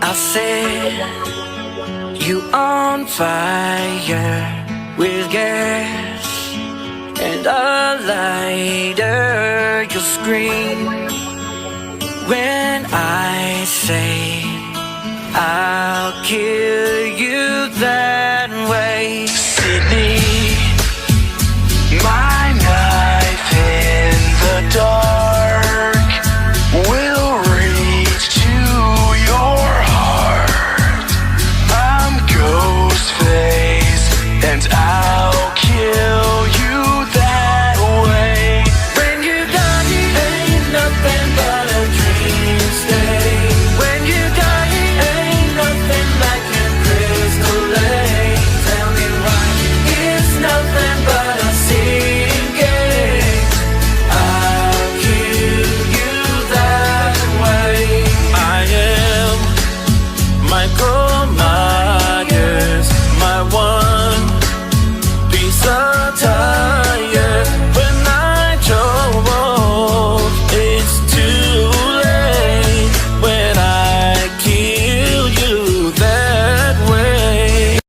I'll set you on fire with gas and a lighter. You'll scream when I say I'll kill you that way. Sydney, my knife in the dark will reach to your heart. I'm Ghostface and I'll kill you that way. When you die, ain't nothing but a dream stay. When you die, ain't nothing like your crystal lake. Tell me why it's nothing but a sinking. I'll kill you that way. I am Michael Myers, my one piece of tire. When I drove, it's too late. When I kill you that way.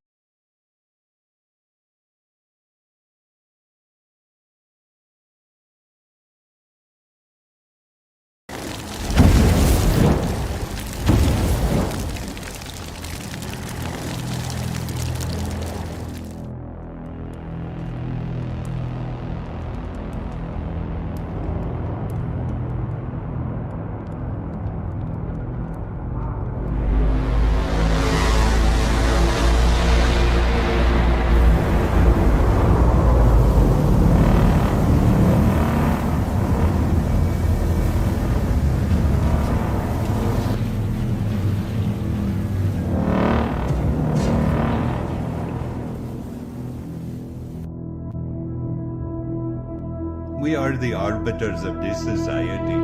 We are the arbiters of this society.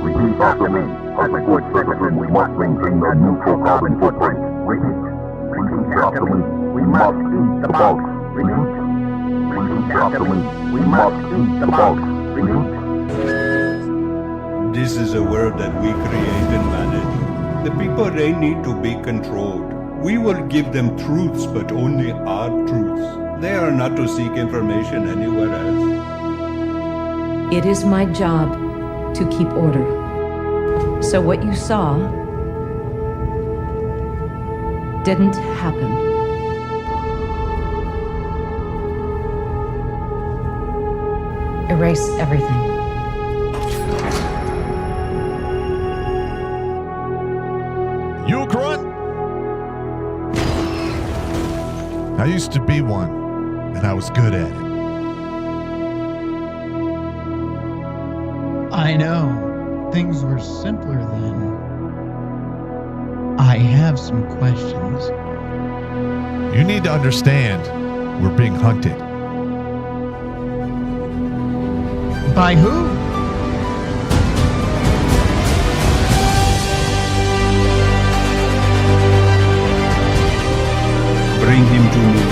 Repeat after me. As a good citizen, we must maintain a neutral carbon footprint. Repeat. Repeat after me. We must eat the bugs. Repeat. Repeat after me. We must eat the bugs. Repeat. This is a world that we create and manage. The people, they need to be controlled. We will give them truths, but only our truths. They are not to seek information anywhere else. It is my job to keep order. So what you saw didn't happen. Erase everything. You a grunt? I used to be one, and I was good at it. I know. Things were simpler then. I have some questions. You need to understand, we're being hunted. By who? Bring him to me.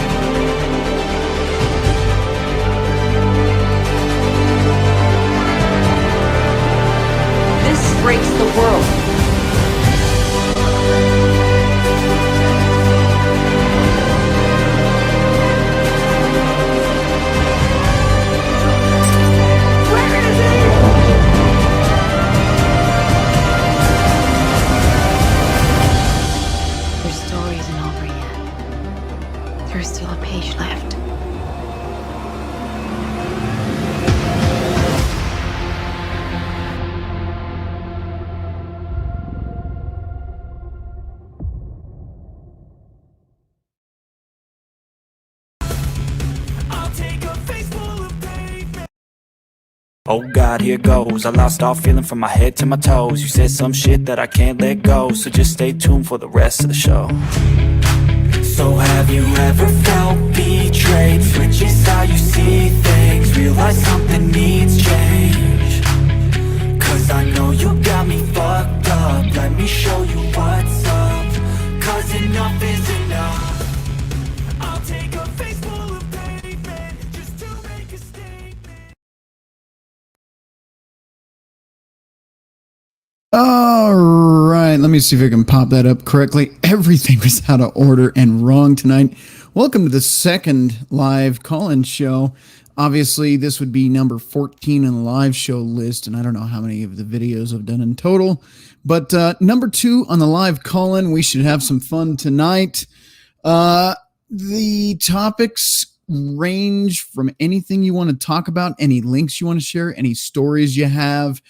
This breaks the world. Your story isn't over yet. There's still a page left. Oh God, here goes. I lost all feeling from my head to my toes. You said some shit that I can't let go, so just stay tuned for the rest of the show. So have you ever felt betrayed? Switches how you see things, realize something needs change. Cause I know you got me fucked up. Let me show you what's up. Cause enough is enough. I'll take a face full of pavement just to make a statement. All right, let Let me see if I can pop that up correctly. Everything was out of order and wrong tonight. Welcome to the second live call-in show. Obviously, this would be number 14 on the live show list, and I don't know how many of the videos I've done in total. But number 2 on the live call-in, we should have some fun tonight. The topics range from anything you want to talk about, any links you want to share, any stories you have.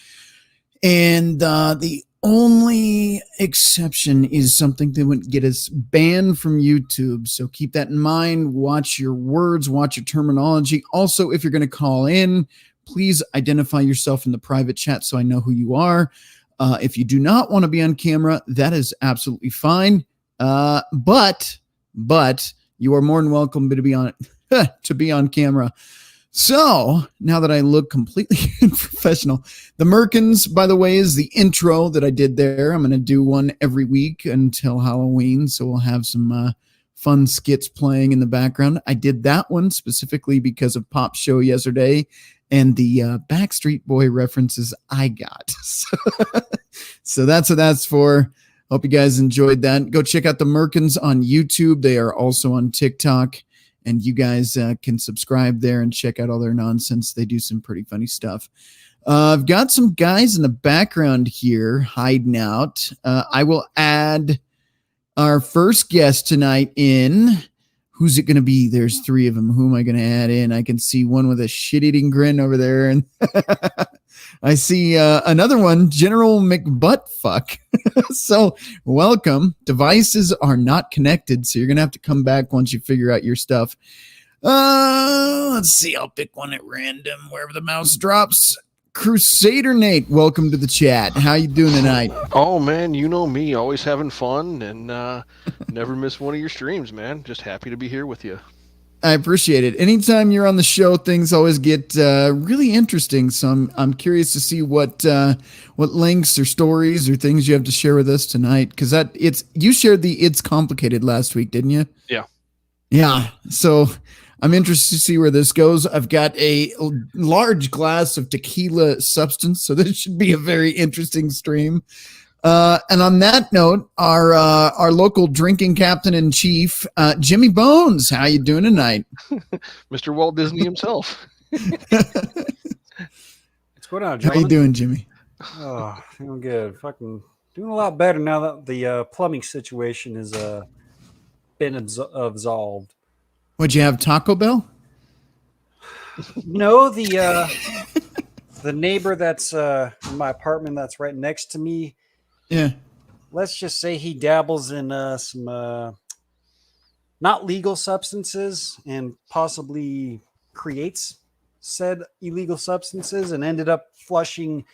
And the only exception is something that would get us banned from YouTube. So keep that in mind. Watch your words, watch your terminology. Also, if you're going to call in, please identify yourself in the private chat so I know who you are. If you do not want to be on camera, that is absolutely fine. But you are more than welcome to be on to be on camera. So now that I look completely unprofessional, the Merkins, by the way, is the intro that I did there. I'm going to do one every week until Halloween. So we'll have some fun skits playing in the background. I did that one specifically because of Pop's show yesterday and the Backstreet Boy references I got. So that's what that's for. Hope you guys enjoyed that. Go check out the Merkins on YouTube. They are also on TikTok. And you guys can subscribe there and check out all their nonsense. They do some pretty funny stuff. I've got some guys in the background here hiding out. I will add our first guest tonight in. Who's it going to be? There's 3 of them. Who am I going to add in? I can see one with a shit-eating grin over there. And I see another one, General McButtfuck. So welcome. Devices are not connected, so you're going to have to come back once you figure out your stuff. Let's see. I'll pick one at random, wherever the mouse drops. Crusader Nate, welcome to the chat. How you doing tonight? Oh, man, you know me, always having fun and never miss one of your streams, man. Just happy to be here with you. I appreciate it. Anytime you're on the show, things always get really interesting. So I'm curious to see what links or stories or things you have to share with us tonight. Because you shared the It's Complicated last week, didn't you? Yeah. Yeah. So I'm interested to see where this goes. I've got a large glass of tequila substance, so this should be a very interesting stream. And on that note, our local drinking captain in chief, Jimmy Bones, how you doing tonight? Mr. Walt Disney himself. What's going on, How you doing, Jimmy? Oh, doing good. Fucking doing a lot better now that the plumbing situation has been absolved. What'd you have, Taco Bell? No, the neighbor that's in my apartment that's right next to me. Yeah. Let's just say he dabbles in some not legal substances and possibly creates said illegal substances and ended up flushing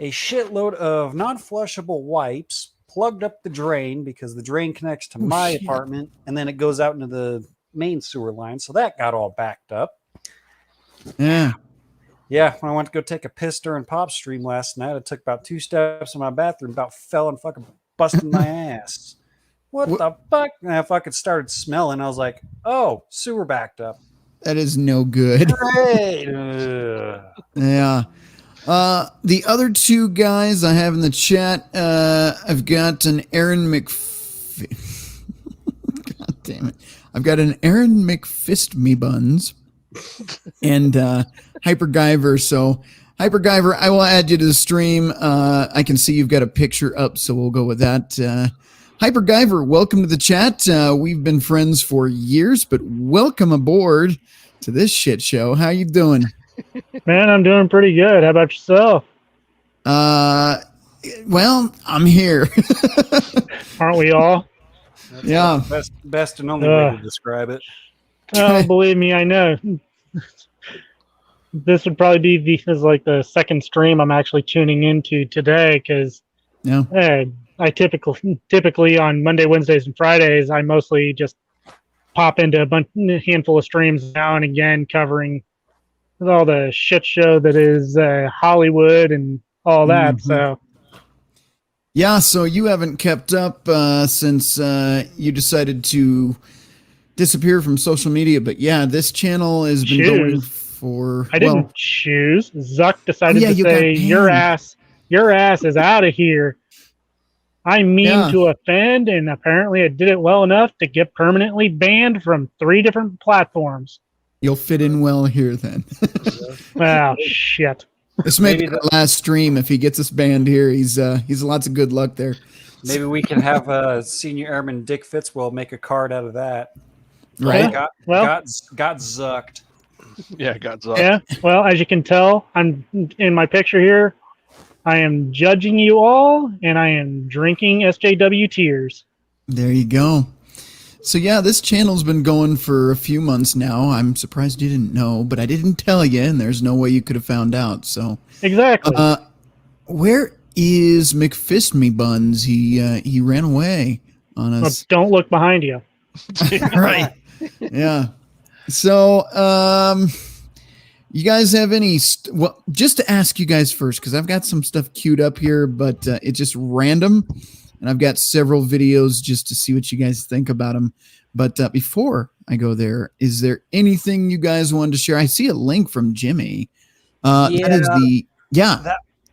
a shitload of non-flushable wipes, plugged up the drain because the drain connects to my apartment and then it goes out into the main sewer line. So that got all backed up. Yeah. Yeah, when I went to go take a piss during Pop stream last night, I took about 2 steps in my bathroom, about fell and fucking busted my ass. What the fuck? And I fucking started smelling. I was like, oh, sewer backed up. That is no good. Great. Yeah. The other 2 guys I have in the chat, I've got an Aaron God damn it. I've got an Aaron McFist me buns and Hyperguyver. So Hyperguyver, I will add you to the stream. I can see you've got a picture up, so we'll go with that. Hyperguyver, welcome to the chat. We've been friends for years, but welcome aboard to this shit show. How you doing? Man, I'm doing pretty good. How about yourself? Well, I'm here. Aren't we all? That's Yeah. Best and only way to describe it. Oh, believe me, I know. This would probably be the second stream I'm actually tuning into today because I typically on Monday, Wednesdays, and Fridays, I mostly just pop into a handful of streams now and again covering all the shit show that is Hollywood and all that. Mm-hmm. So yeah, so you haven't kept up since you decided to disappear from social media, but yeah, this channel has been going for. I didn't choose. Zuck decided to say your ass is out of here. I mean Yeah. to offend, and apparently I did it well enough to get permanently banned from 3 different platforms. You'll fit in well here then. Oh, shit. This may be Maybe the last stream. If he gets us banned here, he's lots of good luck there. Maybe we can have Senior Airman Dick Fitzwell make a card out of that. Right. Got, Well- got zucked. Yeah, got up. Yeah, well, as you can tell, I'm in my picture here. I am judging you all, and I am drinking SJW tears. There you go. So yeah, this channel's been going for a few months now. I'm surprised you didn't know, but I didn't tell you, and there's no way you could have found out. So Exactly. where is McFist Me Buns? He ran away on But us. don't look behind you. Right. Yeah. So you guys have any well, just to ask you guys first, because I've got some stuff queued up here, but it's just random, and I've got several videos just to see what you guys think about them. But before I go there, is there anything you guys wanted to share? I see a link from Jimmy. That is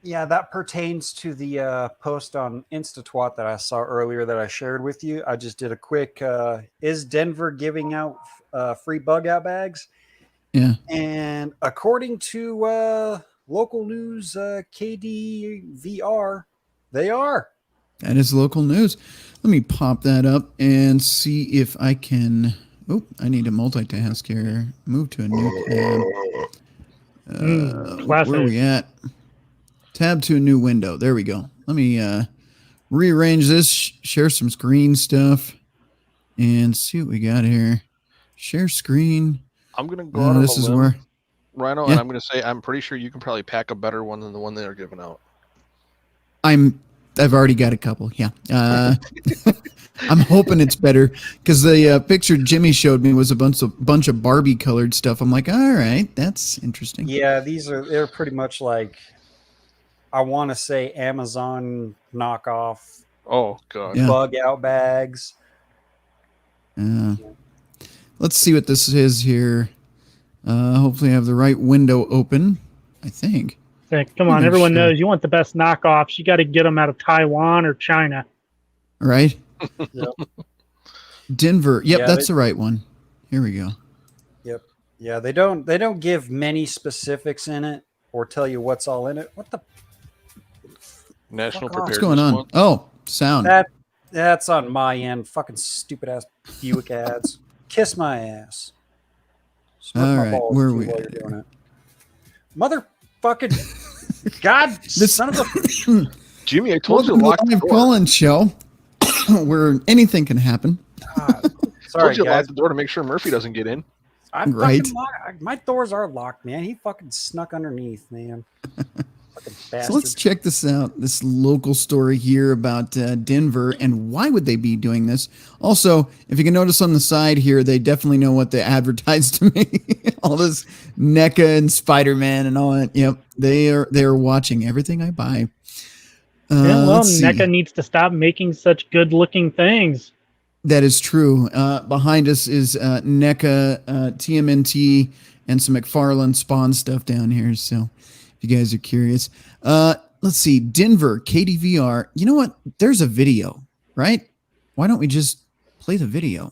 That pertains to the post on InstaTwat that I saw earlier that I shared with you. I just did a quick, is Denver giving out free bug out bags? Yeah. And according to local news, KDVR, they are. That is local news. Let me pop that up and see if I can. Oh, I need to multitask here. Move to a new tab. Where are we at? Tab to a new window. There we go. Let me rearrange this, share some screen stuff, and see what we got here. Share screen. I'm gonna go out on This a is limb, where. Rhino, Yeah. and I'm gonna say I'm pretty sure you can probably pack a better one than the one they're giving out. I've already got a couple. Yeah. I'm hoping it's better because the picture Jimmy showed me was a bunch of Barbie colored stuff. I'm like, all right, that's interesting. Yeah, they're pretty much like, I want to say Amazon knockoff Oh god. Yeah. bug out bags. Let's see what this is here. Hopefully I have the right window open. I think. Say, come on, everyone knows you want the best knockoffs. You got to get them out of Taiwan or China. Right? Yep. Denver. Yep, Yeah, that's the right one. Here we go. Yep. Yeah, they don't give many specifics in it or tell you what's all in it. What the National Fuck off. What's Preparedness going on? Month. Oh, sound. that's on my end. Fucking stupid ass Buick ads. Kiss my ass. Smoke All my right, balls where are too we while at you're doing it. Motherfucking God, son of a Jimmy, I told you Welcome to lock to the the live door. call-in show where anything can happen. God. Told Sorry, you to lock guys. the door to make sure Murphy doesn't get in. I'm Right. fucking my doors are locked, man. He fucking snuck underneath, man. Fucking bastard. So let's check this out. This local story here about Denver and why would they be doing this? Also, if you can notice on the side here, they definitely know what they advertised to me. All this NECA and Spider-Man and all that. Yep, they're watching everything I buy. Yeah, well, let's see. NECA needs to stop making such good-looking things. That is true. Behind us is NECA, TMNT, and some McFarlane Spawn stuff down here. So if you guys are curious. Let's see. Denver, KDVR. You know what? There's a video, right? Why don't we just play the video?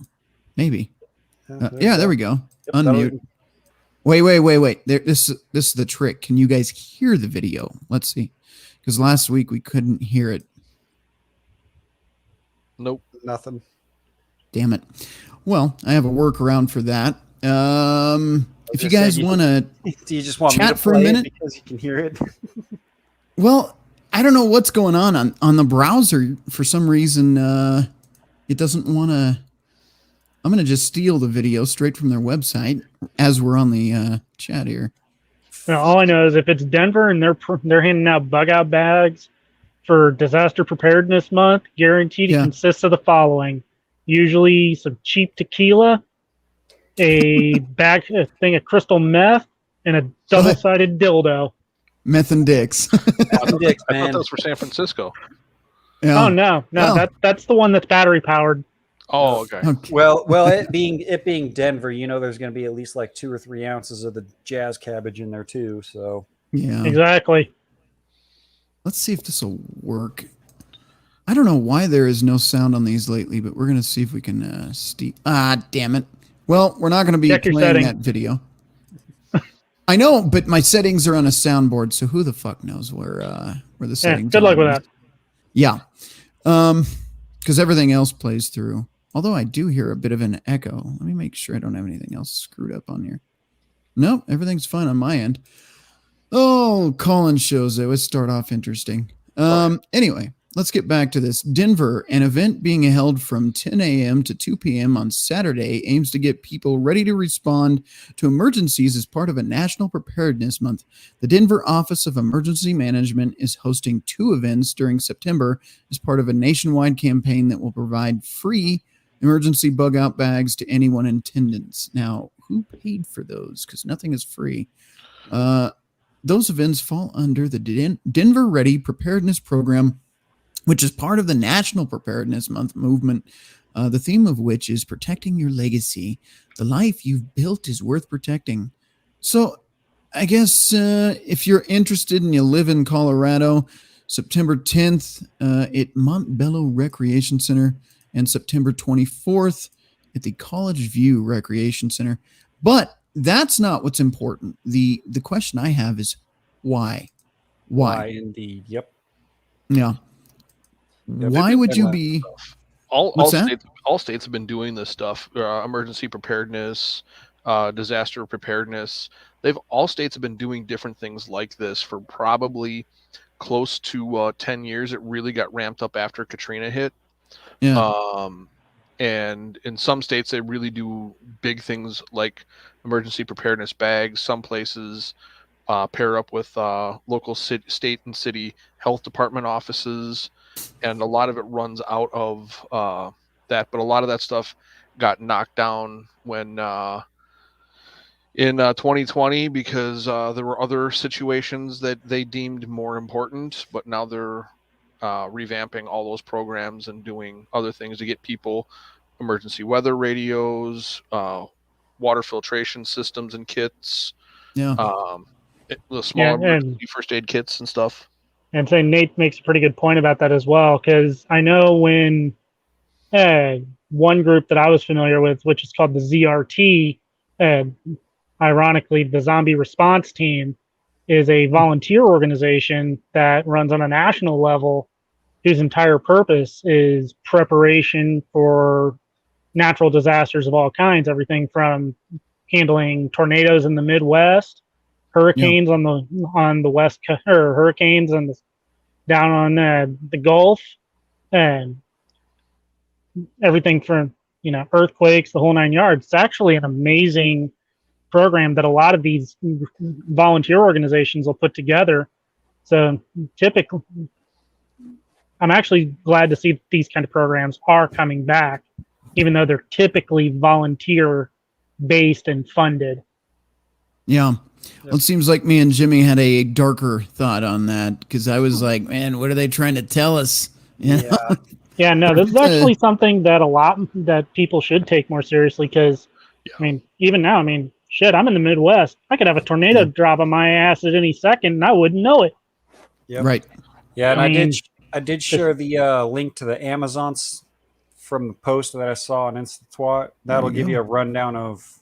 Maybe. Yeah, there we go. Yep, Unmute. Wait. This is the trick. Can you guys hear the video? Let's see. Because last week we couldn't hear it. Nope. Nothing. Damn it. Well, I have a workaround for that. If you just guys saying, want to, Do you just want me Chat to for a play it minute? because you can hear it? well, I don't know what's going on the browser. For some reason, it doesn't want to. I'm going to just steal the video straight from their website as we're on the chat here. Now, all I know is if it's Denver and they're handing out bug out bags for Disaster Preparedness Month, guaranteed it Yeah. consists of the following: usually some cheap tequila, a thing of crystal meth, and a double-sided dildo. Meth and dicks. Dicks, I thought man. that was for San Francisco. Yeah. Oh no, Oh. that's the one that's battery powered. Oh, okay. Okay. Well, it being Denver, you know, there's going to be at least like 2 or 3 ounces of the jazz cabbage in there too. So Yeah. Exactly. Let's see if this will work. I don't know why there is no sound on these lately, but we're going to see if we can damn it. Well, we're not going to be playing that video. I know, but my settings are on a soundboard, so who the fuck knows where the settings good are. luck with that. Yeah. Because everything else plays through. Although I do hear a bit of an echo. Let me make sure I don't have anything else screwed up on here. No, everything's fine on my end. Oh, Colin shows it. Let's start off interesting. Anyway, let's get back to this. Denver, an event being held from 10 a.m. to 2 p.m. on Saturday, aims to get people ready to respond to emergencies as part of a National Preparedness Month. The Denver Office of Emergency Management is hosting 2 events during September as part of a nationwide campaign that will provide free emergency bug out bags to anyone in attendance. Now, who paid for those? Because nothing is free. Those events fall under the Denver Ready Preparedness Program, which is part of the National Preparedness Month movement, the theme of which is protecting your legacy. The life you've built is worth protecting. So I guess if you're interested and you live in Colorado, September 10th at Montbello Recreation Center and September 24th at the College View Recreation Center. But that's not what's important. The question I have is why? Why indeed? Yep. Yeah. Why would you be? All states have been doing this stuff. Emergency preparedness, disaster preparedness. All states have been doing different things like this for probably close to 10 years. It really got ramped up after Katrina hit. Yeah. And in some states, they really do big things like emergency preparedness bags. Some places pair up with local state and city health department offices, and a lot of it runs out of that. But a lot of that stuff got knocked down when in 2020 because there were other situations that they deemed more important. But now they're revamping all those programs and doing other things to get people emergency weather radios, water filtration systems and kits, the small emergency first aid kits and stuff. And say Nate makes a pretty good point about that as well, because I know when one group that I was familiar with, which is called the ZRT, ironically, the Zombie Response Team, is a volunteer organization that runs on a national level, whose entire purpose is preparation for natural disasters of all kinds, everything from handling tornadoes in the Midwest, hurricanes on the West Coast, or hurricanes down on the Gulf, and everything from earthquakes, the whole 9 yards. It's actually an amazing program that a lot of these volunteer organizations will put together. So typically, I'm actually glad to see these kind of programs are coming back, even though they're typically volunteer based and funded. Yeah. Well, it seems like me and Jimmy had a darker thought on that, because I was like, man, what are they trying to tell us? Yeah, no, this is actually something that people should take more seriously, because I mean, even now, shit, I'm in the Midwest. I could have a tornado drop on my ass at any second and I wouldn't know it. Yep. Right. Yeah, and I did share the link to the Amazons from the post that I saw on Instant Twat. That'll give you a rundown of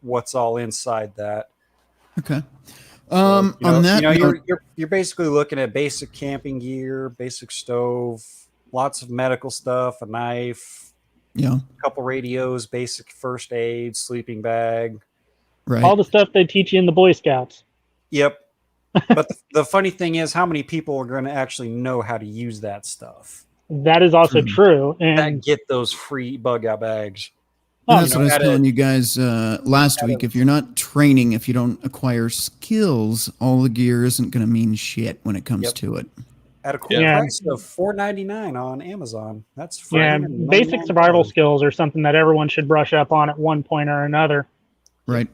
what's all inside that. Okay. On that, you're basically looking at basic camping gear, basic stove, lots of medical stuff, a knife, a couple radios, basic first aid, sleeping bag. Right. All the stuff they teach you in the Boy Scouts. Yep. But the funny thing is, how many people are going to actually know how to use that stuff? That is also true. And get those free bug out bags. And that's what I was telling you guys last week. If you're not training, if you don't acquire skills, all the gear isn't going to mean shit when it comes to it. At a cool price of $4.99 on Amazon. That's free. Yeah, basic survival skills are something that everyone should brush up on at one point or another. Right.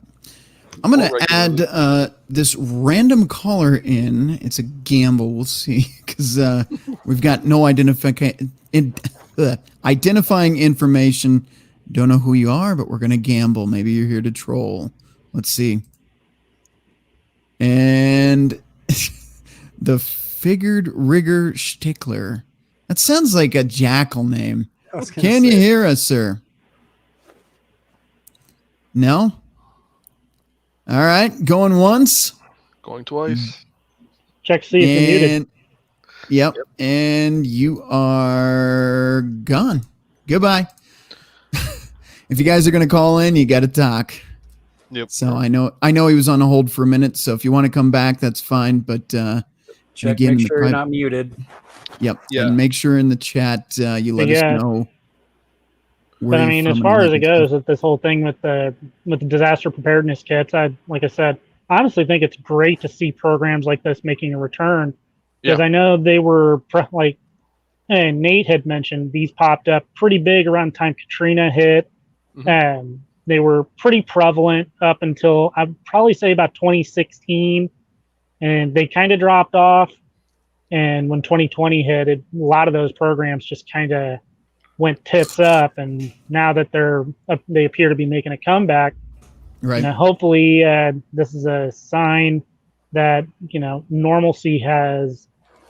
I'm going to add this random caller in. It's a gamble. We'll see, because we've got no identifying information. Don't know who you are, but we're going to gamble. Maybe you're here to troll. Let's see. And the Figured Rigger Stickler. That sounds like a jackal name. I was gonna Can you say. hear us, sir? No? All right, going once. Going twice. Check to see if you're muted. And yep, and you are gone. Goodbye. If you guys are going to call in, you got to talk. Yep. So I know he was on hold for a minute. So if you want to come back, that's fine. But Check, again, make sure you're not muted. Yep. Yeah. And make sure in the chat you let us know. But I mean, as far as it goes with this whole thing with the disaster preparedness kits, like I said, I honestly think it's great to see programs like this making a return, because I know they were and Nate had mentioned, these popped up pretty big around the time Katrina hit, and they were pretty prevalent up until I'd probably say about 2016, and they kind of dropped off. And when 2020 hit, a lot of those programs just kind of went tits up, and now that they appear to be making a comeback, right? Hopefully, this is a sign that normalcy has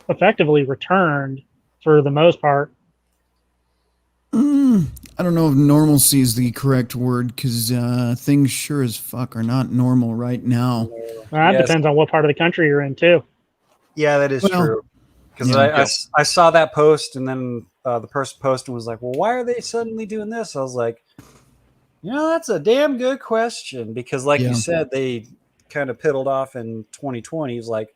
effectively returned for the most part. I don't know if normalcy is the correct word, because things sure as fuck are not normal right now. Well, that depends on what part of the country you're in too. Yeah, that is true. Because I saw that post, and then the person posting was like, well, why are they suddenly doing this? I was like, that's a damn good question. Because like you said, they kind of piddled off in 2020. It's like,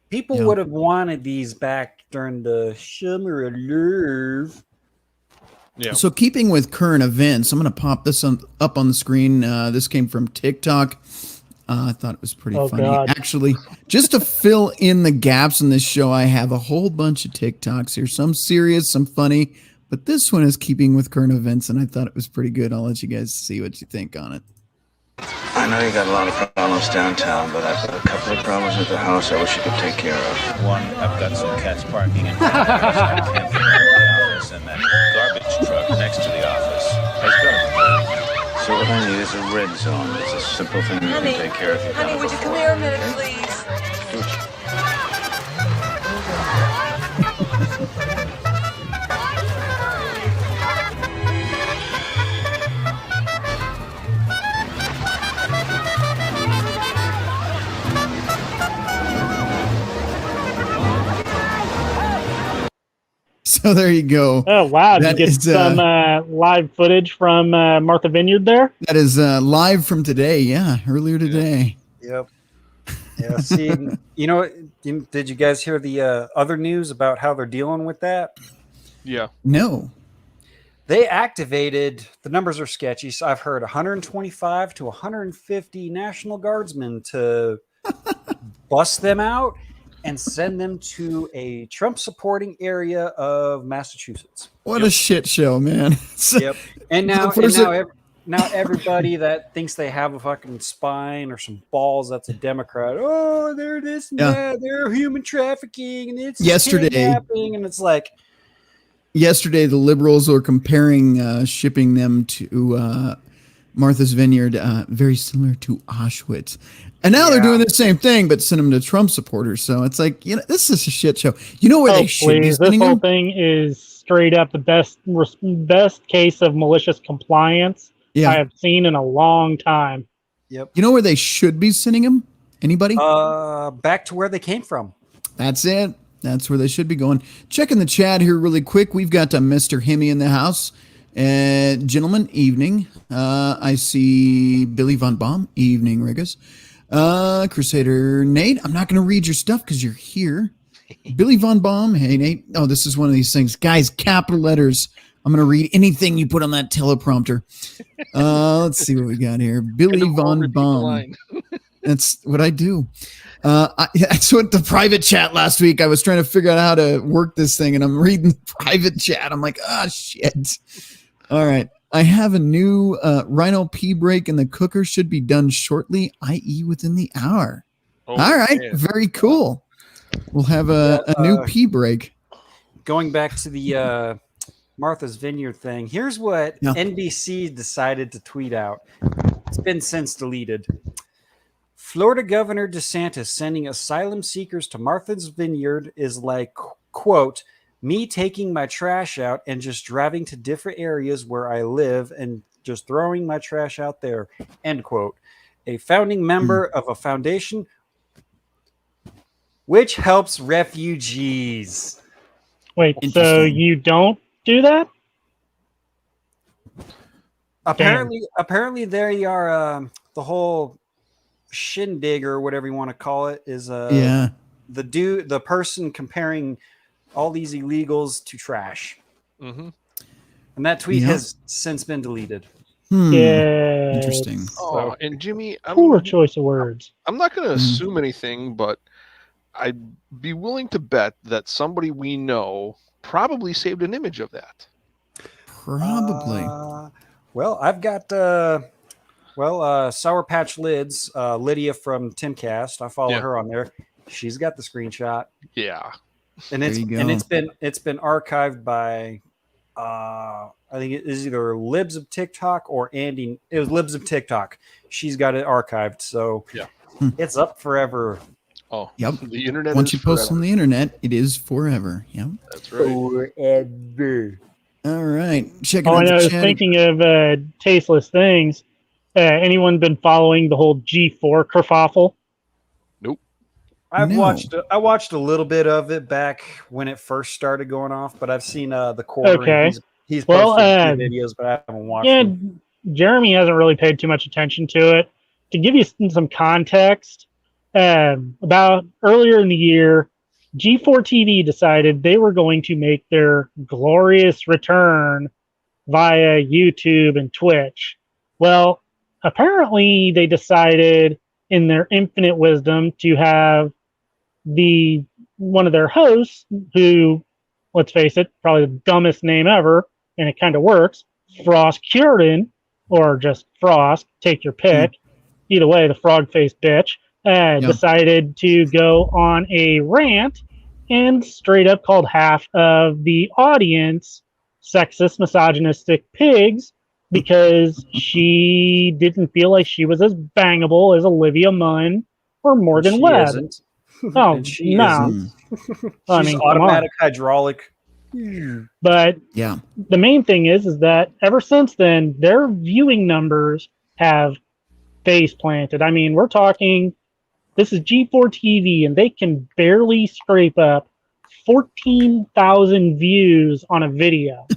people would have wanted these back during the summer of love. Yeah. So keeping with current events, I'm going to pop this up on the screen. This came from TikTok. I thought it was pretty funny. God. Actually, just to fill in the gaps in this show, I have a whole bunch of TikToks here. Some serious, some funny, but this one is keeping with current events, and I thought it was pretty good. I'll let you guys see what you think on it. I know you got a lot of problems downtown, but I've got a couple of problems at the house I wish you could take care of. One, I've got some cats parking in front of the office, and that garbage truck next to the office has garbage. So what I need is a red zone. It's a simple thing you can take care of. Honey, would you come here a minute, please? So there you go. Oh, wow. Did you get some live footage from Martha Vineyard there? That is live from today. Yeah, earlier today. Yep. Yeah, see, did you guys hear the other news about how they're dealing with that? Yeah. No. They activated, the numbers are sketchy, so I've heard 125 to 150 National Guardsmen to bust them out and send them to a Trump-supporting area of Massachusetts. What a shit show, man. Yep. And now everybody that thinks they have a fucking spine or some balls, that's a Democrat. Oh, they're this and that. They're human trafficking, and it's kidnapping, and it's like... Yesterday, the liberals were comparing shipping them to Martha's Vineyard, very similar to Auschwitz. And now they're doing the same thing, but send them to Trump supporters. So it's like, this is a shit show. You know where they should be sending this whole them? thing is straight up the best case of malicious compliance I have seen in a long time. Yep. You know where they should be sending them? Anybody? Back to where they came from. That's it. That's where they should be going. Checking the chat here really quick. We've got Mr. Himmy in the house. Gentlemen, evening. I see Billy Von Baum. Evening, Rigas. Crusader Nate. I'm not going to read your stuff because you're here. Billy Von Baum. Hey, Nate. Oh, this is one of these things. Guys, capital letters. I'm going to read anything you put on that teleprompter. Let's see what we got here. Billy Von Baum. That's what I do. I went to private chat last week. I was trying to figure out how to work this thing, and I'm reading private chat. I'm like, shit. All right. I have a new Rhino P break, and the cooker should be done shortly, i.e. within the hour. All right. Man. Very cool. We'll have a new P break. Going back to the Martha's Vineyard thing, here's what NBC decided to tweet out. It's been since deleted. Florida Governor DeSantis sending asylum seekers to Martha's Vineyard is like, quote, me taking my trash out and just driving to different areas where I live and just throwing my trash out there, end quote. A founding member of a foundation which helps refugees. Wait, so you don't do that? Apparently they are the whole shindig or whatever you want to call it is the person comparing all these illegals to trash. Mm-hmm. And that tweet has since been deleted. Yeah. Interesting. Oh, and Jimmy, Poor choice of words. I'm not going to assume anything, but I'd be willing to bet that somebody we know probably saved an image of that. Probably. Well, I've got Sour Patch Lids, Lydia from Timcast. I follow her on there. She's got the screenshot. Yeah. And it's been archived by I think it is either Libs of TikTok or Andy. It was Libs of TikTok. She's got it archived, so it's up forever. Oh, yep. The internet. Once you post on the internet, it is forever. Yep. That's right. Forever. All right. Check it out. out. I was thinking of tasteless things. Anyone been following the whole G4 kerfuffle? Nope. I watched a little bit of it back when it first started going off, but I've seen the quarter. Okay. He's posted a few videos, but I haven't watched it. Jeremy hasn't really paid too much attention to it. To give you some context, about earlier in the year, G4 TV decided they were going to make their glorious return via YouTube and Twitch. Well, apparently they decided in their infinite wisdom to have one of their hosts, who, let's face it, probably the dumbest name ever, and it kind of works, Frost Curtin, or just Frost, take your pick. Either way, the frog-faced bitch, decided to go on a rant and straight up called half of the audience sexist, misogynistic pigs because she didn't feel like she was as bangable as Olivia Munn or Morgan Webb. Isn't. Oh, she no. isn't. I She's mean, automatic hydraulic. But the main thing is that ever since then, their viewing numbers have face planted. I mean, we're talking, this is G4 TV, and they can barely scrape up 14,000 views on a video.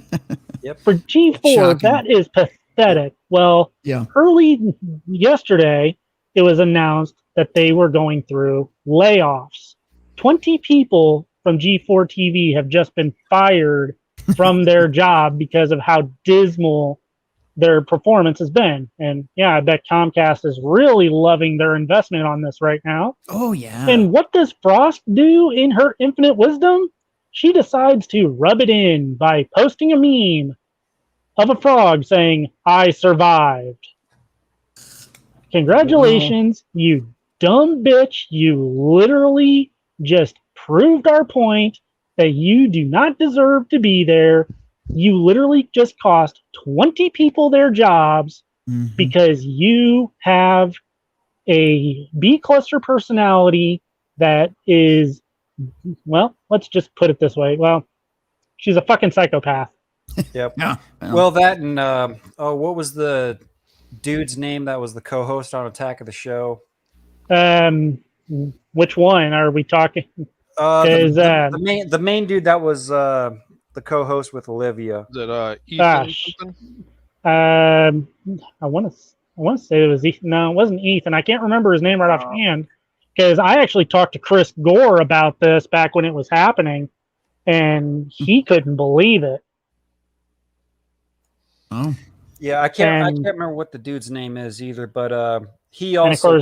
For G4, that is pathetic. Well, early yesterday, it was announced that they were going through layoffs. 20 people from G4 TV have just been fired from their job because of how dismal their performance has been. And I bet Comcast is really loving their investment on this right now. Oh, yeah. And what does Frost do in her infinite wisdom? She decides to rub it in by posting a meme of a frog saying, "I survived." Congratulations, you dumb bitch. You literally just proved our point that you do not deserve to be there. You literally just cost 20 people their jobs because you have a B cluster personality that is, well, let's just put it this way. Well, she's a fucking psychopath. Yep. Well, that and what was the dude's name that was the co-host on Attack of the Show? Which one are we talking? The main dude that was the co-host with Olivia. Is it Ethan something? I want to say it was Ethan. No, it wasn't Ethan. I can't remember his name right offhand because I actually talked to Chris Gore about this back when it was happening, and he couldn't believe it. Oh, yeah, I can't remember what the dude's name is either, but he also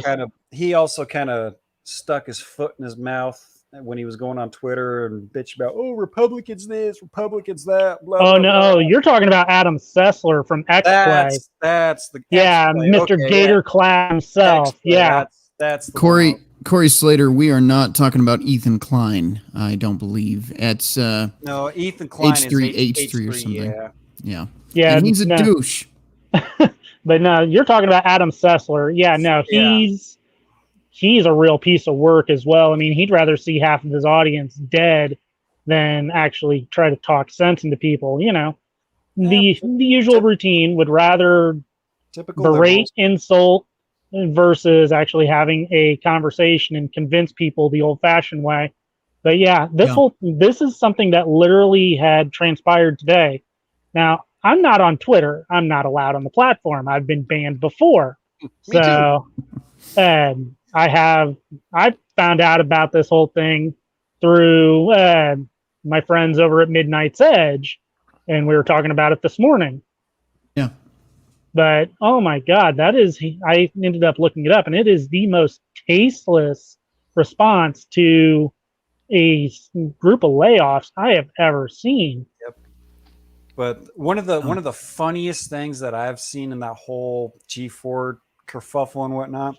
kind of stuck his foot in his mouth when he was going on Twitter and bitch about, Republicans this, Republicans that. Blah, oh, blah, no, blah. You're talking about Adam Sessler from X-Play. That's the X-Play. Mr. Gator Clown himself. X-Play, yeah. That's the Corey Slater, we are not talking about Ethan Klein, I don't believe. It's no, Ethan Klein H3 or something. Yeah. Yeah. And he's a douche. But no, you're talking about Adam Sessler. Yeah, no, he's a real piece of work as well. I mean, he'd rather see half of his audience dead than actually try to talk sense into people. The usual routine would rather Typical berate, liberals. insult, versus actually having a conversation and convince people the old-fashioned way. But yeah, this is something that literally had transpired today. Now, I'm not on Twitter. I'm not allowed on the platform. I've been banned before. So I found out about this whole thing through my friends over at Midnight's Edge, and we were talking about it this morning. Yeah. But oh my God, I ended up looking it up, and it is the most tasteless response to a group of layoffs I have ever seen. Yep. But one of the funniest things that I've seen in that whole G4 kerfuffle and whatnot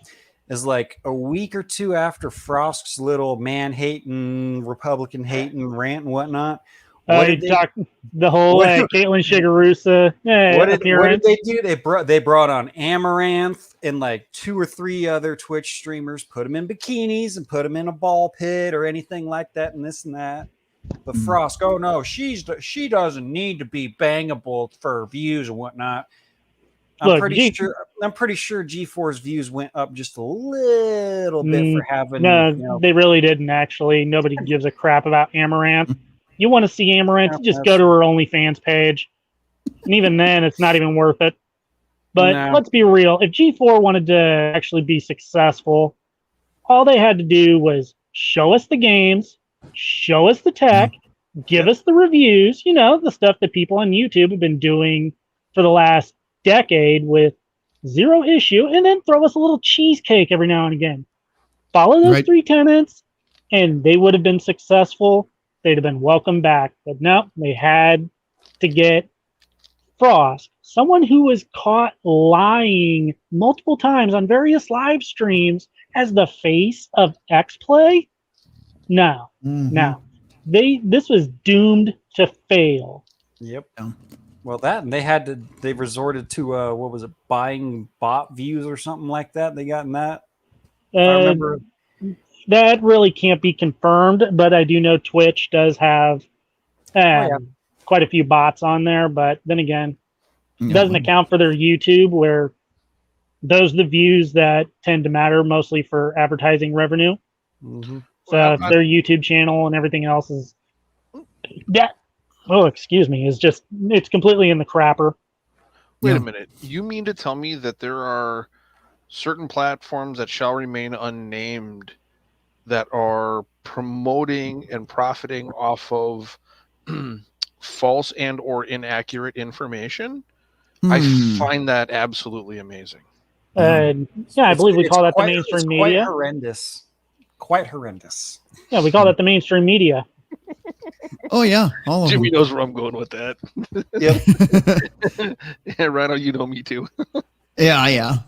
is like a week or two after Frost's little man-hating, Republican-hating rant and whatnot. The whole Caitlin Shigerusa what did they do? They brought on Amaranth and like 2 or 3 other Twitch streamers, put them in bikinis and put them in a ball pit or anything like that, and this and that. But Frost, oh no, she doesn't need to be bangable for views and whatnot. I'm pretty sure G4's views went up just a little bit for having. No, they really didn't actually. Nobody gives a crap about Amaranth. You want to see Amaranth, just go to her OnlyFans page. And even then, it's not even worth it. But let's be real. If G4 wanted to actually be successful, all they had to do was show us the games, show us the tech, give us the reviews, the stuff that people on YouTube have been doing for the last decade with zero issue, and then throw us a little cheesecake every now and again. Follow those 3 tenets, and they would have been successful. They'd have been welcome back. But no, they had to get Frost, someone who was caught lying multiple times on various live streams, as the face of X-Play. No. This was doomed to fail. Yep. Well, they resorted to what was it, buying bot views or something like that. They got in that. I remember. That really can't be confirmed, but I do know Twitch does have quite a few bots on there. But then again, it doesn't account for their YouTube, where those are the views that tend to matter mostly for advertising revenue. Mm-hmm. So their YouTube channel and everything else is it's completely in the crapper. Wait a minute. You mean to tell me that there are certain platforms that shall remain unnamed that are promoting and profiting off of false and or inaccurate information? I find that absolutely amazing. I believe we call that the mainstream media. Quite horrendous. Yeah, we call that the mainstream media. Oh yeah, all of Jimmy them. knows where I'm going with that. Yep. Yeah, Rhino, you know me too. Yeah.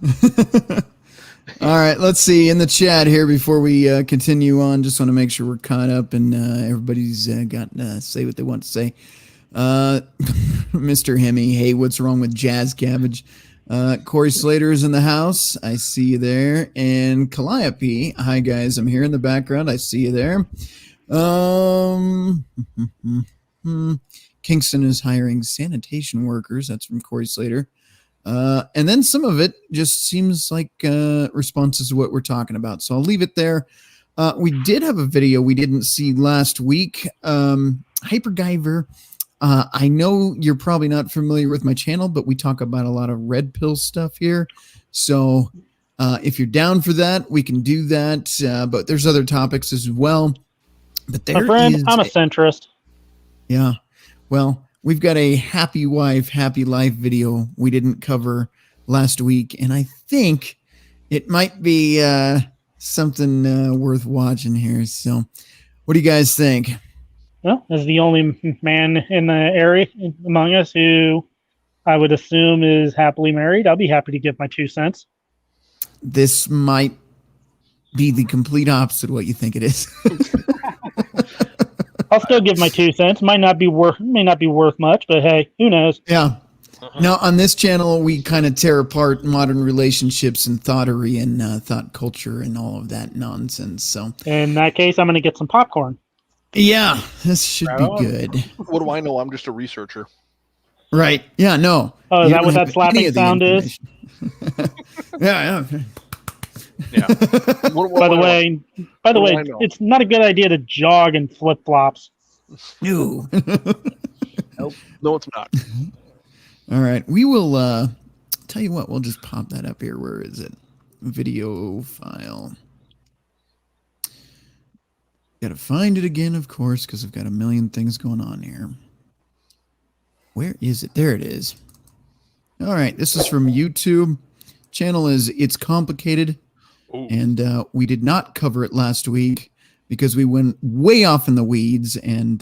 All right, let's see in the chat here before we continue on. Just want to make sure we're caught up and everybody's got say what they want to say. Mr. Hemi, hey, what's wrong with Jazz Cabbage? Corey Slater is in the house. I see you there. And Calliope, hi guys, I'm here in the background. I see you there. Kingston is hiring sanitation workers. That's from Corey Slater. And then some of it just seems like responses to what we're talking about. So I'll leave it there. We did have a video we didn't see last week. Hyperguyver. I know you're probably not familiar with my channel, but we talk about a lot of red pill stuff here. So if you're down for that, we can do that. But there's other topics as well. But there I'm a centrist. Yeah. Well, we've got a happy wife, happy life video we didn't cover last week. And I think it might be something worth watching here. So what do you guys think? Well, as the only man in the area among us who I would assume is happily married, I'll be happy to give my 2 cents. This might be the complete opposite of what you think it is. I'll still give my 2 cents. May not be worth much, but hey, who knows? Yeah. Now on this channel, we kind of tear apart modern relationships and thoughtery and thought culture and all of that nonsense. So in that case, I'm going to get some popcorn. Yeah, this should Right be on. good. What do I know? I'm just a researcher. Right. Yeah, no. Oh, is You that don't what have that slapping any of the sound is? information. Yeah. Yeah. By the way, What do I know? it's not a good idea to jog in flip flops. No. No, it's not. All right. We will tell you what, we'll just pop that up here. Where is it? Video file. Gotta find it again, of course, because I've got a million things going on here. Where is it? There it is. All right. This is from YouTube. Channel is It's Complicated. Ooh. And we did not cover it last week because we went way off in the weeds, and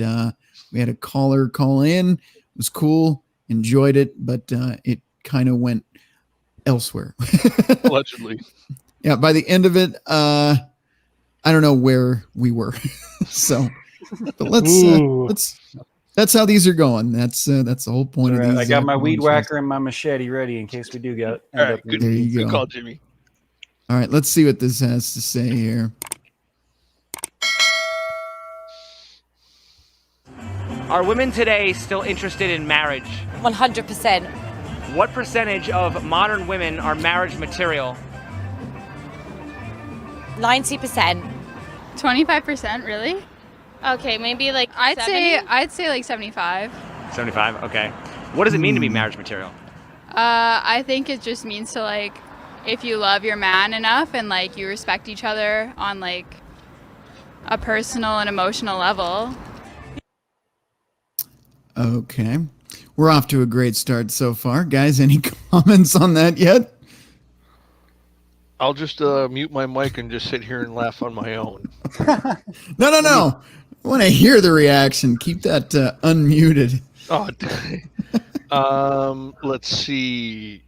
we had a caller call in. It was cool, enjoyed it, but it kind of went elsewhere. Allegedly. Yeah, by the end of it, I don't know where we were. So, but let's. That's how these are going. That's the whole point of these. I got my weed conversations. whacker and my machete ready in case we do get. All right, good, There you good go. call, Jimmy. All right, let's see what this has to say here. Are women today still interested in marriage? 100%. What percentage of modern women are marriage material? 90%. 25%, really? Okay, maybe like I'd say like 75. 75, okay. What does it mean to be marriage material? I think it just means to like if you love your man enough and like you respect each other on like a personal and emotional level. Okay. We're off to a great start so far. Guys, any comments on that yet? I'll just mute my mic and just sit here and laugh on my own. No. I want to hear the reaction. Keep that unmuted. Oh, let's see.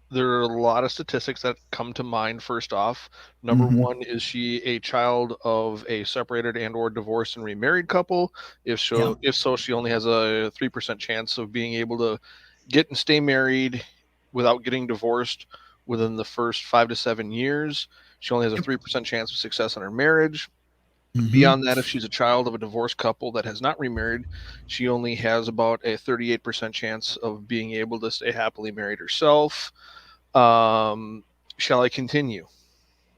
There are a lot of statistics that come to mind. First off, number one, is she a child of a separated and or divorced and remarried couple? If so, she only has a 3% chance of being able to get and stay married without getting divorced within the first 5 to 7 years. She only has a 3% chance of success in her marriage. Beyond that, if she's a child of a divorced couple that has not remarried, she only has about a 38% chance of being able to stay happily married herself. Shall I continue?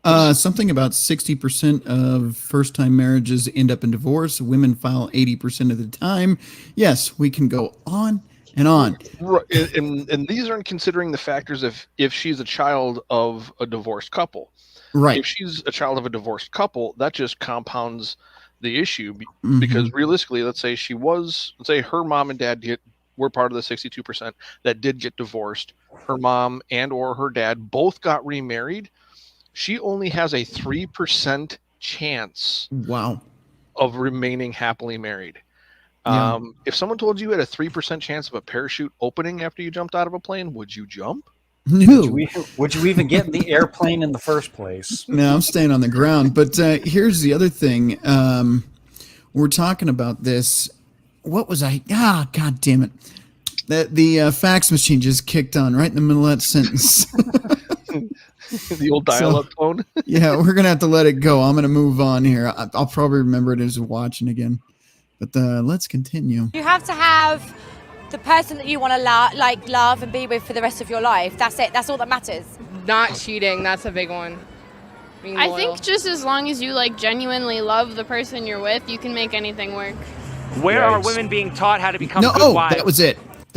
Something about 60% of first-time marriages end up in divorce. Women file 80% of the time. Yes, we can go on and on. Right, and these aren't considering the factors of if she's a child of a divorced couple. Right. If she's a child of a divorced couple, that just compounds the issue because realistically, let's say her mom and dad were part of the 62% that did get divorced. Her mom and or her dad both got remarried. She only has a 3% chance of remaining happily married. Yeah. If someone told you had a 3% chance of a parachute opening after you jumped out of a plane, would you jump? No. Would you even get in the airplane in the first place? No, I'm staying on the ground. But here's the other thing. We're talking about this. What was I? God damn it. The fax machine just kicked on right in the middle of that sentence. The old dial-up phone. Yeah, we're going to have to let it go. I'm going to move on here. I'll probably remember it as watching again. But let's continue. You have to have the person that you want to love and be with for the rest of your life. That's it. That's all that matters. Not cheating. That's a big one. Being I loyal. think just as long as you like genuinely love the person you're with, you can make anything work. Where are women being taught how to become good wives? That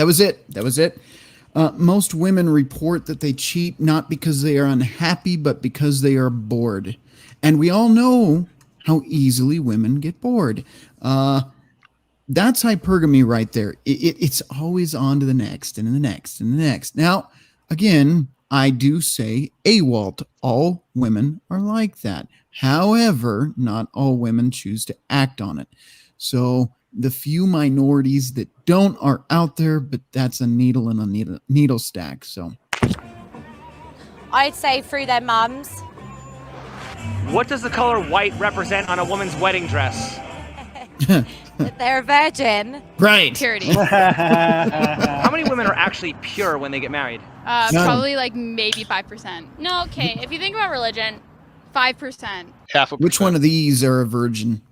was it. Most women report that they cheat not because they are unhappy, but because they are bored. And we all know how easily women get bored. That's hypergamy right there. It's always on to the next and the next and the next. Now, again, I do say AWOLT. All women are like that. However, not all women choose to act on it. So the few minorities that don't are out there, but that's a needle in a needle stack. So I'd say through their mums. What does the color white represent on a woman's wedding dress? That they're a virgin. Right. Purity. How many women are actually pure when they get married? Probably like maybe 5%. No, okay. If you think about religion, 5%. Half a which one of these are a virgin?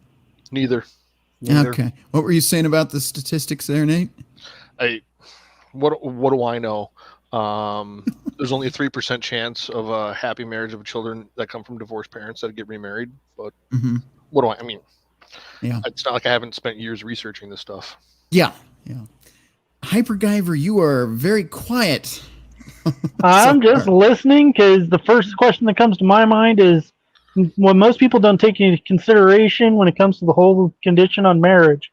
Neither. Okay. What were you saying about the statistics there, Nate? What do I know? There's only a 3% chance of a happy marriage of children that come from divorced parents that get remarried. But what do I mean? Yeah. It's not like I haven't spent years researching this stuff. Yeah. Hypergiver, you are very quiet. I'm just listening because the first question that comes to my mind is what most people don't take into consideration when it comes to the whole condition on marriage,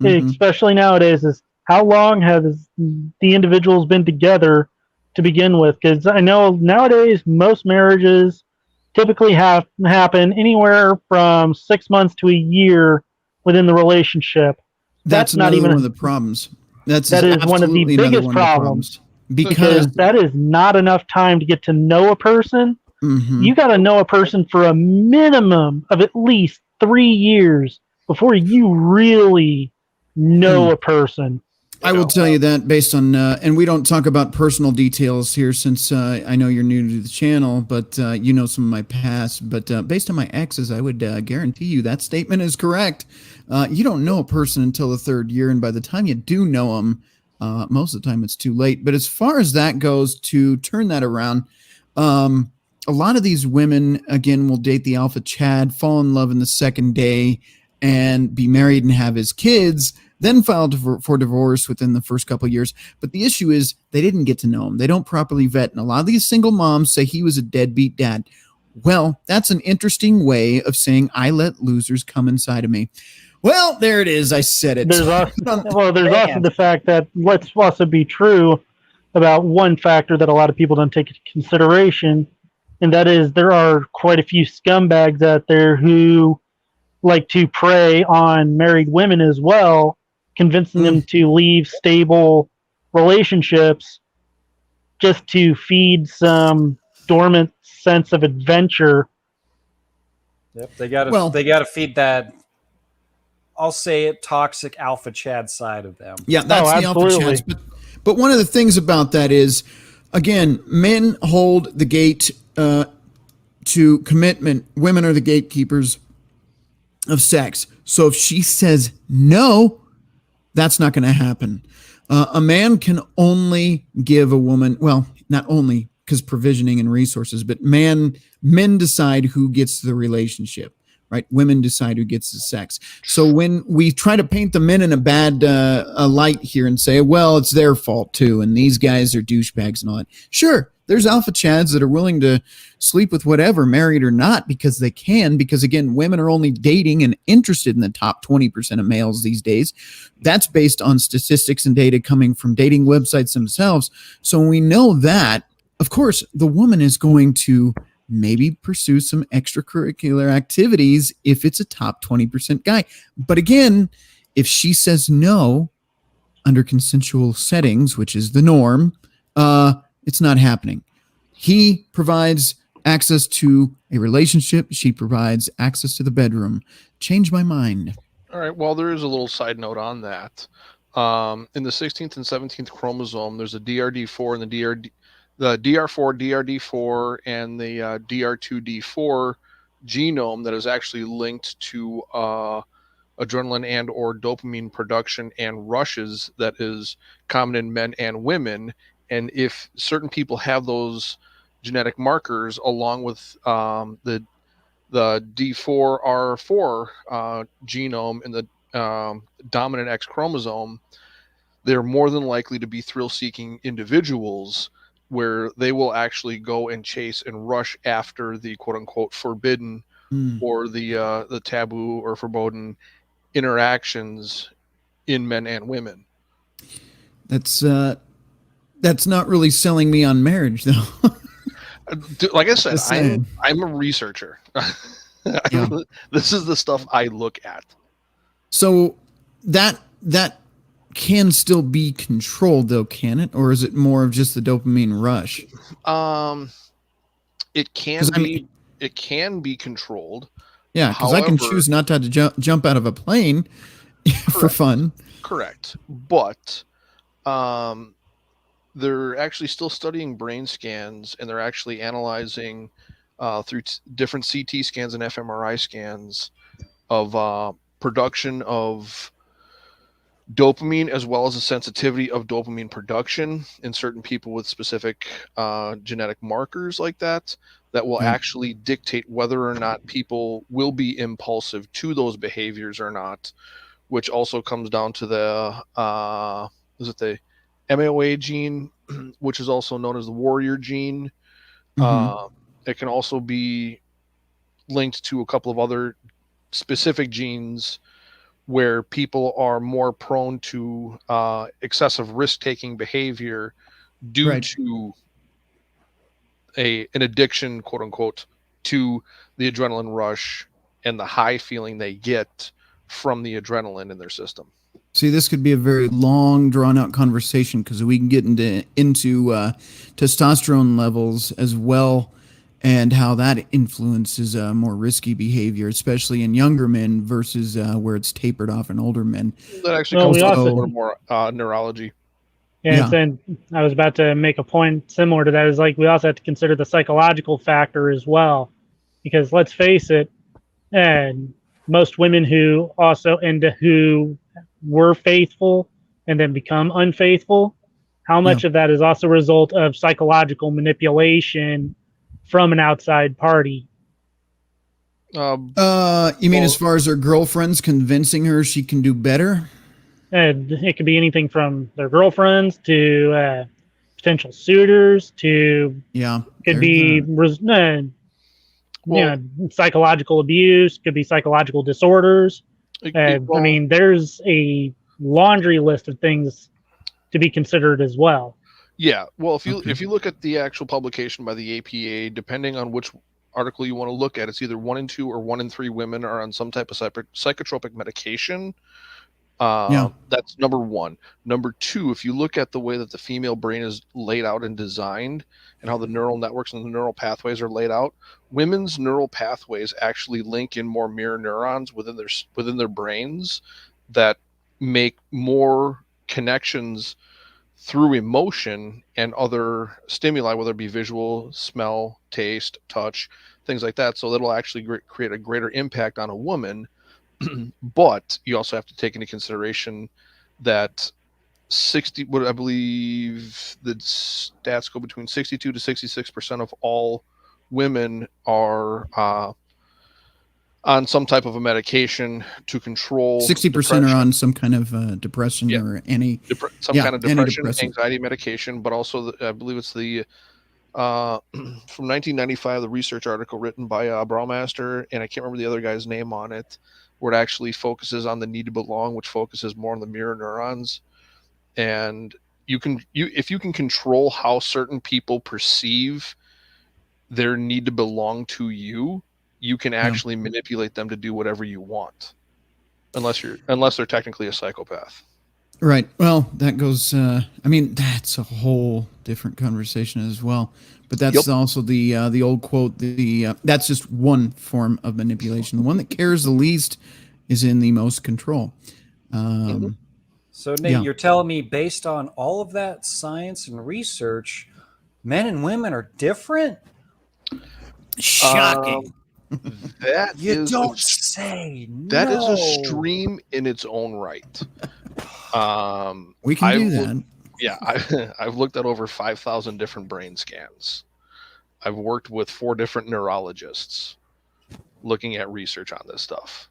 especially nowadays, is how long has the individuals been together to begin with? Because I know nowadays most marriages typically happen anywhere from 6 months to a year within the relationship. That's not even one of the problems. That is one of the biggest problems because that is not enough time to get to know a person. You got to know a person for a minimum of at least 3 years before you really know a person. I will tell you that based on, and we don't talk about personal details here since I know you're new to the channel, but you know some of my past. But based on my exes, I would guarantee you that statement is correct. You don't know a person until the 3rd year, and by the time you do know them, most of the time it's too late. But as far as that goes, to turn that around, a lot of these women, again, will date the alpha Chad, fall in love in the 2nd day, and be married and have his kids, then file for divorce within the first couple of years. But the issue is they didn't get to know him. They don't properly vet. And a lot of these single moms say he was a deadbeat dad. Well, that's an interesting way of saying I let losers come inside of me. Well, there it is. I said it. There's also the fact that let's also be true about one factor that a lot of people don't take into consideration, and that is there are quite a few scumbags out there who like to prey on married women as well, convincing them to leave stable relationships just to feed some dormant sense of adventure. Yep, they gotta feed that. I'll say it, toxic alpha Chad side of them. Yeah, that's the alpha Chads. But one of the things about that is, again, men hold the gate to commitment. Women are the gatekeepers of sex. So if she says no, that's not going to happen. A man can only give a woman, well, not only because provisioning and resources, but men decide who gets the relationship, right? Women decide who gets the sex. So when we try to paint the men in a bad light here and say, well, it's their fault too, and these guys are douchebags and all that. Sure, there's alpha Chads that are willing to sleep with whatever, married or not, because they can, because again, women are only dating and interested in the top 20% of males these days. That's based on statistics and data coming from dating websites themselves. So when we know that, of course, the woman is going to maybe pursue some extracurricular activities if it's a top 20% guy. But again, if she says no under consensual settings, which is the norm, it's not happening. He provides access to a relationship. She provides access to the bedroom. Change my mind. All right. Well, there is a little side note on that. In the 16th and 17th chromosome, there's a DRD4 and the DR4, DRD4, and the DR2D4 genome that is actually linked to adrenaline and or dopamine production and rushes that is common in men and women. And if certain people have those genetic markers along with the D4R4 genome in the dominant X chromosome, they're more than likely to be thrill-seeking individuals where they will actually go and chase and rush after the quote-unquote forbidden or the taboo or forbidden interactions in men and women. That's not really selling me on marriage, though. Like I said, I'm a researcher. Yeah. This is the stuff I look at. So that can still be controlled, though, can it? Or is it more of just the dopamine rush? It can be controlled. Yeah, because I can choose not to jump out of a plane for fun. Correct. But they're actually still studying brain scans, and they're actually analyzing through different CT scans and fMRI scans of production of dopamine as well as the sensitivity of dopamine production in certain people with specific genetic markers like that will actually dictate whether or not people will be impulsive to those behaviors or not, which also comes down to the the MAOA gene, which is also known as the warrior gene. It can also be linked to a couple of other specific genes where people are more prone to excessive risk-taking behavior due to an addiction, quote unquote, to the adrenaline rush and the high feeling they get from the adrenaline in their system. See, this could be a very long, drawn-out conversation because we can get into testosterone levels as well and how that influences more risky behavior, especially in younger men versus where it's tapered off in older men. That actually comes to a little more neurology. Yeah, and I was about to make a point similar to that. Is like we also have to consider the psychological factor as well, because let's face it, and most women who were faithful and then become unfaithful, how much of that is also a result of psychological manipulation from an outside party? You mean as far as her girlfriends convincing her she can do better? And it could be anything from their girlfriends to potential suitors to could be psychological abuse, could be psychological disorders. I mean, there's a laundry list of things to be considered as well. Yeah, well, if you look at the actual publication by the APA, depending on which article you want to look at, it's either 1 in 2 or 1 in 3 women are on some type of psychotropic medication. That's number one. Number two, if you look at the way that the female brain is laid out and designed and how the neural networks and the neural pathways are laid out, women's neural pathways actually link in more mirror neurons within their brains that make more connections through emotion and other stimuli, whether it be visual, smell, taste, touch, things like that. So that'll actually create a greater impact on a woman. But you also have to take into consideration that I believe the stats go between 62 to 66% of all women are on some type of a medication to control 60% are on some kind of depression or some kind of depression, anxiety medication, but also I believe it's the from 1995, the research article written by Braumaster, and I can't remember the other guy's name on it, where it actually focuses on the need to belong, which focuses more on the mirror neurons. And if you can control how certain people perceive their need to belong to you, you can actually manipulate them to do whatever you want, unless they're technically a psychopath. Right. Well, that goes. I mean, that's a whole different conversation as well. But that's also the old quote. That's just one form of manipulation. The one that cares the least is in the most control. So Nate, you're telling me based on all of that science and research, men and women are different? Shocking. That you don't say. That is a stream in its own right. We can do that. Yeah, I've looked at over 5,000 different brain scans. I've worked with 4 different neurologists looking at research on this stuff.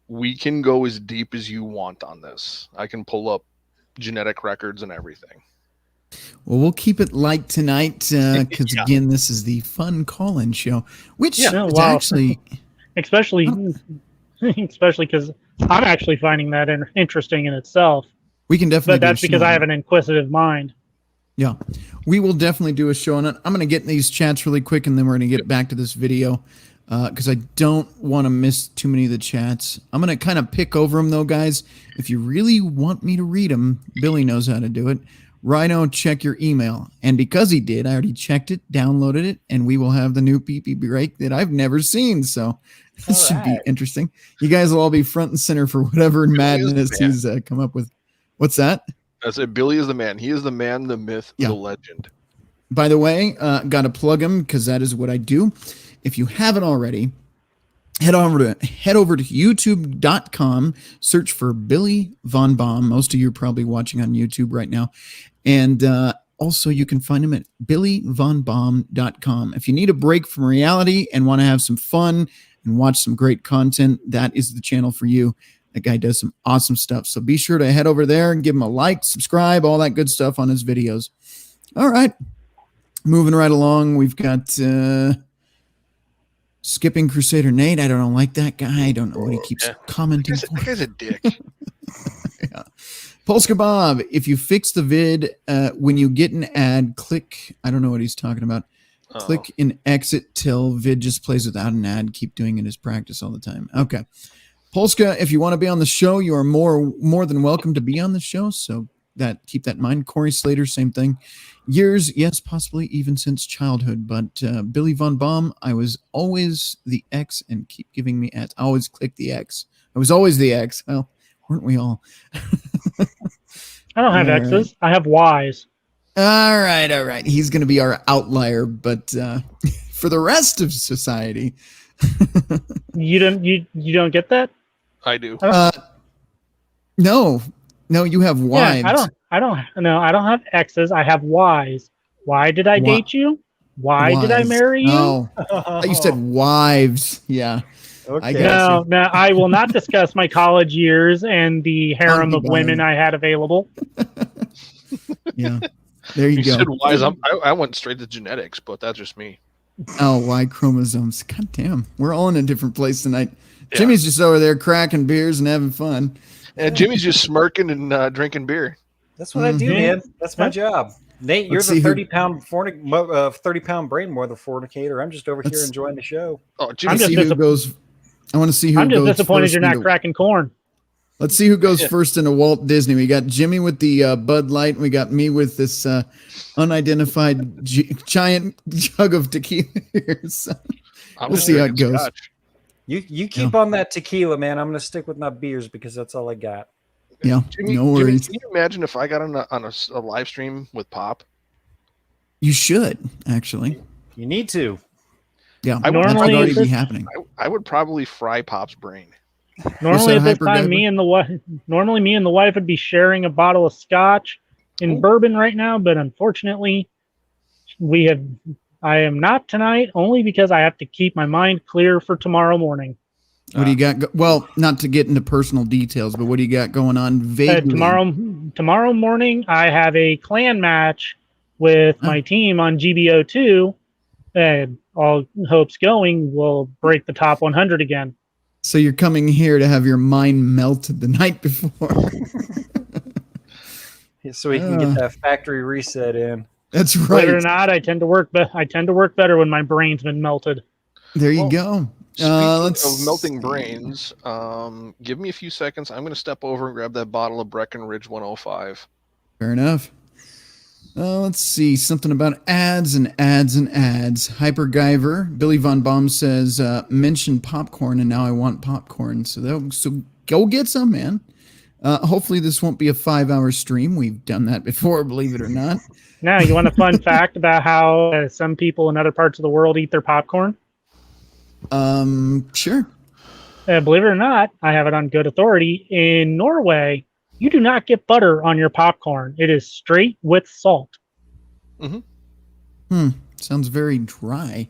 We can go as deep as you want on this. I can pull up genetic records and everything. Well, we'll keep it light tonight because, again, this is the fun call-in show, which is actually... Especially because I'm actually finding that interesting in itself. We can definitely But that's because I have an inquisitive mind. Yeah, we will definitely do a show on it. I'm going to get in these chats really quick, and then we're going to get back to this video because I don't want to miss too many of the chats. I'm going to kind of pick over them, though, guys. If you really want me to read them, Billy knows how to do it. Rhino, check your email. And because he did, I already checked it, downloaded it, and we will have the new PP break that I've never seen. So this should be interesting. You guys will all be front and center for whatever madness he's come up with. What's that? I said Billy is the man. He is the man, the myth, the legend. By the way, got to plug him because that is what I do. If you haven't already, head over to youtube.com, search for Billy Von Baum. Most of you are probably watching on YouTube right now. And also you can find him at billyvonbaum.com. If you need a break from reality and want to have some fun and watch some great content, that is the channel for you. That guy does some awesome stuff. So be sure to head over there and give him a like, subscribe, all that good stuff on his videos. All right. Moving right along, we've got Skipping Crusader Nate. I don't like that guy. I don't know what he keeps commenting for. That guy's a dick. Yeah. Polska Bob, if you fix the vid, when you get an ad, click, I don't know what he's talking about. Click and exit till vid just plays without an ad. Keep doing it as practice all the time. Okay. Polska, if you want to be on the show, you are more than welcome to be on the show. So keep that in mind. Corey Slater, same thing. Years, yes, possibly even since childhood. But Billy Von Baum, I was always the X and keep giving me ads. I always click the X. I was always the X. Well, weren't we all? I don't have X's. I have Y's. All right. He's going to be our outlier, but for the rest of society, you don't get that? I do. No, you have Y's. Yeah, I don't have X's. I have Y's. Why did I date you? Why did I marry you? Oh, you said wives. Yeah. Okay. No, I will not discuss my college years and the harem of women I had available. Yeah. There you go. Said wise. I went straight to genetics, but that's just me. Oh, Y chromosomes. God damn. We're all in a different place tonight. Yeah. Jimmy's just over there cracking beers and having fun. And Jimmy's just smirking and drinking beer. That's what I do, man. That's my job. Nate, you're the 30-pound brain mother fornicator. I'm just over here enjoying the show. Oh, Jimmy, I want to see who goes I'm just disappointed you're not cracking corn. Let's see who goes first into Walt Disney. We got Jimmy with the Bud Light, and we got me with this unidentified giant jug of tequila. We'll see how it goes. Scotch. You keep on that tequila, man. I'm going to stick with my beers because that's all I got. Yeah, Jimmy, no worries. Jimmy, can you imagine if I got on a live stream with Pop? You should, actually. You need to. Yeah, that would already be happening. I would probably fry Pop's brain. Normally at this time, me and the wife would be sharing a bottle of scotch and bourbon right now, but unfortunately, I am not tonight, only because I have to keep my mind clear for tomorrow morning. What do you got? Well, not to get into personal details, but what do you got going on vaguely? Tomorrow morning, I have a clan match with my team on GBO2, and all hopes going, we'll break the top 100 again. So you're coming here to have your mind melted the night before. So we can get that factory reset in. That's right. Believe it or not, I tend to work better when my brain's been melted. There you go. Speaking of melting brains, give me a few seconds. I'm going to step over and grab that bottle of Breckenridge 105. Fair enough. Let's see. Something about ads and ads and ads. Hyperguyver. Billy Von Baum says, mention popcorn, and now I want popcorn. So go get some, man. Hopefully this won't be a 5-hour stream. We've done that before, believe it or not. Now, you want a fun fact about how some people in other parts of the world eat their popcorn? Sure. Believe it or not, I have it on good authority. In Norway, you do not get butter on your popcorn. It is straight with salt. Sounds very dry.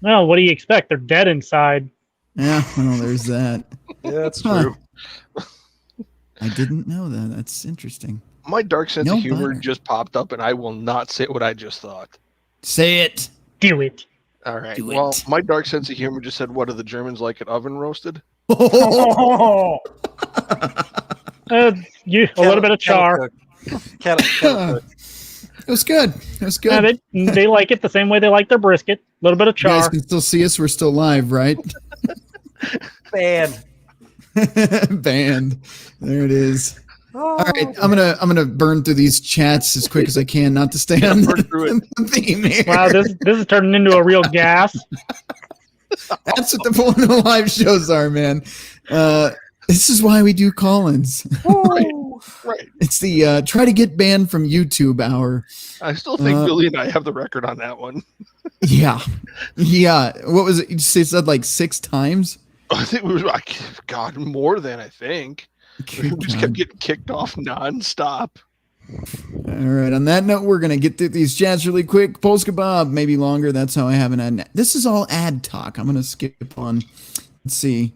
Well, what do you expect? They're dead inside. Yeah, well, there's that. Yeah, that's true. I didn't know that. That's interesting. My dark sense of humor butter. just popped up, and I will not say what I just thought. Say it. Do it. All right. Do Well, it. my dark sense of humor just said, what do the Germans like it oven roasted? A little bit of char. It was good. It was good. Yeah, they like it the same way they like their brisket. A little bit of You guys char. can still see us. We're still live, right? Banned. Banned. There it is. All right, I'm gonna burn through these chats as quick as I can, not to stay on the theme here. Wow, this is turning into a real gas. That's what the point of the live shows are, man. This is why we do call-ins. Right. It's the try to get banned from YouTube hour. I still think Billy and I have the record on that one. Yeah. What was it? You said like 6 times? I think we were like, God, more than I think. We just kept getting kicked off nonstop. All right. On that note, we're going to get through these chats really quick. Polska Bob, maybe longer. That's how I have an ad. This is all ad talk. I'm going to skip on. Let's see.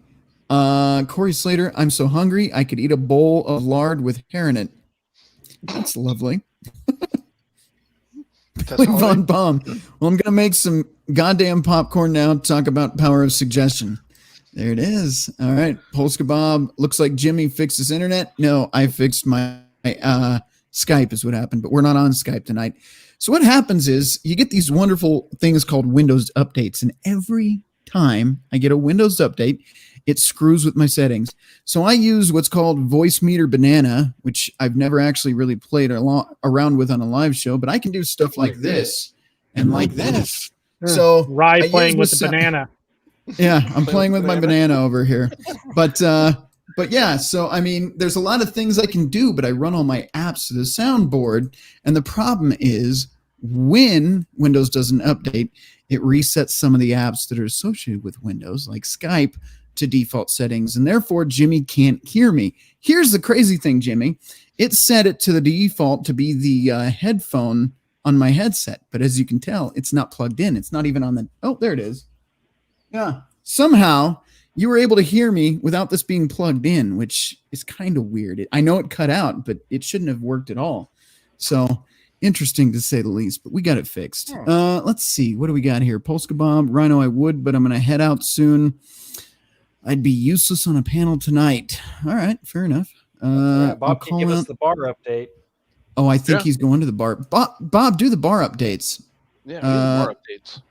Corey Slater, I'm so hungry. I could eat a bowl of lard with hair in it. That's lovely. Billy Von Baum. Well, I'm going to make some goddamn popcorn now to talk about power of suggestion. There it is. All right. Polska Bob, looks like Jimmy fixed his internet. No, I fixed my Skype is what happened, but we're not on Skype tonight. So what happens is you get these wonderful things called Windows updates, and every time I get a Windows update, it screws with my settings. So I use what's called Voicemeeter Banana, which I've never actually really played around with on a live show, but I can do stuff like this and like this. So Rye playing with the banana. Yeah, I'm playing with my banana over here. But yeah, so I mean, there's a lot of things I can do, but I run all my apps to the soundboard. And the problem is when Windows does an update, it resets some of the apps that are associated with Windows, like Skype, to default settings. And therefore, Jimmy can't hear me. Here's the crazy thing, Jimmy. It set it to the default to be the headphone on my headset. But as you can tell, it's not plugged in. It's not even on the... Oh, there it is. Yeah. Somehow you were able to hear me without this being plugged in, which is kind of weird. I know it cut out, but it shouldn't have worked at all. So interesting to say the least, but we got it fixed. Let's see. What do we got here? Polska Bob, Rhino, I would, but I'm going to head out soon. I'd be useless on a panel tonight. All right. Fair enough. Bob can give us the bar update. Oh, I think he's going to the bar. Bob, do the bar updates. Yeah, bar updates.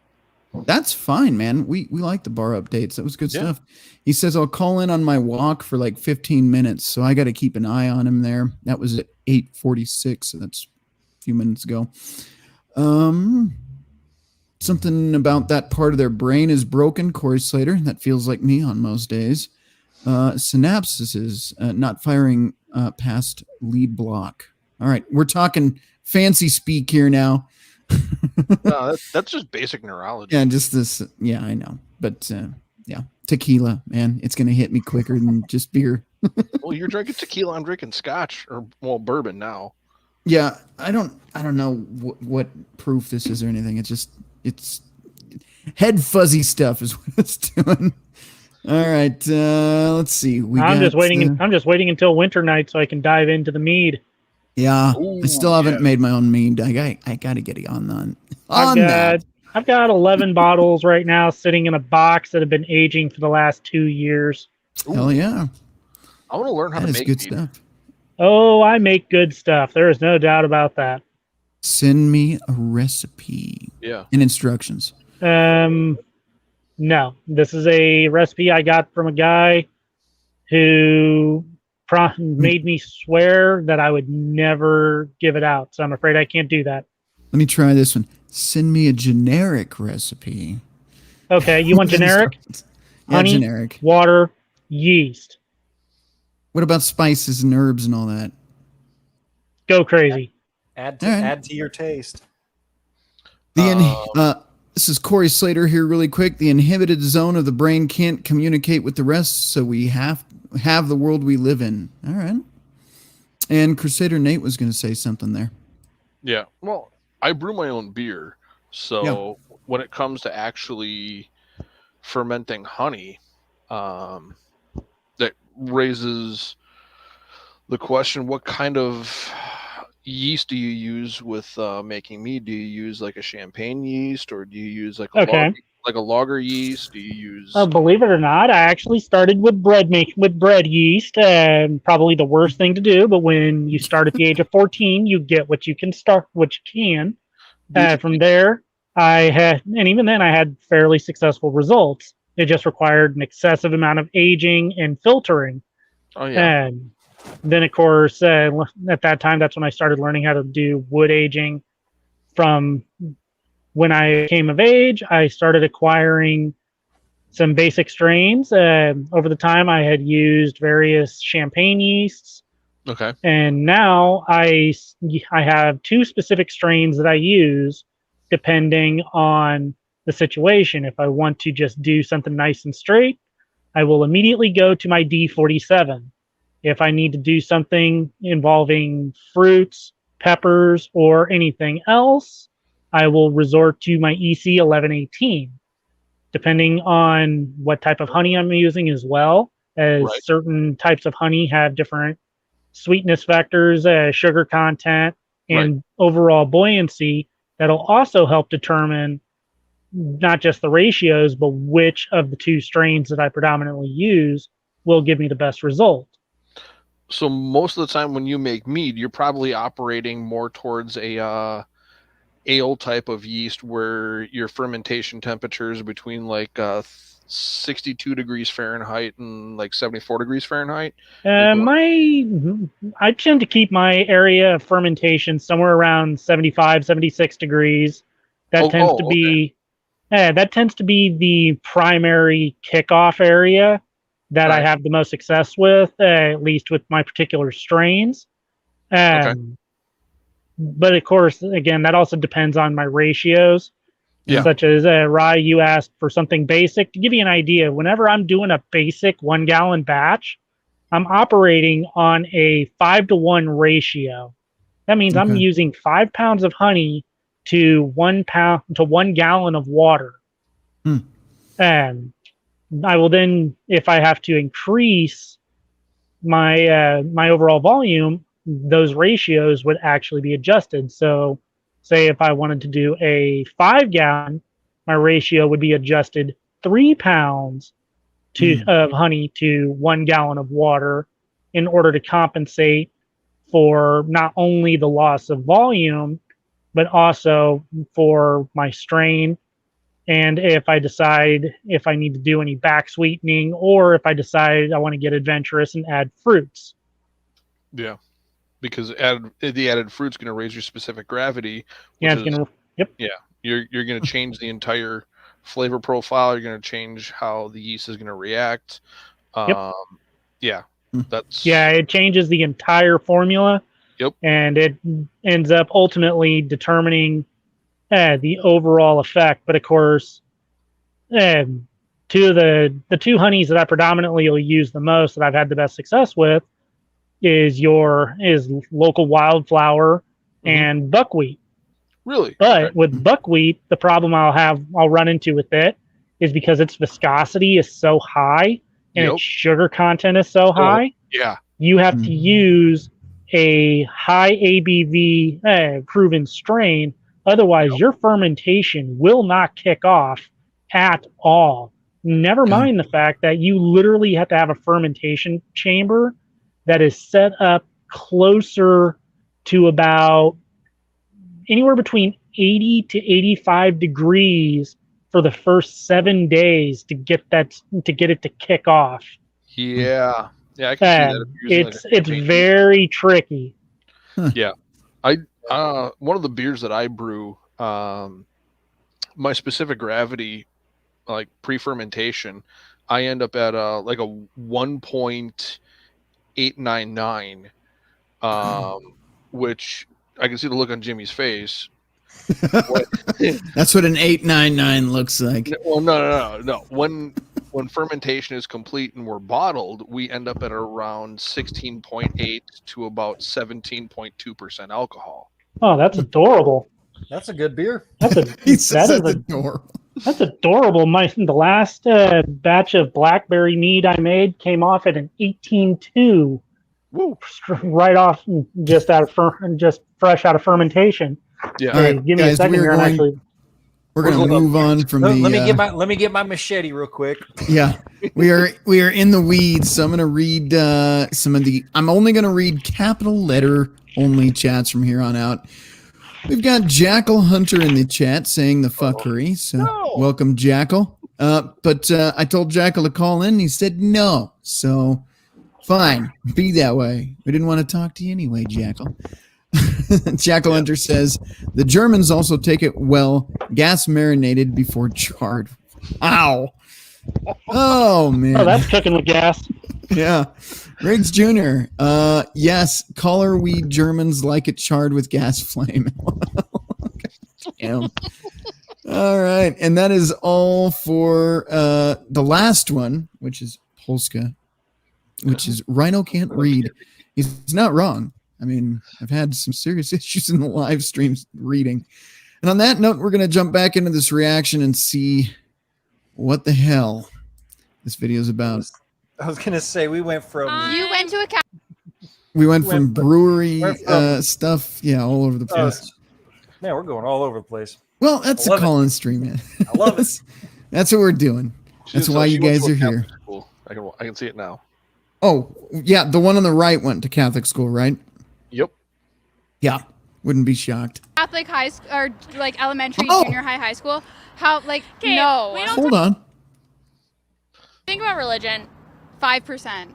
That's fine, man. We like the bar updates. That was good stuff. He says, I'll call in on my walk for like 15 minutes. So I got to keep an eye on him there. That was at 8:46. So that's a few minutes ago. Something about that part of their brain is broken. Corey Slater. That feels like me on most days. Synapses is not firing past lead block. All right. We're talking fancy speak here now. No, that's just basic neurology. Yeah, just this. Yeah, I know. But yeah, tequila, man, it's going to hit me quicker than just beer. Well, you're drinking tequila. I'm drinking scotch or bourbon now. Yeah, I don't know what proof this is or anything. It's head fuzzy stuff is what it's doing. All right, let's see. I'm just waiting until winter night so I can dive into the mead. Yeah, I still haven't made my own mead. I got to get on that. I've got 11 bottles right now sitting in a box that have been aging for the last 2 years. Hell yeah! I want to learn how to make good mead. stuff. Oh, I make good stuff. There is no doubt about that. Send me a recipe. Yeah. And instructions. No, this is a recipe I got from a guy who made me swear that I would never give it out. So I'm afraid I can't do that. Let me try this one. Send me a generic recipe. Okay, you want generic? Honey, generic. Water, yeast. What about spices and herbs and all that? Go crazy. Add to your taste. This is Corey Slater here really quick. The inhibited zone of the brain can't communicate with the rest, so we have the world we live in. All right. And Crusader Nate was going to say something there. Yeah. Well, I brew my own beer. So when it comes to actually fermenting honey, that raises the question, what kind of yeast do you use with making mead? Do you use like a champagne yeast, or do you use like a lager yeast? Do you use believe it or not, I actually started with bread yeast, probably the worst thing to do, but when you start at the age of 14, you get what you can. From there, and even then I had fairly successful results. It just required an excessive amount of aging and filtering. Oh yeah. And then, of course, at that time, that's when I started learning how to do wood aging. From when I came of age, I started acquiring some basic strains. Over the time, I had used various champagne yeasts. Okay. And now I have two specific strains that I use depending on the situation. If I want to just do something nice and straight, I will immediately go to my D47. If I need to do something involving fruits, peppers, or anything else, I will resort to my EC 1118. Depending on what type of honey I'm using as well, as certain types of honey have different sweetness factors, sugar content, and overall buoyancy, that'll also help determine not just the ratios, but which of the two strains that I predominantly use will give me the best result. So most of the time when you make mead, you're probably operating more towards a ale type of yeast where your fermentation temperature is between like 62 degrees Fahrenheit and like 74 degrees Fahrenheit. I tend to keep my area of fermentation somewhere around 75, 76 degrees. That tends to be the primary kickoff area that I have the most success with, at least with my particular strains. But of course, again, that also depends on my ratios, such as rye. You asked for something basic. To give you an idea, whenever I'm doing a basic 1 gallon batch, I'm operating on a 5-to-1 ratio. That means I'm using 5 pounds of honey to 1 gallon of water. And I will then, if I have to increase my my overall volume, those ratios would actually be adjusted. So say if I wanted to do a 5 gallon, my ratio would be adjusted 3 pounds of honey to 1 gallon of water in order to compensate for not only the loss of volume, but also for my strain. And if I decide if I need to do any back sweetening, or if I decide I want to get adventurous and add fruits. Yeah. Because the added fruit's going to raise your specific gravity. Yeah, it's going to. Yep. Yeah, you're going to change the entire flavor profile. You're going to change how the yeast is going to react. Yeah, it changes the entire formula. Yep. And it ends up ultimately determining the overall effect. But of course, the two honeys that I predominantly will use the most, that I've had the best success with, is local wildflower and buckwheat. Really? But with buckwheat, the problem I'll run into with it is because its viscosity is so high and its sugar content is so high. You have to use a high ABV proven strain. Otherwise, your fermentation will not kick off at all. Never mind the fact that you literally have to have a fermentation chamber that is set up closer to about anywhere between 80 to 85 degrees for the first 7 days to get it to kick off. Yeah, I can see that. It's very tricky. Yeah, one of the beers that I brew, my specific gravity, like pre-fermentation, I end up at like a 1.899, which I can see the look on Jimmy's face. That's what an 899 looks like. Well, no. When fermentation is complete and we're bottled, we end up at around 16.8 to about 17.2% alcohol. Oh, that's adorable. That's a good beer. That's adorable. That's adorable. The last batch of blackberry mead I made came off at an 18.2. Woo! Right off, just fresh out of fermentation. Yeah. All right, give me guys, a second here. We're going to move on from let me get my machete real quick. Yeah, we are in the weeds. So I'm going to read I'm only going to read capital letter only chats from here on out. We've got Jackal Hunter in the chat saying the fuckery. So welcome, Jackal. But I told Jackal to call in. And he said no. So fine, be that way. We didn't want to talk to you anyway, Jackal. Jackal Hunter says the Germans also take it well gas marinated before charred. Ow. Oh man. Oh, that's cooking with gas. Yeah. Riggs Jr. Yes, collar we Germans like it charred with gas flame. Damn. All right. And that is all for the last one, which is Polska, which is Rhino can't read. He's not wrong. I mean, I've had some serious issues in the live streams reading. And on that note, we're going to jump back into this reaction and see what the hell this video is about. I was going to say, we went from... You went to a We went from brewery stuff, all over the place. Man, we're going all over the place. Well, that's a call-in stream, man. I love it. That's what we're doing. That's why you guys are here. I can see it now. Oh, yeah, the one on the right went to Catholic school, right? Yep. Yeah, wouldn't be shocked. Catholic high school or like elementary, Oh. junior high school. How no? we don't Hold on. think about religion. 5%.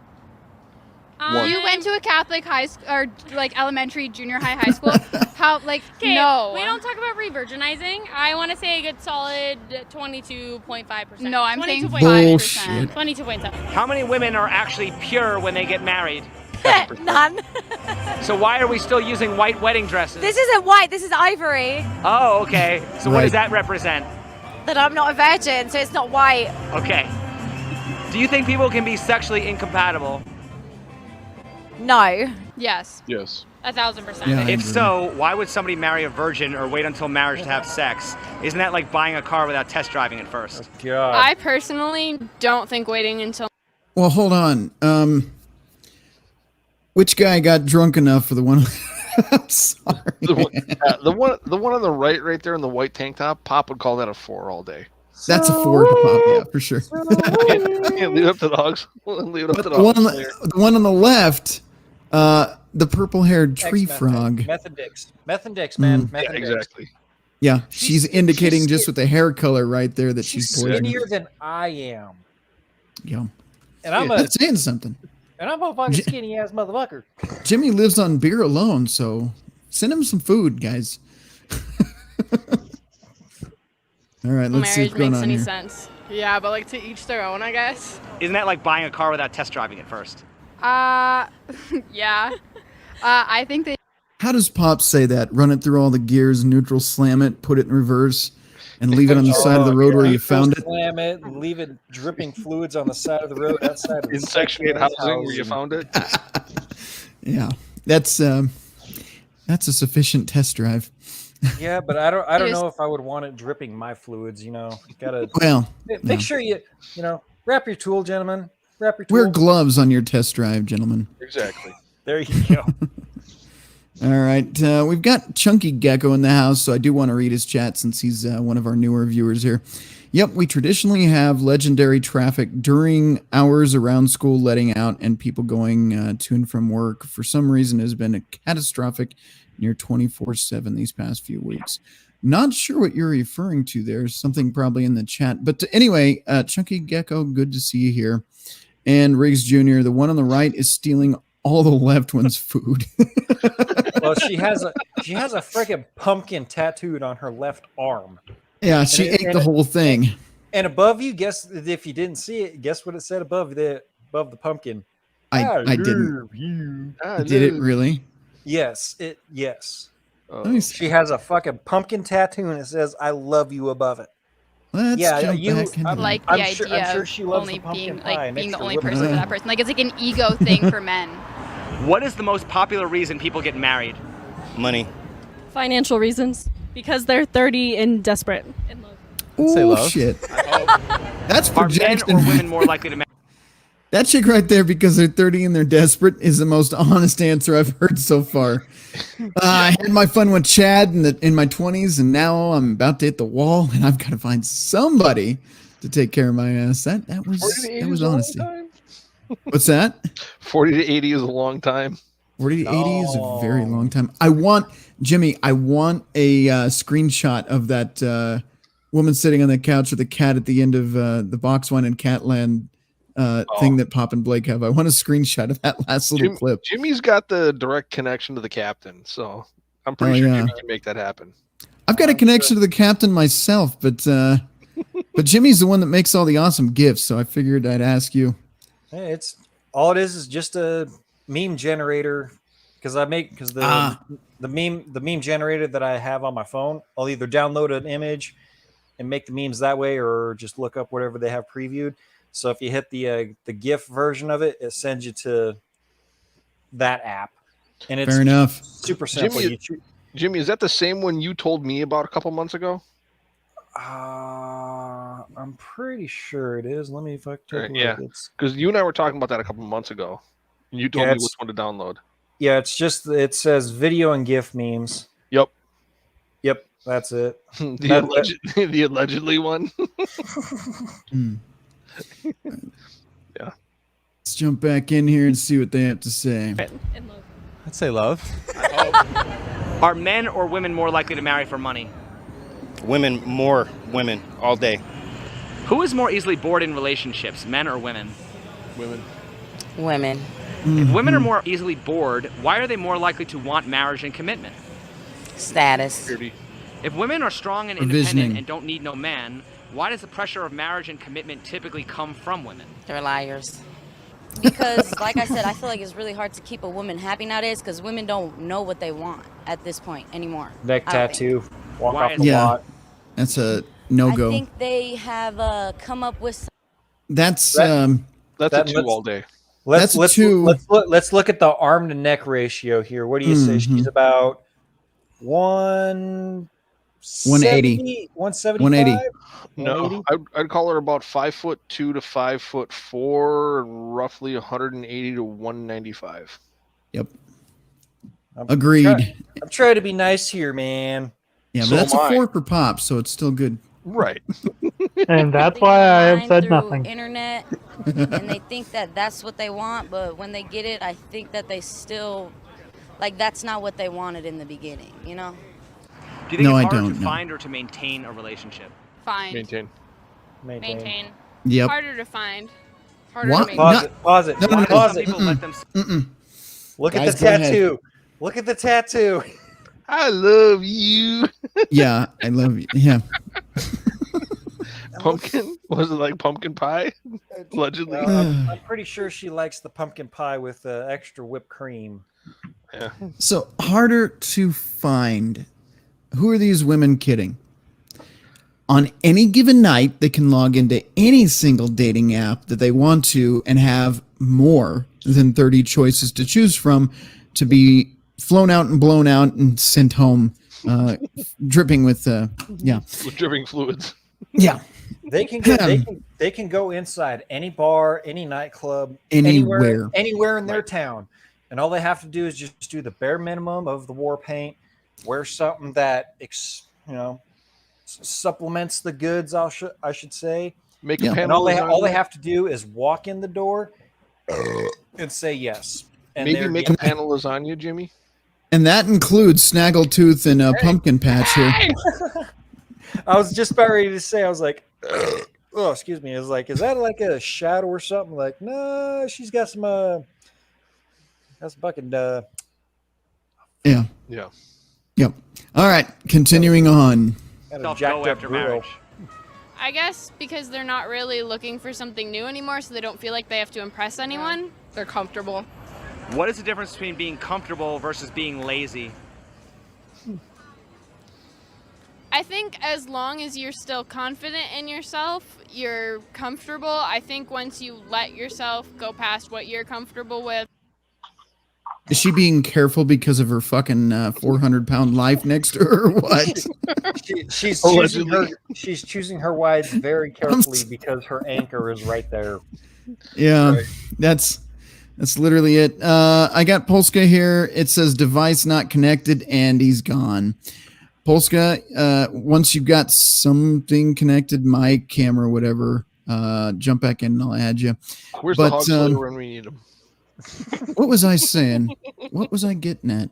You went to a Catholic high school or like elementary, junior high school. How no? We don't talk about re-virginizing. I want to say a good solid 22.5%. No, I'm saying 5%. 22.7. How many women are actually pure when they get married? None. So why are we still using white wedding dresses? This isn't white. This is ivory. Oh, okay. So what Right. does that represent? That I'm not a virgin, so it's not white. Okay. Do you think people can be sexually incompatible? No. Yes. Yes. 1,000%. Yeah, I If agree. so, why would somebody marry a virgin or wait until marriage to have sex? Isn't that like buying a car without test driving it first? God. I personally don't think waiting until Well, hold on. Which guy got drunk enough for the one? I'm sorry. The one on the right there in the white tank top, Pop would call that a 4 all day. That's a 4 to Pop, yeah, for sure. I can't leave it up to the dogs. Leave it up to the The one, on dogs. the one on the left, the purple-haired tree frog. Methodix, man. Yeah, exactly. Yeah, she's indicating just with the hair color right there that She's she's poison. skinnier than I am, Yeah, and I'm that's saying something. a fucking skinny ass motherfucker. Jimmy lives on beer alone, so send him some food, guys. All right, let's see marriage what's going makes on any here. sense. Yeah, but like to each their own, I guess. Isn't that like buying a car without test driving it first? Yeah. I think they How does Pop say that? Run it through all the gears, neutral, slam it, put it in reverse, and leave it on the side of the road where you found it? Slam it, and leave it dripping fluids on the side of the road outside of the In Section 8 housing where you found it. Yeah, that's a sufficient test drive. Yeah, but I don't is- know if I would want it dripping my fluids. You gotta Well, make sure you wrap your tool, gentlemen. Wrap your tool. wear gloves on your test drive, gentlemen. Exactly. There you go. All right, we've got Chunky Gecko in the house, so I do want to read his chat since he's one of our newer viewers here. Yep, we traditionally have legendary traffic during hours around school letting out and people going to and from work. For some reason, it has been a catastrophic near 24/7 these past few weeks. Not sure what you're referring to there. Something probably in the chat. But anyway, Chunky Gecko, good to see you here. And Riggs Jr., the one on the right is stealing all the left one's food. Well, she has a freaking pumpkin tattooed on her left arm. Yeah, she And ate the whole thing. And above you, guess if you didn't see it, guess what it said above the pumpkin? I didn't. You. Did it really? Yes, yes. Let me see. She has a fucking pumpkin tattoo and it says "I love you" above it. Let's jump back into like that. the I'm sure idea she of loves only the pumpkin being pie like being next the to only women. person for that person. Like it's like an ego thing for men. What is the most popular reason people get married? Money. Financial reasons. Because they're 30 and desperate. Say Oh love. shit! That's Are men projection. or women more likely to marry? That chick right there, because they're 30 and they're desperate, is the most honest answer I've heard so far. I had my fun with Chad in my 20s, and now I'm about to hit the wall, and I've got to find somebody to take care of my ass. That was honesty. What's that? 40 to 80 is a long time. 40 to 80 is a very long time. I want a screenshot of that woman sitting on the couch with the cat at the end of the Box One and Catland thing that Pop and Blake have. I want a screenshot of that last little clip. Jimmy's got the direct connection to the captain, so I'm pretty sure Jimmy can make that happen. I've got a connection to the captain myself, but Jimmy's the one that makes all the awesome gifts, so I figured I'd ask you. Hey, it's all it is just a meme generator because the meme generator that I have on my phone, I'll either download an image and make the memes that way or just look up whatever they have previewed. So if you hit the GIF version of it, it sends you to that app, and it's Fair enough. super simple. Jimmy, is that the same one you told me about a couple months ago? I'm pretty sure it is. Let me if I take a look. Yeah, because you and I were talking about that a couple months ago. You told me which one to download. Yeah, it says video and GIF memes. Yep, that's it. The allegedly one. Yeah. Let's jump back in here and see what they have to say. I'd say love. Are men or women more likely to marry for money? Women, more women, all day. Who is more easily bored in relationships, men or women? Women. Women. If women are more easily bored, why are they more likely to want marriage and commitment? Status. If women are strong and Provisioning. independent and don't need no man, why does the pressure of marriage and commitment typically come from women? They're liars. Because, like I said, I feel like it's really hard to keep a woman happy nowadays because women don't know what they want at this point anymore. Neck I don't tattoo. Walk Why off is the Yeah, lot. that's a no-go. I think they have come up with That's That's That- a 2 all day. Let's That's two. let's look at the arm to neck ratio here. What do you say? She's about 180. 175? No, I'd call her about 5'2" to 5'4", and roughly 180 to 195. Yep. Agreed. I'm trying to be nice here, man. Yeah, but So that's am a I. 4 per pop, so it's still good. Right. And that's why I have said through nothing. internet, and they think that that's what they want, but when they get it, I think that they still, like, that's not what they wanted in the beginning, you know? Do you think No, I it's harder don't, to no. find or to maintain a relationship? Find. Maintain. Yep. Harder to find. Harder What? to Pause maintain. it. Pause it. No, no, no. Pause Some it. people let them. Look Guys, at the go ahead. tattoo. Look at the tattoo. I love you. Yeah, I love you. Yeah. Pumpkin? Was it like pumpkin pie? Allegedly. I'm pretty sure she likes the pumpkin pie with extra whipped cream. Yeah. So harder to find. Who are these women kidding? On any given night, they can log into any single dating app that they want to and have more than 30 choices to choose from to be flown out and blown out and sent home, dripping with, yeah. With dripping fluids. Yeah. They can go inside any bar, any nightclub, Anywhere. anywhere in their town, and all they have to do is just do the bare minimum of the war paint, wear something that supplements the goods. I should say. Make Yeah. a And panel. all they have to do is walk in the door and say yes. And Maybe they're make a panel lasagna, Jimmy. And that includes Snaggletooth and a pumpkin patch here. I was just about ready to say, I was like, oh, excuse me. I was like, is that like a shadow or something? Like, no, she's got some, that's fucking, Yeah. Yeah. Yep. All right. Continuing on. Go after marriage. I guess because they're not really looking for something new anymore, so they don't feel like they have to impress anyone. They're comfortable. What is the difference between being comfortable versus being lazy? I think as long as you're still confident in yourself, you're comfortable. I think once you let yourself go past what you're comfortable with. Is she being careful because of her fucking 400-pound life next to her or what? she's Allegedly. choosing her wives very carefully because her anchor is right there. Yeah, that's literally it. I got Polska here. It says device not connected, and he's gone. Polska, once you've got something connected, mic, camera, whatever, jump back in and I'll add you. Where's But, the hog slayer when we need him? What was I saying? What was I getting at?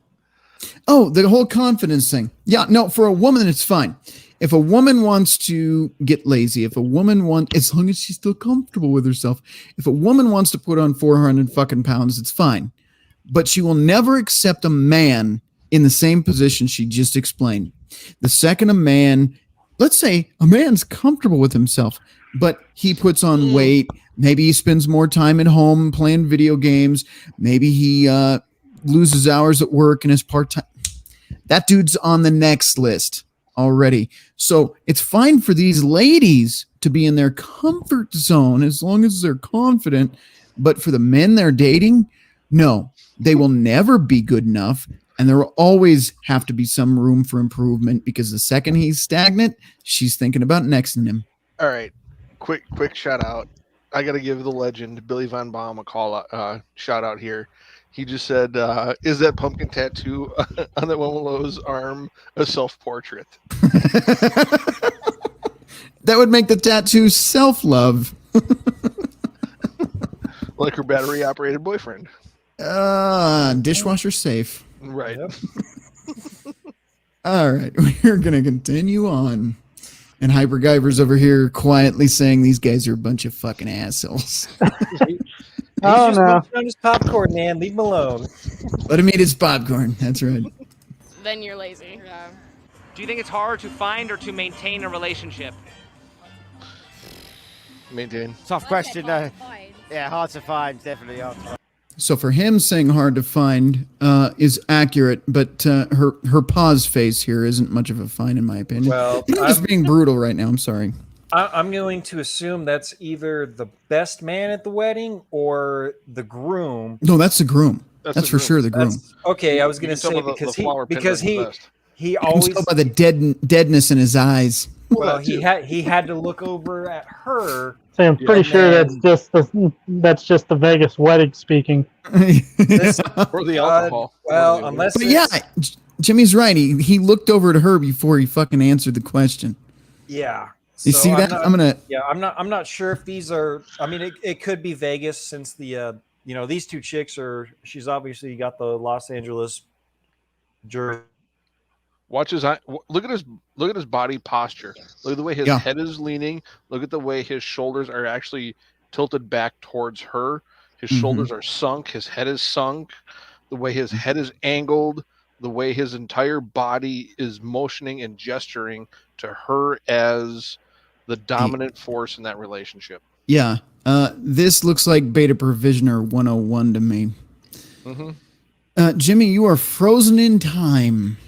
Oh, the whole confidence thing. Yeah, no, for a woman, it's fine. If a woman wants to get lazy, if a woman wants, as long as she's still comfortable with herself, if a woman wants to put on 400 fucking pounds, it's fine. But she will never accept a man in the same position she just explained. The second a man, let's say a man's comfortable with himself, but he puts on weight, maybe he spends more time at home playing video games, maybe he loses hours at work and is part-time. That dude's on the next list already. So it's fine for these ladies to be in their comfort zone as long as they're confident. But for the men they're dating, no, they will never be good enough. And there will always have to be some room for improvement because the second he's stagnant, she's thinking about nexting him. All right, quick shout out. I got to give the legend Billy Von Baum a call shout out here. He just said, "Is that pumpkin tattoo on that Womelow's arm a self-portrait?" That would make the tattoo self-love. Like her battery-operated boyfriend. Dishwasher safe. Right. Yep. All right, we're going to continue on. And Hyperguyver's over here quietly saying these guys are a bunch of fucking assholes. He's just munching on his popcorn, man. Leave him alone. Let him eat his popcorn. That's right. Then you're lazy. Yeah. Do you think it's harder to find or to maintain a relationship? Maintain. Tough question. Yeah, hard to find. Definitely hard to find. So for him, saying hard to find is accurate, but her pause face here isn't much of a find, in my opinion. Well, I'm just being brutal right now. I'm sorry. I'm going to assume that's either the best man at the wedding or the groom. No, that's the groom. That's the for groom. sure the groom. Okay, I was You going to can say tell the because he You can always tell by the deadness in his eyes. well he had to look over at her. So I'm pretty sure that's just the Vegas wedding speaking. Or the alcohol. Well, unless But yeah, Jimmy's right. He looked over to her before he fucking answered the question. Yeah. You see that? I'm not sure if these are. I mean, it could be Vegas since the these two chicks are. She's obviously got the Los Angeles jersey. Watch his eye. Look at his body posture. Look at the way his head is leaning. Look at the way his shoulders are actually tilted back towards her. His shoulders are sunk. His head is sunk. The way his head is angled. The way his entire body is motioning and gesturing to her as the dominant force in that relationship. Yeah. This looks like Beta Provisioner 101 to me. Jimmy, you are frozen in time.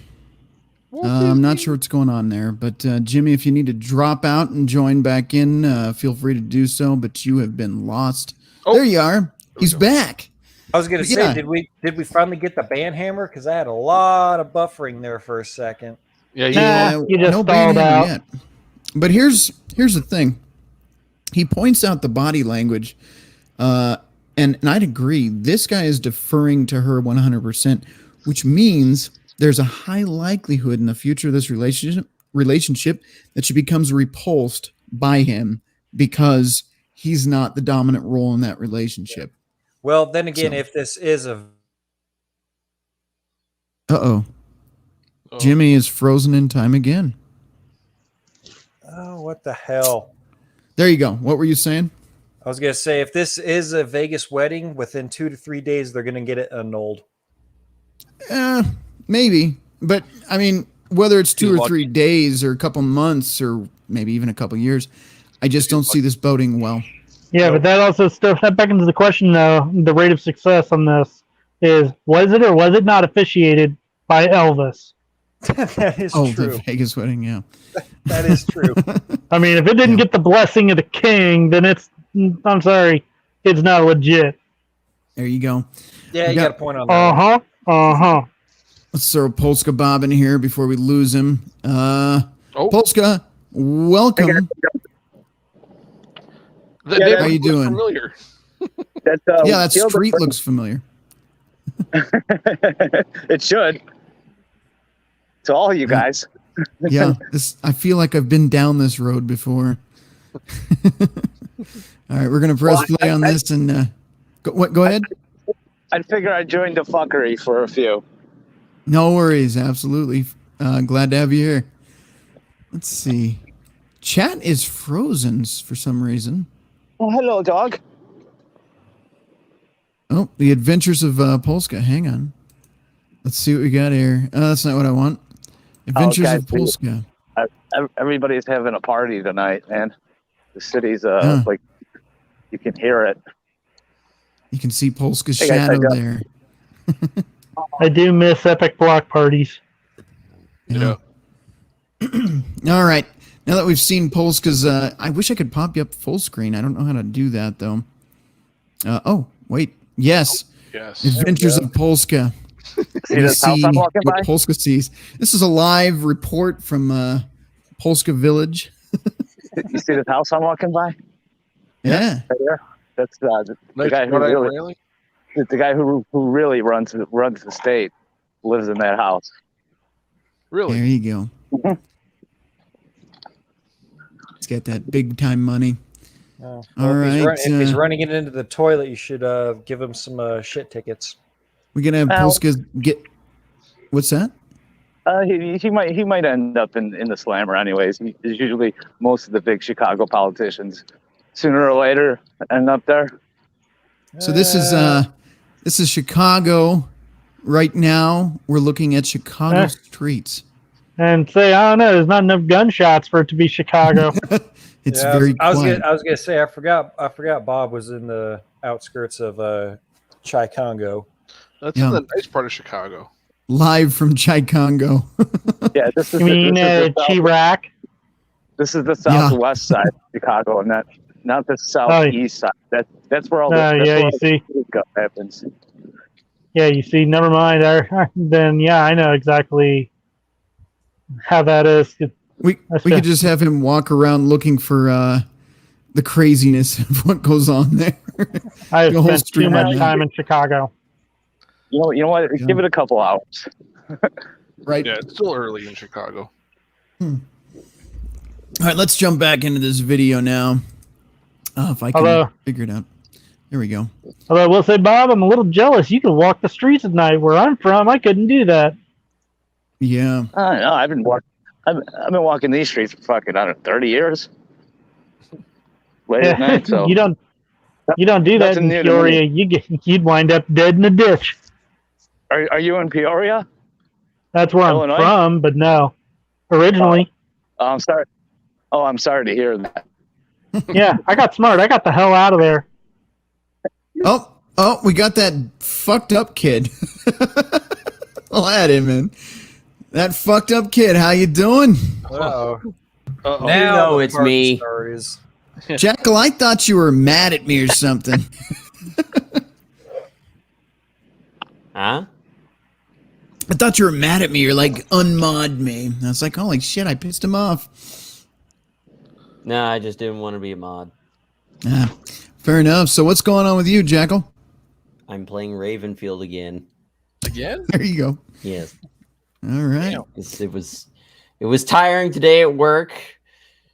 I'm not sure what's going on there, but Jimmy, if you need to drop out and join back in, feel free to do so, but you have been lost. Oh, there you are. He's back. I was going to say, did we finally get the band hammer? Because I had a lot of buffering there for a second. Yeah, you just no stalled out. yet. But here's the thing. He points out the body language, and I'd agree. This guy is deferring to her 100%, which means there's a high likelihood in the future of this relationship that she becomes repulsed by him because he's not the dominant role in that relationship. Well, then again, if this is a Jimmy is frozen in time again. oh, what the hell? There you go. What were you saying? I was going to say, if this is a Vegas wedding, within 2 to 3 days, they're going to get it annulled. Maybe. But, I mean, whether it's 2 or 3 days or a couple months or maybe even a couple years, I just don't see this boding well. Yeah, but that also that beckons the question, though, the rate of success on this is, was it or was it not officiated by Elvis? That is true. true. The Vegas wedding, yeah. That is true. I mean, if it didn't get the blessing of the king, then I'm sorry, it's not legit. There you go. Yeah, you got a point on that. Let's throw Polska Bob in here before we lose him. Polska, welcome. How you doing? Familiar. That street looks familiar. It should. To all you guys. Yeah, I feel like I've been down this road before. All right, we're gonna press play on this and go ahead. I'd figure I'd join the fuckery for a few. No worries, absolutely. Glad to have you here. Let's see. Chat is frozen for some reason. Oh, hello, dog. Oh, the Adventures of Polska. Hang on. Let's see what we got here. That's not what I want. Adventures of Polska. Everybody's having a party tonight, man. The city's like you can hear it. You can see Polska's shadow there. I do miss epic block parties. Yeah. All right. Now that we've seen Polska's, I wish I could pop you up full screen. I don't know how to do that though. Oh wait, yes. Yes. Adventures of Polska. See this house I'm walking by? What Polska sees. This is a live report from Polska Village. You see this house I'm walking by? Yeah. Right there. That's the guy who really, the guy who really runs the state lives in that house. Really? There you go. He's got that big time money. Oh. All Well, right. if he's running it into the toilet, you should give him some shit tickets. We're gonna have Polska get. What's that? He might end up in the slammer anyways. He's usually most of the big Chicago politicians sooner or later end up there. So this is Chicago right now. We're looking at Chicago streets. And say, I don't know, there's not enough gunshots for it to be Chicago. It's Yeah, very I was quiet. gonna say I forgot Bob was in the outskirts of Chicago. That's Yeah. in the nice part of Chicago. Live from Chicago. Yeah, this is You mean Chirac? This is the southwest side of Chicago, and not the southeast side. That's where all the Oh, yeah, you see. stuff happens. Yeah, you see, never mind. Then, yeah, I know exactly how that is. We could just have him walk around looking for the craziness of what goes on there. I've The whole spent street too much on time in Chicago. You know what? Give it a couple hours. Right. Yeah, it's still early in Chicago. All right, let's jump back into this video now. If I can Hello. figure it out. There we go. Although I will say, Bob, I'm a little jealous. You can walk the streets at night. Where I'm from, I couldn't do that. Yeah. No, I've been walking these streets for fucking 30 years. Late at night, so you don't do that Nothing in new to Peoria. You'd wind up dead in a ditch. Are you in Peoria? That's where Illinois? I'm from, but no, originally. I'm sorry. Oh, I'm sorry to hear that. Yeah, I got smart. I got the hell out of there. Oh, we got that fucked up kid. I'll add him in. That fucked up kid, how you doing? Uh-oh. Uh-oh. Now it's me. Jackal, I thought you were mad at me or something. Huh? I thought you were mad at me. You're like, unmod me. I was like, holy shit, I pissed him off. No, I just didn't want to be a mod. Fair enough. So what's going on with you, Jackal? I'm playing Ravenfield again. Again? There you go. Yes. All right. It was tiring today at work.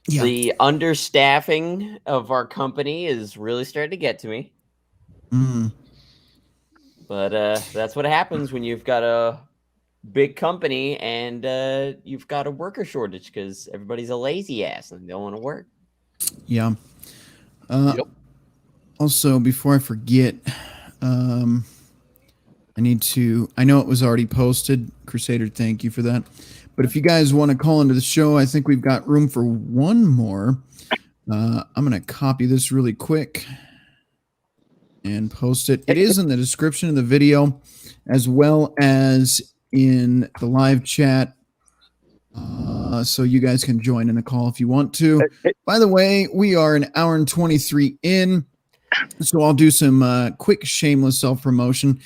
Yeah. The understaffing of our company is really starting to get to me. Mm. But that's what happens when you've got a big company and you've got a worker shortage because everybody's a lazy ass and they don't want to work. Yeah. Also, before I forget, I know it was already posted. Crusader, thank you for that. But if you guys want to call into the show, I think we've got room for one more. I'm going to copy this really quick and post it. It is in the description of the video as well as in the live chat. So you guys can join in the call if you want to. By the way, we are an hour and 23 in. So I'll do some quick shameless self-promotion.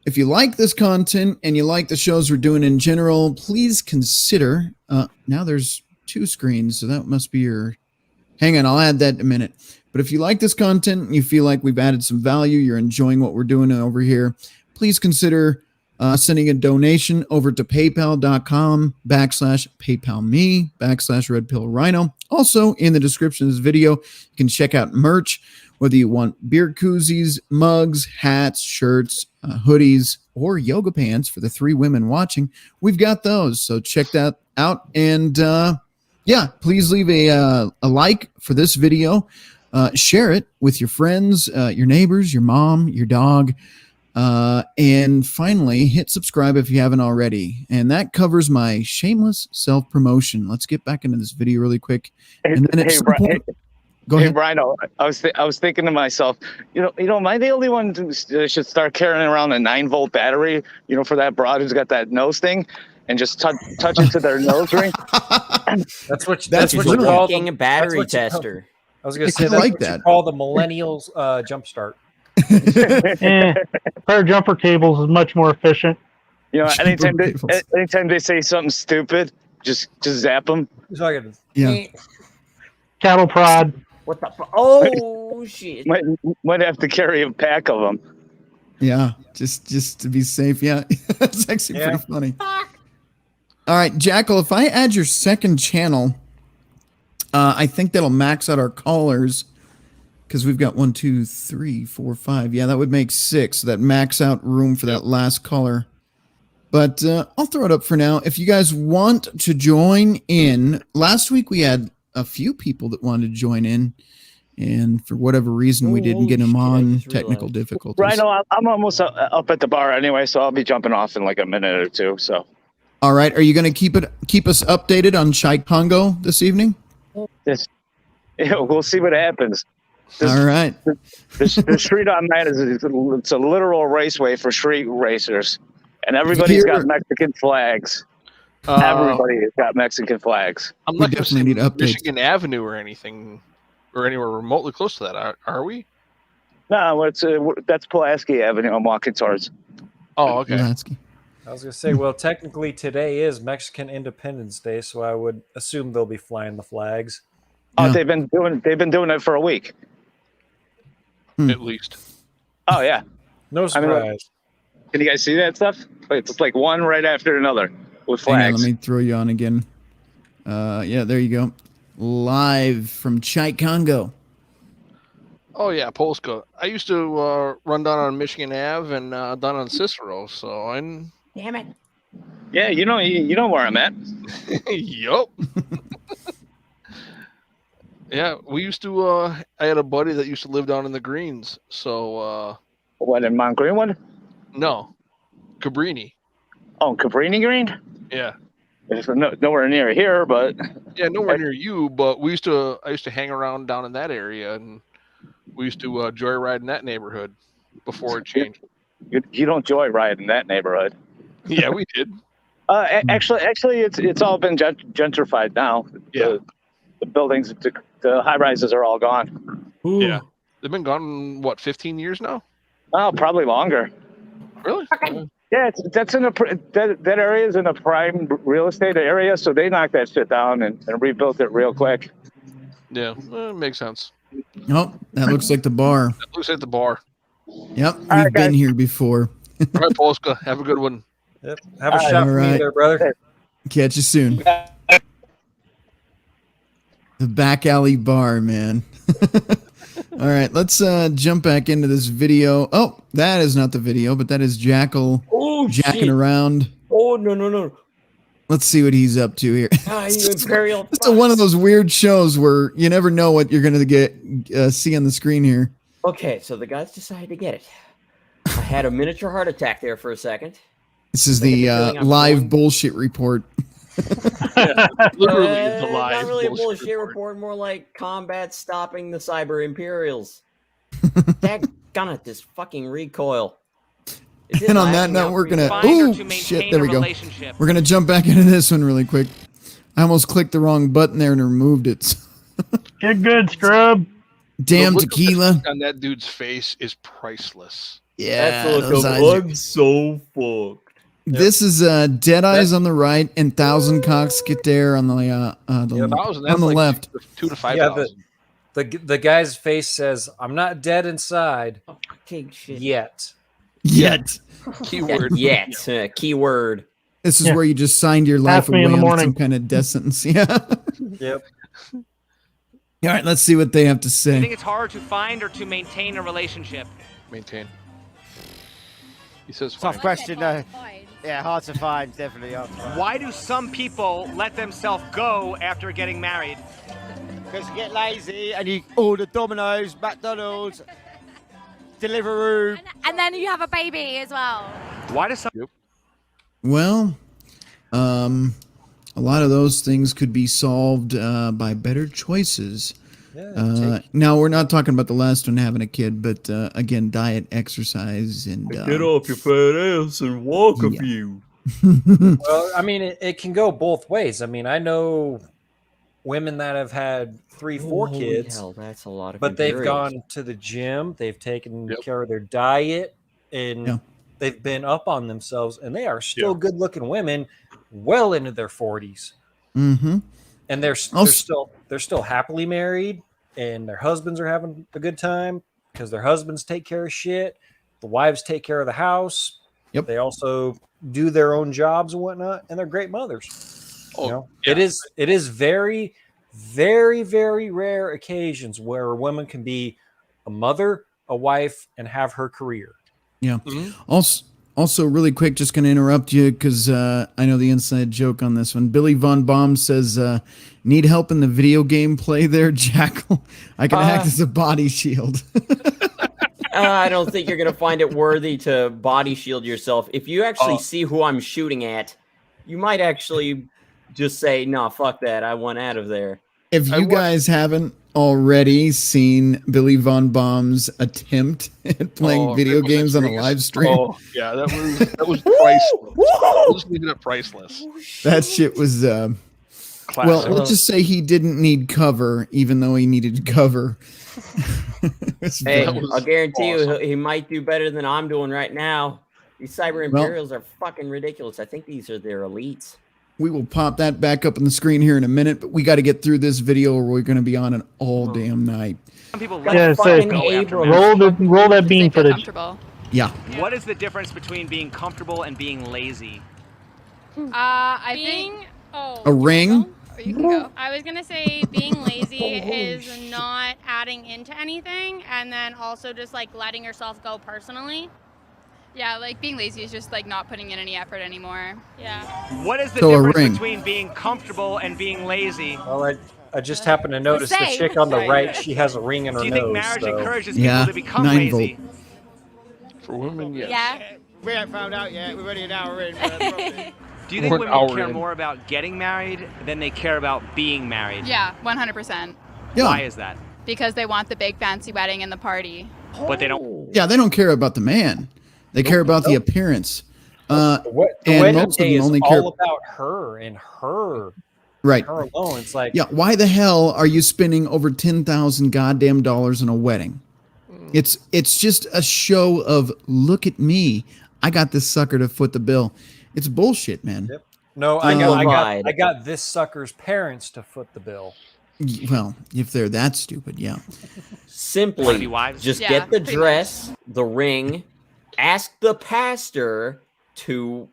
If you like this content and you like the shows we're doing in general, please consider, now there's 2 screens, so that must be your, hang on, I'll add that in a minute. But if you like this content and you feel like we've added some value, you're enjoying what we're doing over here, please consider sending a donation over to paypal.com/PayPalMe/RedPillRhino. Also, in the description of this video, you can check out merch, whether you want beer koozies, mugs, hats, shirts, hoodies, or yoga pants for the 3 women watching. We've got those, so check that out. And yeah, please leave a like for this video. Share it with your friends, your neighbors, your mom, your dog. And finally, hit subscribe if you haven't already. And that covers my shameless self-promotion. Let's get back into this video really quick. And then at some point, go ahead. Hey, Brian, I was thinking to myself, you know, am I the only one who should start carrying around a 9-volt battery, for that broad who's got that nose thing? and just touch it to their nose ring. That's what That's what you brilliant. call Fucking the a battery that's what you call- tester. I was going to I say that's like what that. you call the millennials jump start. Pair of jumper cables is much more efficient. You know, anytime they say something stupid, just zap them. Yeah. Cattle prod. What the? Oh shit! Might have to carry a pack of them. Yeah, just to be safe. Yeah, that's actually Yeah. pretty funny. All right, Jackal, if I add your second channel, I think that'll max out our callers because we've got 1, 2, 3, 4, 5. Yeah, that would make 6. So that max out room for that last caller. But I'll throw it up for now. If you guys want to join in, last week we had a few people that wanted to join in, and for whatever reason we didn't get them on. Technical difficulties. Rhino, I'm almost up at the bar anyway, so I'll be jumping off in like a minute or two. So. All right, are you going to keep us updated on Chai Congo this evening? Yeah, we'll see what happens. All right. The street on that it's a literal raceway for street racers, and everybody's got Mexican flags. Everybody has got Mexican flags. I'm not going to say Michigan Avenue or anything, or anywhere remotely close to that. Are we? No, that's Pulaski Avenue. I'm walking towards. Oh, okay. Pulaski. I was going to say, well, technically today is Mexican Independence Day, so I would assume they'll be flying the flags. Oh, they've been doing it for a week. At least. Oh yeah. No surprise. Can you guys see that stuff? It's like one right after another with Hang on, flags. let me throw you on again. Yeah, there you go. Live from Chai Congo. Oh yeah, Polska. I used to run down on Michigan Ave and down on Cicero, so I'm. Damn it. Yeah, you know where I'm at. Yup. Yeah, we used to. I had a buddy that used to live down in the Greens. So. What, in Mount Greenwood? No, Cabrini. Oh, Cabrini Green. Yeah. It's nowhere near here, but. Yeah, nowhere near you. But I used to hang around down in that area, and we used to joyride in that neighborhood before it changed. You don't joyride in that neighborhood. Yeah, we did. Actually, it's all been gentrified now. Yeah. The buildings, the high rises are all gone. Yeah, they've been gone what 15 years now. Oh, probably longer. Really? Yeah, that area is in a prime real estate area, so they knocked that shit down and rebuilt it real quick. Yeah, it makes sense. Oh, that looks like the bar. That looks like the bar. Yep, we've been here before. All right, Polska, have a good one. Yep. Have a shot for me there, brother. Catch you soon. The back alley bar, man. All right, let's jump back into this video. Oh, that is not the video, but that is Jackal jacking around. Oh, no. Let's see what he's up to here. You Imperial. It's one of those weird shows where you never know what you're going to see on the screen here. Okay, so the guys decided to get it. I had a miniature heart attack there for a second. This is the live bullshit report. Literally, the live not really a bullshit bullshit report, more like combat stopping the cyber Imperials. Daggone it, this fucking recoil. And on that note, we're gonna. Oh shit! There we go. We're gonna jump back into this one really quick. I almost clicked the wrong button there and removed it. Get good, scrub. Damn The look tequila. on that dude's face is priceless. Yeah, That's the look those of eyes are- I'm so fucked. This is Dead Eyes on the right and Thousand Cocks Get There on the on the like left. 2 to 5 Yeah, thousand. the guy's face says, "I'm not dead inside yet." Yet. Keyword. Yet. Keyword. This is where you just signed your life Ask me away in the on morning. some kind of death sentence. Yeah. Yep. All right, let's see what they have to Do you say. think it's harder to find or to maintain a relationship? Maintain. He says Tough fine. question, though. Yeah, hard to find, definitely hard to find. Why do some people let themselves go after getting married? Because you get lazy and you order Domino's, McDonald's, Deliveroo. And then you have a baby as well. Why does some... Well, a lot of those things could be solved by better choices. Now, we're not talking about the last one, having a kid, but again, diet, exercise, and Get off your fat ass and walk a few. Well, I mean, it can go both ways. I mean, I know women that have had 3, 4 Holy kids. hell, that's a lot of But they've materials. gone to the gym, they've taken care of their diet, and they've been up on themselves, and they are still good-looking women, well into their 40s. Mm-hmm. And they're still happily married, and their husbands are having a good time because their husbands take care of shit. The wives take care of the house. Yep. They also do their own jobs and whatnot, and they're great mothers. Oh, You know? It is very, very, very rare occasions where a woman can be a mother, a wife, and have her career. Yeah. Also, really quick, just going to interrupt you because I know the inside joke on this one. Billy Von Baum says, need help in the video game play there, Jackal? I can act as a body shield. I don't think you're going to find it worthy to body shield yourself. If you actually see who I'm shooting at, you might actually just say, no, fuck that. I want out of there. If you guys haven't already seen Billy Von Baum's attempt at playing video games on a live stream, Oh, yeah, that was priceless. Just leave it at priceless. that shit was, well, Classic. let's just say he didn't need cover, even though he needed cover. Hey, I'll guarantee you he might do better than I'm doing right now. These Cyber Imperials are fucking ridiculous. I think these are their elites. We will pop that back up on the screen here in a minute, but we got to get through this video or we're going to be on it all damn night. Some people Yeah, so roll that bean footage. Yeah. What is the difference between being comfortable and being lazy? I think. Oh. A ring? Or you can go. I was gonna say being lazy is not adding into anything, and then also just like letting yourself go personally. Yeah, like being lazy is just like not putting in any effort anymore. Yeah. What is the So a difference ring. between being comfortable and being lazy? Well, I just happened to notice the same. chick on the right, she has a ring in her Do you nose. think marriage so- encourages Yeah, people to become 9 lazy? volt. For women, yes. Yeah. We haven't found out yet. We're only an hour in. Do you think We're an women hour care in. more about getting married than they care about being married? Yeah, 100%. Yeah. Why is that? Because they want the big fancy wedding and the party. But they don't. Yeah, they don't care about the man. They care about the appearance. The and wedding most of day them is only all care. about her and her. Right. Her alone. It's like, Yeah, why the hell are you spending over $10,000 goddamn dollars on a wedding? It's just a show of look at me. I got this sucker to foot the bill. It's bullshit, man. no, I got this sucker's parents to foot the bill. Well, if they're that stupid, yeah. Simply just Yeah, get the pretty dress, the ring, ask the pastor to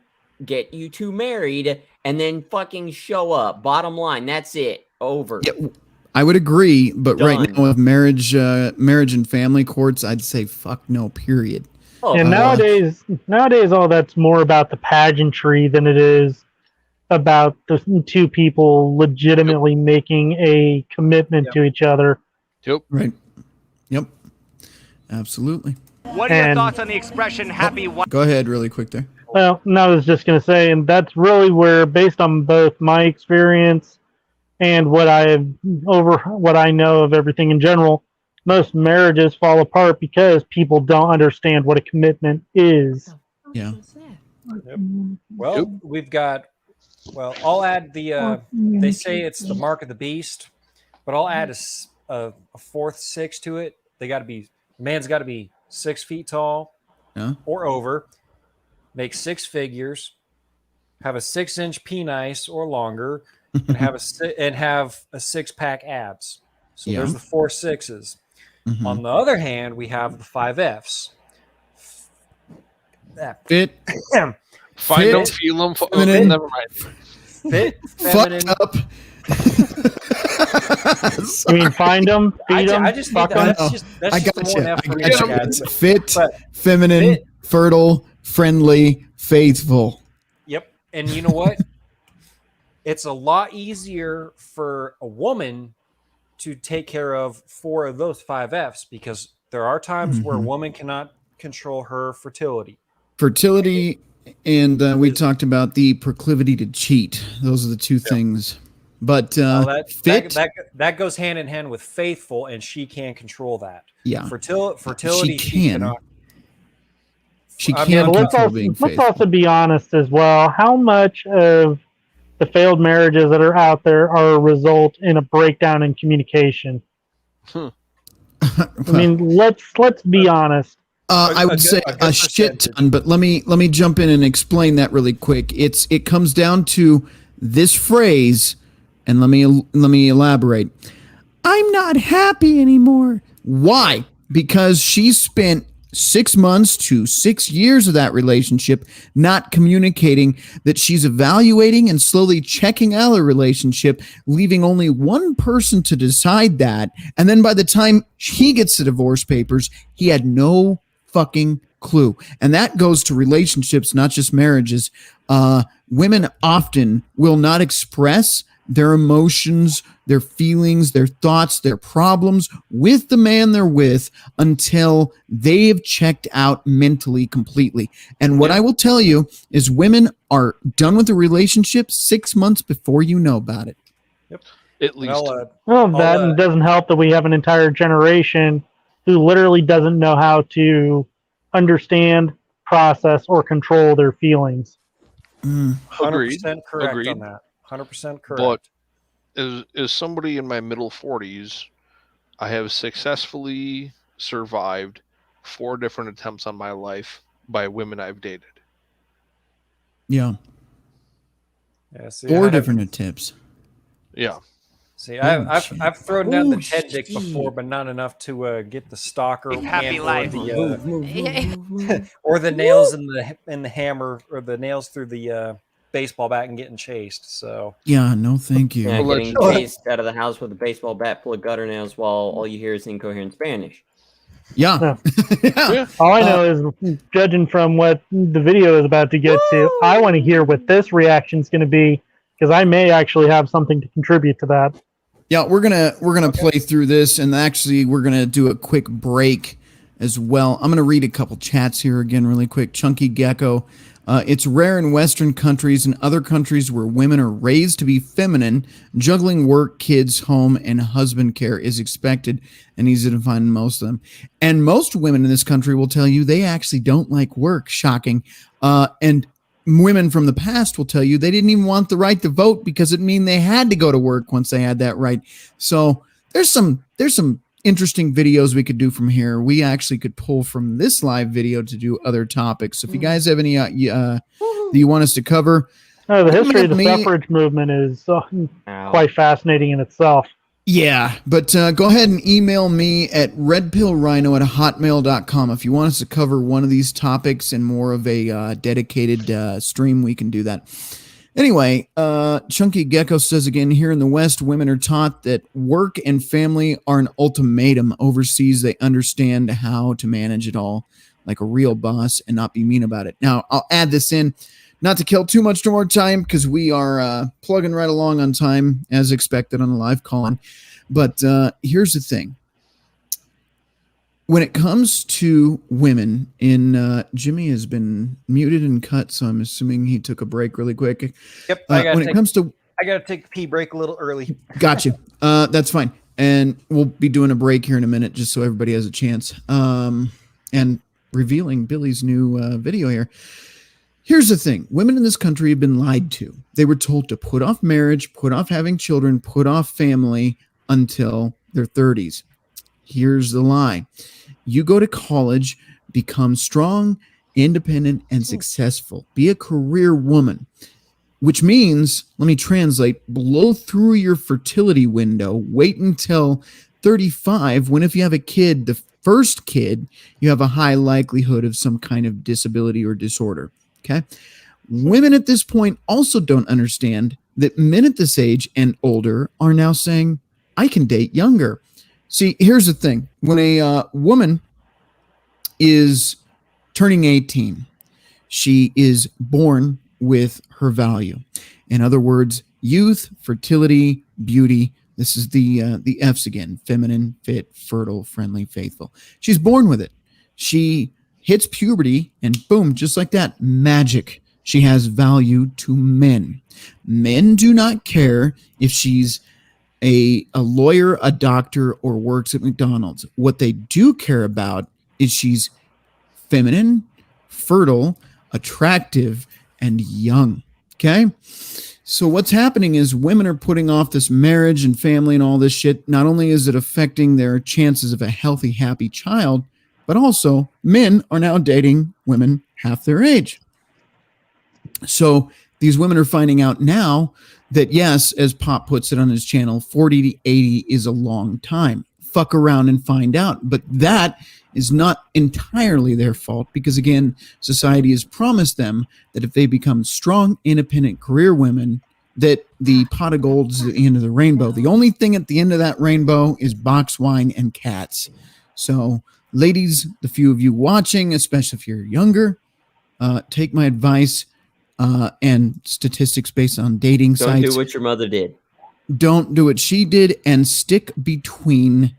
get you two married, and then fucking show up. Bottom line, that's it. Over. I would agree, but right Done. now with marriage and family courts, I'd say fuck no, period. And nowadays, all that's more about the pageantry than it is about the two people legitimately making a commitment to each other. Yep. Right. Yep. Absolutely. What are your And- thoughts on the expression "happy wife"? Go ahead, really quick there. Well, no, I was just going to say, and that's really where, based on both my experience and what I know of everything in general, most marriages fall apart because people don't understand what a commitment is. Yeah. Well, we've got. Well, I'll add the. They say it's the mark of the beast, but I'll add a fourth 6 to it. They got to be. Man's got to be 6 feet tall, Yeah. or over. Make 6 figures. Have a 6-inch penis or longer, and have a 6-pack abs. So Yeah. there's the 4 6s. Mhm. On the other hand, we have the 5 Fs. Fit. Find them, Fit, feel them. feminine. Never mind. Fit, feminine. Fucked up. You mean find them, feed them, I just think fuck that, them? that's I just got the you. one I F for got each you. guy. It's fit, But- feminine, fit. fertile, friendly, faithful. Yep. And you know what? It's a lot easier for a woman to take care of 4 of those 5 Fs because there are times where a Mhm. woman cannot control her fertility. Fertility, and we talked about the proclivity to cheat. Those are the two things. But Well, that, fit, that goes hand in hand with faithful, and she can't control that. Yeah. Fertility, She can. cannot. She Yeah, can't but control being let's faithful. also be honest as well. How much of the failed marriages that are out there are a result in a breakdown in communication? I mean, let's be honest. I would say a shit ton, but let me jump in and explain that really quick. It comes down to this phrase, and let me elaborate. I'm not happy anymore. Why? Because she spent 6 months to 6 years of that relationship not communicating that she's evaluating and slowly checking out a relationship, leaving only one person to decide that. And then by the time he gets the divorce papers, he had no fucking clue. And that goes to relationships, not just marriages. Women often will not express their emotions, their feelings, their thoughts, their problems with the man they're with until they've checked out mentally completely. And what I will tell you is women are done with a relationship 6 months before you know about it. Yep. At least. Well, that doesn't help that we have an entire generation who literally doesn't know how to understand, process, or control their feelings. 100% correct Agreed. on that. 100% correct. But as somebody in my middle 40s, I have successfully survived 4 different attempts on my life by women I've dated. Yeah. Yeah, see, 4 different attempts. Yeah. See, I've thrown down the TED dick before, but not enough to get the stalker Happy and life. or the nails in the hammer, or the nails through the baseball bat and getting chased. So Yeah, no thank you. Yeah, getting chased out of the house with a baseball bat full of gutter nails while all you hear is incoherent Spanish. Yeah. All I know is, judging from what the video is about to get to, I want to hear what this reaction is going to be, because I may actually have something to contribute to that. Yeah, we're gonna play through this, and actually we're gonna do a quick break as well. I'm gonna read a couple chats here again really quick. Chunky Gecko. It's rare in Western countries and other countries where women are raised to be feminine. Juggling work, kids, home, and husband care is expected and easy to find in most of them. And most women in this country will tell you they actually don't like work. Shocking. And women from the past will tell you they didn't even want the right to vote because it mean they had to go to work once they had that right. So there's some interesting videos we could do from here. We actually could pull from this live video to do other topics. So if you guys have any that you want us to cover, the history of the suffrage movement is quite fascinating in itself. Yeah, but go ahead and email me at redpillrhino@hotmail.com. If you want us to cover one of these topics in more of a dedicated stream, we can do that. Anyway, Chunky Gecko says again, here in the West, women are taught that work and family are an ultimatum. Overseas, they understand how to manage it all like a real boss and not be mean about it. Now, I'll add this in, not to kill too much more time, because we are plugging right along on time, as expected on the live call-in. But here's the thing. When it comes to women, Jimmy has been muted and cut, so I'm assuming he took a break really quick. Yep. I got to take a pee break a little early. Gotcha. That's fine. And we'll be doing a break here in a minute, just so everybody has a chance. And revealing Billy's new video here. Here's the thing. Women in this country have been lied to. They were told to put off marriage, put off having children, put off family until their 30s. Here's the lie. You go to college, become strong, independent, and successful. Be a career woman, which means, let me translate, blow through your fertility window. Wait until 35, when if you have a kid, the first kid, you have a high likelihood of some kind of disability or disorder. Okay. Women at this point also don't understand that men at this age and older are now saying, I can date younger. See, here's the thing. When a woman is turning 18, she is born with her value. In other words, youth, fertility, beauty. This is the F's again: feminine, fit, fertile, friendly, faithful. She's born with it. She hits puberty, and boom, just like that, magic. She has value to men. Men do not care if she's a lawyer, a doctor, or works at McDonald's. What they do care about is she's feminine, fertile, attractive, and young. Okay? So what's happening is women are putting off this marriage and family and all this shit. Not only is it affecting their chances of a healthy, happy child, but also men are now dating women half their age. So these women are finding out now that, yes, as Pop puts it on his channel, 40 to 80 is a long time. Fuck around and find out. But that is not entirely their fault because, again, society has promised them that if they become strong, independent career women, that the pot of gold is at the end of the rainbow. The only thing at the end of that rainbow is box wine and cats. So, ladies, the few of you watching, especially if you're younger, take my advice and statistics based on dating sites. Don't do what your mother did. Don't do what she did and stick between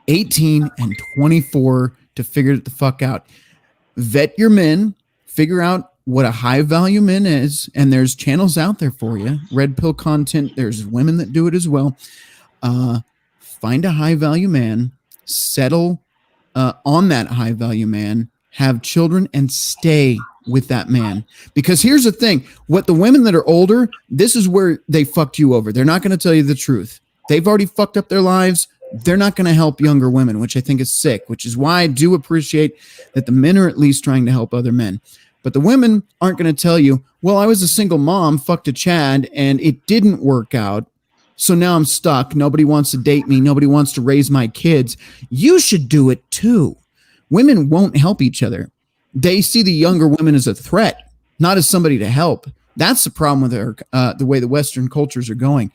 18 and 24 to figure it the fuck out. Vet your men, figure out what a high value man is, and there's channels out there for you. Red Pill Content, there's women that do it as well. Find a high value man, settle on that high value man, have children, and stay with that man. Because here's the thing, what the women that are older, this is where they fucked you over. They're not going to tell you the truth. They've already fucked up their lives. They're not going to help younger women, which I think is sick, which is why I do appreciate that the men are at least trying to help other men. But the women aren't going to tell you, well, I was a single mom, fucked a Chad, and it didn't work out. So now I'm stuck. Nobody wants to date me. Nobody wants to raise my kids. You should do it too. Women won't help each other. They see the younger women as a threat, not as somebody to help. That's the problem with the way the Western cultures are going.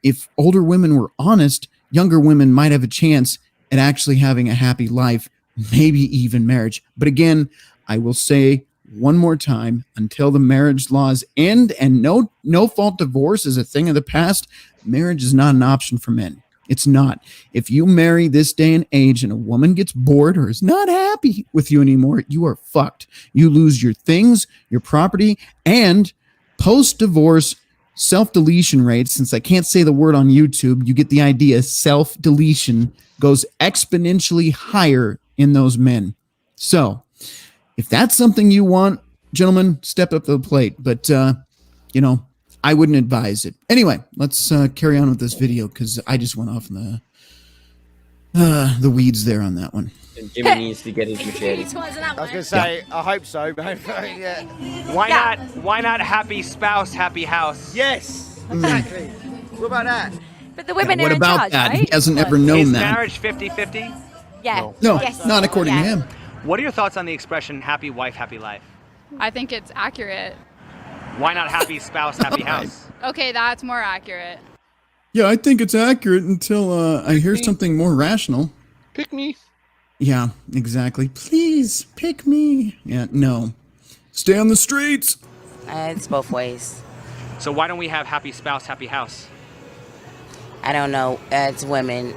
If older women were honest, younger women might have a chance at actually having a happy life, maybe even marriage. But again, I will say one more time, until the marriage laws end and no fault divorce is a thing of the past, marriage is not an option for men. It's not. If you marry this day and age and a woman gets bored or is not happy with you anymore, you are fucked. You lose your things, your property, and post-divorce self-deletion rates, since I can't say the word on YouTube, you get the idea, self-deletion goes exponentially higher in those men. So, if that's something you want, gentlemen, step up to the plate. But, I wouldn't advise it. Anyway, let's carry on with this video because I just went off in the weeds there on that one. And Jimmy needs to get his machete. I was going to say, I hope so, but yeah. Why not happy spouse, happy house? Yes, exactly. What about that? But the women What are in about charge, that? right? He hasn't ever known Is that. marriage 50-50? Yeah. No, Yes. not according to him. What are your thoughts on the expression happy wife, happy life? I think it's accurate. Why not happy spouse, happy house? Okay, that's more accurate. Yeah, I think it's accurate until I hear something more rational. Pick me. Yeah, exactly. Please pick me. Yeah, no. Stay on the streets. It's both ways. So why don't we have happy spouse, happy house? I don't know. It's women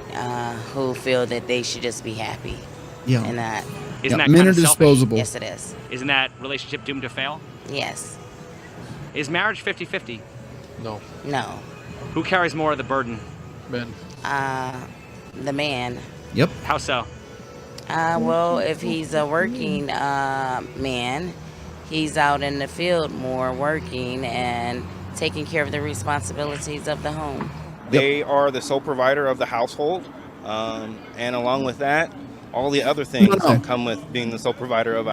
who feel that they should just be happy. Yeah. And that. Isn't that men kind are of selfish? disposable. Yes, it is. Isn't that relationship doomed to fail? Yes. Is marriage 50-50? No. No. Who carries more of the burden? Men. The man. Yep. How so? Well, if he's a working man, he's out in the field more working and taking care of the responsibilities of the home. They are the sole provider of the household, and along with that, all the other things that come with being the sole provider of a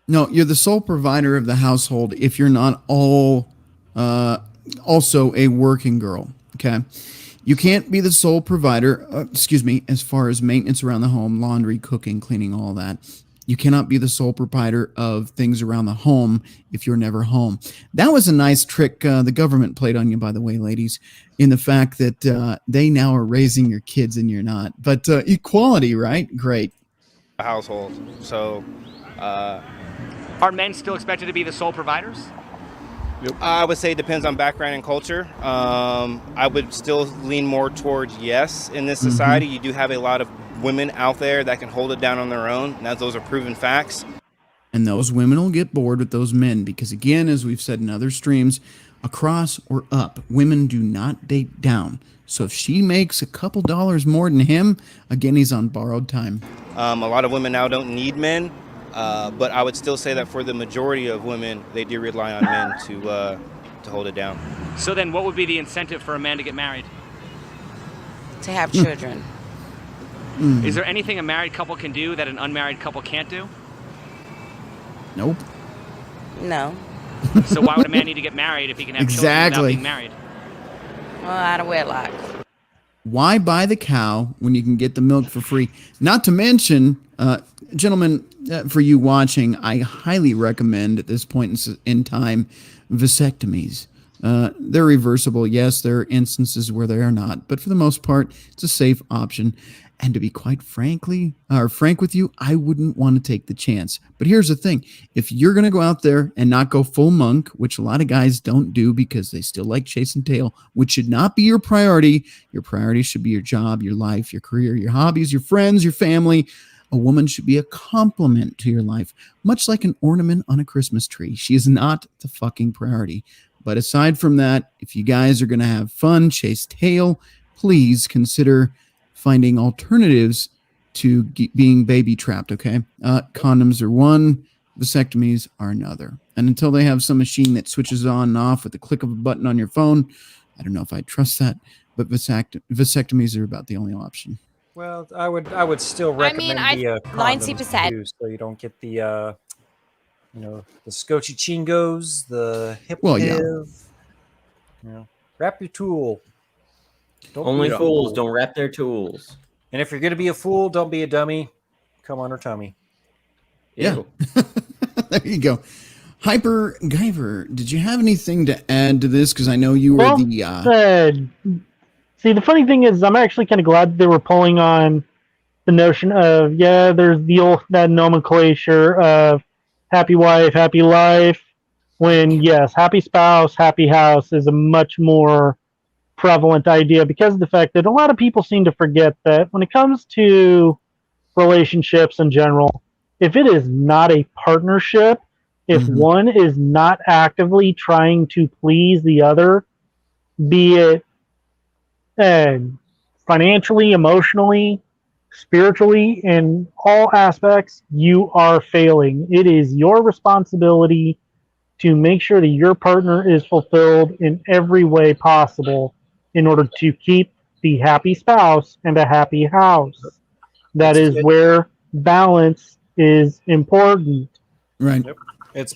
No, you're the sole provider of the household if you're not also a working girl, okay? You can't be the sole provider, as far as maintenance around the home, laundry, cooking, cleaning, all that. You cannot be the sole provider of things around the home if you're never home. That was a nice trick the government played on you, by the way, ladies, in the fact that they now are raising your kids and you're not. But equality, right? Great. household. So, are men still expected to be the sole providers? I would say it depends on background and culture. I would still lean more towards yes. In this society, you do have a lot of women out there that can hold it down on their own. And those are proven facts. And those women will get bored with those men because, again, as we've said in other streams, across or up, women do not date down. So if she makes a couple dollars more than him, again, he's on borrowed time. A lot of women now don't need men. But I would still say that for the majority of women, they do rely on men to hold it down. So then what would be the incentive for a man to get married? To have children. Is there anything a married couple can do that an unmarried couple can't do? Nope. No. So why would a man need to get married if he can have children without being married? Well, out of wedlock. Why buy the cow when you can get the milk for free? Not to mention, gentlemen, for you watching, I highly recommend at this point in time vasectomies. They're reversible. Yes, there are instances where they are not, but for the most part, it's a safe option. And to be quite frank with you, I wouldn't want to take the chance. But here's the thing. If you're going to go out there and not go full monk, which a lot of guys don't do because they still like chasing tail, which should not be your priority. Your priority should be your job, your life, your career, your hobbies, your friends, your family. A woman should be a complement to your life, much like an ornament on a Christmas tree. She is not the fucking priority. But aside from that, if you guys are going to have fun, chase tail, please consider finding alternatives to being baby trapped, okay? Condoms are one, vasectomies are another. And until they have some machine that switches on and off with the click of a button on your phone, I don't know if I trust that, but vasectomies are about the only option. Well, I would still recommend the condoms 90%. too, so you don't get the the scotchy chingos, the hip. Well, yeah. Wrap your tool. Only fools don't wrap their tools. And if you're gonna be a fool, don't be a dummy. Come on her tummy. Yeah. There you go. Hyper Guyver, did you have anything to add to this? Because I know you were See, the funny thing is, I'm actually kind of glad they were pulling on the notion of, there's that nomenclature of happy wife, happy life, when, yes, happy spouse, happy house is a much more prevalent idea because of the fact that a lot of people seem to forget that when it comes to relationships in general, if it is not a partnership, if one is not actively trying to please the other, be it financially, emotionally, spiritually, in all aspects, you are failing. It is your responsibility to make sure that your partner is fulfilled in every way possible in order to keep the happy spouse and a happy house. That is where balance is important. Right. Yep.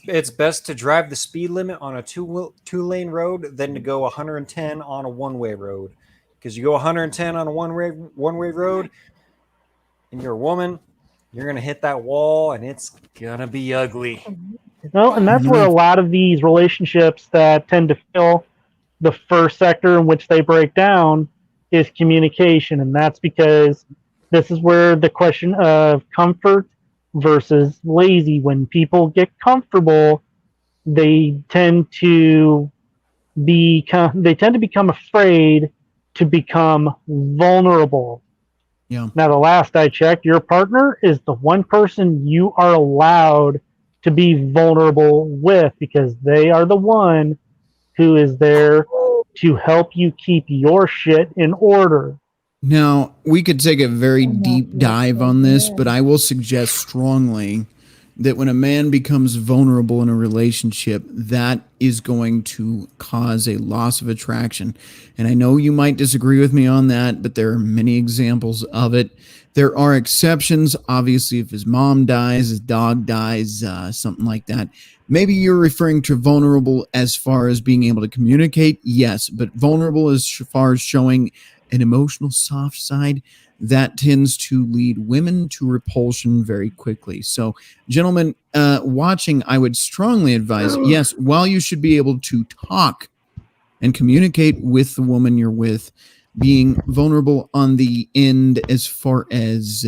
It's best to drive the speed limit on a two-lane road than to go 110 on a one-way road. Because you go 110 on a one-way road, and you're a woman, you're gonna hit that wall, and it's gonna be ugly. And that's where a lot of these relationships that tend to fill the first sector in which they break down is communication, and that's because this is where the question of comfort versus lazy. When people get comfortable, they tend to become afraid to become vulnerable. Yeah. Now, the last I checked, your partner is the one person you are allowed to be vulnerable with because they are the one who is there to help you keep your shit in order. Now, we could take a very deep dive on this, but I will suggest strongly that when a man becomes vulnerable in a relationship, that is going to cause a loss of attraction. And I know you might disagree with me on that, but there are many examples of it. There are exceptions. Obviously, if his mom dies, his dog dies, something like that. Maybe you're referring to vulnerable as far as being able to communicate. Yes, but vulnerable as far as showing an emotional soft side, that tends to lead women to repulsion very quickly. So, gentlemen, watching, I would strongly advise, yes, while you should be able to talk and communicate with the woman you're with, being vulnerable on the end as far as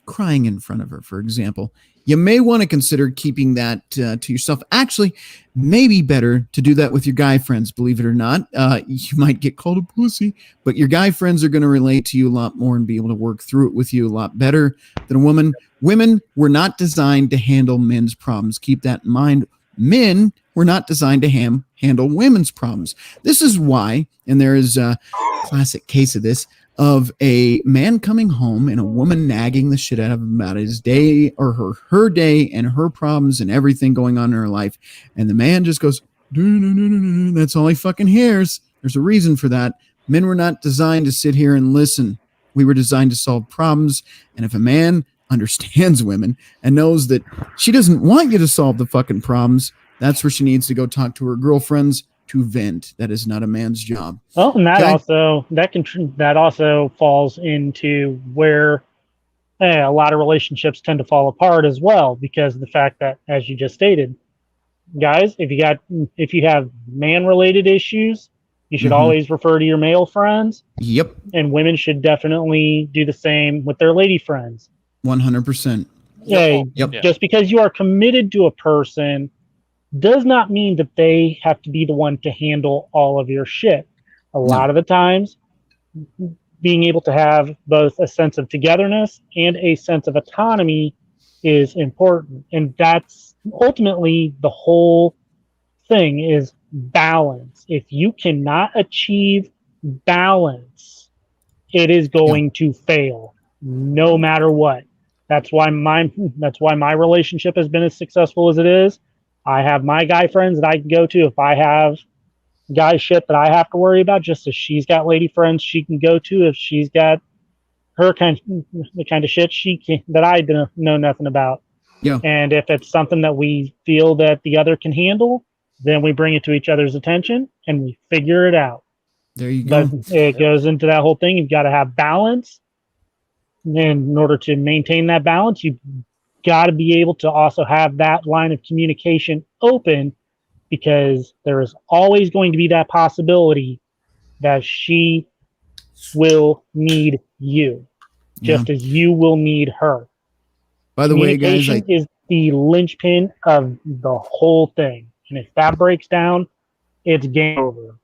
crying in front of her, for example, you may want to consider keeping that to yourself. Actually, maybe better to do that with your guy friends, believe it or not. You might get called a pussy, but your guy friends are going to relate to you a lot more and be able to work through it with you a lot better than a woman. Women were not designed to handle men's problems. Keep that in mind. Men were not designed to handle women's problems. This is why, and there is a classic case of this, of a man coming home and a woman nagging the shit out of him about his day or her day and her problems and everything going on in her life. And the man just goes, that's all he fucking hears. There's a reason for that. Men were not designed to sit here and listen. We were designed to solve problems. And if a man understands women and knows that she doesn't want you to solve the fucking problems, that's where she needs to go talk to her girlfriends to vent. That is not a man's job. Oh, and that Okay? that also falls into where a lot of relationships tend to fall apart as well, because of the fact that, as you just stated, guys, if you have man-related issues, you should always refer to your male friends. Yep. And women should definitely do the same with their lady friends. 100%. Yeah. Yep. Just because you are committed to a person does not mean that they have to be the one to handle all of your shit. A lot of the times, being able to have both a sense of togetherness and a sense of autonomy is important. And that's ultimately the whole thing, is balance. If you cannot achieve balance, it is going to fail no matter what. That's why my relationship has been as successful as it is. I have my guy friends that I can go to if I have guy shit that I have to worry about, just as she's got lady friends she can go to if she's got the kind of shit that I know nothing about. Yeah. And if it's something that we feel that the other can handle, then we bring it to each other's attention and we figure it out. There you go. But it goes into that whole thing. You've got to have balance. And in order to maintain that balance, you've got to be able to also have that line of communication open, because there is always going to be that possibility that she will need you, just as you will need her. By the way, guys, communication is the linchpin of the whole thing. And if that breaks down, it's game over.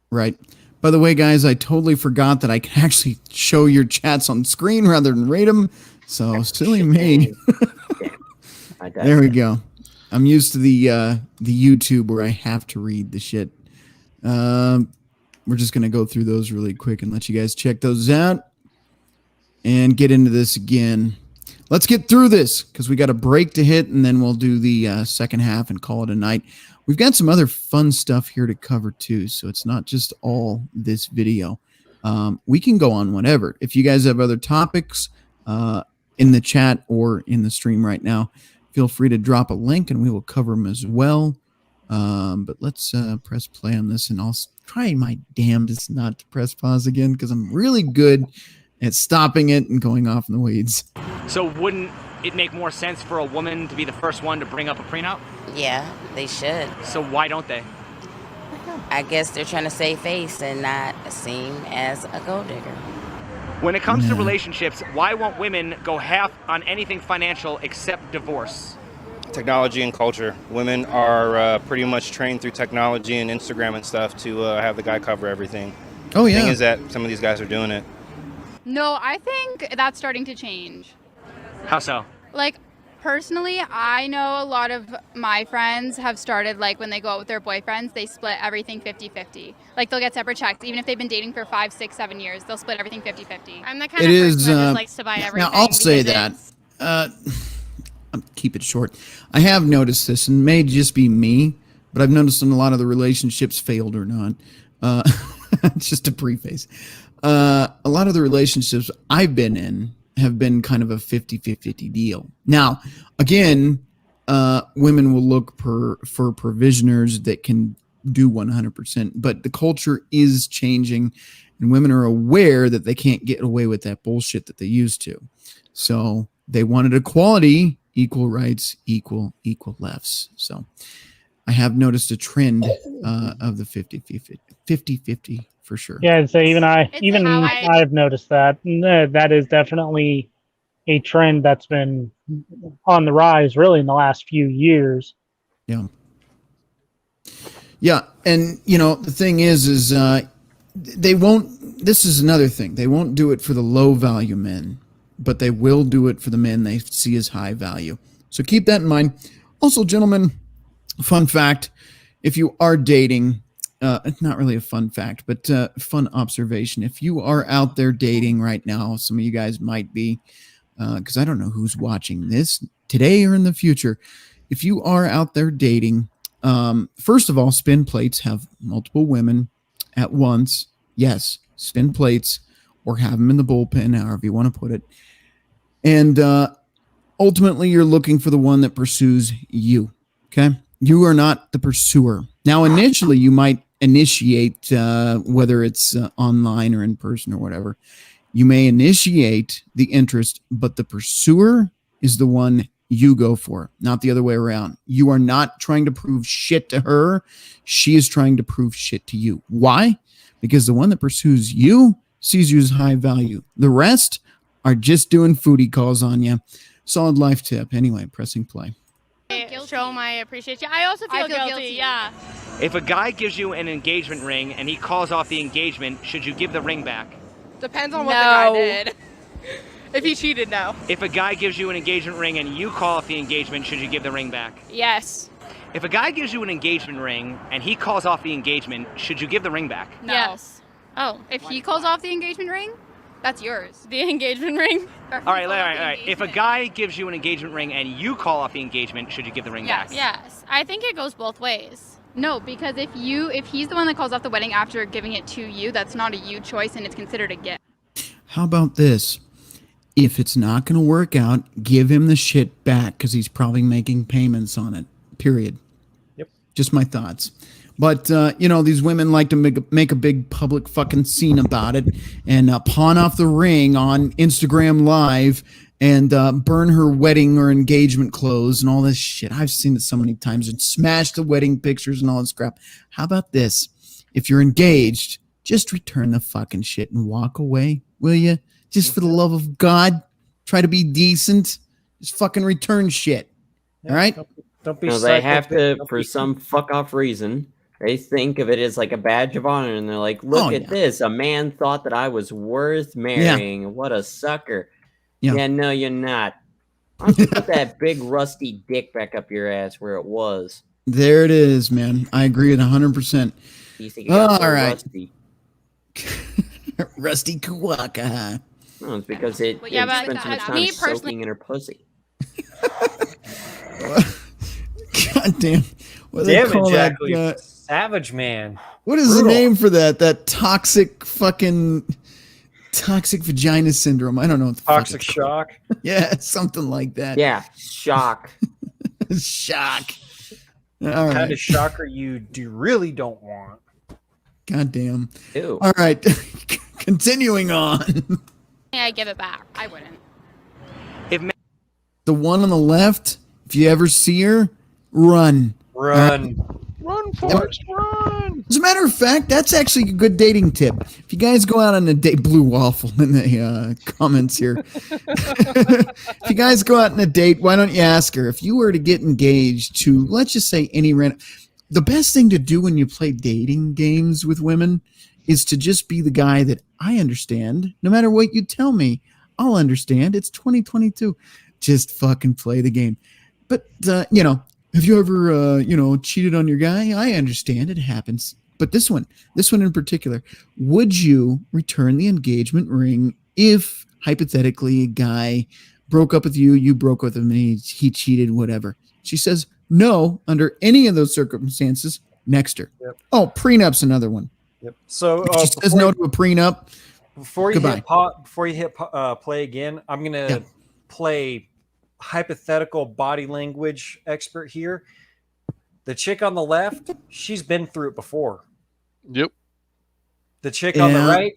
Right. By the way, guys, I totally forgot that I can actually show your chats on screen rather than read them. So silly me. There we go. I'm used to the YouTube where I have to read the shit. We're just going to go through those really quick and let you guys check those out and get into this again. Let's get through this because we got a break to hit, and then we'll do the second half and call it a night. We've got some other fun stuff here to cover too, so it's not just all this video. We can go on whatever. If you guys have other topics in the chat or in the stream right now, feel free to drop a link and we will cover them as well. But let's press play on this, and I'll try my damnedest not to press pause again because I'm really good at stopping it and going off in the weeds. So wouldn't it make more sense for a woman to be the first one to bring up a prenup? Yeah, they should. So why don't they? I guess they're trying to save face and not seem as a gold digger. When it comes to relationships, why won't women go half on anything financial except divorce? Technology and culture. Women are pretty much trained through technology and Instagram and stuff to have the guy cover everything. Oh, The yeah. thing is that some of these guys are doing it. No, I think that's starting to change. How so? Like, personally, I know a lot of my friends have started, like, when they go out with their boyfriends, they split everything 50-50. Like, they'll get separate checks. Even if they've been dating for 5, 6, 7 years, they'll split everything 50-50. I'm the kind It of is. person that just likes to buy everything. Now, I'll say because that. I'll keep it short. I have noticed this, and it may just be me, but I've noticed in a lot of the relationships, failed or not, just to preface, a lot of the relationships I've been in have been kind of a 50-50 deal. Now, again, women will look for provisioners that can do 100%, but the culture is changing, and women are aware that they can't get away with that bullshit that they used to. So they wanted equality, equal rights, equal lefts. So I have noticed a trend of the 50-50 for sure. Yeah, and so I've noticed that. And, that is definitely a trend that's been on the rise really in the last few years. Yeah. Yeah, and the thing is they won't. This is another thing. They won't do it for the low value men, but they will do it for the men they see as high value. So keep that in mind. Also, gentlemen, fun fact: if you are dating it's not really a fun fact, but fun observation. If you are out there dating right now, some of you guys might be, because I don't know who's watching this today or in the future. If you are out there dating, first of all, spin plates have multiple women at once. Yes, spin plates, or have them in the bullpen, however you want to put it. And ultimately, you're looking for the one that pursues you. Okay? You are not the pursuer. Now, initially, you might initiate, whether it's online or in person or whatever. You may initiate the interest, but the pursuer is the one you go for, not the other way around. You are not trying to prove shit to her. She is trying to prove shit to you. Why? Because the one that pursues you sees you as high value. The rest are just doing foodie calls on you. Solid life tip. Anyway, pressing play. Show my appreciation. I also feel guilty. Yeah. If a guy gives you an engagement ring and he calls off the engagement, should you give the ring back? Depends on what the guy did. If he cheated, no. If a guy gives you an engagement ring and you call off the engagement, should you give the ring back? Yes. If a guy gives you an engagement ring and he calls off the engagement, should you give the ring back? No. Yes. Oh, if he calls off the engagement ring, that's yours. The engagement ring? All right. If a guy gives you an engagement ring and you call off the engagement, should you give the ring back? Yes. I think it goes both ways. No, because if he's the one that calls off the wedding after giving it to you, that's not a you choice and it's considered a gift. How about this? If it's not going to work out, give him the shit back because he's probably making payments on it. Period. Yep. Just my thoughts. But, these women like to make a big public fucking scene about it and pawn off the ring on Instagram Live and burn her wedding or engagement clothes and all this shit. I've seen it so many times, and smash the wedding pictures and all this crap. How about this? If you're engaged, just return the fucking shit and walk away, will you? Just for the love of God, try to be decent. Just fucking return shit. All right? Don't be they have to, for some fuck off reason, they think of it as like a badge of honor, and they're like, look at this. A man thought that I was worth marrying. Yeah. What a sucker. Yeah, no, you're not. Why don't you put that big rusty dick back up your ass where it was? There it is, man. I agree with 100%. You think it got so all right. rusty? Rusty Kuwaka. No, it's because it spent so much time soaking in her pussy. God damn. What do they call that? Savage man. What is the name for that? That toxic vagina syndrome. I don't know what the toxic shock. Yeah, something like that. Yeah, shock. Shock. All what right. kind of shocker you really don't want? God damn. Ew. All right. Continuing on. Yeah, I give it back. I wouldn't. The one on the left, if you ever see her, run. Run. Run, Forrest, run. As a matter of fact, that's actually a good dating tip. If you guys go out on a date, Blue Waffle in the comments here. If you guys go out on a date, why don't you ask her if you were to get engaged to, let's just say, any random. The best thing to do when you play dating games with women is to just be the guy that I understand. No matter what you tell me, I'll understand. It's 2022. Just fucking play the game. But, have you ever, cheated on your guy? I understand. It happens. But this one in particular, would you return the engagement ring if, hypothetically, a guy broke up with you, you broke up with him, and he cheated, whatever? She says, no, under any of those circumstances. Next her. Yep. Oh, prenup's another one. Yep. So if she says no to a prenup, before you goodbye. hit play again, I'm gonna play hypothetical body language expert here. The chick on the left, she's been through it before. Yep. The chick on the right,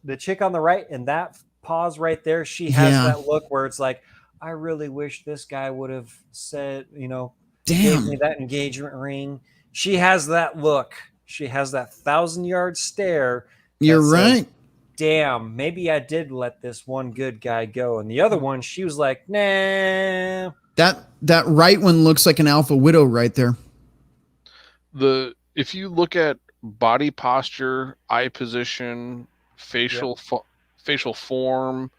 the chick on the right, and that pause right there, she has that look where it's like, I really wish this guy would have said, gave me that engagement ring. She has that look. She has that 1,000-yard stare. You're right. Damn, maybe I did let this one good guy go. And the other one, she was like, nah. That right one looks like an alpha widow right there. If you look at body posture, eye position, facial form,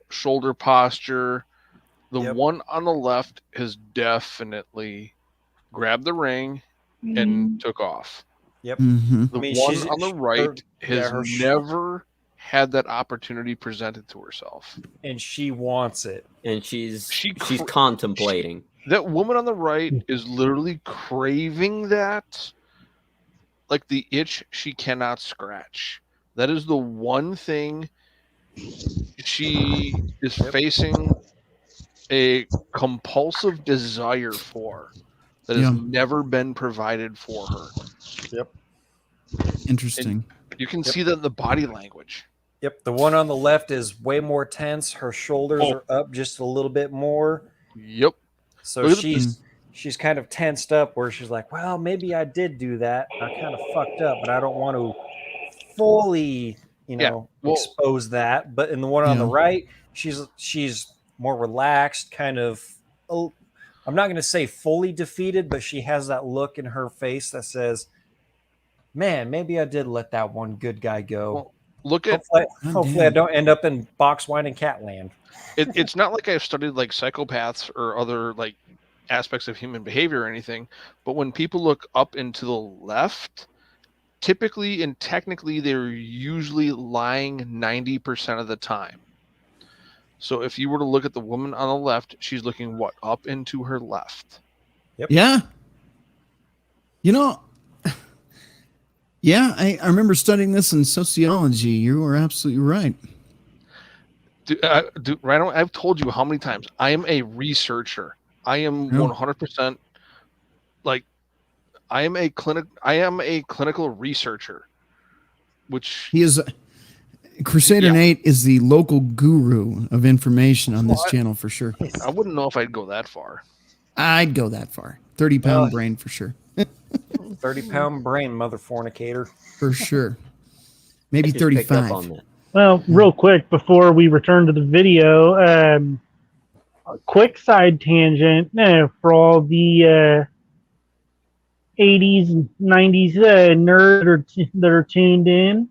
shoulder posture, the one on the left has definitely grabbed the ring and took off. Yep. Mhm. The I mean, one she's- on the her- right yeah, has her sh- never had that opportunity presented to herself. and she wants it. And she's cra- contemplating. That woman on the right is literally craving that, like the itch she cannot scratch. That is the one thing she is facing a compulsive desire for that has Yeah. never been provided for her. Yep. Interesting. You can see that in the body language. Yep. The one on the left is way more tense. Her shoulders Oh. are up just a little bit more. Yep. So Look at the- she's kind of tensed up where she's like, well, maybe I did do that. I kind of fucked up, but I don't want to fully, expose that. But in the one on the Yeah. right, she's more relaxed, kind of. Oh, I'm not going to say fully defeated, but she has that look in her face that says, "Man, maybe I did let that one good guy go." Well, look at Hopefully I don't end up in box wine and cat land. it's not like I've studied like psychopaths or other like aspects of human behavior or anything, but when people look up and to the left, typically and technically they're usually lying 90% of the time. So if you were to look at the woman on the left, she's looking up and to her left. Yep. Yeah. Yeah, I remember studying this in sociology. You were absolutely right. Rhino, I've told you how many times I am a researcher. I am 100% like I am a clinical researcher, which He is Crusader Nate is the local guru of information on this channel for sure. I wouldn't know if I'd go that far. I'd go that far. 30-pound brain for sure. 30-pound brain, mother fornicator. For sure. Maybe 35. Well, real quick before we return to the video, a quick side tangent for all the 80s and 90s nerds that are tuned in.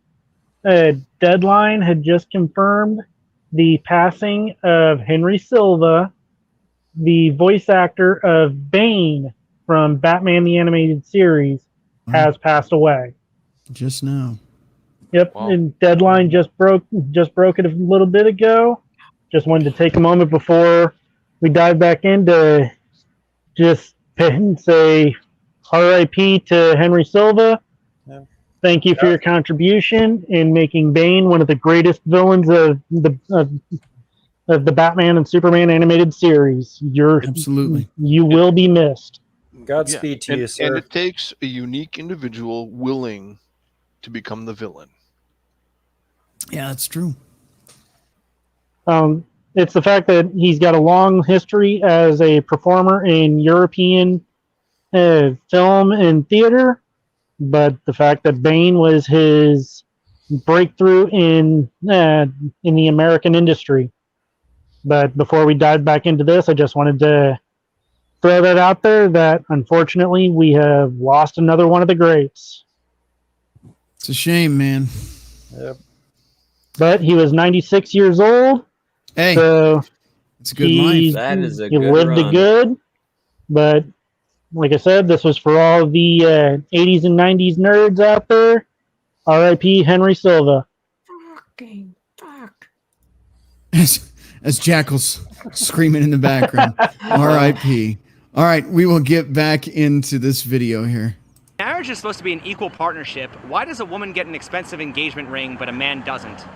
Deadline had just confirmed the passing of Henry Silva, the voice actor of Bane from Batman the Animated Series, has passed away. Just now. Yep, and Deadline just broke it a little bit ago. Just wanted to take a moment before we dive back into just say R.I.P. to Henry Silva. Yeah. Thank you for your contribution in making Bane one of the greatest villains of the Batman and Superman animated series. Absolutely. You will be missed. Godspeed to you, sir. And it takes a unique individual willing to become the villain. Yeah, that's true. It's the fact that he's got a long history as a performer in European film and theater, but the fact that Bane was his breakthrough in the American industry. But before we dive back into this, I just wanted to throw that out there that unfortunately we have lost another one of the greats. It's a shame, man. Yep. But he was 96 years old. Hey, so it's a good life. That is a he good lived the run. good. But like I said, this was for all the 80s and 90s nerds out there. R.I.P. Henry Silva. Fucking fuck. As Jackal's screaming in the background. R.I.P. All right, we will get back into this video here. Marriage is supposed to be an equal partnership. Why does a woman get an expensive engagement ring but a man doesn't?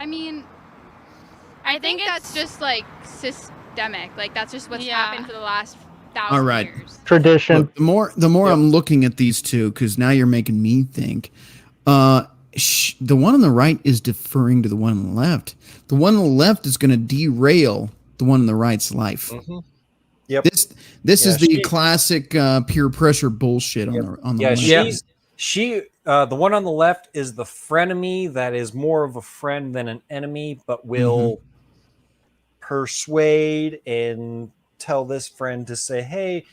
I mean, I think that's just like systemic. Like that's just what's happened for the last 1,000 All right. years. Tradition. Look, the more I'm looking at these two, because now you're making me think. The one on the right is deferring to the one on the left. The one on the left is going to derail the one on the right's life. Mm-hmm. Yep. This is the classic peer pressure bullshit on the left. The one on the left is the frenemy that is more of a friend than an enemy, but will persuade and tell this friend to say, hey,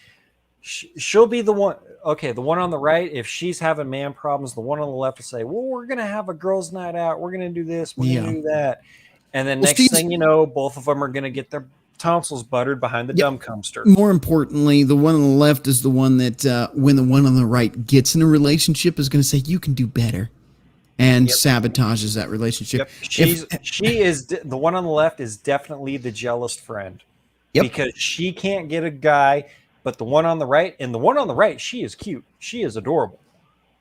she'll be the one. Okay, the one on the right, if she's having man problems, the one on the left will say, well, we're going to have a girls' night out. We're going to do this. We're going to do that. And then next thing you know, both of them are going to get their tonsils buttered behind the dumb dumpster. More importantly, the one on the left is the one that when the one on the right gets in a relationship is going to say, you can do better, and sabotages that relationship. Yep. She is the one on the left is definitely the jealous friend. Because she can't get a guy, but the one on the right, she is cute. She is adorable.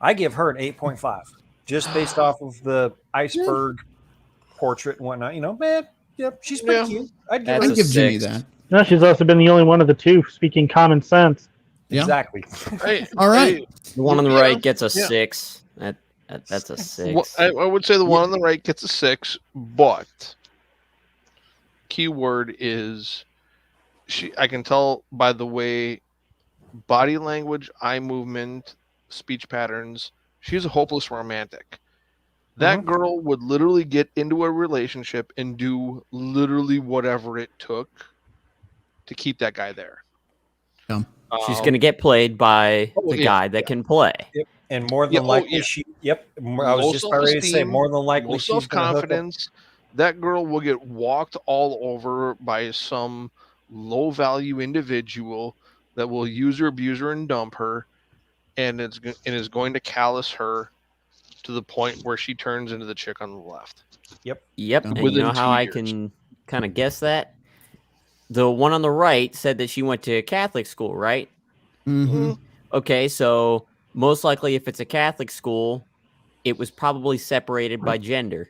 I give her an 8.5 just based off of the iceberg portrait and whatnot. You know, man, she's pretty cute. I'd give Jimmy that. No, she's also been the only one of the two speaking common sense. Exactly. All right. The one on the right gets a 6. That's a 6. I would say the one on the right gets a 6, but keyword is I can tell by the way body language, eye movement, speech patterns, she's a hopeless romantic. That girl would literally get into a relationship and do literally whatever it took to keep that guy there. She's going to get played by the guy that can play. Yep. And more than likely, I was just about ready to say, more than likely, she's self-confidence. That girl will get walked all over by some low-value individual that will use her, abuse her, and dump her, and is going to callous her to the point where she turns into the chick on the left. Yep. And you know how I can kind of guess that? The one on the right said that she went to Catholic school, right? Mm-hmm. Okay, so most likely if it's a Catholic school, it was probably separated by gender.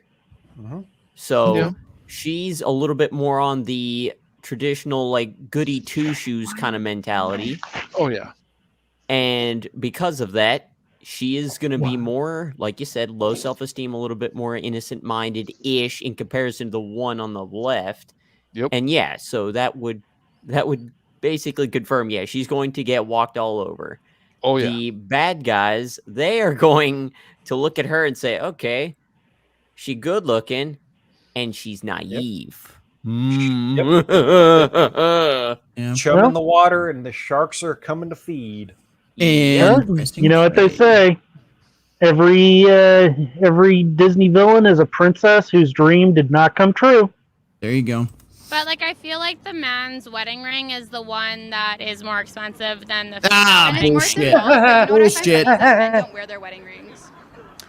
So she's a little bit more on the traditional, like, goody two-shoes kind of mentality. Oh, yeah. And because of that, she is going to be more, like you said, low self-esteem, a little bit more innocent-minded-ish in comparison to the one on the left. Yep. And so that would basically confirm, she's going to get walked all over. Oh, yeah. The bad guys, they are going to look at her and say, okay, she good looking and she's naive. Chum in the water and the sharks are coming to feed. And you know what they say, every Disney villain is a princess whose dream did not come true. There you go. But like, I feel like the man's wedding ring is the one that is more expensive than the bullshit. Bullshit. Men don't wear their wedding rings.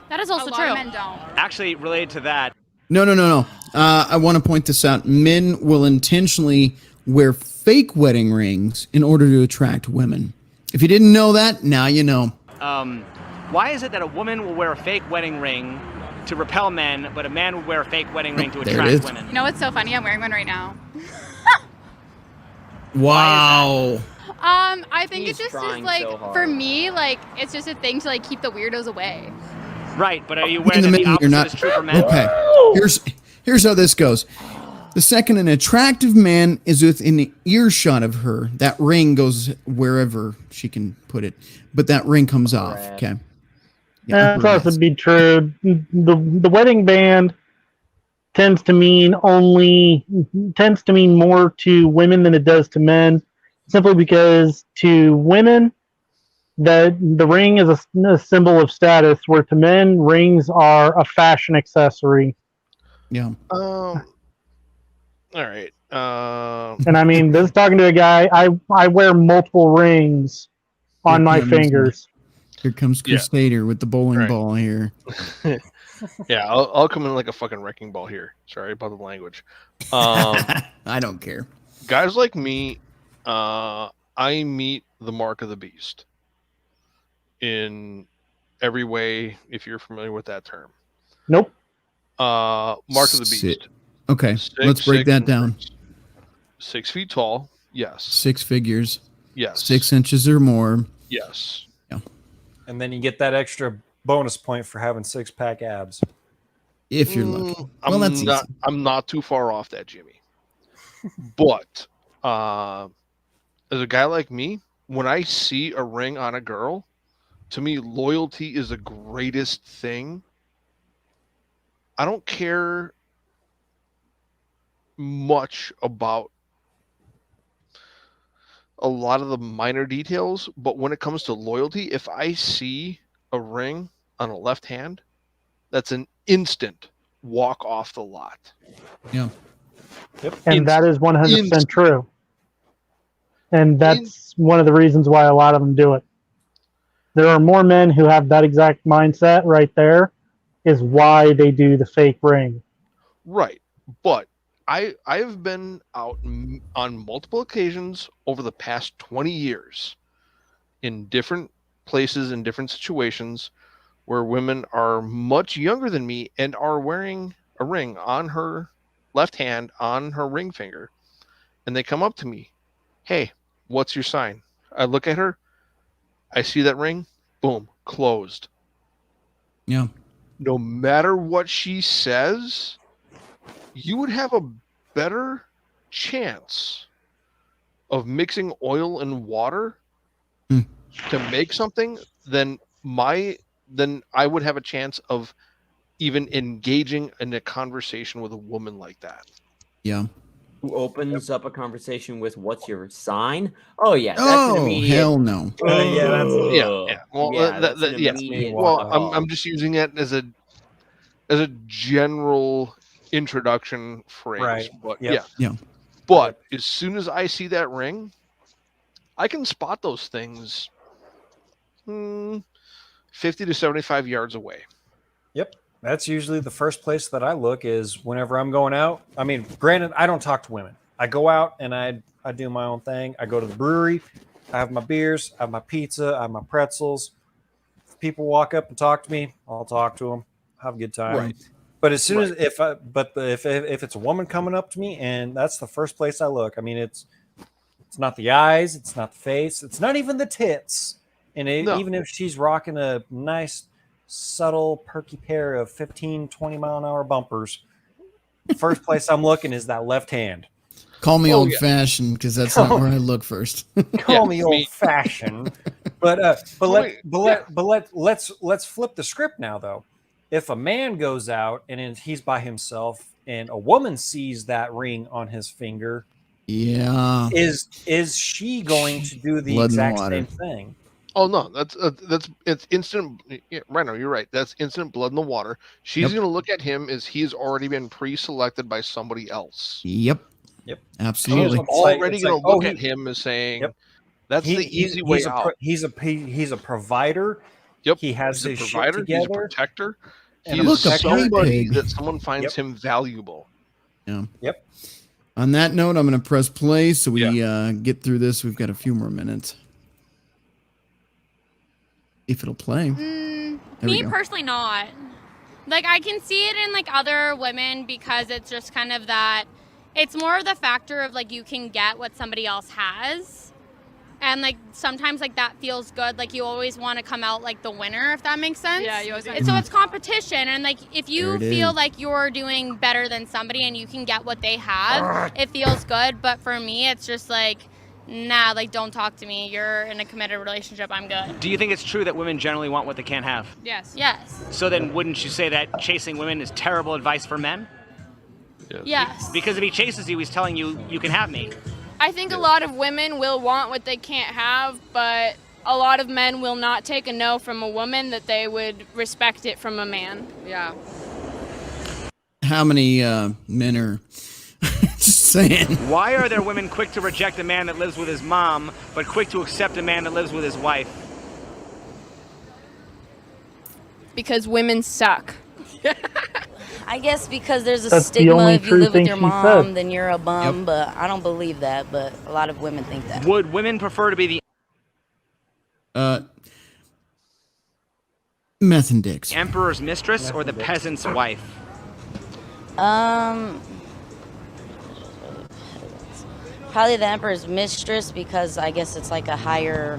That is also true. Men don't. Actually, related to that. No. I want to point this out. Men will intentionally wear fake wedding rings in order to attract women. If you didn't know that, now you know. Why is it that a woman will wear a fake wedding ring to repel men, but a man would wear a fake wedding ring to attract women? You know what's so funny? I'm wearing one right now. Wow. I think it just is like, for me, like, it's just a thing to like keep the weirdos away. Right, but are you aware that the opposite is true for men? Okay. Here's how this goes. The second an attractive man is within earshot of her, that ring goes wherever she can put it, but that ring comes off. Okay. That's also be true. The wedding band tends to mean more to women than it does to men, simply because to women, the ring is a symbol of status, where to men, rings are a fashion accessory. Yeah. All right. And I mean, this is talking to a guy. I wear multiple rings on my fingers. Here comes Crusader with the bowling ball here. Yeah, I'll come in like a fucking wrecking ball here. Sorry about the language. I don't care. Guys like me, I meet the mark of the beast in every way, if you're familiar with that term. Nope. Mark of the beast. Okay, let's break that down. 6 feet tall. Yes. 6 figures. Yes. 6 inches or more. Yes. Yeah. And then you get that extra bonus point for having 6-pack abs. If you're lucky. Well, I'm not too far off that, Jimmy. But as a guy like me, when I see a ring on a girl, to me, loyalty is the greatest thing. I don't care much about a lot of the minor details, but when it comes to loyalty, if I see a ring on a left hand, that's an instant walk off the lot. Yeah. And that is 100% true. And that's one of the reasons why a lot of them do it. There are more men who have that exact mindset right there, is why they do the fake ring. Right. But I've been out on multiple occasions over the past 20 years in different places, in different situations, where women are much younger than me and are wearing a ring on her left hand, on her ring finger. And they come up to me, "Hey, what's your sign?" I look at her, I see that ring, boom, closed. Yeah. No matter what she says, you would have a better chance of mixing oil and water to make something than I would have a chance of even engaging in a conversation with a woman like that. Yeah. Who opens up a conversation with "What's your sign?" Oh yeah, that's an immediate. Hell no. Yeah. Well, that's an immediate. Well, I'm just using it as a general introduction phrase. Right. But Yep. Yeah. But as soon as I see that ring, I can spot those things 50 to 75 yards away. Yep. That's usually the first place that I look is whenever I'm going out. I mean, granted, I don't talk to women. I go out and I do my own thing. I go to the brewery. I have my beers. I have my pizza. I have my pretzels. If people walk up and talk to me, I'll talk to them. Have a good time. Right. But as soon as if it's a woman coming up to me, and that's the first place I look. I mean, it's not the eyes. It's not the face. It's not even the tits. And even if she's rocking a nice, subtle, perky pair of 15, 20 mile an hour bumpers, first place I'm looking is that left hand. Call me old fashioned because that's not where I look first. Call me old fashioned, let's flip the script now though. If a man goes out and he's by himself and a woman sees that ring on his finger, yeah, is she going to do the Blood in the exact water. same thing? Oh no, it's instant. Yeah, Rhino, you're right. That's instant blood in the water. She's going to look at him as he's already been pre-selected by somebody else. Yep. Absolutely. She's already going to look at him as saying, "That's the easy way out." He's a provider. Yep. He has He's a his provider. shit He's a together. protector. And He's a somebody pig. that someone finds him valuable. Yeah. Yep. On that note, I'm going to press play so we get through this. We've got a few more minutes. If it'll play. There we Me go. personally, not. Like, I can see it in like other women because it's just kind of that. It's more of the factor of like you can get what somebody else has. And like sometimes like that feels good. Like you always want to come out like the winner, if that makes sense. Yeah, you always want And so it's competition, and like if you There it feel is. like you're doing better than somebody and you can get what they have, it feels good. But for me, it's just like, nah, like don't talk to me. You're in a committed relationship. I'm good. Do you think it's true that women generally want what they can't have? Yes. Yes. So then wouldn't you say that chasing women is terrible advice for men? Yes. Because if he chases you, he's telling you, you can have me. I think a lot of women will want what they can't have, but a lot of men will not take a no from a woman that they would respect it from a man. Yeah. How many men are just saying? Why are there women quick to reject a man that lives with his mom, but quick to accept a man that lives with his wife? Because women suck. I guess because there's a That's the stigma only if you true live with thing your she mom, said. then you're a bum. But I don't believe that. But a lot of women think that. Would women prefer to be the Meth and dicks. emperor's mistress or the peasant's wife? Probably the emperor's mistress because I guess it's like a higher.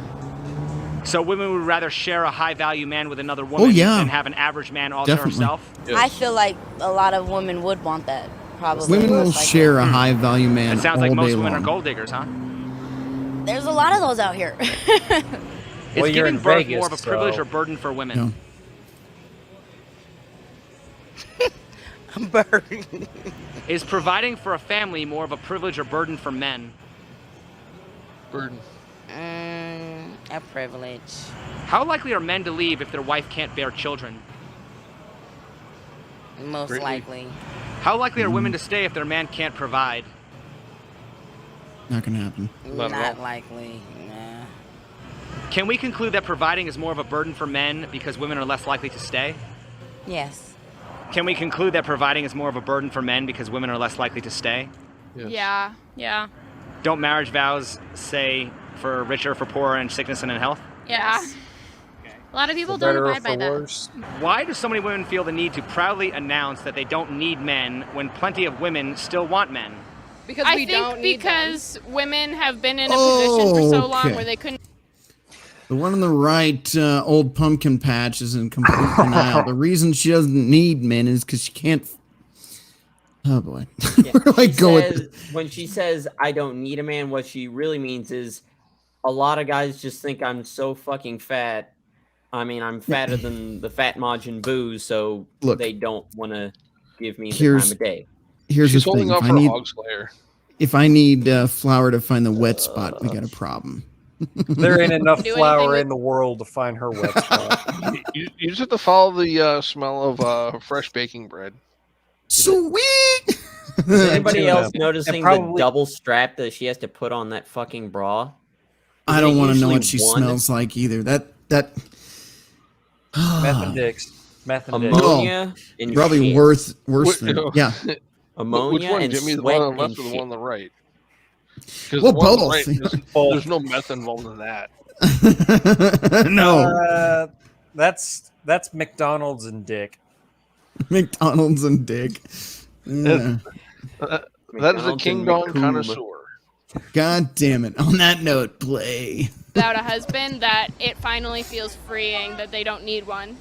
So women would rather share a high-value man with another woman yeah. than have an average man all Definitely. to herself? I feel like a lot of women would want that. Probably. Women will It's like- share a high value man It sounds all like most day women long. are gold diggers, huh? There's a lot of those out here. Is Well, you're giving in birth Vegas, more of a privilege so- or burden for women? Burden. Is providing for a family more of a privilege or burden for men? Burden. A privilege. How likely are men to leave if their wife can't bear children? Most Greatly. likely. How likely are women to stay if their man can't provide? Not gonna happen. Not likely. Nah. Can we conclude that providing is more of a burden for men because women are less likely to stay? Yes. Can we conclude that providing is more of a burden for men because women are less likely to stay? Yes. Yeah. Yeah. Don't marriage vows say for richer, for poorer, and sickness and in health? Yeah. A lot of people don't abide by that. Why do so many women feel the need to proudly announce that they don't need men when plenty of women still want men? Because I think because women have been in a position for so long Okay. where they couldn't. The one on the right, old pumpkin patch, is in complete denial. The reason she doesn't need men is because she can't. Oh boy, where do I go with this? When she says I don't need a man, what she really means is a lot of guys just think I'm so fucking fat. I mean, I'm fatter than the fat Majin Buu, so Look, they don't want to give me the here's- time of day. Here's She's the thing: holding up her hog slayer. if I need flour to find the wet spot, we got a problem. There ain't enough Do flour anything in the world to find her wet spot. You just have to follow the smell of fresh baking bread. Sweet. Is anybody else It noticing probably- the double strap that she has to put on that fucking bra? I don't want to know usually what she one? smells like either. That Meth and dicks. Meth and dicks. Ammonia and probably shit. worse Wh- than yeah. Ammonia Which one, and Jimmy? The sweat one on the and left or the shit. one on the right? 'Cause Well, the one on the both. right, there's no meth involved in that. No, That's McDonald's and dick. McDonald's and Dick. Yeah. That is a McDonald's King and Dong McCoom. connoisseur. God damn it! On that note, play. Without a husband, that it finally feels freeing that they don't need one.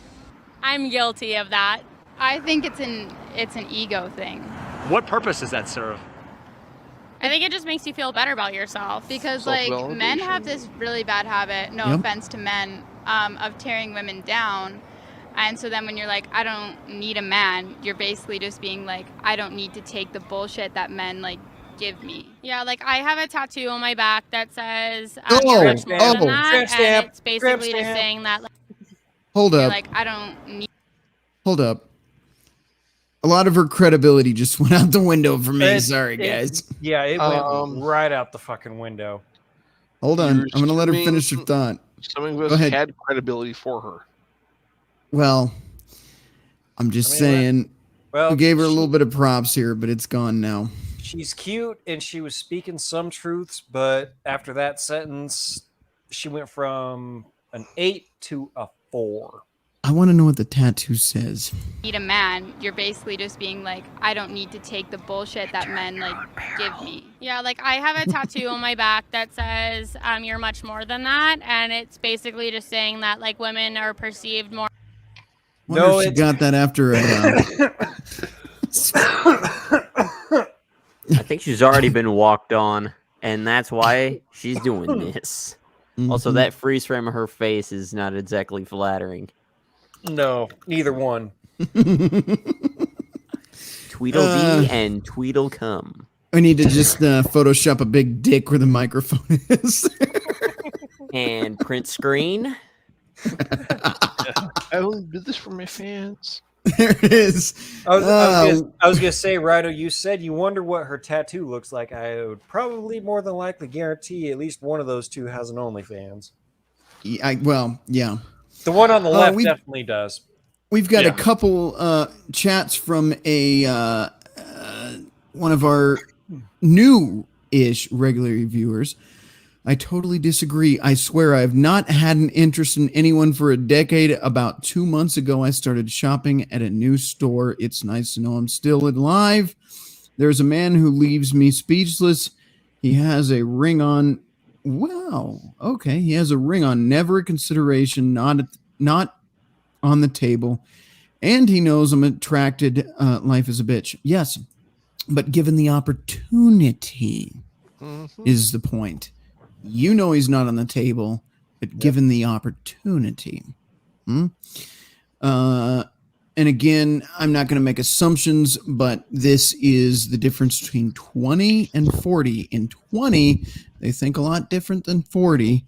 I'm guilty of that. I think it's an ego thing. What purpose does that serve? I think it just makes you feel better about yourself. Because like men have this really bad habit, no Yep. offense to men, of tearing women down. And so then when you're like, I don't need a man, you're basically just being like, I don't need to take the bullshit that men like give me. Yeah, like I have a tattoo on my back that says Oh, you're much more than oh. that, Tramp and stamp, it's basically tramp just stamp. saying that like, Hold You're up. like, I don't need. Hold up. A lot of her credibility just went out the window for me. It- Sorry, it- guys. Yeah, it went right out the fucking window. Hold on. You're I'm going to let her assuming finish her thought. Some of Go us ahead. had credibility for her. Well, I'm just saying. Well, we gave her a little bit of props here, but it's gone now. She's cute and she was speaking some truths, but after that sentence, she went from an 8 to a 4. I want to know what the tattoo says. Need a man, you're basically just being like, I don't need to take the bullshit that men like give me. yeah, like I have a tattoo on my back that says you're much more than that, and it's basically just saying that like women are perceived more. Wonder No, if she it's- got that after I think she's already been walked on, and that's why she's doing this. Also, that freeze frame of her face is not exactly flattering. No, neither one. Tweedledee and Tweedlecum. I need to just Photoshop a big dick where the microphone is. And print screen. I only did this for my fans. There it is. I was gonna say, Rido, you said you wonder what her tattoo looks like. I would probably more than likely guarantee at least one of those two has an OnlyFans. Well, yeah. The one on the left we've- definitely does. We've got Yeah. a couple chats from a one of our new-ish regular viewers. I totally disagree. I swear I have not had an interest in anyone for a decade. About 2 months ago, I started shopping at a new store. It's nice to know I'm still alive. There's a man who leaves me speechless. He has a ring on. Wow. Okay. He has a ring on. Never a consideration. Not on the table. And he knows I'm attracted. Life is a bitch. Yes. But given the opportunity is the point. You know he's not on the table, but given the opportunity. And again, I'm not going to make assumptions, but this is the difference between 20 and 40. In 20, they think a lot different than 40,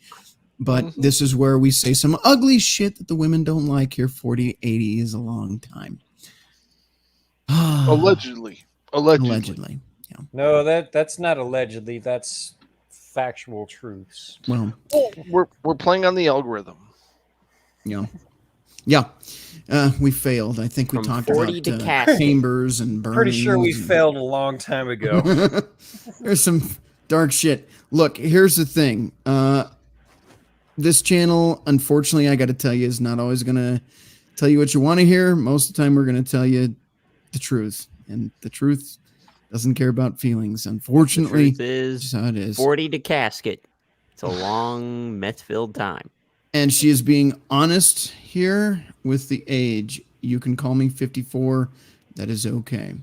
but this is where we say some ugly shit that the women don't like here. 40 to 80 is a long time. Allegedly. No, that's not allegedly. That's factual truths. Well, we're playing on the algorithm. Yeah. We failed. I think we talked 40 about to casket. chambers and burnings. Pretty sure we and- failed a long time ago. There's some dark shit. Look, here's the thing. This channel, unfortunately, I got to tell you, is not always going to tell you what you want to hear. Most of the time, we're going to tell you the truth. And the truth doesn't care about feelings. Unfortunately, The truth is that's how it is. 40 to casket. It's a long meth-filled time. And she is being honest here with the age. You can call me 54. That is okay.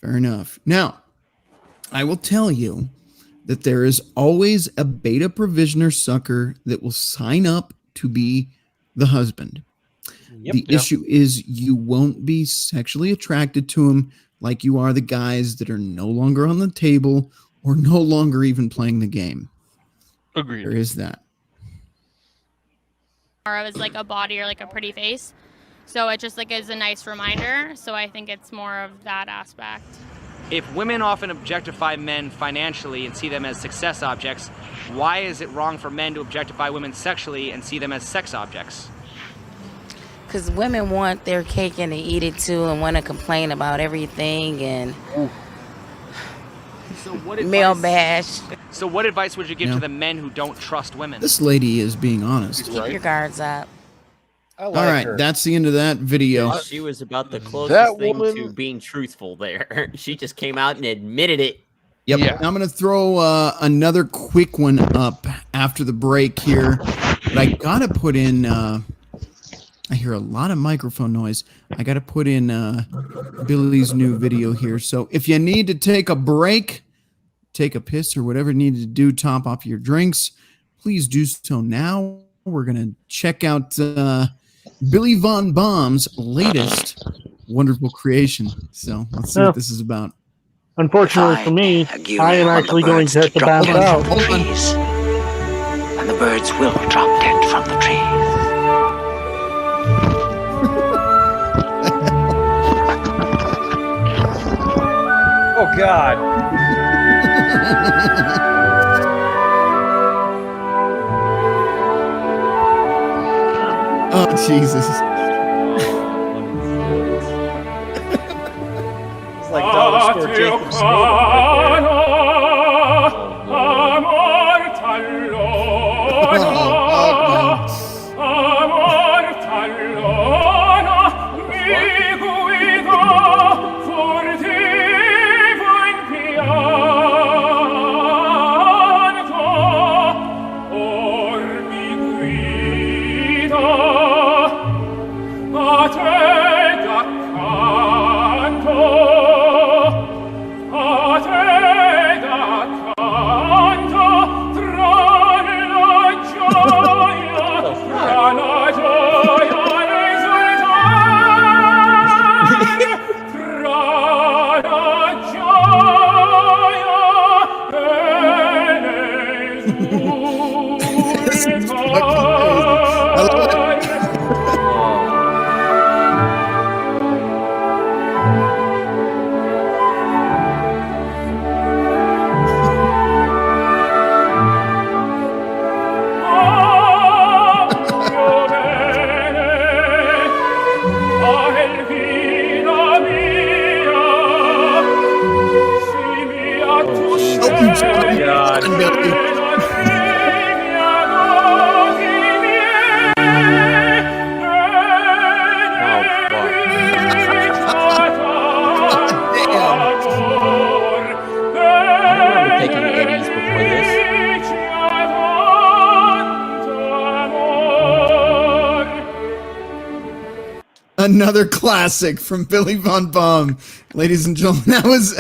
Fair enough. Now, I will tell you that there is always a beta provisioner sucker that will sign up to be the husband. The issue is you won't be sexually attracted to him like you are the guys that are no longer on the table or no longer even playing the game. Agreed. There is that. Or as like a body or like a pretty face. So it just like is a nice reminder. So I think it's more of that aspect. If women often objectify men financially and see them as success objects, why is it wrong for men to objectify women sexually and see them as sex objects? Because women want their cake and they eat it too and want to complain about everything and male bash. So what advice would you give Yeah. to the men who don't trust women? This lady is being honest. Keep your guards up. All right, that's the end of that video. She was about the That closest thing woman- to being truthful there. She just came out and admitted it. Yep. I'm going to throw another quick one up after the break here. But I got to put in, I hear a lot of microphone noise. I got to put in Billy's new video here. So if you need to take a break, take a piss or whatever you need to do, top off your drinks, please do so now. We're going to check out Billy Von Baum's latest wonderful creation. So let's see Yeah. what this is about. Unfortunately for me, I am actually going to have to bounce out. And the birds will drop dead from the trees. Oh God. Oh, Jesus. It's like Dollar Store Jacob's Another classic from Billy Von Baum, ladies and gentlemen. That was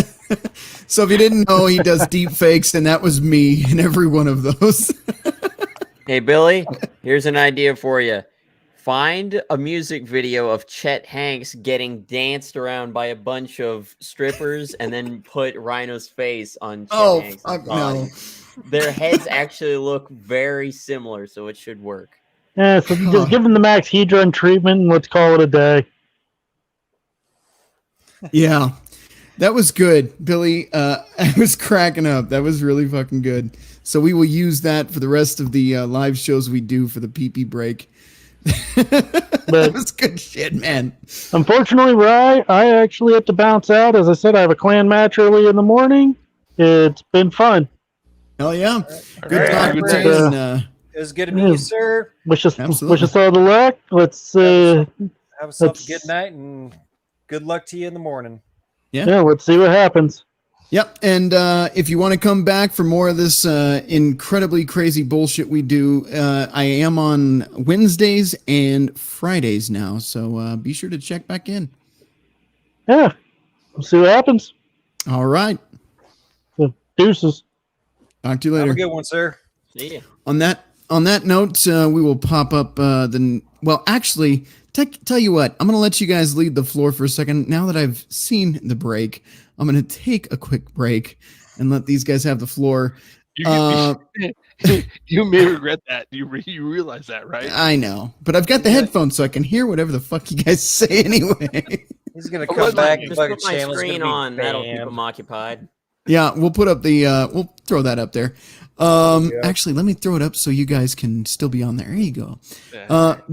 so. If you didn't know, he does deep fakes, and that was me in every one of those. Hey, Billy, here's an idea for you. Find a music video of Chet Hanks getting danced around by a bunch of strippers and then put Rhino's face on Chet Hanks' fuck body. no. Their heads actually look very similar, so it should work. Yeah, so just give him the Max Hedron treatment and let's call it a day. Yeah, that was good, Billy. I was cracking up. That was really fucking good. So we will use that for the rest of the live shows we do for the PP break. That was good shit, man. Unfortunately, Rye, I actually have to bounce out. As I said, I have a clan match early in the morning. It's been fun. Oh yeah, good talking to you. And, it was good to meet you, sir. Wish us all the luck. Let's have yourself a good night and good luck to you in the morning. Yeah, let's see what happens. Yep, and if you want to come back for more of this incredibly crazy bullshit we do, I am on Wednesdays and Fridays now, so be sure to check back in. Yeah, we'll see what happens. All right. So, deuces. Talk to you later. Have a good one, sir. See ya. On that note, we will pop up actually, tell you what, I'm going to let you guys lead the floor for a second. Now that I've seen the break, I'm going to take a quick break and let these guys have the floor. You may regret that. You realize that, right? I know, but I've got the headphones so I can hear whatever the fuck you guys say anyway. He's going to come back and just put my screen on. That'll keep him occupied. Yeah, we'll put up we'll throw that up there. Actually, let me throw it up so you guys can still be on there. There you go.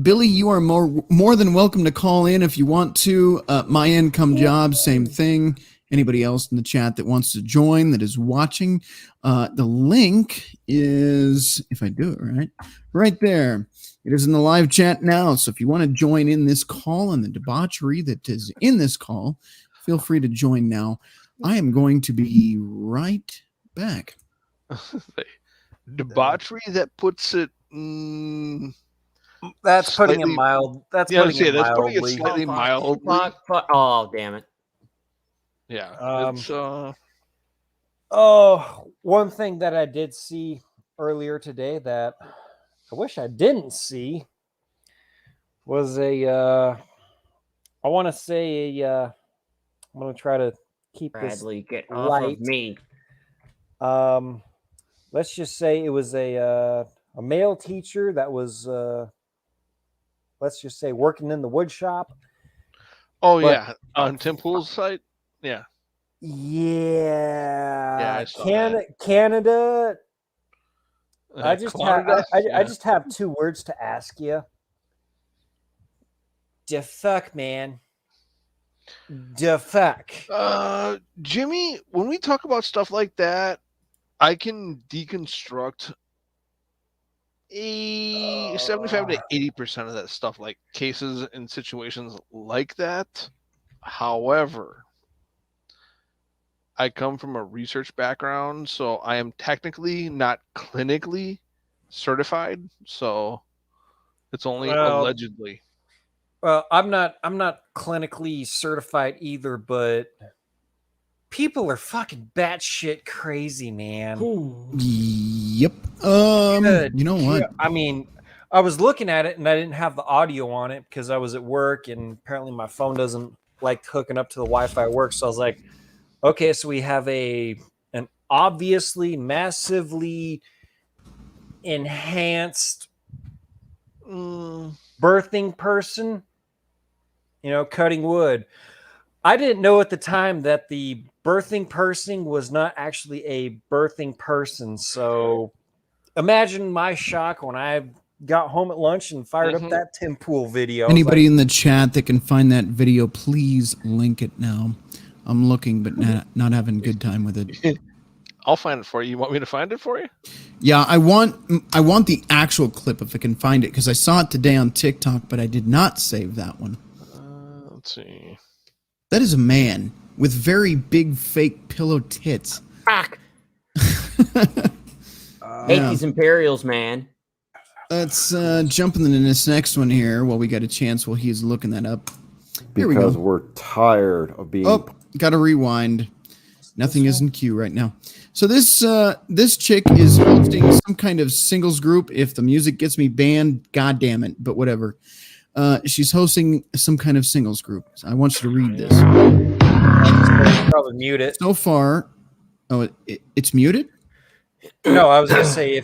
Billy, you are more than welcome to call in if you want to. My income job, same thing. Anybody else in the chat that wants to join that is watching, the link is, if I do it right there. It is in the live chat now. So if you want to join in this call and the debauchery that is in this call, feel free to join now. I am going to be right back. Debauchery that puts it. That's putting it mild. That's putting it slightly mild. Oh, damn it. Yeah. One thing that I did see earlier today that I wish I didn't see was I'm going to try to keep Bradley, this get off light. of me. Let's just say it was a male teacher that was, let's just say, working in the wood shop. Oh, yeah. On Tim Pool's site? Yeah. Yeah. I saw that. Canada. I just have two words to ask you. The fuck, man. The fuck. Jimmy, when we talk about stuff like that, I can deconstruct 75 to 80% of that stuff, like cases and situations like that. However, I come from a research background, so I am technically not clinically certified, so it's only allegedly. Well, I'm not clinically certified either, but people are fucking batshit crazy, man. Yep. You know what? I mean, I was looking at it and I didn't have the audio on it because I was at work, and apparently my phone doesn't like hooking up to the Wi-Fi at work. So I was like, okay, so we have an obviously massively enhanced birthing person, cutting wood. I didn't know at the time that the birthing person was not actually a birthing person. So imagine my shock when I got home at lunch and fired up that Tim Pool video. Anybody in the chat that can find that video, please link it now. I'm looking, but not having a good time with it. I'll find it for you. You want me to find it for you? Yeah, I want the actual clip if I can find it, because I saw it today on TikTok, but I did not save that one. Let's see. That is a man with very big fake pillow tits. Fuck. Hate these Imperials, man. Let's jump into this next one here while we got a chance while he's looking that up. Here because we go. We're tired of being. Oh, got to rewind. Nothing is in queue right now. So this chick is hosting some kind of singles group. If the music gets me banned, god damn it, but whatever. She's hosting some kind of singles group. So I want you to read this. Probably mute it. So far, it's muted? No, I was going to say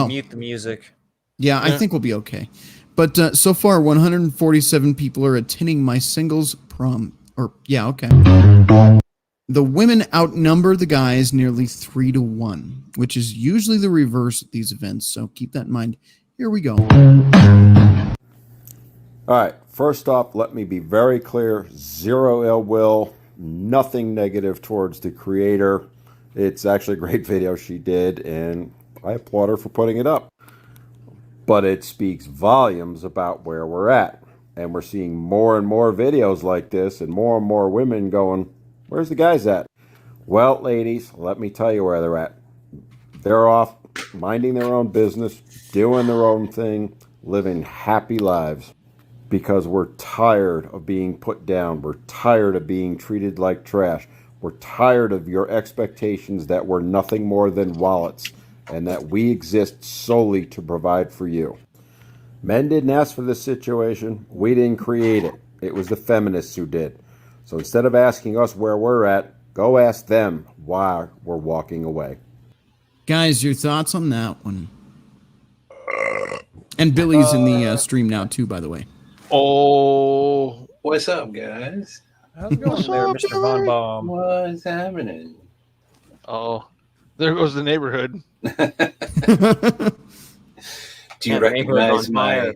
mute the music. Yeah, I think we'll be okay. But so far, 147 people are attending my singles prom. Or yeah, okay. The women outnumber the guys nearly 3-1, which is usually the reverse at these events. So keep that in mind. Here we go. All right. First off, let me be very clear. Zero ill will, nothing negative towards the creator. It's actually a great video she did, and I applaud her for putting it up. But it speaks volumes about where we're at. And we're seeing more and more videos like this and more women going, where's the guys at? Well, ladies, let me tell you where they're at. They're off minding their own business, doing their own thing, living happy lives. Because we're tired of being put down. We're tired of being treated like trash. We're tired of your expectations that we're nothing more than wallets and that we exist solely to provide for you. Men didn't ask for this situation. We didn't create it. It was the feminists who did. So instead of asking us where we're at, go ask them why we're walking away. Guys, your thoughts on that one? And Billy's in the stream now too, by the way. Oh, what's up, guys? How's it going there, Mr. Von Baum? What's happening? Oh, there goes the neighborhood. Do you recognize my?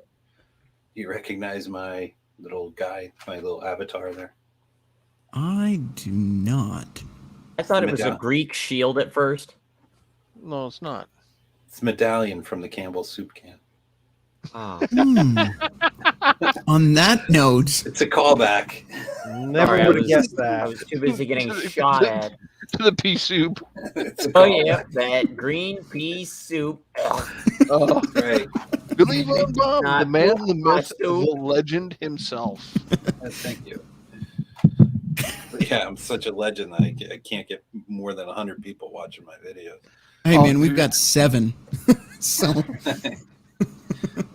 You recognize my little guy, my little avatar there? I do not. I thought it was a Greek shield at first. No, it's not. It's Medallion from the Campbell soup can. On that note, it's a callback. Never would have guessed that. I was too busy getting shot at. To the pea soup. Oh yeah, that green pea soup. Oh, right. Billy Von Baum, the man, the myth, the legend himself. Thank you. Yeah, I'm such a legend that I can't get more than 100 people watching my videos. Hey man, we've got 7. So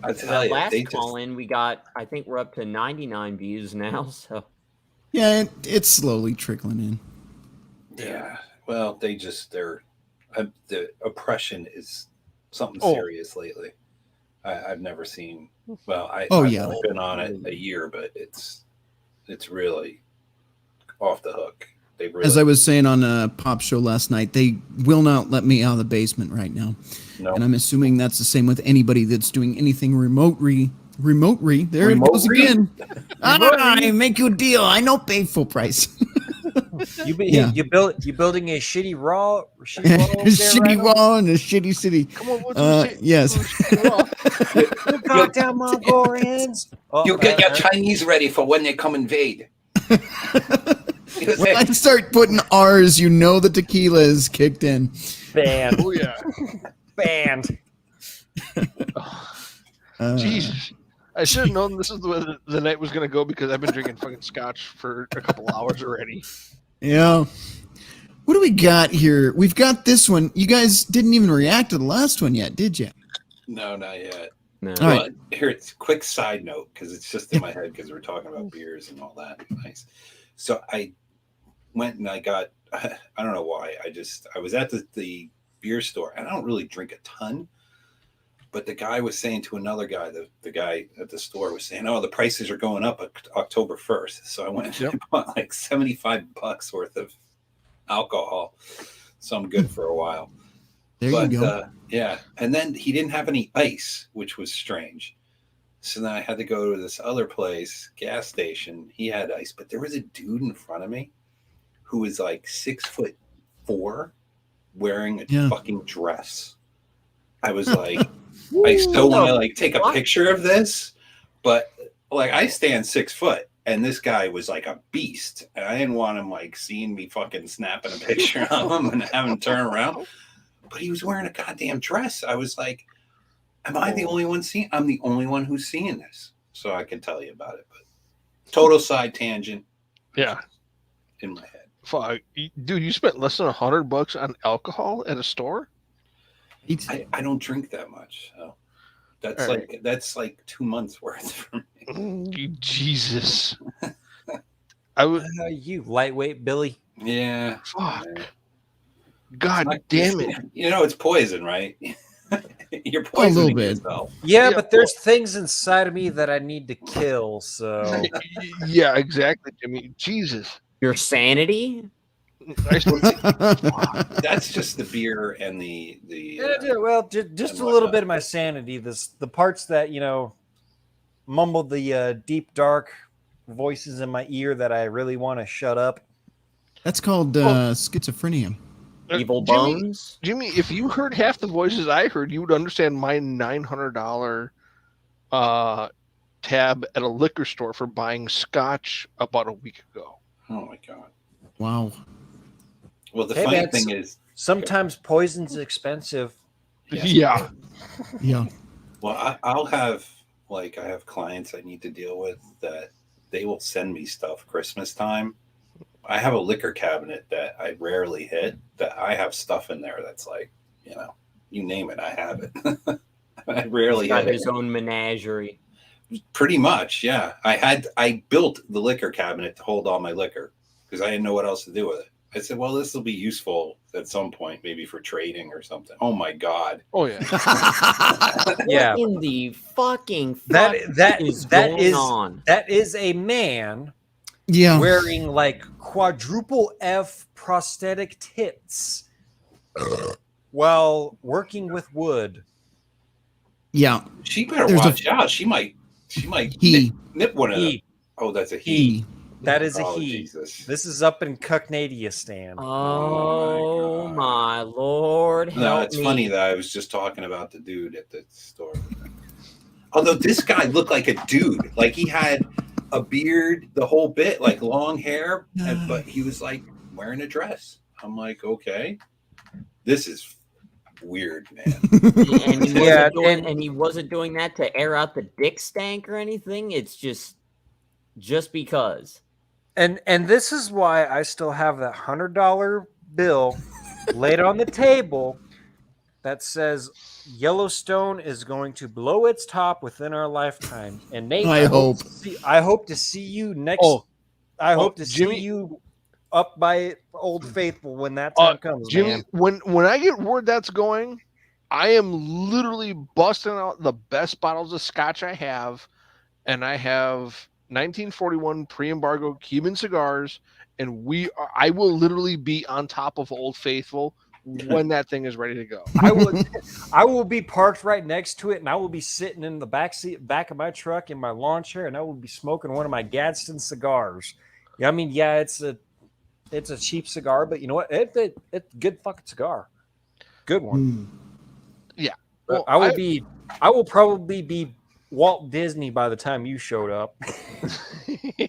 I tell you, last call-in, we got. I think we're up to 99 views now. So yeah, it's slowly trickling in. Yeah, well, the oppression is something serious lately. I've never seen. Well, I've only been on it a year, but it's really off the hook. They really, as I was saying on a pop show last night, they will not let me out of the basement right now. No. And I'm assuming that's the same with anybody that's doing anything remote re. There it goes again. I make you a deal. I know pay full price. You building a shitty wall? Shitty wall in a shitty city. Come on, yes. You goddamn Mongolians! You get your Chinese ready for when they come invade. When I start putting R's, you know the tequila is kicked in. Banned. Oh yeah. Banned. Jesus. I should have known this is the way the night was going to go because I've been drinking fucking scotch for a couple hours already. Yeah. What do we got here? We've got this one. You guys didn't even react to the last one yet, did you? No, not yet. No. Well, All right. Here, it's a quick side note because it's just in my head because we're talking about beers and all that. Nice. So I went and I got, I don't know why. I was at the beer store and I don't really drink a ton. But the guy was saying to another guy, the guy at the store was saying, "Oh, the prices are going up October 1st." So I went and bought like $75 worth of alcohol. So I'm good for a while. There you go. Yeah. And then he didn't have any ice, which was strange. So then I had to go to this other place, gas station. He had ice, but there was a dude in front of me who was like 6'4", wearing a fucking dress. I was like, I still want to like take a picture of this, but like I stand 6 foot and this guy was like a beast. And I didn't want him like seeing me fucking snapping a picture of him and having him turn around. But he was wearing a goddamn dress. I was like, am I the only one seeing? I'm the only one who's seeing this. So I can tell you about it. But total side tangent. Yeah. In my head. Fuck. Dude, you spent less than $100 on alcohol at a store? I don't drink that much. So that's like 2 months worth for me. Jesus. You lightweight Billy. Yeah. Fuck. God damn it. You know it's poison, right? You're A poisoning little bit. yourself. Yeah, but there's things inside of me that I need to kill. So Yeah, exactly, Jimmy. Jesus. Your sanity? That's just the beer and the well, just a little bit of my sanity. The parts that mumble the deep dark voices in my ear that I really want to shut up. That's called schizophrenia. Evil Jimmy, bones. Jimmy, if you heard half the voices I heard, you would understand my $900 tab at a liquor store for buying scotch about a week ago. Oh my god! Wow. Well, the Hey, funny man, thing is, sometimes poison's expensive. Yeah. Yeah. well, I'll have I have clients I need to deal with that they will send me stuff Christmas time. I have a liquor cabinet that I rarely hit, that I have stuff in there that's you name it, I have it. I rarely He's got hit his it. own menagerie. Pretty much, yeah. I built the liquor cabinet to hold all my liquor because I didn't know what else to do with it. I said, well, this will be useful at some point, maybe for trading or something. Oh my god. Oh yeah. Yeah. What in the fucking fuck that is that going is on? that is a man Yeah. wearing quadruple F prosthetic tits while working with wood. Yeah. She better There's watch out. She might He. nip one of them. He. Oh, that's a He. That is a Oh, he. Jesus. This is up in Cucknadiastan. Oh my lord! No, Help it's me. funny that I was just talking about the dude at the store. Although this guy looked like a dude, like he had a beard, the whole bit, like long hair, but he was wearing a dress. I'm like, okay, this is weird, man. And he wasn't Yeah, and he wasn't doing that to air out the dick stank or anything. It's just because. And this is why I still have that $100 bill laid on the table that says Yellowstone is going to blow its top within our lifetime. And Nate, I hope. I hope to see you next. I hope to Jimmy- see you up by Old Faithful when that time comes, Jimmy, man. when I get word that's going, I am literally busting out the best bottles of scotch I have, and I have 1941 pre-embargo Cuban cigars, and I will literally be on top of Old Faithful when that thing is ready to go. I will be parked right next to it, and I will be sitting in the back of my truck in my lawn chair, and I will be smoking one of my Gadsden cigars. Yeah, I mean, yeah, it's a cheap cigar, but you know what? It's a good fucking cigar. Good one. Yeah. Well, I will probably be Walt Disney by the time you showed up.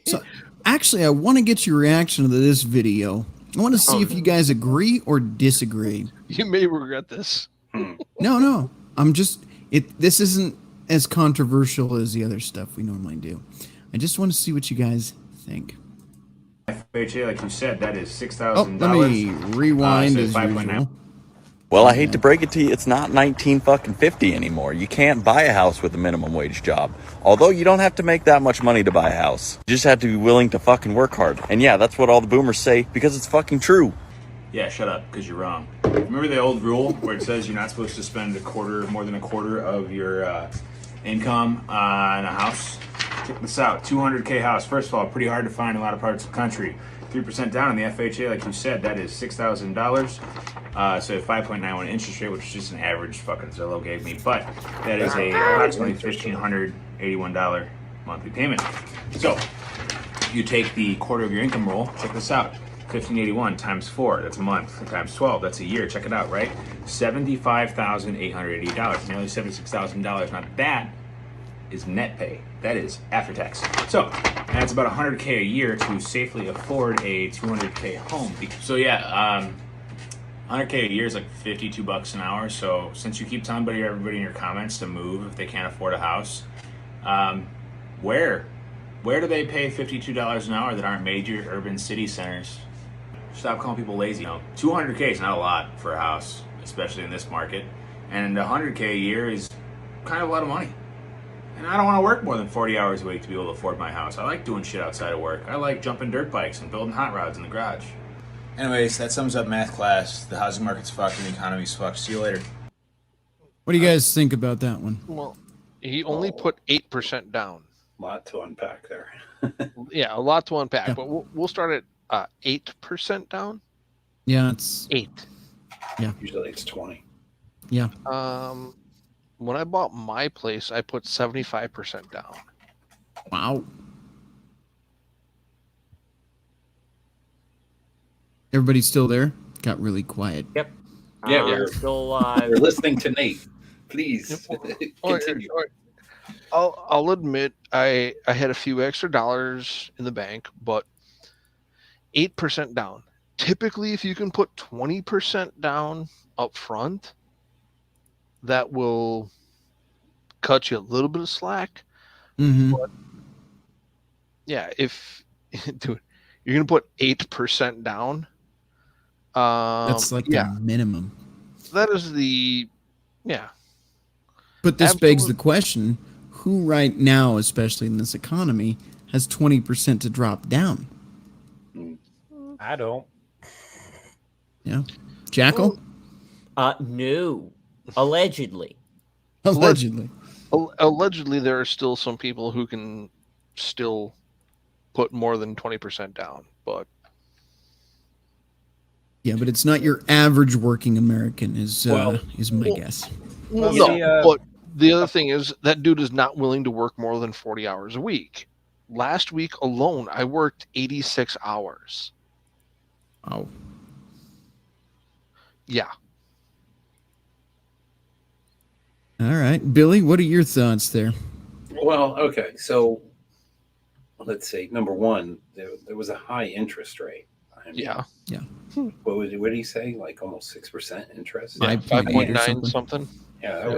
So, actually, I want to get your reaction to this video. I want to see if you guys agree or disagree. You may regret this. No. I'm just this isn't as controversial as the other stuff we normally do. I just want to see what you guys think. FHA, like you said, that is $6,000. Oh, let me rewind so as 5.9. usual. Well, I hate to break it to you, it's not 1950 anymore. You can't buy a house with a minimum wage job. Although you don't have to make that much money to buy a house. You just have to be willing to fucking work hard. And yeah, that's what all the boomers say because it's fucking true. Yeah, shut up, because you're wrong. Remember the old rule where it says you're not supposed to spend more than a quarter of your income on a house? Check this out, 200K house. First of all, pretty hard to find in a lot of parts of the country. 3% down on the FHA, like you said, that is $6,000. So 5.91 interest rate, which is just an average fucking Zillow gave me, but that is approximately $1,581 monthly payment. So you take the quarter of your income roll. Check this out. 1581 times 4, that's a month. Times 12, that's a year. Check it out, right? $75,880, nearly $76,000. Now that is net pay. That is after tax. So that's about $100K a year to safely afford a 200K home. So yeah, 100K a year is like $52 an hour. So since you keep telling everybody in your comments to move if they can't afford a house, where do they pay $52 an hour that aren't major urban city centers? Stop calling people lazy. 200K is not a lot for a house, especially in this market. And 100K a year is kind of a lot of money. And I don't want to work more than 40 hours a week to be able to afford my house. I like doing shit outside of work. I like jumping dirt bikes and building hot rods in the garage. Anyways, that sums up math class. The housing market's fucked and the economy's fucked. See you later. What do you guys think about that one? Well, he only put 8% down. A lot to unpack there. Yeah, a lot to unpack, but we'll start at 8% down. Yeah, it's 8. Yeah. Usually it's 20. Yeah. When I bought my place, I put 75% down. Wow. Everybody still there? Got really quiet. Yep. Yeah, we're we're listening to Nate. Please continue. I'll admit I had a few extra dollars in the bank, but 8% down. Typically, if you can put 20% down up front, that will cut you a little bit of slack. Mm-hmm. But yeah, if dude, you're gonna put 8% down. That's like the minimum. That is yeah. But this begs the question: who right now, especially in this economy, has 20% to drop down? I don't. Yeah, Jackal. No, allegedly. Allegedly. Allegedly, there are still some people who can still put more than 20% down, but Yeah, but it's not your average working American, is my guess. But the other thing is that dude is not willing to work more than 40 hours a week. Last week alone, I worked 86 hours. Oh. Yeah. All right, Billy, what are your thoughts there? Well, okay, so let's see. Number one, there was a high interest rate. I mean, Yeah. What did he say? Like almost 6% interest? Yeah, 5.9 something. Yeah, that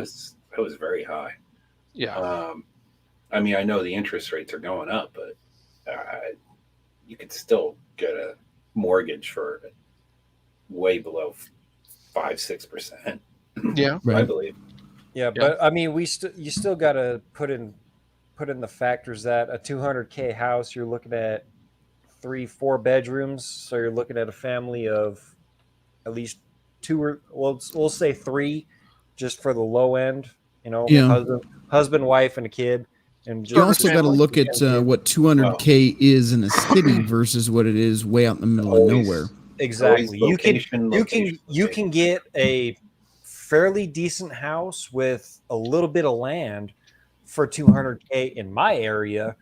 was very high. Yeah. I mean, I know the interest rates are going up, but you could still get a mortgage for way below 5-6%. Yeah, I believe. Yeah, but I mean, you still got to put in the factors that a 200K house, you're looking at 3-4 bedrooms, so you're looking at a family of at least 2 or we'll say 3, just for the low end. You know, Yeah. husband, wife, and a kid. And just You also got to look at what 200K is in a city versus what it is way out in the middle of nowhere. Exactly. You can get a fairly decent house with a little bit of land for 200K in my area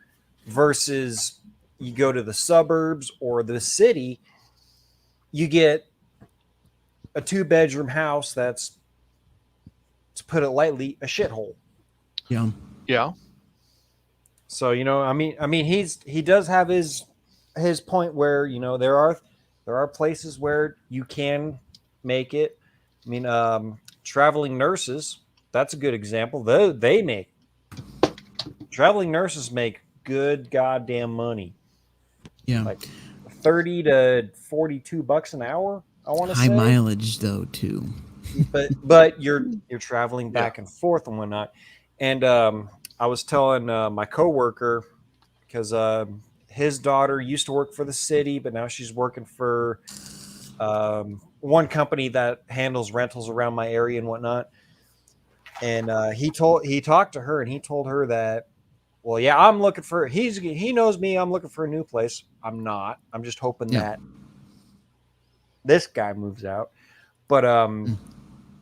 versus you go to the suburbs or the city, you get a 2-bedroom house that's, to put it lightly, a shithole. Yeah. Yeah. So, you know, I mean he does have his point where, you know, there are places where you can make it. I mean, traveling nurses, that's a good example. Traveling nurses make good goddamn money. Yeah. Like 30 to 42 bucks an hour, I want to say. High mileage though too. But you're traveling back and forth and whatnot. And I was telling my coworker, because his daughter used to work for the city, but now she's working for one company that handles rentals around my area and whatnot. And he talked to her and he told her that, well, yeah, I'm looking for, he knows me, I'm looking for a new place. I'm not. I'm just hoping that this guy moves out. But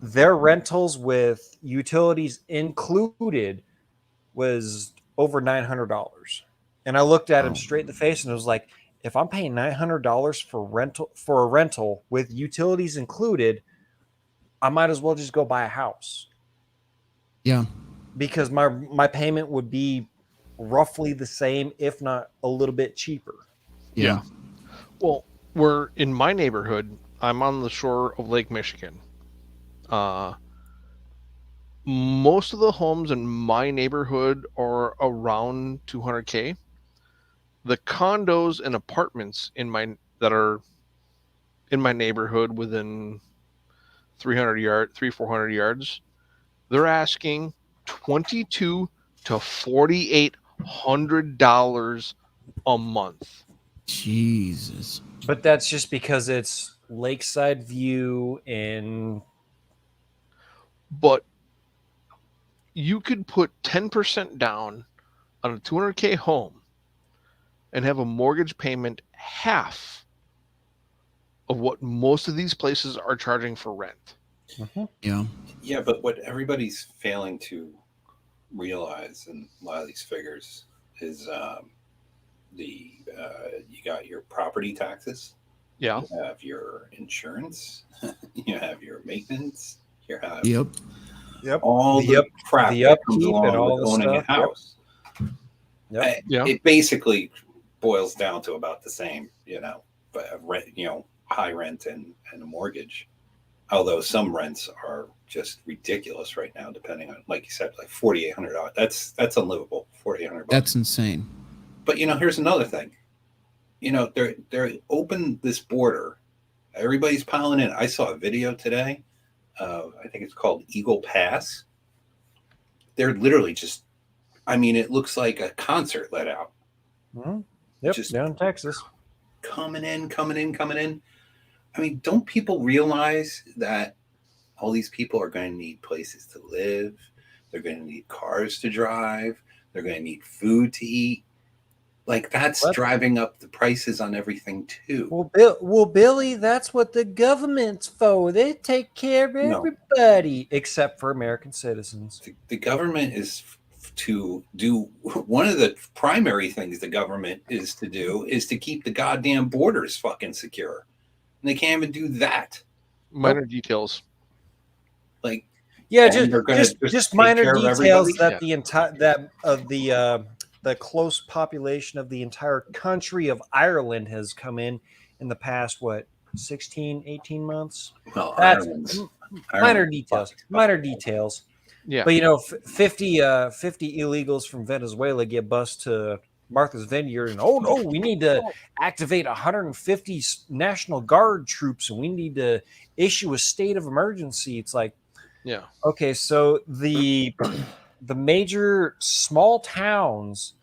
their rentals with utilities included was over $900. And I looked at him straight in the face and I was like, if I'm paying $900 for a rental with utilities included, I might as well just go buy a house. Yeah. Because my payment would be roughly the same, if not a little bit cheaper. Yeah. Well, we're in my neighborhood. I'm on the shore of Lake Michigan. Most of the homes in my neighborhood are around 200K. The condos and apartments that are in my neighborhood within 400 yards, they're asking $2,200 to $4,800 a month. Jesus. But that's just because it's lakeside view and. But you could put 10% down on a $200K home and have a mortgage payment half of what most of these places are charging for rent. Yeah. Yeah, but what everybody's failing to realize in a lot of these figures is you got your property taxes. Yeah. You have your insurance. You have your maintenance. You have Yep. all the crap that comes along with owning a house. Yep. It basically boils down to about the same, but rent, high rent and a mortgage. Although some rents are just ridiculous right now, depending on, like you said, like $4,800. That's unlivable. $4,800. That's insane. But here's another thing. They're open this border. Everybody's piling in. I saw a video today. I think it's called Eagle Pass. They're literally just, it looks like a concert let out. Mm-hmm. Yep, just down in Texas. Coming in. Don't people realize that all these people are going to need places to live? They're going to need cars to drive. They're going to need food to eat. Like, that's driving up the prices on everything too. Well, Billy, that's what the government's for. They take care of everybody except for American citizens. The government is to do one of the primary things the government is to do is to keep the goddamn borders fucking secure. And they can't even do that. Minor details. Like, just minor details that the close population of the entire country of Ireland has come in the past 16, 18 months. Well, that's Ireland, minor details. Yeah. But 50 illegals from Venezuela get bused to Martha's Vineyard, and oh no, we need to activate 150 National Guard troops, and we need to issue a state of emergency. It's like, yeah, okay, so the major small towns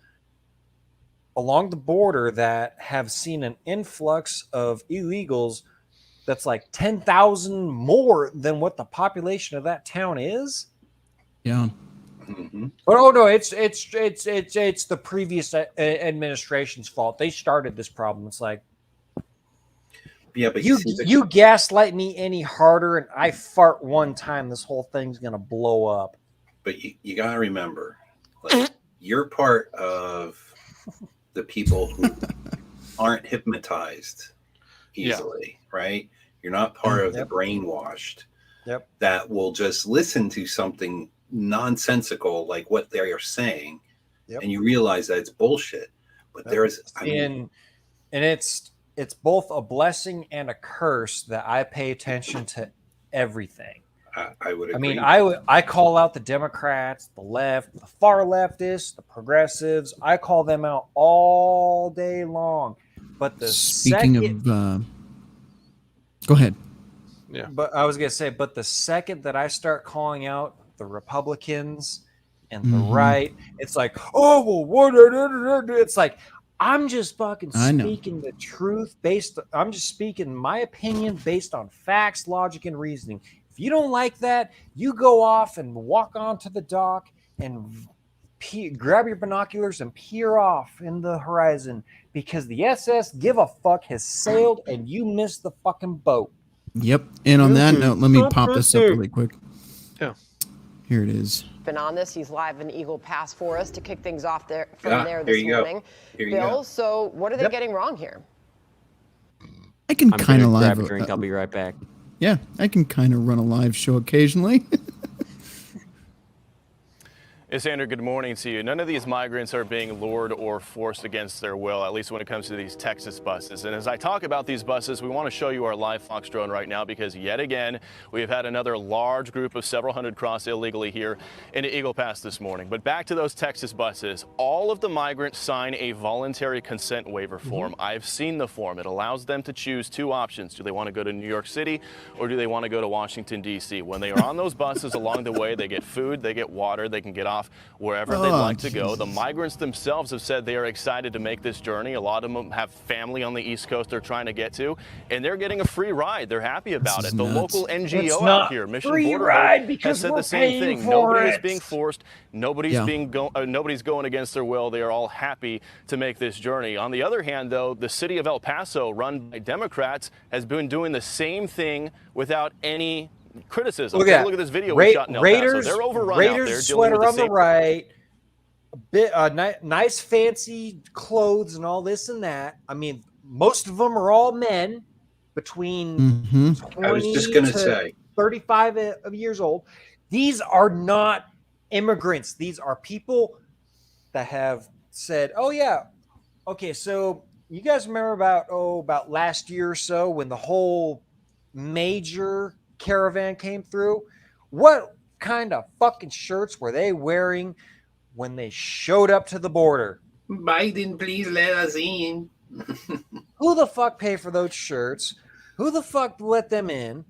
along the border that have seen an influx of illegals that's like 10,000 more than what the population of that town is. Yeah. Mm-hmm. But oh no, it's the previous administration's fault. They started this problem. It's like, yeah, but you gaslight me any harder, and I fart one time, this whole thing's gonna blow up. But you gotta remember, like, you're part of the people who aren't hypnotized easily, right? You're not part of the brainwashed that will just listen to something nonsensical like what they are saying, and you realize that it's bullshit. But and it's both a blessing and a curse that I pay attention to everything. I would agree. I call out the Democrats, the left, the far leftists, the progressives. I call them out all day long. But go ahead. Yeah. But I was gonna say, but the second that I start calling out the Republicans and the right, it's like, oh well, what? It's like, I'm just fucking speaking the truth I'm just speaking my opinion based on facts, logic, and reasoning. If you don't like that, you go off and walk onto the dock and grab your binoculars and peer off in the horizon, because the SS Give a Fuck has sailed and you missed the fucking boat. Yep. And on that note, let me pop this up really quick. Yeah. Here it is. Been on this. He's live in Eagle Pass for us to kick things off there this morning. Bill, so what are they getting wrong here? I can kind of grab a drink. I'll be right back. Yeah, I can kind of run a live show occasionally. Yes, Andrew, good morning to you. None of these migrants are being lured or forced against their will, at least when it comes to these Texas buses. And as I talk about these buses, we want to show you our live Fox drone right now, because yet again, we have had another large group of several hundred cross illegally here into Eagle Pass this morning. But back to those Texas buses, all of the migrants sign a voluntary consent waiver form. I've seen the form. It allows them to choose two options. Do they want to go to New York City, or do they want to go to Washington, D.C.? When they are on those buses along the way, they get food, they get water, they can get off off wherever they'd like to go. The migrants themselves have said they are excited to make this journey. A lot of them have family on the East Coast they're trying to get to, and they're getting a free ride. They're happy about it. The local NGO out here, Mission Border Hope, has said the same thing. Nobody is being forced. Nobody's nobody's going against their will. They are all happy to make this journey. On the other hand, though, the city of El Paso, run by Democrats, has been doing the same thing without any criticism. Look at this video we shot in El Paso. They're overrun out there. Sweater on the right, a bit nice fancy clothes and all this and that. I mean, most of them are all men between 20 I was just going to to say 35 years old. These are not immigrants. These are people that have said, "Oh yeah, okay, so you guys remember about last year or so when the whole major caravan came through? What kind of fucking shirts were they wearing when they showed up to the border? Biden, please let us in." Who the fuck paid for those shirts? Who the fuck let them in?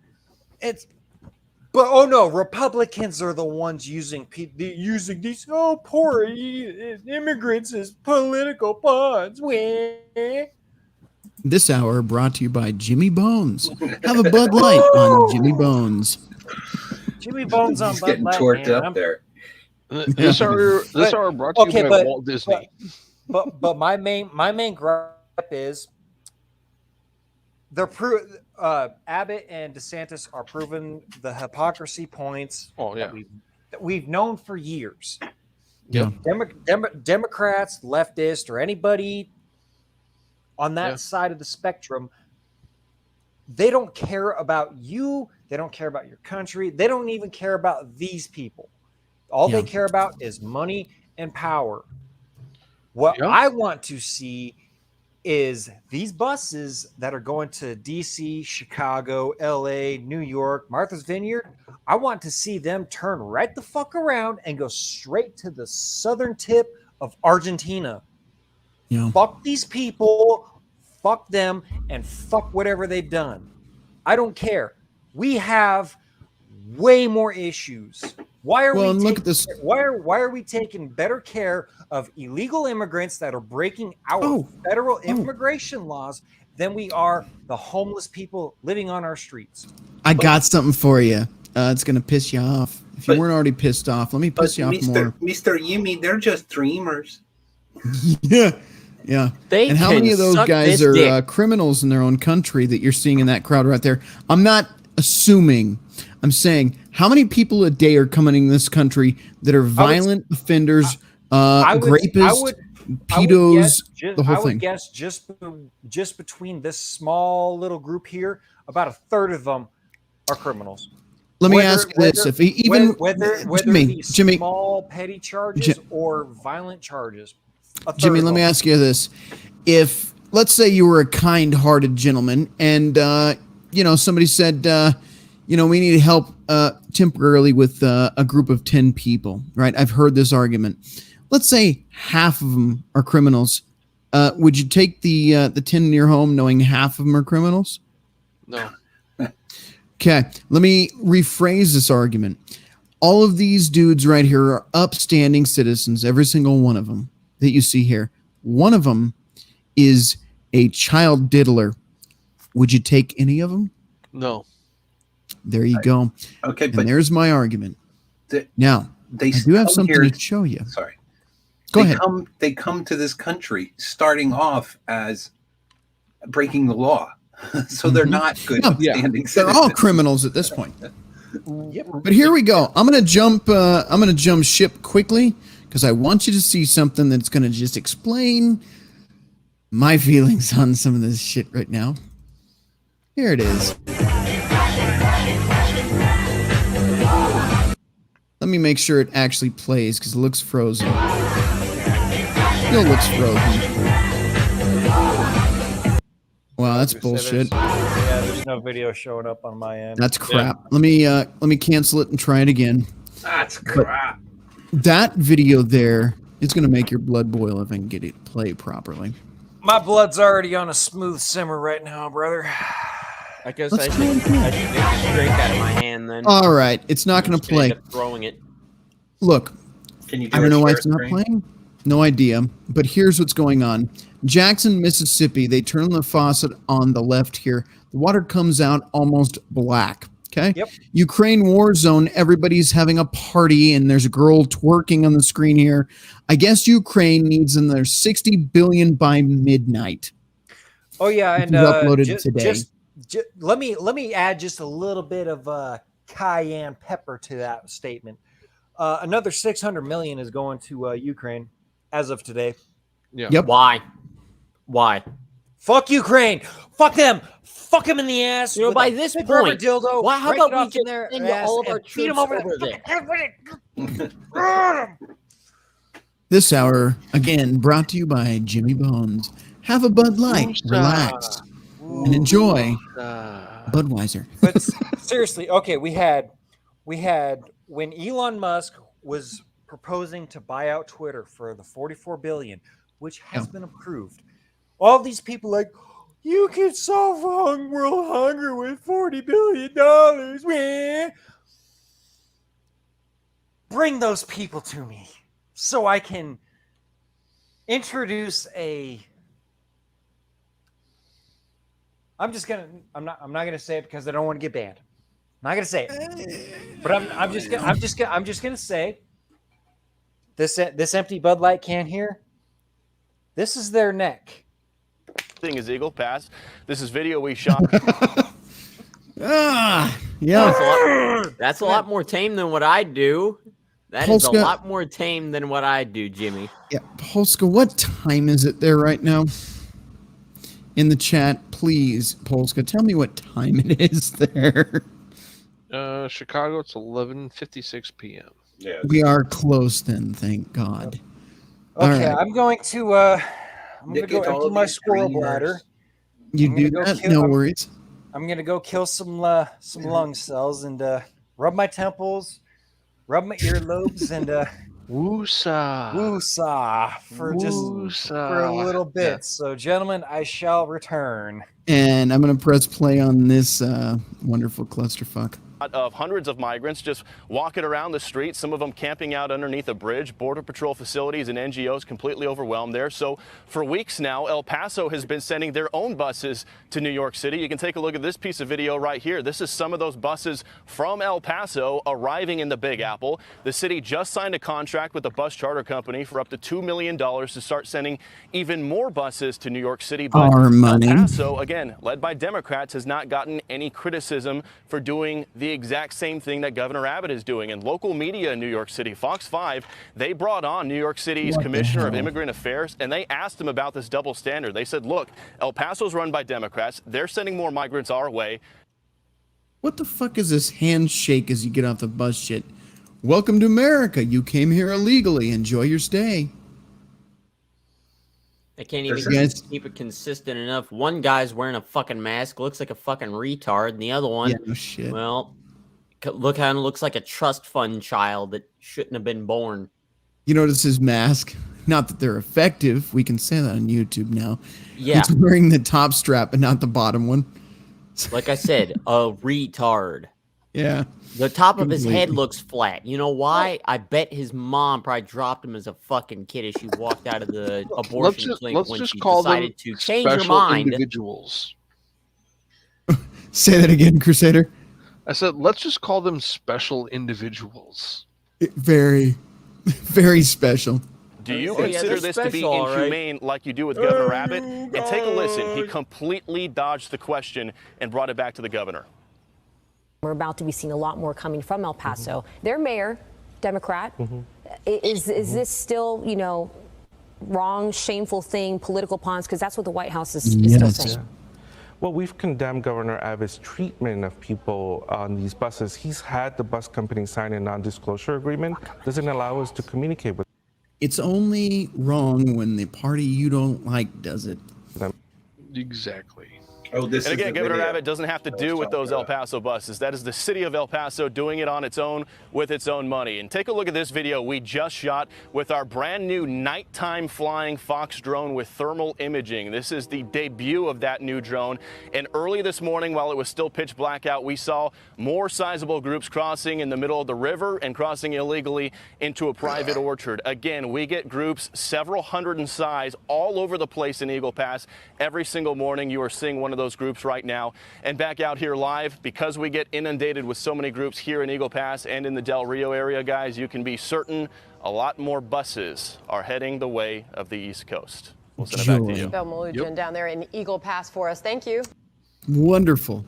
But oh no, Republicans are the ones using these poor immigrants as political pawns. This hour brought to you by Jimmy Bones. Have a Bud Light on Jimmy Bones. Jimmy Bones on He's Bud getting Light, torqued man. up there. This hour brought to you by Walt Disney. But my main gripe is Abbott and DeSantis are proving the hypocrisy points that we've known for years. Yeah. Democrats, leftists, or anybody on that side of the spectrum, they don't care about you. They don't care about your country. They don't even care about these people. All they care about is money and power. What I want to see is these buses that are going to DC, Chicago, LA, New York, Martha's Vineyard. I want to see them turn right the fuck around and go straight to the southern tip of Argentina. Yeah. Fuck these people, fuck them, and fuck whatever they've done. I don't care. We have way more issues. Why are Why are we taking better care of illegal immigrants that are breaking our federal immigration laws than we are the homeless people living on our streets? I got something for you. It's gonna piss you off. If you weren't already pissed off, let me piss you off more. Mr. Yimmy, they're just dreamers. Yeah. And how many of those guys are criminals in their own country that you're seeing in that crowd right there? I'm not assuming. I'm saying, how many people a day are coming in this country that are violent offenders, rapists, pedos, the whole thing? I would guess just between this small little group here, about a third of them are criminals. Let me ask you this: if whether Jimmy, small petty charges or violent charges, Jimmy, let me ask you this: if let's say you were a kind-hearted gentleman, and somebody said, we need help temporarily with a group of 10 people, right? I've heard this argument. Let's say half of them are criminals. Would you take the 10 in your home knowing half of them are criminals? No. Okay, let me rephrase this argument. All of these dudes right here are upstanding citizens, every single one of them that you see here. One of them is a child diddler. Would you take any of them? No. There you go. Okay, and there's my argument. Now, I do have something to show you. Sorry. Go ahead. They come to this country starting off as breaking the law. So they're not good standing citizens. They're all criminals at this point. But here we go. I'm gonna jump ship quickly because I want you to see something that's gonna just explain my feelings on some of this shit right now. Here it is. Let me make sure it actually plays because it looks frozen. Still looks frozen. Wow, that's bullshit. Yeah, there's no video showing up on my end. That's crap. Let me cancel it and try it again. That's crap. But that video there is going to make your blood boil if I can get it play properly. My blood's already on a smooth simmer right now, brother. I guess I should take this drink out of my hand then. All right, it's not going to play. Throwing it. Look, Can you do I don't a know why share it's not screen? playing. No idea. But here's what's going on. Jackson, Mississippi. They turn the faucet on the left here. The water comes out almost black. Okay. Yep. Ukraine war zone. Everybody's having a party, and there's a girl twerking on the screen here. I guess Ukraine needs another 60 billion by midnight. Oh yeah, This and was uploaded today. Let me add just a little bit of cayenne pepper to that statement. Another 600 million is going to Ukraine as of today. Yeah. Yep. Why? Fuck Ukraine. Fuck them. Fuck them in the ass. You know, with by a this big rubber point, dildo. why? How break it about we off in just their send ass all of our and beat 'em troops over over there? This hour, again, brought to you by Jimmy Bones. Have a Bud Light, relax, and enjoy Budweiser. But seriously, okay, we had when Elon Musk was proposing to buy out Twitter for the 44 billion, which has been approved. All these people like, you can solve world hunger with $40 billion, man. Bring those people to me so I can introduce I'm not gonna say it because I don't want to get banned. I'm not gonna say it, but I'm just gonna say this empty Bud Light can here. This is their neck. Thing is Eagle Pass. This is video we shot. Yeah. That's a lot more tame than what I do. That is a Polska. lot more tame than what I do, Jimmy. Yeah, Polska, what time is it there right now? In the chat, please, Polska, tell me what time it is there. Chicago, it's 11:56 p.m. Yeah. We are close then, thank God. All Okay, right. I'm going to go empty my squirrel bladder. You I'm do gonna go that? kill- No I'm- worries. I'm gonna go kill some lung cells and rub my temples, rub my earlobes, and woosah for a little bit. Yeah. So, gentlemen, I shall return. And I'm going to press play on this wonderful clusterfuck. Of hundreds of migrants just walking around the streets, some of them camping out underneath a bridge. Border Patrol facilities and NGOs completely overwhelmed there. So for weeks now, El Paso has been sending their own buses to New York City. You can take a look at this piece of video right here. This is some of those buses from El Paso arriving in the Big Apple. The city just signed a contract with a bus charter company for up to $2 million to start sending even more buses to New York City. But Our money. El Paso, again, led by Democrats, has not gotten any criticism for doing the exact same thing that Governor Abbott is doing. And local media in New York City, Fox 5, they brought on New York City's Commissioner of Immigrant Affairs, and they asked him about this double standard. They said, look, El Paso's run by Democrats. They're sending more migrants our way. What the fuck is this handshake as you get off the bus shit? Welcome to America. You came here illegally. Enjoy your stay. They can't even Yes. keep it consistent enough. One guy's wearing a fucking mask, looks like a fucking retard, and the other one, Yeah, no shit. well, look how it looks like a trust fund child that shouldn't have been born. You notice his mask? Not that they're effective. We can say that on YouTube now. Yeah. He's wearing the top strap and not the bottom one. Like I said, a retard. Yeah. The top of his head Completely. looks flat. You know why? I bet his mom probably dropped him as a fucking kid as she walked out of the abortion clinic when she decided to change her special mind. individuals. Say that again, Crusader. I said, let's just call them special individuals. Very, very special. Do you Oh, yeah, consider they're this to be special, all right. inhumane like you do with Governor Abbott? And take a listen. He completely dodged the question and brought it back to the governor. We're about to be seeing a lot more coming from El Paso. Their mayor, Democrat. Is this still, wrong, shameful thing, political pawns? Because that's what the White House is still saying. Well, we've condemned Governor Abbott's treatment of people on these buses. He's had the bus company sign a non-disclosure agreement. Doesn't allow us to communicate with It's only wrong when the party you don't like does it. them. Exactly. Oh, this and is again, the Governor video Abbott doesn't have to do with those El Paso buses. That is the city of El Paso doing it on its own with its own money. And take a look at this video we just shot with our brand new nighttime flying Fox drone with thermal imaging. This is the debut of that new drone. And early this morning, while it was still pitch black out, we saw more sizable groups crossing in the middle of the river and crossing illegally into a private orchard. Again, we get groups several hundred in size all over the place in Eagle Pass. Every single morning, you are seeing one of those groups right now. And back out here live, because we get inundated with so many groups here in Eagle Pass and in the Del Rio area, guys, you can be certain a lot more buses are heading the way of the East Coast. We'll send it back to you. Bill Melugin down there in Eagle Pass for us. Thank you. Wonderful.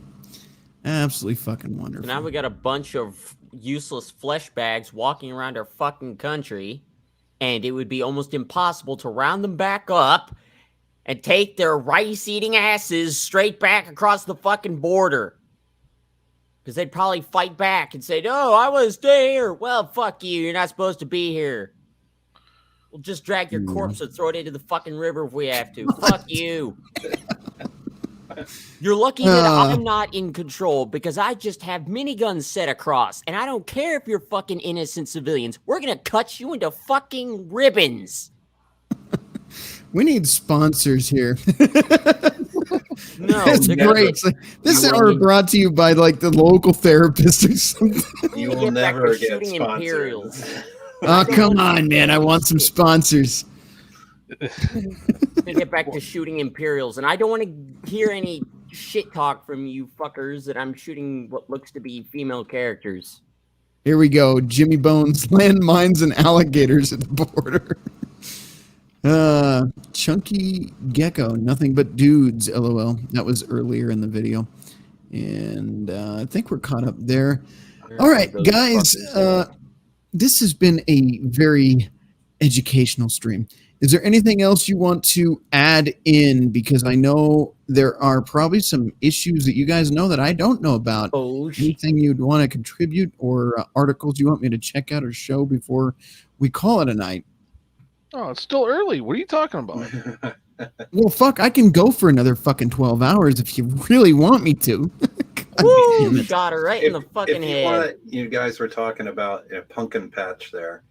Absolutely fucking wonderful. So now we got a bunch of useless flesh bags walking around our fucking country, and it would be almost impossible to round them back up and take their rice-eating asses straight back across the fucking border. Because they'd probably fight back and say, no, I want to stay here. Well, fuck you. You're not supposed to be here. We'll just drag your corpse and throw it into the fucking river if we have to. Fuck you. You're lucky that I'm not in control because I just have miniguns set across. And I don't care if you're fucking innocent civilians. We're going to cut you into fucking ribbons. We need sponsors here. No, it's great. It's like, this hour brought to you by like the local therapist or something. You will never get sponsors. Oh, come on, man. I want some sponsors. To get back to shooting Imperials, and I don't want to hear any shit talk from you fuckers that I'm shooting what looks to be female characters. Here we go. Jimmy Bones, landmines and alligators at the border. Chunky Gecko, nothing but dudes, LOL. That was earlier in the video. And I think we're caught up there. All right, guys. This has been a very educational stream. Is there anything else you want to add in? Because I know there are probably some issues that you guys know that I don't know about. Anything you'd want to contribute or articles you want me to check out or show before we call it a night? Oh, it's still early. What are you talking about? Well, fuck, I can go for another fucking 12 hours if you really want me to. Woo! Shot her right in the fucking head. You guys were talking about a pumpkin patch there.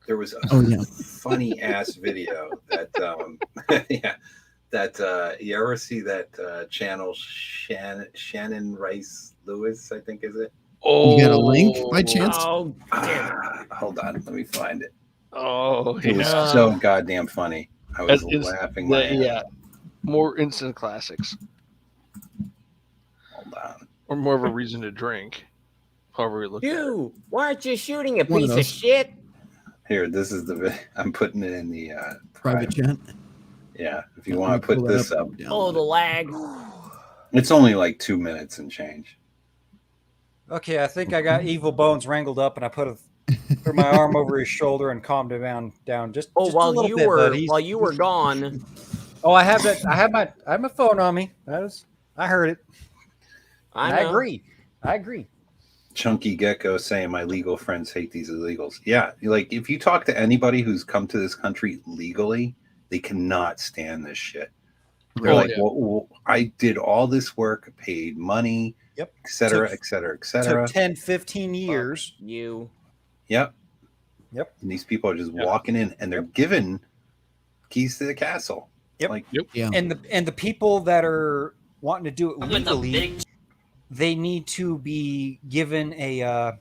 There was a funny ass video that you ever see that channel Shannon Rice Lewis, I think is it? Oh, you got a link by chance? Oh, hold on, let me find it. Oh, it was so goddamn funny. I was laughing. More instant classics. Hold on. Or more of a reason to drink. However we look at it. Why aren't you shooting a piece of shit? Here, this is the. I'm putting it in the private chat. Yeah, if you want to put this up. Oh, the lag. It's only like 2 minutes and change. Okay, I think I got Evil Bones wrangled up, and I put my arm over his shoulder and calmed him down. Just a while little you bit, were bud. while you were gone. Oh, I have it. I have my phone on me. I heard it. I agree. Chunky Gecko saying my legal friends hate these illegals. Yeah, like if you talk to anybody who's come to this country legally, they cannot stand this shit. They're like, well, I did all this work, paid money, et cetera, et cetera, et cetera. Took 10, 15 years. Yep. And these people are just walking in, and they're given keys to the castle. And the people that are wanting to do it legally, they need to be given a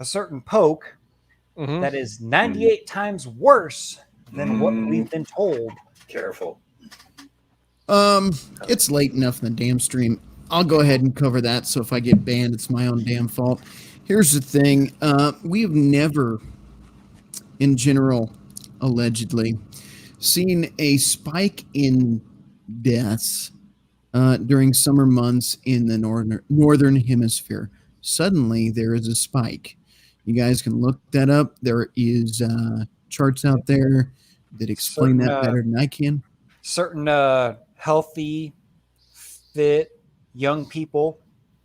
certain poke that is 98 times worse than what we've been told. Careful. It's late enough in the damn stream. I'll go ahead and cover that. So if I get banned, it's my own damn fault. Here's the thing. We've never, in general, allegedly, seen a spike in deaths during summer months in the northern hemisphere. Suddenly, there is a spike. You guys can look that up. There is charts out there that explain that better than I can. Certain healthy, fit, young people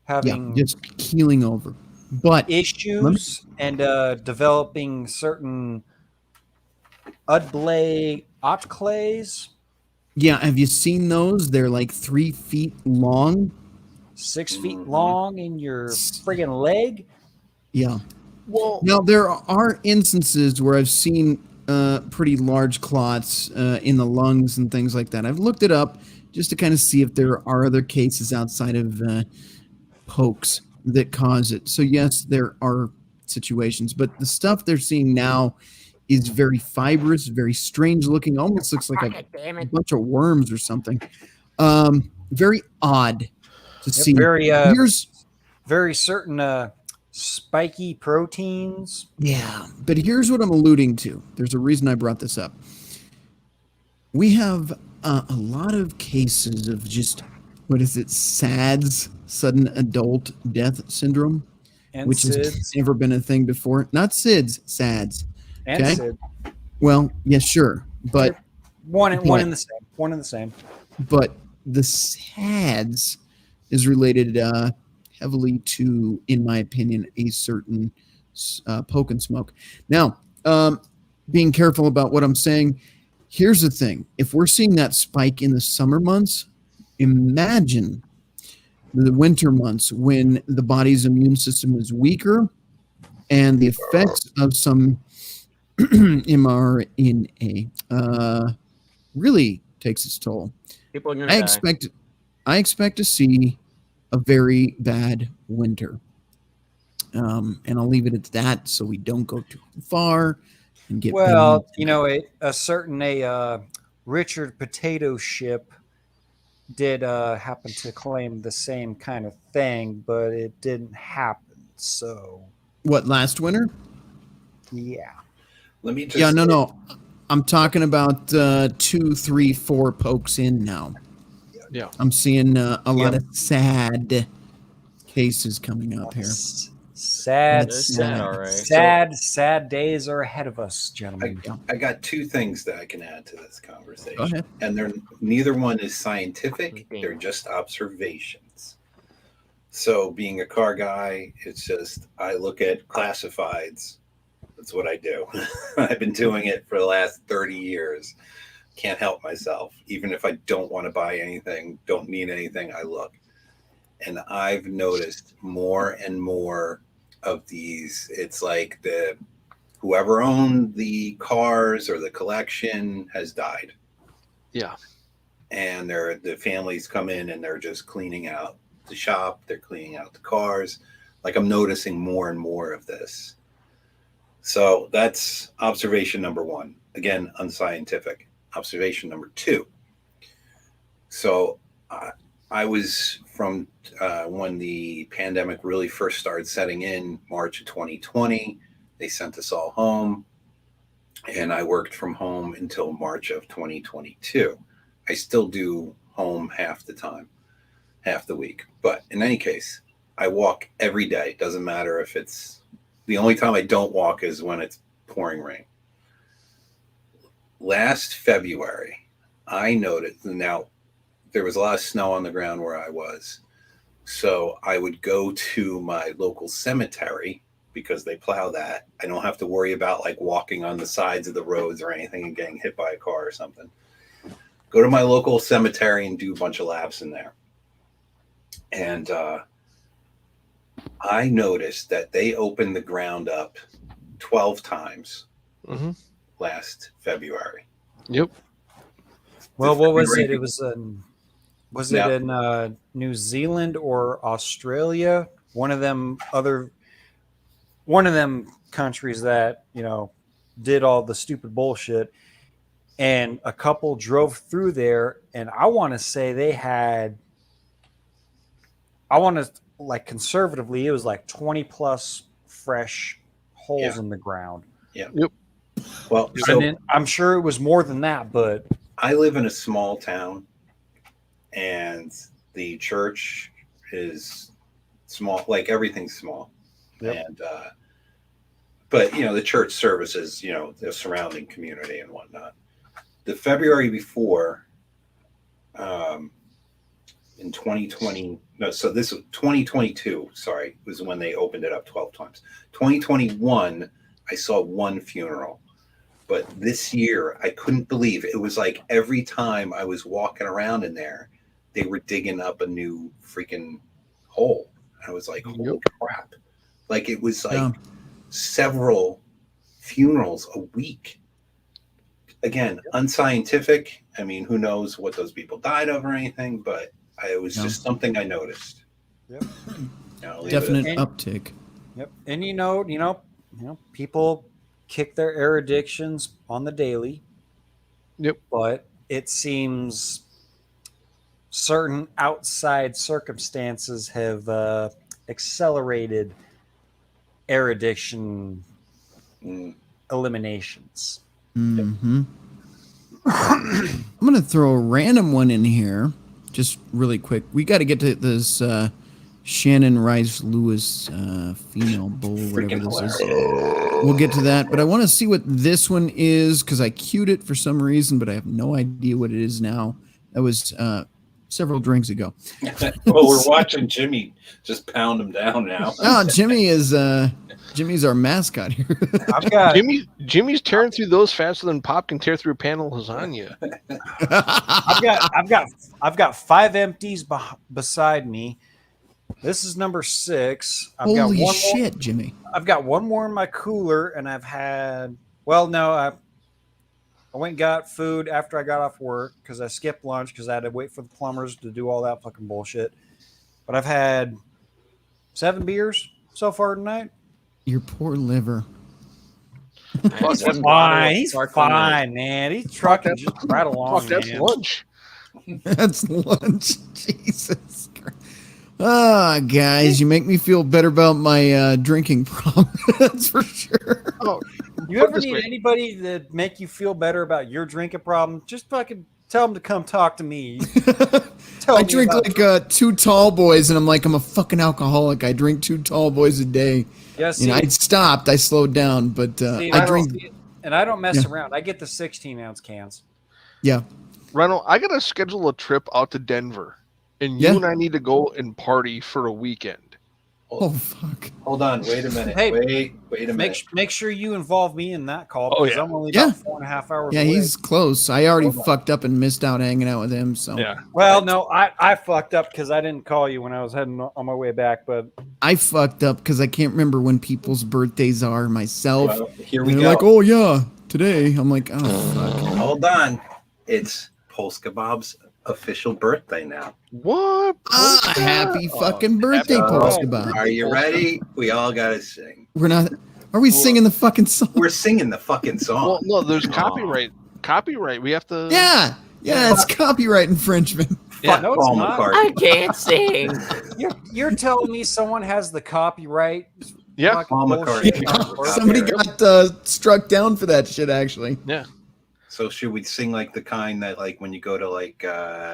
having just keeling over. But issues and developing certain outclays Yeah, have you seen those? They're like 3 feet long. 6 feet long in your friggin' leg. Yeah. Well, now there are instances where I've seen pretty large clots in the lungs and things like that. I've looked it up just to kind of see if there are other cases outside of pokes that cause it. So yes, there are situations, but the stuff they're seeing now is very fibrous, very strange looking, almost looks like a bunch of worms or something. Very odd to see. Very very certain spiky proteins. Yeah, but here's what I'm alluding to. There's a reason I brought this up. We have a lot of cases of just, what is it, SADS, sudden adult death syndrome, And which SIDS. has never been a thing before. Not SIDS, SADS. And Okay. SID. Well, yeah, sure, but One in the same. One in the same. but the SADS is related heavily to, in my opinion, a certain poke and smoke. Now, being careful about what I'm saying, here's the thing. If we're seeing that spike in the summer months, imagine the winter months when the body's immune system is weaker and the effects of some mRNA really takes its toll. People are gonna I die. expect to see a very bad winter. And I'll leave it at that so we don't go too far and get Well, a certain Richard Potato Ship did happen to claim the same kind of thing, but it didn't happen. So what, last winter? yeah. Let me just Yeah, no. I'm talking about 2, 3, 4 pokes in now. Yeah. I'm seeing a lot of sad cases coming up here. Sad, That's sad, all right. sad days are ahead of us, gentlemen. I got two things that I can add to this conversation. Go ahead. And they're neither one is scientific, they're just observations. So being a car guy, it's just I look at classifieds. That's what I do. I've been doing it for the last 30 years. Can't help myself. Even if I don't want to buy anything, don't need anything, I look. And I've noticed more and more of these. It's like whoever owned the cars or the collection has died. Yeah. And the families come in and they're just cleaning out the shop. They're cleaning out the cars. Like I'm noticing more and more of this. So that's observation number one. Again, unscientific. Observation number two. So I was from when the pandemic really first started setting in, March of 2020. They sent us all home. And I worked from home until March of 2022. I still do home half the time, half the week. But in any case, I walk every day. Doesn't matter if it's the only time I don't walk is when it's pouring rain. Last February, I noticed, now there was a lot of snow on the ground where I was. So I would go to my local cemetery because they plow that. I don't have to worry about like walking on the sides of the roads or anything and getting hit by a car or something. Go to my local cemetery and do a bunch of laps in there. And I noticed that they opened the ground up 12 times last February. Yep. Well, what was it? It was it in New Zealand or Australia? One of them countries that, did all the stupid bullshit. And a couple drove through there, and I want to say they had, conservatively, it was like 20 plus fresh holes in the ground. Yeah. Yep. Well, I'm sure it was more than that, but I live in a small town, and the church is small, like everything's small. Yep. And but the church services, the surrounding community and whatnot. The February before, in 2020, so this was 2022, sorry, was when they opened it up 12 times. 2021, I saw one funeral. But this year, I couldn't believe it was like every time I was walking around in there, they were digging up a new freaking hole. I was like, holy crap. Like it was like several funerals a week. Again, unscientific. I mean, who knows what those people died of or anything, but it was just something I noticed. Yep. Definite uptick. Yep. And you know, people kick their air addictions on the daily. Yep. But it seems certain outside circumstances have accelerated air addiction eliminations. Mm-hmm. I'm going to throw a random one in here, just really quick. We got to get to this Shannon Rice Lewis female bull, whatever this is. We'll get to that, but I want to see what this one is because I queued it for some reason, but I have no idea what it is now. That was several drinks ago. Well, we're watching Jimmy just pound him down now. Oh, Jimmy's our mascot here. I've got Jimmy's tearing through those faster than Pop can tear through a pan of lasagna. I've got 5 empties beside me. This is number 6. Holy shit, Jimmy! I've got one more in my cooler, and I've had. Well, no, I went and got food after I got off work because I skipped lunch because I had to wait for the plumbers to do all that fucking bullshit. But I've had 7 beers so far tonight. Your poor liver. He's fine. He's fine, man. He's trucking just right along. That's lunch. That's lunch. Jesus Christ. Ah, guys, you make me feel better about my drinking problem. That's for sure. Oh, you ever need anybody to make you feel better about your drinking problem? Just fucking tell them to come talk to me. I drink like 2 tall boys, and I'm like, I'm a fucking alcoholic. I drink 2 tall boys a day. Yeah, see, I stopped. I slowed down, but I drink. And I don't mess around. I get the 16-ounce cans. Yeah. Ronald, I got to schedule a trip out to Denver, and you and I need to go and party for a weekend. Oh, fuck. Hold on. Wait a minute. Hey, wait a minute. Make sure you involve me in that call because I'm only Yeah. about 4.5 hours Yeah, away. he's close. I already fucked up and missed out hanging out with him. So yeah. Well, no, I fucked up because I didn't call you when I was heading on my way back. But I fucked up because I can't remember when people's birthdays are myself. Well, here we And go. they're like, oh yeah, today. I'm like, oh fuck. Hold on. It's Polska Bob's official birthday now. What? Happy fucking birthday, Polska Bob. Are you ready? We all gotta sing. We're not. Are we singing the fucking song? We're singing the fucking song. Well, no, there's copyright. Copyright. We have to. Yeah, it's copyright infringement. Yeah, no, it's Paul not. McCartney. I can't sing. You're telling me someone has the copyright? Yeah. fucking Paul bullshit. McCartney. Somebody got struck down for that shit. Actually, Yeah. So should we sing like the kind that like when you go to like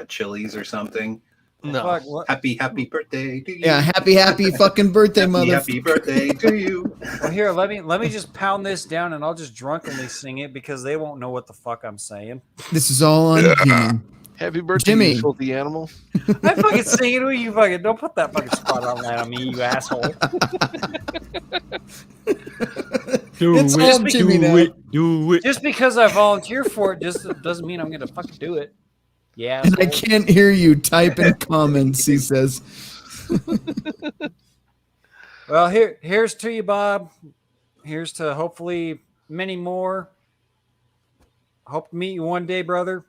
Chili's or something? No. Fuck, what? Happy birthday to you. yeah. Happy fucking birthday, mother. Happy birthday to you. Well, here, let me just pound this down, and I'll just drunkenly sing it because they won't know what the fuck I'm saying. This is all on Jimmy. Happy birthday, Jimmy. you filthy animal. I fucking sing it with you. Fucking don't put that fucking spot on me, you asshole. It's all Jimmy now. Do it. Just because I volunteer for it just doesn't mean I'm gonna fucking do it. Yeah. And I can't hear you type in comments. He says. Well, here's to you, Bob. Here's to hopefully many more. Hope to meet you one day, brother.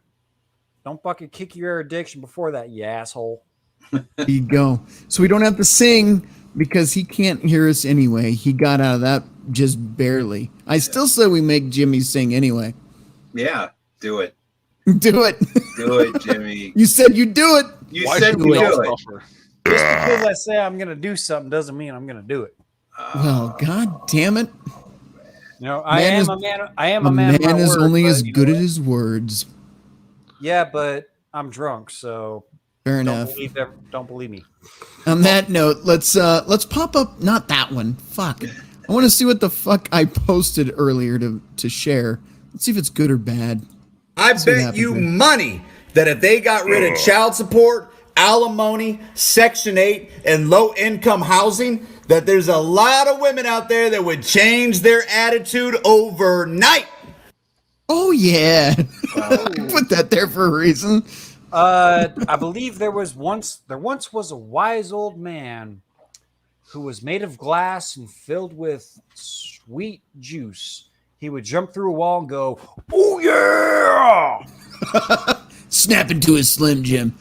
Don't fucking kick your addiction before that, you asshole. There you go. So we don't have to sing because he can't hear us anyway. He got out of that just barely. I still say we make Jimmy sing anyway. Yeah, do it. Do it. Do it, Jimmy. You said you'd do it. You Why said should we we all do it. suffer? Just because I say I'm gonna do something doesn't mean I'm gonna do it. Well, god damn it. You know, I Man am is- a man. I am A a man. of man my is word, only but as you know good at what? his words. Yeah, but I'm drunk, so Fair don't enough. don't believe me. On that note, let's pop up. Not that one. Fuck. I want to see what the fuck I posted earlier to share. Let's see if it's good or bad. I See what bet happens you there. money that if they got rid of child support, alimony, Section 8, and low-income housing, that there's a lot of women out there that would change their attitude overnight. Oh yeah, put that there for a reason. I believe there once was a wise old man who was made of glass and filled with sweet juice. He would jump through a wall and go, "Oh yeah!" Snap into his Slim Jim.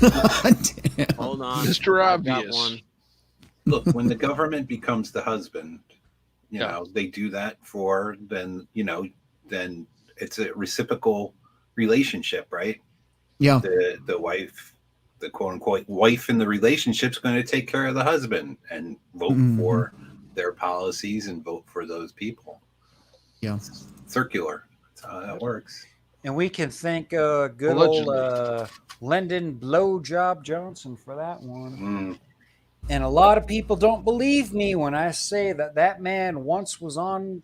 God damn. Hold on, Mr. I've got Obvious. one. Look, when the government becomes the husband, you know, they do that for then it's a reciprocal relationship, right? Yeah. The wife, the quote unquote wife in the relationship's going to take care of the husband and vote for their policies and vote for those people. Yeah. It's circular. That's how that works. And we can thank good old Lyndon Blowjob Johnson for that one. And a lot of people don't believe me when I say that man once was on,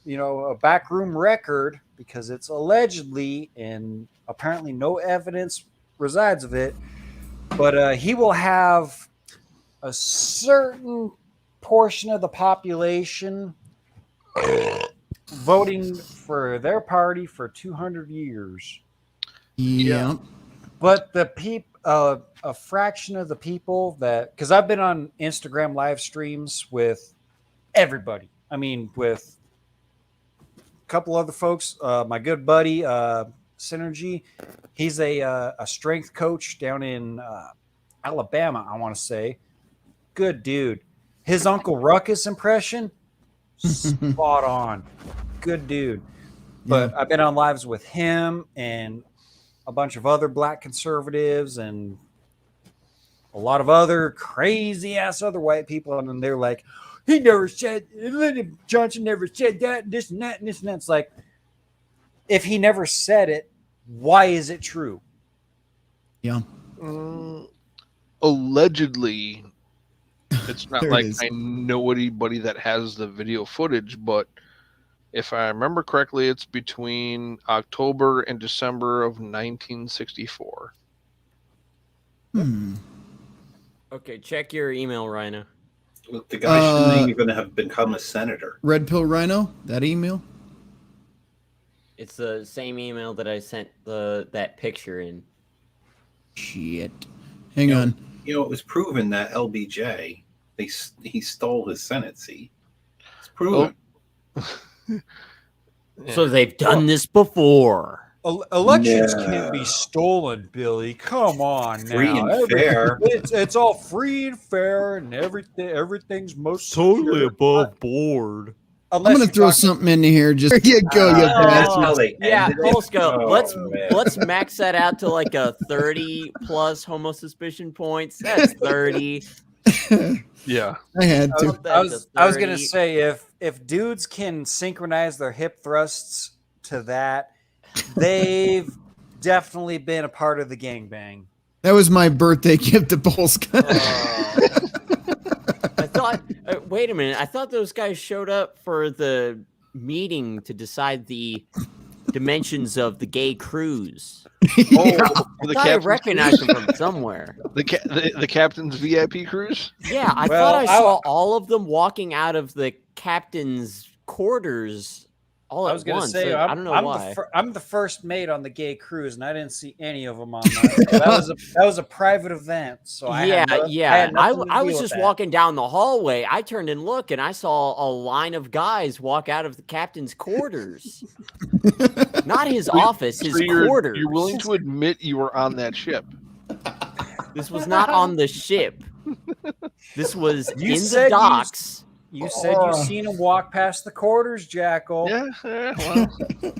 a backroom record, because it's allegedly and apparently no evidence resides of it. But he will have a certain portion of the population voting for their party for 200 years. Yeah. But the a fraction of the people because I've been on Instagram live streams with everybody. I mean, with a couple other folks. My good buddy, Synergy, he's a strength coach down in Alabama, I want to say. Good dude. His Uncle Ruckus impression, spot on. Good dude. But I've been on lives with him and a bunch of other black conservatives and a lot of other crazy ass other white people. And then they're like, he never said, Lyndon Johnson never said that, and this and that, and this and that. It's like, if he never said it, why is it true? Yeah. Allegedly, it's not There it like is. I know anybody that has the video footage, but if I remember correctly, it's between October and December of 1964. Okay, check your email, Rhino. Look, the guy shouldn't even have become a senator. Red Pill Rhino, that email. It's the same email that I sent that picture in. Shit. Hang on. It was proven that LBJ, he stole his Senate seat. It's proven. So they've done this before. Elections can't be stolen, Billy. Come on now. Free and fair. It's all free and fair, and everything's most Totally secure. above board. I'm gonna throw something into here. Just there you go, you bastard. Yeah, Polsko, Oh, let's max that out to like a 30 plus homo suspicion points. That's 30. Yeah, I had to. I was gonna say if dudes can synchronize their hip thrusts to that, they've definitely been a part of the gangbang. That was my birthday gift to Polska. I thought. Wait a minute. I thought those guys showed up for the meeting to decide the dimensions of the gay cruise. I thought I recognized them from somewhere. The captain's VIP cruise. Yeah, I thought I saw all of them walking out of the captain's quarters all I was at gonna once. say, I don't know why. I'm the first mate on the gay cruise, and I didn't see any of them on that. that was a private event, so I had nothing to I deal was with just that. walking down the hallway. I turned and looked, and I saw a line of guys walk out of the captain's quarters. Not his office, his quarters. You're willing to admit you were on that ship? This was not on the ship. This was You in said the docks. You said you seen him walk past the quarters, Jackal. Yeah, well,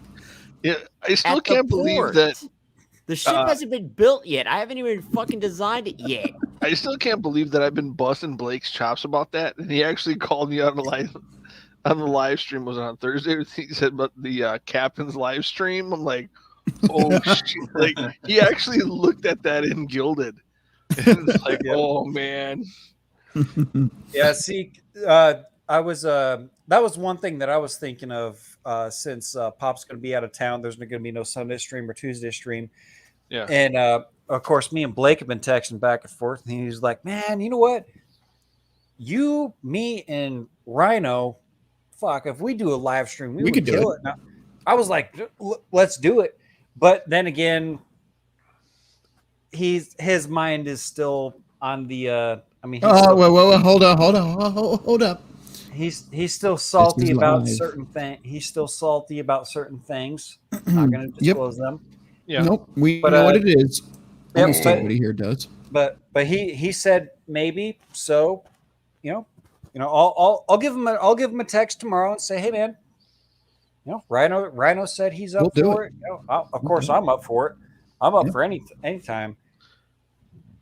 yeah. I still At the can't believe port. that The ship hasn't been built yet. I haven't even fucking designed it yet. I still can't believe that I've been busting Blake's chops about that, and he actually called me on the live stream. Was it on Thursday? He said about the captain's live stream. I'm like, oh shit! Like he actually looked at that in Gilded, and it's like, oh man. Yeah, see, I was that was one thing that I was thinking of since Pop's going to be out of town. There's going to be no Sunday stream or Tuesday stream. Yeah. And of course, me and Blake have been texting back and forth, and he's like, "Man, you know what? You, me, and Rhino, fuck, if we do a live stream, we would could do kill it. it." Now, I was like, let's do it. But then again, his mind is still on the. Hold up. He's still salty about certain things. He's still salty about certain things. Not going to disclose them. Yeah. Nope. We know what it is. Almost everybody here does. But he said maybe. So, I'll give him a text tomorrow and say, hey man, Rhino said he's up for it. Of course I'm up for it. I'm up for any time.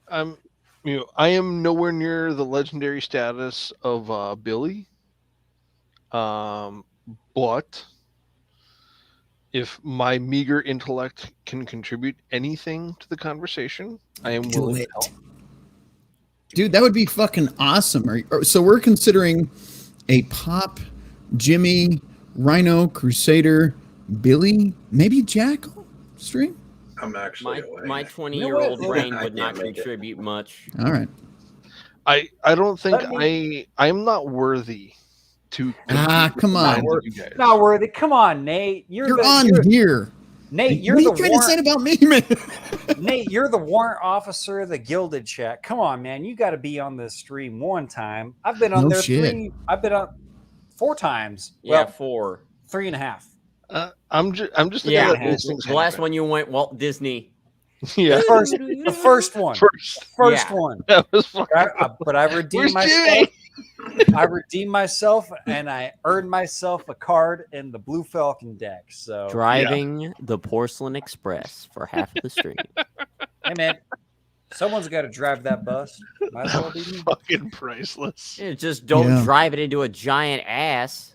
I am nowhere near the legendary status of Billy. But if my meager intellect can contribute anything to the conversation, I am willing to help. Dude, that would be fucking awesome. So we're considering a Pop, Jimmy, Rhino, Crusader, Billy, maybe Jackal stream? I'm actually my 20-year-old brain would not contribute much. All right. I don't think I'm not worthy to. Come on. Not worthy. Come on, Nate. You're on here. Nate, you're what are the you trying to say about me, man? Nate, you're the warrant officer of the Gilded Chat. Come on, man. You got to be on this stream one time. I've been on there I've been on 4 times. Yeah, well, 4. 3.5. I'm just thinking the last one you went Walt Disney. Yeah, the first one. First one. That was but I redeemed myself. I redeemed myself, and I earned myself a card in the Blue Falcon deck. So driving the Porcelain Express for half of the stream. Hey man, someone's got to drive that bus. Might as well be me. Fucking priceless. Yeah, just don't drive it into a giant ass.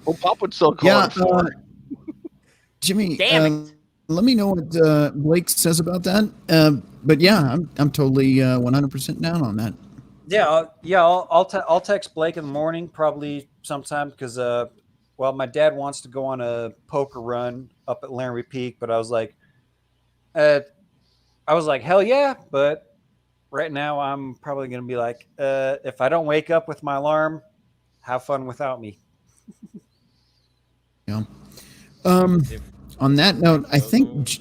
Well, Pop would still call it for. Jimmy, damn it. Let me know what Blake says about that. But yeah, I'm totally 100% down on that. I'll text Blake in the morning, probably sometime, because my dad wants to go on a poker run up at Laramie Peak, but I was like, hell yeah, but right now I'm probably gonna be like, if I don't wake up with my alarm, have fun without me. Yeah. On that note, I think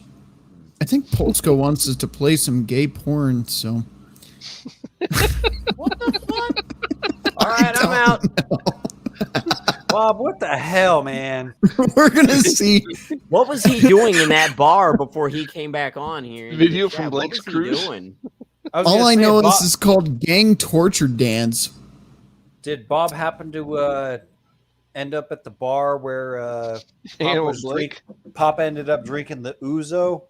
Polsko wants us to play some gay porn, so. What the fuck? All right, I'm out. Bob, what the hell, man? We're gonna see. What was he doing in that bar before he came back on here? Video from Blake's cruise. All I know is this is called gang torture dance. Did Bob happen to end up at the bar where Pop ended up drinking the Ouzo?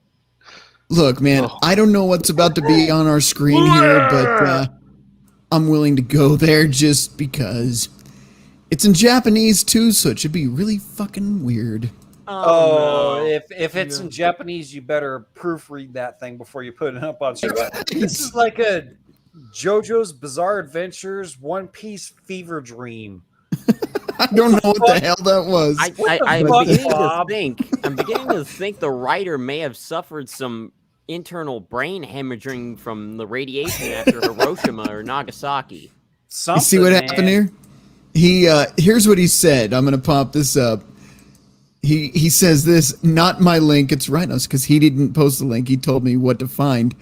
Look, man, I don't know what's about to be on our screen here, but I'm willing to go there just because it's in Japanese too, so it should be really fucking weird. No. If it's in Japanese, you better proofread that thing before you put it up on screen. This is like a JoJo's Bizarre Adventures One Piece Fever Dream. I don't know what the hell that was. I'm beginning to think the writer may have suffered some internal brain hemorrhaging from the radiation after Hiroshima or Nagasaki. You see what happened here? Here's what he said. I'm gonna pop this up. He says this, not my link, it's Rhino's, because he didn't post the link. He told me what to find.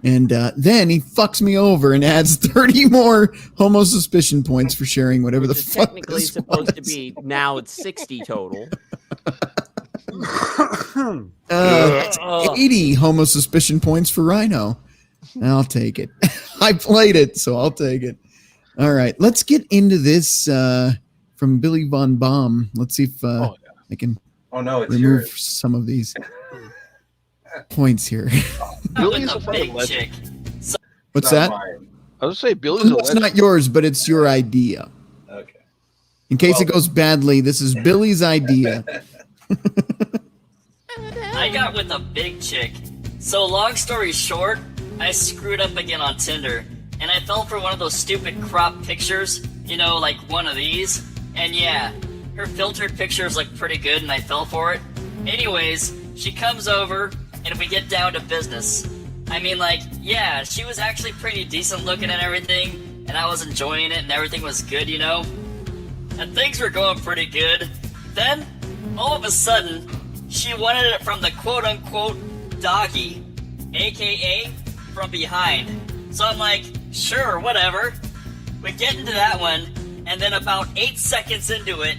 And then he fucks me over and adds 30 more homo suspicion points for sharing whatever the fuck technically supposed to be. Now it's 60 total. That's 80 homo suspicion points for Rhino. I'll take it. I played it, so I'll take it. All right, let's get into this from Billy Von Baum. Let's see if I can remove some of these points here. Billy's a big chick. What's that? I was say Billy's. It's not yours, but it's your idea. Okay. In case it goes badly, this is Billy's idea. I got with a big chick. So long story short, I screwed up again on Tinder, and I fell for one of those stupid crop pictures, like one of these. And yeah, her filtered pictures look pretty good, and I fell for it. Anyways, she comes over, and we get down to business. I mean, she was actually pretty decent looking and everything, and I was enjoying it, and everything was good, And things were going pretty good. Then, all of a sudden, she wanted it from the quote-unquote doggy, aka from behind. So I'm like, sure, whatever. We get into that one, and then about 8 seconds into it,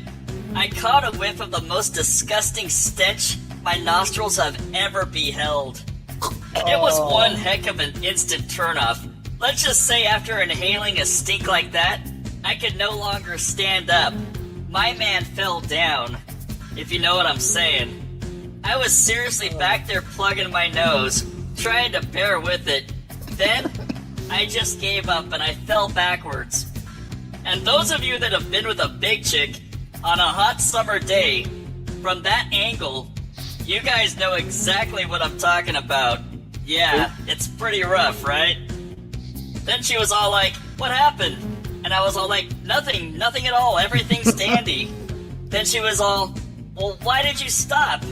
I caught a whiff of the most disgusting stench my nostrils have ever beheld. It was one heck of an instant turnoff. Let's just say after inhaling a stink like that, I could no longer stand up. My man fell down, if you know what I'm saying. I was seriously back there plugging my nose, trying to bear with it. Then, I just gave up and I fell backwards. And those of you that have been with a big chick on a hot summer day, from that angle, you guys know exactly what I'm talking about. Yeah, it's pretty rough, right? Then she was all like, what happened? And I was all like, nothing at all, everything's dandy. Then she was all, well, why did you stop?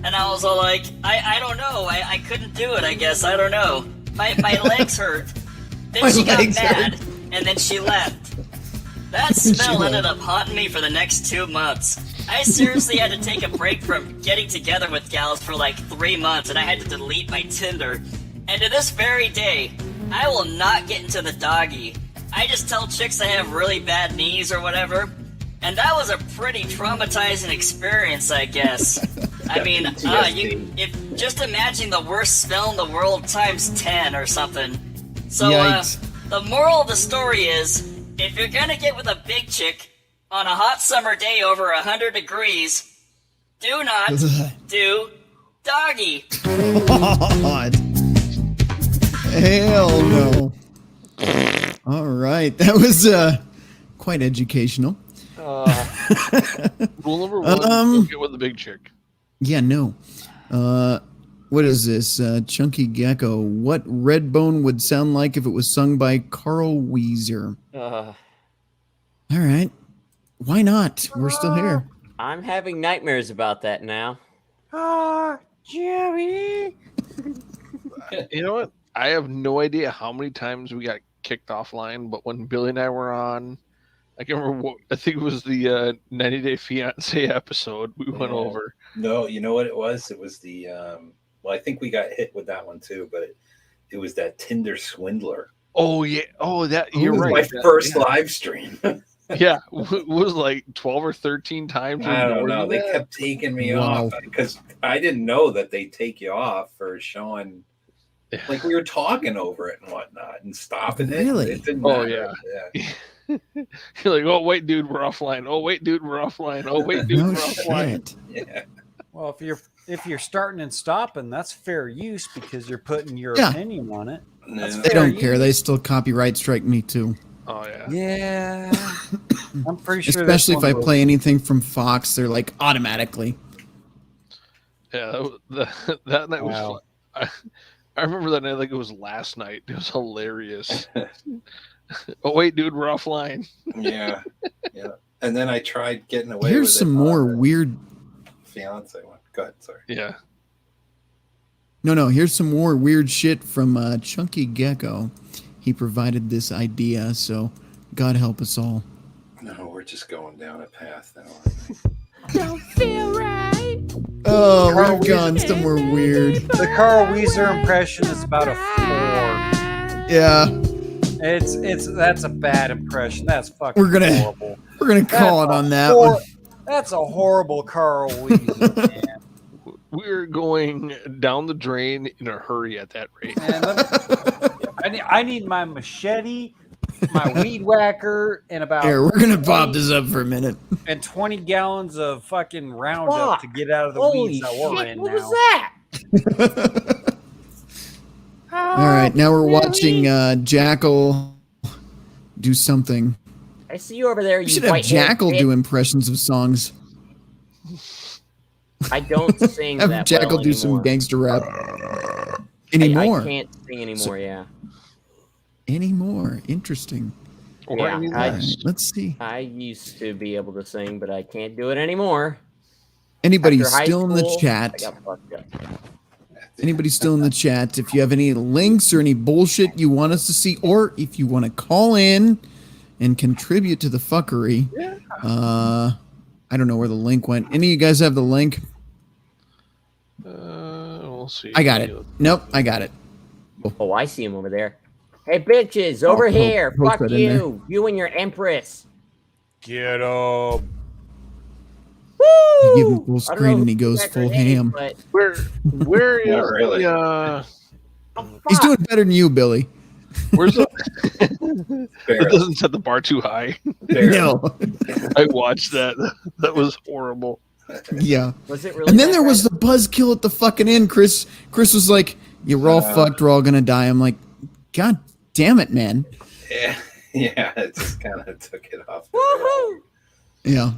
And I was all like, I don't know, I couldn't do it, I guess, I don't know. My legs hurt. Then she got mad, and then she left. That smell ended up haunting me for the next 2 months. I seriously had to take a break from getting together with gals for like 3 months, and I had to delete my Tinder. And to this very day, I will not get into the doggy. I just tell chicks I have really bad knees or whatever. And that was a pretty traumatizing experience, I guess. I mean, just imagine the worst smell in the world times 10 or something. So, the moral of the story is, if you're gonna get with a big chick on a hot summer day over 100 degrees, do not do doggy. God. Hell no. All right. That was quite educational. Rule number one, don't get with the big chick. Yeah, no. What is this? Chunky Gecko. What Redbone would sound like if it was sung by Carl Weezer? All right. Why not? We're still here. I'm having nightmares about that now. Jerry. You know what? I have no idea how many times we got kicked offline, but when Billy and I were on, I can't remember what, I think it was the 90 Day Fiance episode we went over. No, you know what it was? It was the, well, I think we got hit with that one too, but it was that Tinder swindler. Oh, yeah. Oh, that, you're right. My first live stream. Yeah, it was like 12 or 13 times. I don't know. They kept taking me off because I didn't know that they take you off for showing. Like we were talking over it and whatnot and stopping it. Really? It didn't Oh, matter. yeah. You're like, oh, wait, dude, we're offline. Oh, wait, dude, we're offline. Oh, wait, dude, we're offline. Yeah. Well, if you're starting and stopping, that's fair use because you're putting your Yeah. opinion on it. They don't care. They still copyright strike me too. Oh, yeah. Yeah. I'm pretty sure. Especially if I play anything from Fox, they're like automatically. Yeah, that night was fun. I remember that night like it was last night. It was hilarious. Oh, wait, dude, we're offline. Yeah. And then I tried getting away Here's with some more weird. fiance one. Go ahead, sorry. Yeah. No. Here's some more weird shit from Chunky Gecko. He provided this idea, so God help us all. No, we're just going down a path now. Don't feel right. Oh, we've gone somewhere weird. The Carl Weezer impression is about a 4. Yeah. That's a bad impression. That's fucking horrible. We're gonna call it on that one. That's a horrible Carl Weezer, man. We're going down the drain in a hurry at that rate. Man, I need my machete, my weed whacker, and about Here, we're gonna pop this up for a minute. and 20 gallons of fucking Roundup to get out of the Holy weeds that we're shit, in what now. was that? All right, now we're watching Jackal do something. I see you over there. We You should have white-haired Jackal bitch. do impressions of songs. I don't sing Have that Jackal well do some anymore. gangster rap anymore. I can't sing anymore. Yeah. Anymore. Interesting. Yeah. All right, let's see. I used to be able to sing, but I can't do it anymore. Anybody After high still in the school, chat? I got fucked up. Anybody still in the chat? If you have any links or any bullshit you want us to see, or if you want to call in and contribute to the fuckery, I don't know where the link went. Any of you guys have the link? We'll see. I got it. Nope, I got it. Oh, I see him over there. Hey, bitches, over here. post Fuck that in you. You and your empress. Get up. You give him full screen and he goes full ham. Where is Not really. He's doing better than you, Billy. Where's the? It doesn't set the bar too high. No. I watched that. That was horrible. Yeah. Was it really? And then there was the buzzkill at the fucking end. Chris was like, "You're all fucked. We're all gonna die." I'm like, "God damn it, man." Yeah, it just kind of took it off. Yeah.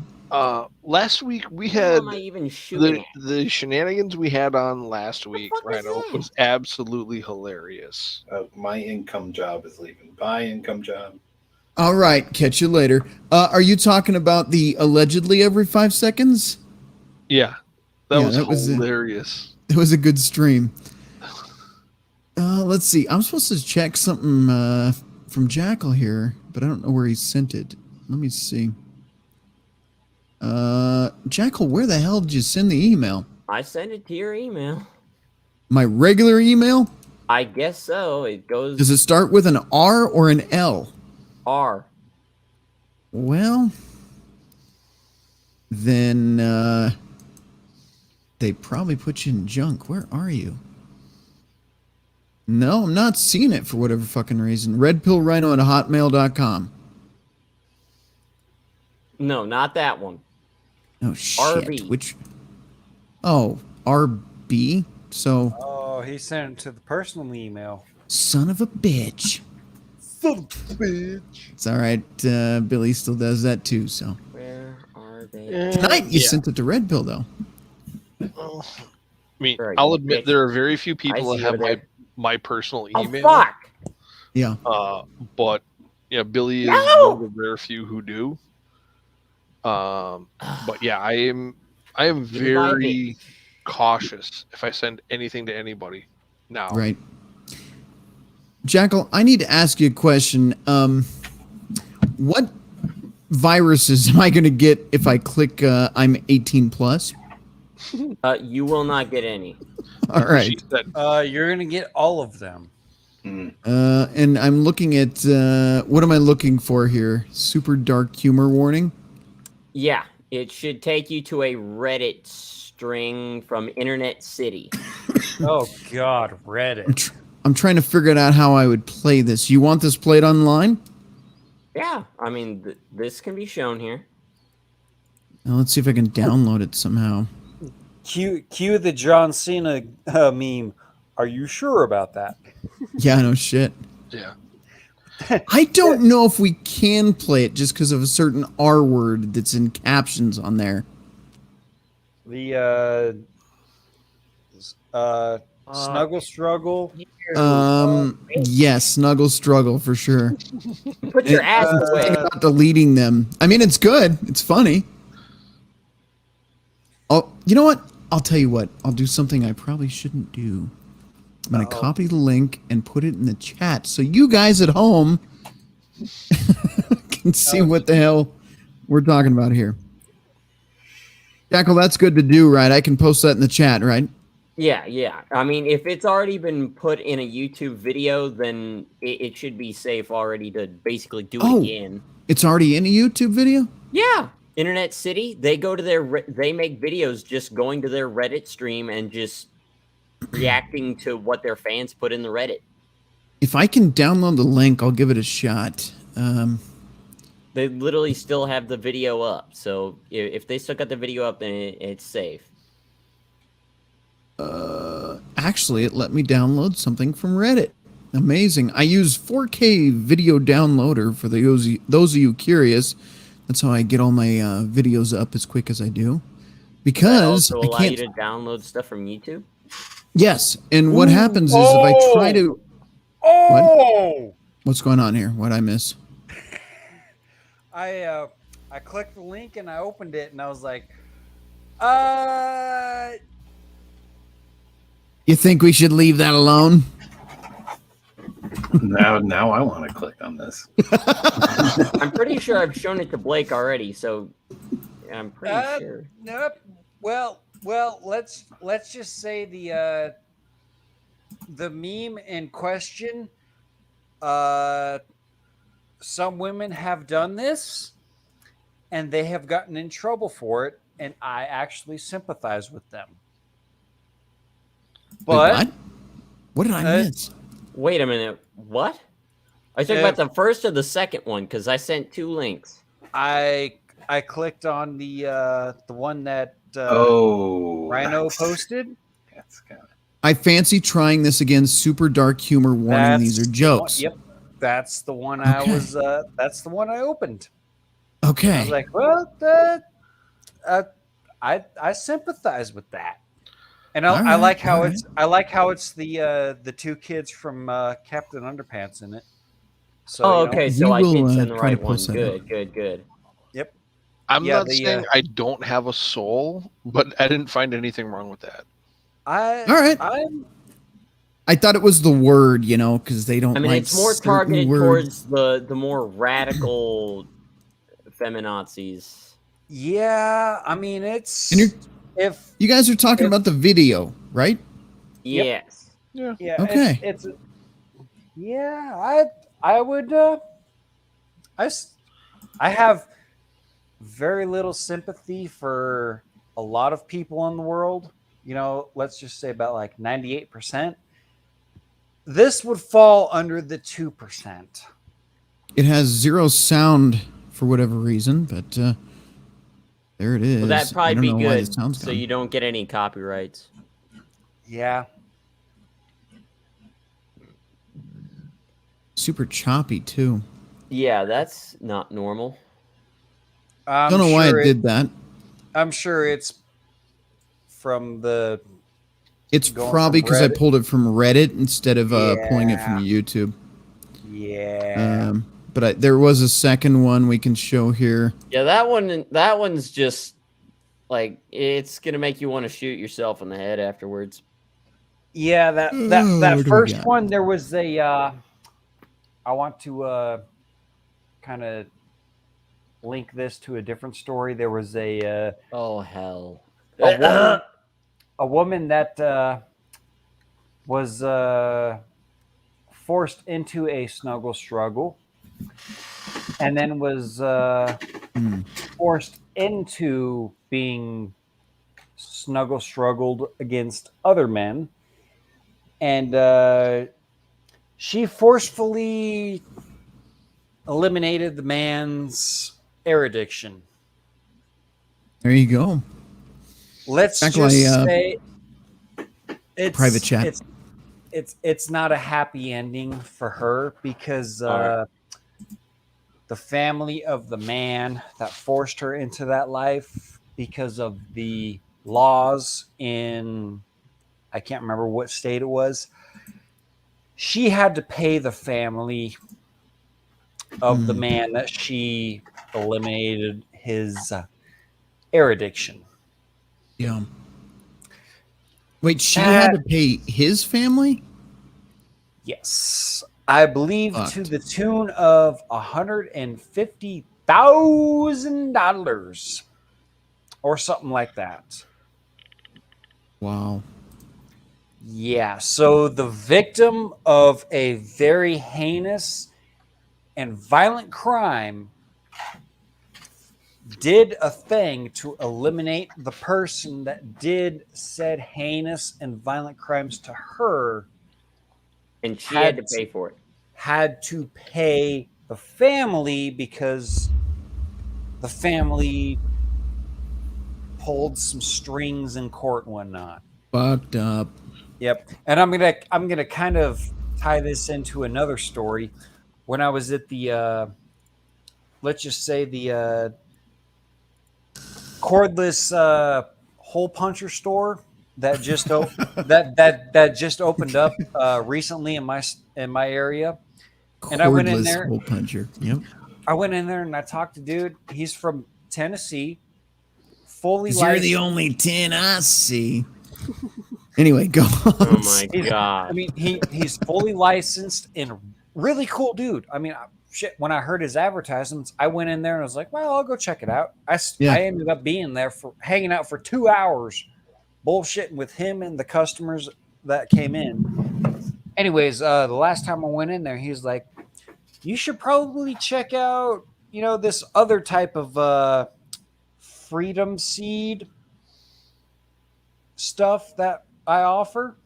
Last week we had am I even shooting the shenanigans we had on last week. Rhino was absolutely hilarious. My income job is leaving. Bye, income job. All right. Catch you later. Are you talking about the allegedly every 5 seconds? Yeah, that Yeah, was that was hilarious. It was a good stream. Let's see. I'm supposed to check something from Jackal here, but I don't know where he sent it. Let me see. Jackal, where the hell did you send the email? I sent it to your email. My regular email? I guess so. It goes Does it start with an R or an L? R. Well, then they probably put you in junk. Where are you? No, I'm not seeing it for whatever fucking reason. redpillrhino@hotmail.com. No, not that one. Oh shit! RB. Which? Oh, RB. So, Oh, he sent it to the personal email. son of a bitch. Son of a bitch. It's all right. Billy still does that too. So Where are they? tonight you sent it to Red Pill though. I mean, Right, I'll you admit bitch. there are very few people I that see have over my personal Oh, email. fuck! Yeah. But yeah, Billy is No! one of the rare few who do. But yeah, I am very cautious if I send anything to anybody now. Right. Jackal, I need to ask you a question. What viruses am I going to get if I click I'm 18 plus? You will not get any. All right. You're gonna get all of them. And I'm looking at what am I looking for here? Super dark humor warning. Yeah, it should take you to a Reddit string from Internet City. Oh God, Reddit. I'm trying to figure out how I would play this. You want this played online? Yeah, I mean, this can be shown here. Now, let's see if I can download it somehow. Cue the John Cena meme. Are you sure about that? Yeah, no shit. Yeah. I don't know if we can play it just because of a certain R word that's in captions on there. The Snuggle Struggle. Yes, Snuggle Struggle for sure. Put your ass away. Thinking about deleting them. I mean, it's good. It's funny. Oh, you know what? I'll tell you what. I'll do something I probably shouldn't do. I'm going to copy the link and put it in the chat so you guys at home can see what the hell we're talking about here. Jackal, that's good to do, right? I can post that in the chat, right? Yeah. I mean, if it's already been put in a YouTube video, then it should be safe already to basically do it again. It's already in a YouTube video? Yeah. Internet City, they go to they make videos just going to their Reddit stream and just reacting to what their fans put in the Reddit. If I can download the link, I'll give it a shot. They literally still have the video up. So if they still got the video up, then it's safe. Actually, it let me download something from Reddit. Amazing. I use 4K video downloader for those of you curious. That's how I get all my videos up as quick as I do. Because Does that also allow you to download stuff from YouTube? Yes, and what happens is if I try to... What? What's going on here? What'd I miss? I clicked the link and I opened it and I was like, You think we should leave that alone? Now I want to click on this. I'm pretty sure I've shown it to Blake already, so I'm pretty sure. Nope. Well, let's just say the meme in question. Some women have done this, and they have gotten in trouble for it, and I actually sympathize with them. But what did I miss? Wait a minute. What? Are you talking about the first or the second one? Because I sent 2 links. I clicked on the one that Rhino posted. That's kind of. I fancy trying this again. Super dark humor warning. These are jokes. Yep, that's the one I was. That's the one I opened. Okay. I was like, well, I sympathize with that, and I like how it's. I like how it's the 2 kids from Captain Underpants in it. So, okay, so I did send the right one. Good. Yep. I'm not saying I don't have a soul, but I didn't find anything wrong with that. All right. I thought it was the word, because they don't. I mean, like it's more certain targeted words. towards the more radical feminazis. Yeah, I mean, it's if you guys are talking about the video, right? Yes. Yeah. Okay. It's I would. I have very little sympathy for a lot of people in the world. Let's just say about like 98%. This would fall under the 2%. It has 0 sound for whatever reason, but there it is. Well, that'd probably be good, so gone. you don't get any copyrights. Yeah. Super choppy too. Yeah, that's not normal. Don't know why it did that. I'm sure it's from the. It's probably because I pulled it from Reddit instead of pulling it from YouTube. Yeah. But there was a second one we can show here. Yeah, that one's just like it's gonna make you want to shoot yourself in the head afterwards. Yeah, that first one, there was a. I want to kind of link this to a different story. There was a oh hell, a woman that was forced into a snuggle struggle, and then was forced into being snuggle struggled against other men, and she forcefully eliminated the man's air addiction. There you go. Let's Back just my, say it's private chat. It's not a happy ending for her because the family of the man that forced her into that life, because of the laws in, I can't remember what state it was, she had to pay the family of the man that she eliminated his air addiction. Yeah. Wait, she had to pay his family? Yes. I believe to the tune of $150,000 or something like that. Wow. Yeah. So the victim of a very heinous and violent crime did a thing to eliminate the person that did said heinous and violent crimes to her, and she had to pay for it. Had to pay the family because the family pulled some strings in court and whatnot. Fucked up. Yep. And I'm gonna kind of tie this into another story. When I was at the let's just say the cordless hole puncher store that just that just opened up recently in my area, and I went in there. Hole puncher. Yep. I went in there and I talked to dude. He's from Tennessee, fully You're licensed. the only 10 I see. Anyway, go on. Oh my god! I mean, he's fully licensed and really cool dude. I mean, shit, when I heard his advertisements, I went in there and I was like, well, I'll go check it out. I ended up being there for hanging out for 2 hours, bullshitting with him and the customers that came in. Anyways, the last time I went in there, he was like, you should probably check out, this other type of freedom seed stuff that I offer.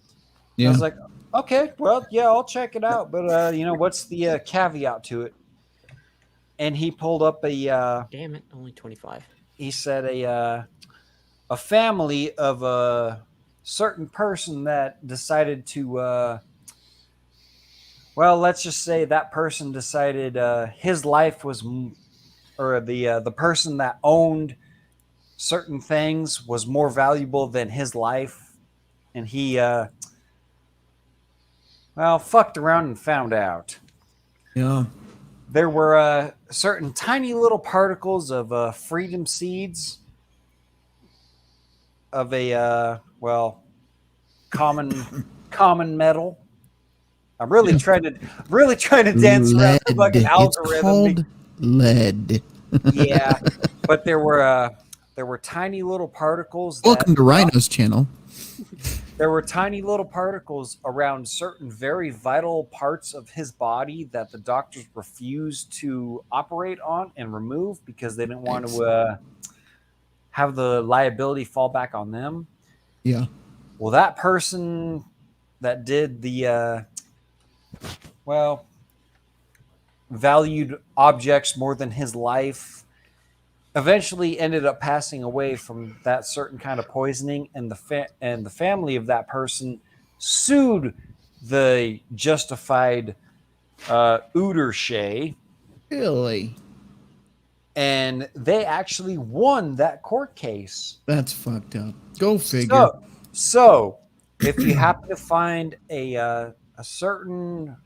I was like, okay, well, yeah, I'll check it out. But, what's the caveat to it? And he pulled up a... damn it, only 25. He said a family of a certain person that decided to... well, let's just say that person decided his life was... or the person that owned certain things was more valuable than his life. And he... fucked around and found out. Yeah. There were certain tiny little particles of freedom seeds of a common metal. I'm really trying to dance around the fucking algorithm. It's called lead. Yeah, but there were tiny little particles. Welcome to Rhino's channel. There were tiny little particles around certain very vital parts of his body that the doctors refused to operate on and remove because they didn't want to have the liability fall back on them. Yeah. Well, that person that did the, valued objects more than his life eventually ended up passing away from that certain kind of poisoning, and the family of that person sued the justified Udershay. Really? And they actually won that court case. That's fucked up. Go figure. So if you happen to find a certain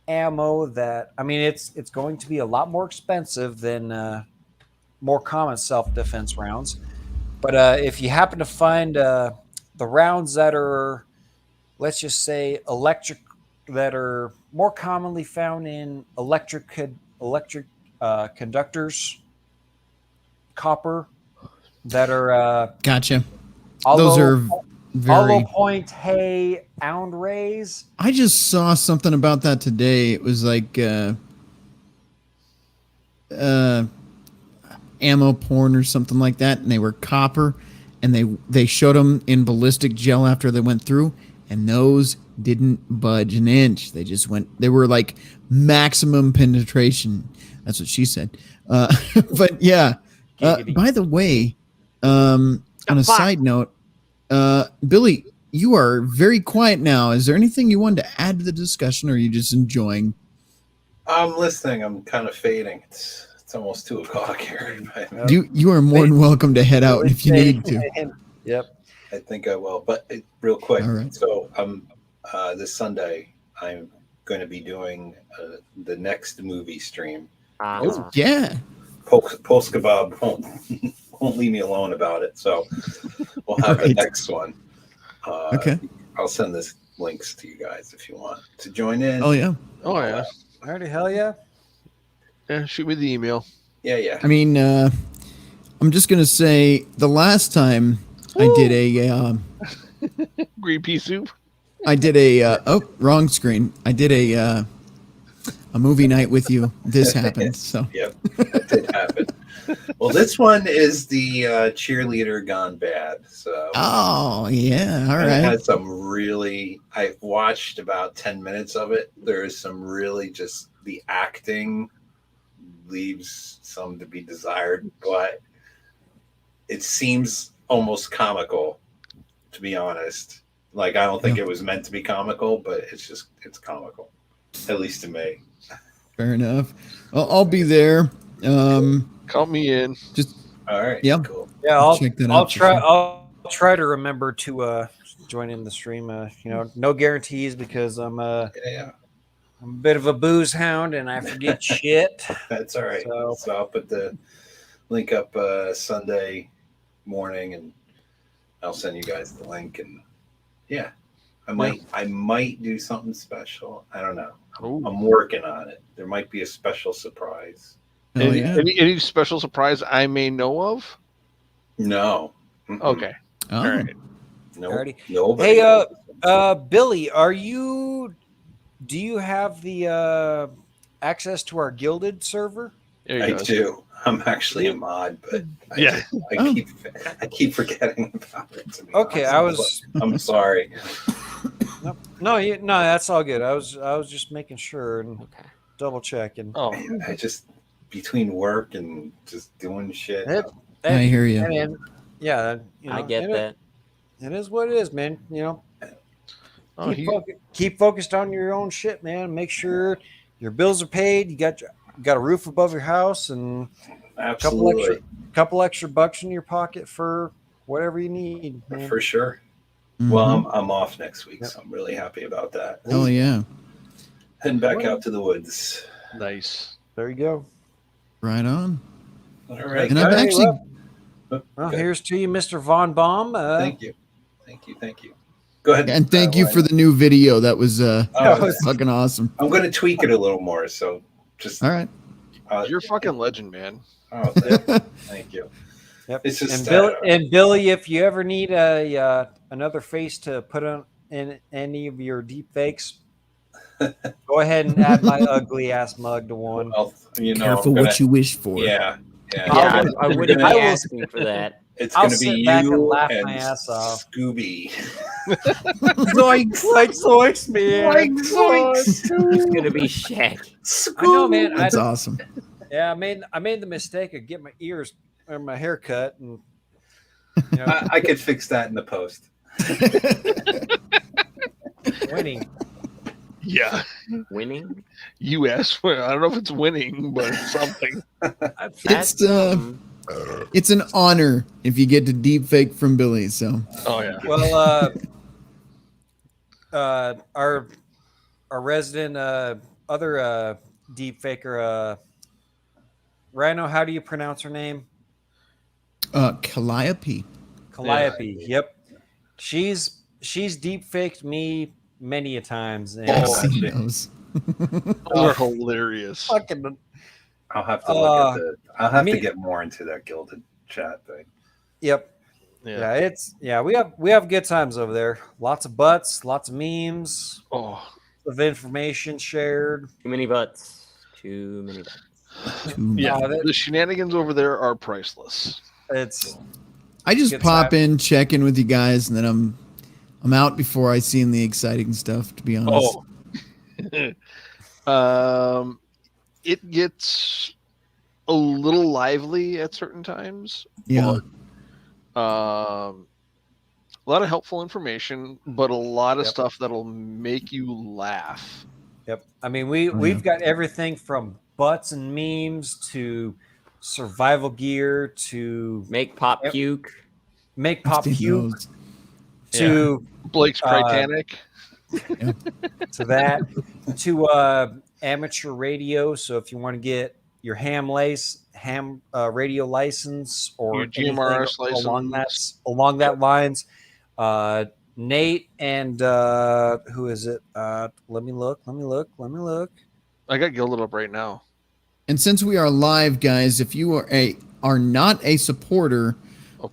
ammo that, it's going to be a lot more expensive than more common self-defense rounds, but if you happen to find the rounds that are, let's just say, electric, that are more commonly found in electric conductors, copper, that are gotcha. Those are very hollow point hay ound rays. I just saw something about that today. It was like ammo porn or something like that, and they were copper, and they showed them in ballistic gel after they went through, and those didn't budge an inch. They just went. They were like maximum penetration. That's what she said. But yeah. By the way, on a side note, Billy, you are very quiet now. Is there anything you wanted to add to the discussion, or are you just enjoying? I'm listening. I'm kind of fading. It's almost 2:00 here. You are more than welcome to head out if you need to. Yep. I think I will. But real quick. All right. So this Sunday, I'm going to be doing the next movie stream. Oh, yeah. Post Kebab won't leave me alone about it. So we'll have the next one. Okay. I'll send this links to you guys if you want to join in. Oh, yeah. Oh, yeah. Alrighty, hell yeah. Yeah, shoot me the email. Yeah. I mean, I'm just going to say the last time I did a green pea soup. I did a wrong screen. I did a movie night with you. This happened. So yep, that did happen. Well, this one is the cheerleader gone bad. So oh yeah, all right. It had some really. I watched about 10 minutes of it. There is some really just the acting leaves some to be desired, but it seems almost comical, to be honest. Like, I don't think it was meant to be comical, but it's comical, at least to me. Fair enough. I'll be there. Count me in. Just all right. Yeah. Cool. Yeah, I'll check that I'll out. try. I'll try to remember to join in the stream. No guarantees because I'm a bit of a booze hound and I forget shit. That's all right. So I'll put the link up Sunday morning, and I'll send you guys the link. And yeah, I might do something special. I don't know. I'm working on it. There might be a special surprise. Any special surprise I may know of? No. Okay. Oh. All right. Nobody. Hey, Billy, do you have the access to our Gilded server? I do. I'm actually a mod, but I keep forgetting about it. To be Okay, honest. I'm sorry. No, that's all good. I was just making sure and double checking. Oh, I just between work and just doing shit. I hear you. And, yeah, I get that. It is what it is, man. You know, Oh, keep focused on your own shit, man. Make sure your bills are paid. You got a roof above your house and a couple extra bucks in your pocket for whatever you need. Man. For sure. Mm-hmm. Well, I'm off next week, so I'm really happy about that. Hell yeah. Heading back out to the woods. Nice. There you go. Right on. All right. And I've actually. Well, here's to you, Mr. Von Baum. Thank you. Go ahead. And thank you for the new video. That was fucking awesome. I'm going to tweak it a little more. So just all right. You're a fucking legend, man. Oh, thank you. Yep. It's just and Billy, if you ever need another face to put on in any of your deep fakes, go ahead and add my ugly ass mug to one. Well, Careful what you wish for. Yeah. I wouldn't be asking for that. It's I'll going to sit be back and you laugh and my ass off. Scooby. Zoinks, man. It's gonna be Shaggy. I know, man. That's awesome. Yeah, I made the mistake of getting my ears or my hair cut, and I could fix that in the post. winning. Yeah. Winning? U.S. I don't know if it's winning, but something. It's an honor if you get to deep fake from Billy. So. Oh yeah. Well, our resident other deep faker, Rhino. How do you pronounce her name? Calliope. Calliope. Yeah. Yep. She's deep faked me many a times. And Those are hilarious. Fucking. I'll have to look at I'll have to get more into that Gilded chat thing. Yep. Yeah. We have good times over there. Lots of butts, lots of memes. Of information shared. Too many butts. Too many butts. Yeah, the shenanigans over there are priceless. I just pop in, check in with you guys, and then I'm out before I see the exciting stuff. To be honest. It gets a little lively at certain times. Yeah. A lot of helpful information, but a lot of stuff that'll make you laugh. Yep. I mean, we've got everything from butts and memes to survival gear to make pop puke. Make pop puke. To Blake's Titanic. To that. To amateur radio. So if you want to get your ham radio license or your GMRS license along that lines, Nate and who is it? Let me look. I got Gilded up right now. And since we are live, guys, if you are not a supporter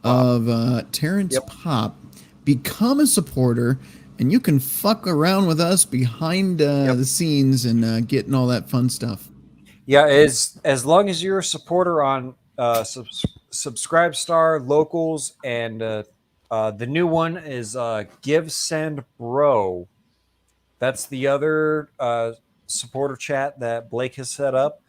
of Terrence Pop, become a supporter, and you can fuck around with us behind the scenes and getting all that fun stuff. Yeah, as long as you're a supporter on Subscribe Star, Locals, and the new one is Give Send Bro. That's the other supporter chat that Blake has set up.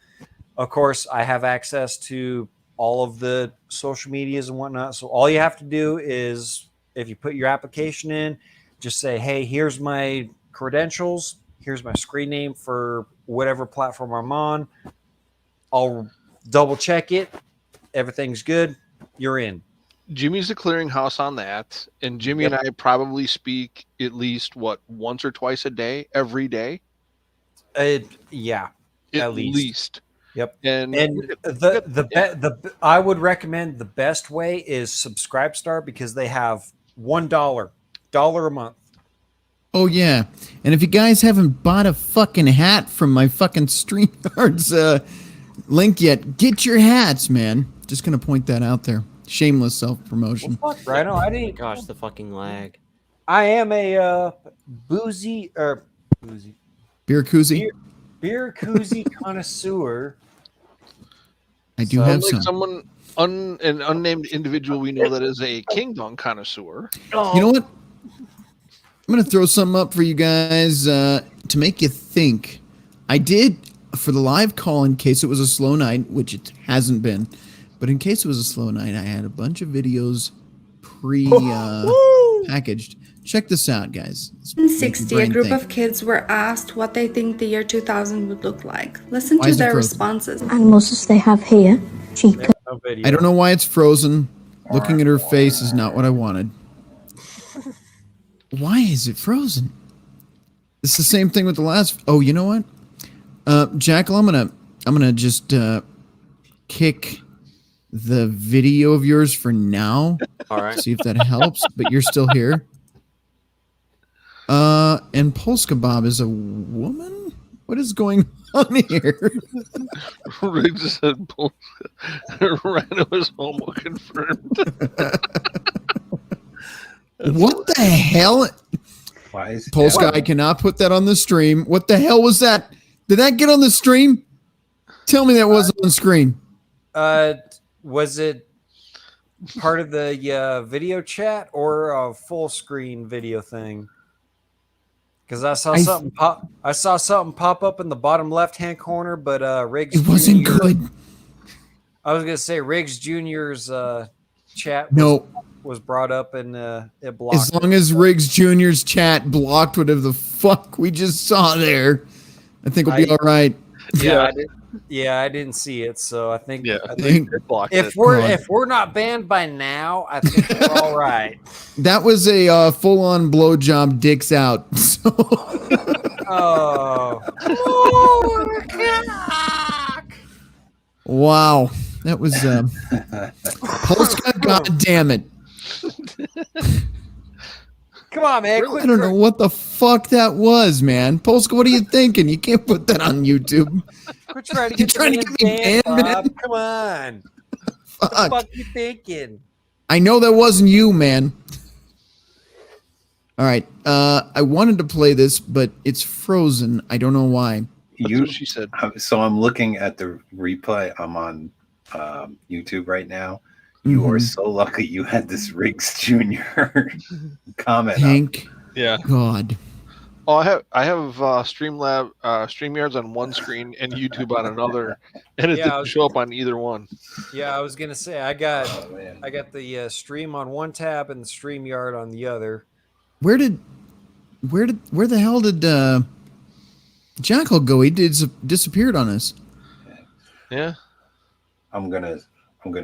Of course, I have access to all of the social medias and whatnot. So all you have to do is, if you put your application in, just say, hey, here's my credentials. Here's my screen name for whatever platform I'm on. I'll double check it. Everything's good. You're in. Jimmy's the clearinghouse on that. And Jimmy and I probably speak at least, once or twice a day, every day? Yeah. At least. Yep. And I would recommend the best way is Subscribe Star, because they have $1 a month. Oh, yeah. And if you guys haven't bought a fucking hat from my fucking StreamYard's link yet, get your hats, man. Just going to point that out there. Shameless self-promotion. Well, fuck, Rhino, I didn't. Gosh, the fucking lag. I am a beer koozie connoisseur. I do have like some. someone an unnamed individual we know that is a King Dong connoisseur. You know what? I'm going to throw something up for you guys to make you think. I did, for the live call, in case it was a slow night, which it hasn't been, but in case it was a slow night, I had a bunch of videos pre-packaged. Check this out, guys. In 60, a group of kids were asked what they think the year 2000 would look like. Listen to their responses. Animals as they have here. Chicken. I don't know why it's frozen. Looking at her face is not what I wanted. Why is it frozen? It's the same thing with the last. Oh, you know what? Jackal, I'm gonna just kick the video of yours for now. All right. See if that helps. But you're still here. And Polska Bob is a woman? What is going on here? Rick just said Rhino is homo confirmed. What the hell? Why is Polska, I cannot put that on the stream. What the hell was that? Did that get on the stream? Tell me that wasn't on screen. Was it part of the video chat or a full screen video thing? Because I saw something pop. I saw something pop up in the bottom left-hand corner, but Riggs. It wasn't good. I was gonna say Riggs Jr.'s chat. Was brought up and it blocked. As long as Riggs Jr.'s chat blocked whatever the fuck we just saw there, I think we'll be all right. Yeah, I didn't see it, so I think if we're not banned by now, I think we're all right. That was a full-on blowjob, dicks out. So. Wow, that was Polska. God damn it! Come on, man! I don't know what the fuck that was, man. Polska, what are you thinking? You can't put that on YouTube. Quit trying to You're trying to get me banned, man. Come on. Fuck. What the fuck you thinking? I know that wasn't you, man. All right. I wanted to play this, but it's frozen. I don't know why. She said. So I'm looking at the replay. I'm on YouTube right now. You are so lucky you had this Riggs Jr. comment. Hank. Yeah. God. Oh, I have Streamlab, StreamYards on one screen and YouTube on another, and it didn't show up on either one. Yeah, I was gonna say I got the stream on one tab and the StreamYard on the other. Where the hell did Jackal go? He disappeared on us. Yeah. I'm gonna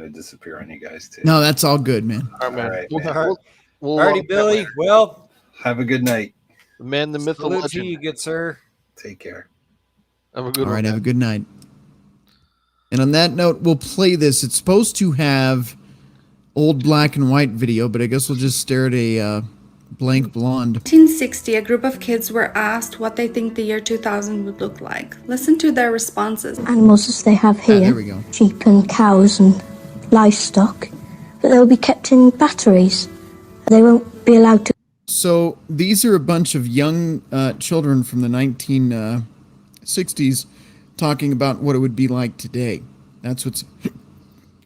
disappear on you guys too. No, that's all good, man. All right, man. Alrighty, Billy. Well, have a good night. The man, the myth, the salute to legend. you, good sir. Take care. Have a good All right, have a good night. And on that note, we'll play this. It's supposed to have old black and white video, but I guess we'll just stare at a blank blonde. 1960, a group of kids were asked what they think the year 2000 would look like. Listen to their responses. Animals as they have here. There we go. Sheep and cows and livestock. But they'll be kept in batteries. They won't be allowed to. So these are a bunch of young children from the 1960s talking about what it would be like today. That's what's,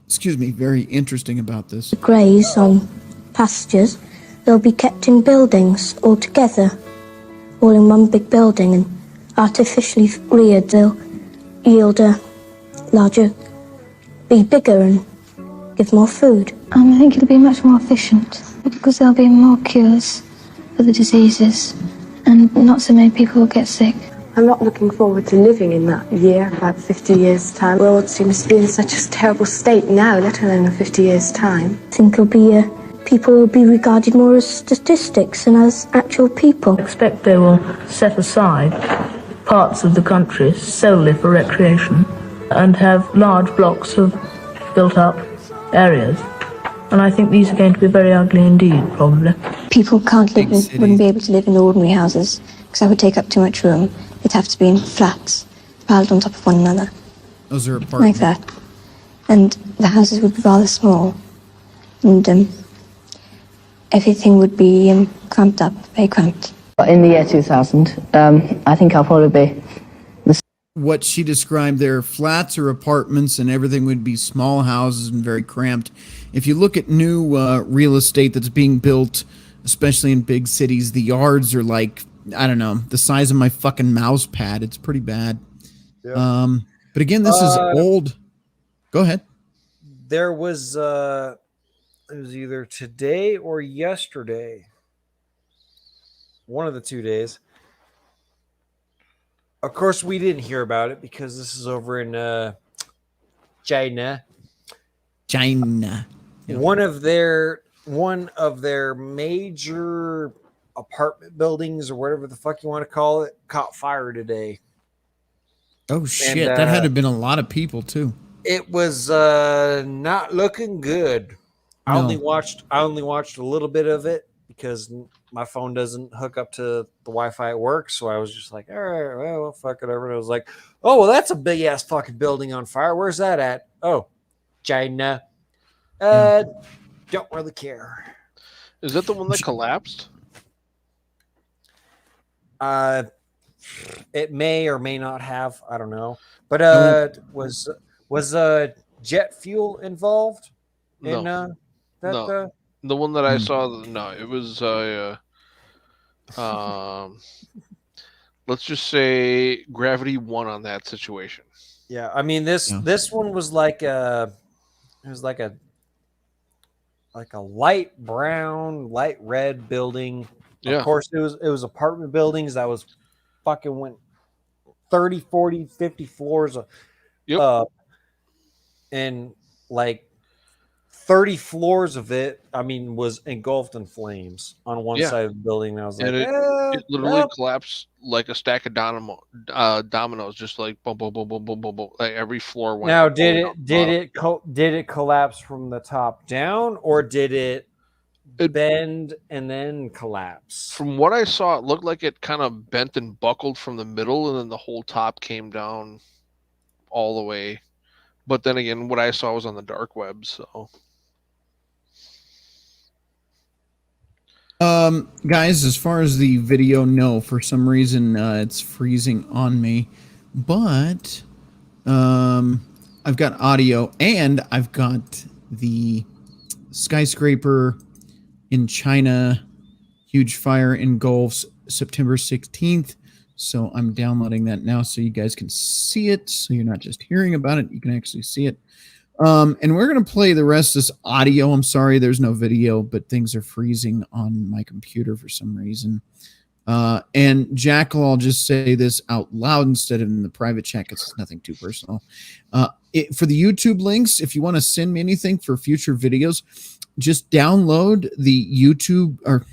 excuse me, very interesting about this. Graze on pastures. They'll be kept in buildings all together, all in one big building, and artificially reared. They'll yield a larger, be bigger and give more food. I think it'll be much more efficient because there'll be more cures for the diseases and not so many people will get sick. I'm not looking forward to living in that year, about 50 years' time. The world seems to be in such a terrible state now, let alone in 50 years' time. I think it'll be people will be regarded more as statistics than as actual people. I expect they will set aside parts of the country solely for recreation and have large blocks of built-up areas. And I think these are going to be very ugly indeed, probably. people can't live in, wouldn't be able to live in ordinary houses because that would take up too much room. It'd have to be in flats, piled on top of one another. Those are apartments. Like that. And the houses would be rather small. And everything would be cramped up, very cramped. In the year 2000, I think I'll probably be... What she described there, flats or apartments, and everything would be small houses and very cramped. If you look at new real estate that's being built, especially in big cities, the yards are like, I don't know, the size of my fucking mouse pad. It's pretty bad. Yeah. But again, this is old. Go ahead. There was, it was either today or yesterday. One of the 2 days. Of course, we didn't hear about it because this is over in China. China. Yeah. One of their major apartment buildings or whatever the fuck you want to call it caught fire today. Oh shit! That had to have been a lot of people too. It was not looking good. No. I only watched a little bit of it because my phone doesn't hook up to the Wi-Fi at work, so I was just like, all right, well, fuck it over. And I was like, oh, well, that's a big ass fucking building on fire. Where's that at? Oh, China. Don't really care. Is that the one that collapsed? It may or may not have. I don't know. But was jet fuel involved in No. that? No. The one that I saw, no, it was let's just say gravity won on that situation. Yeah, I mean this one was like a light brown, light red building. Yeah. Of course it was apartment buildings that was fucking went 30, 40, 50 floors up. And like 30 floors of it, I mean, was engulfed in flames on one side of the building. And I was like, And it literally collapsed like a stack of dominoes, just like boom, boom, boom, boom, boom, boom, boom. Like every floor went. Now, did it collapse from the top down, or did it bend and then collapse? From what I saw, it looked like it kind of bent and buckled from the middle, and then the whole top came down all the way. But then again, what I saw was on the dark web, so. Guys, as far as the video, no, for some reason it's freezing on me, but I've got audio and I've got the skyscraper in China, huge fire engulfs September 16th. So I'm downloading that now so you guys can see it. So you're not just hearing about it, you can actually see it. And we're going to play the rest of this audio. I'm sorry there's no video, but things are freezing on my computer for some reason. And Jackal, I'll just say this out loud instead of in the private chat because it's nothing too personal. For the YouTube links, if you want to send me anything for future videos, just download the YouTube or,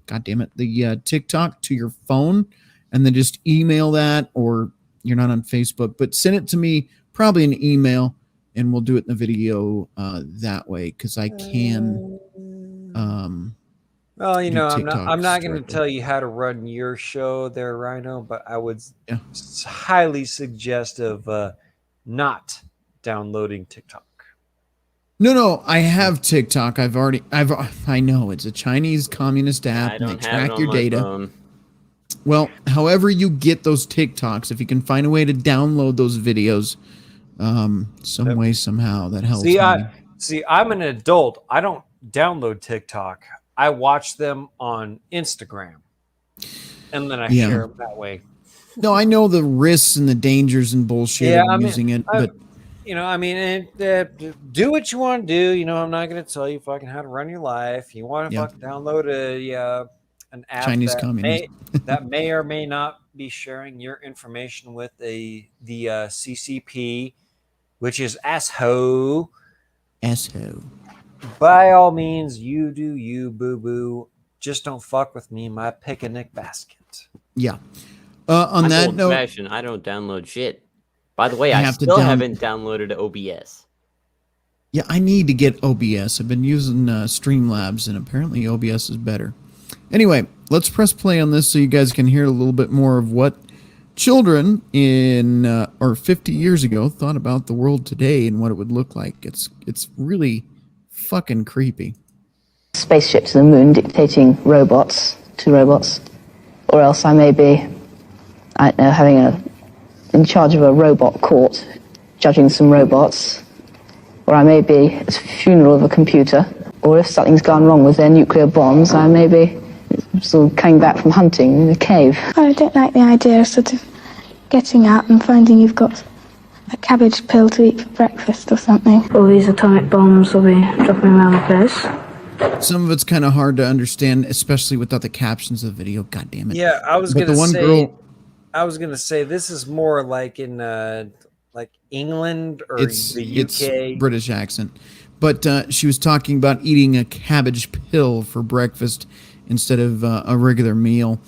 goddammit, the TikTok to your phone and then just email that, or you're not on Facebook, but send it to me, probably an email, and we'll do it in the video that way because I can. Well, you know, I'm not going to tell you how to run your show there, Rhino, but I would highly suggest of not downloading TikTok. No, I have TikTok. I know it's a Chinese communist app and they track your data. Phone. Well, however you get those TikToks, if you can find a way to download those videos, some way, somehow, that helps. See, I'm an adult. I don't download TikTok. I watch them on Instagram, and then I share them that way. No, I know the risks and the dangers and bullshit of using it, but you know, I mean, do what you want to do. You know, I'm not going to tell you fucking how to run your life. You want to fucking download an app Chinese that may or may not be sharing your information with the CCP, which is asshole. By all means, you do you, boo boo. Just don't fuck with me, my picnic basket. Yeah. On that note, I don't download shit. By the way, I still haven't downloaded OBS. Yeah, I need to get OBS. I've been using Streamlabs, and apparently OBS is better. Anyway, let's press play on this so you guys can hear a little bit more of what children in or 50 years ago thought about the world today and what it would look like. It's really fucking creepy. Spaceship to the moon dictating robots to robots, or else I may be, I don't know, in charge of a robot court, judging some robots, or I may be at the funeral of a computer, or if something's gone wrong with their nuclear bombs, I may be sort of coming back from hunting in a cave. I don't like the idea of sort of getting out and finding you've got a cabbage pill to eat for breakfast or something. All these atomic bombs will be dropping around the place. Some of it's kind of hard to understand, especially without the captions of the video. God damn it. Yeah, I was But gonna the one say. girl- I was gonna say this is more like in like England or It's the UK. British accent. But she was talking about eating a cabbage pill for breakfast instead of a regular meal.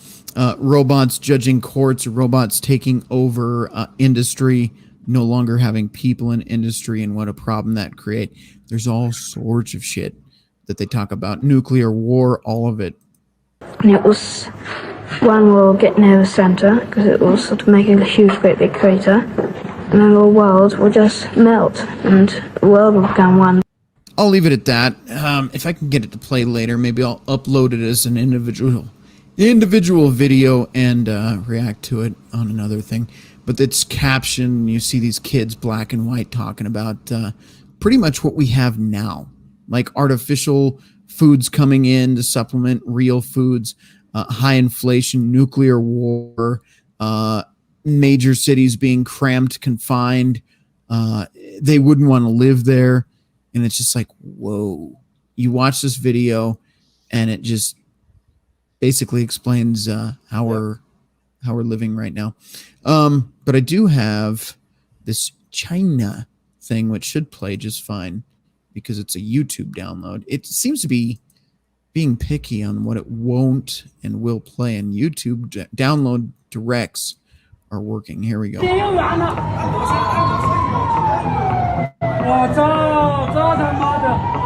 Robots judging courts, robots taking over industry, no longer having people in industry, and what a problem that create. There's all sorts of shit that they talk about. Nuclear war, all of it. And it was one will get near the center because it will sort of make a huge, great big crater, and then the world will just melt, and the world will become one. I'll leave it at that. If I can get it to play later, maybe I'll upload it as an individual video and react to it on another thing. But it's captioned. You see these kids, black and white, talking about pretty much what we have now, like artificial foods coming in to supplement real foods, high inflation, nuclear war, major cities being cramped, confined. They wouldn't want to live there. And it's just like, whoa. You watch this video and it just basically explains how we're living right now. But I do have this China thing, which should play just fine because it's a YouTube download. It seems to be being picky on what it won't and will play, and YouTube download directs are working. Here we go.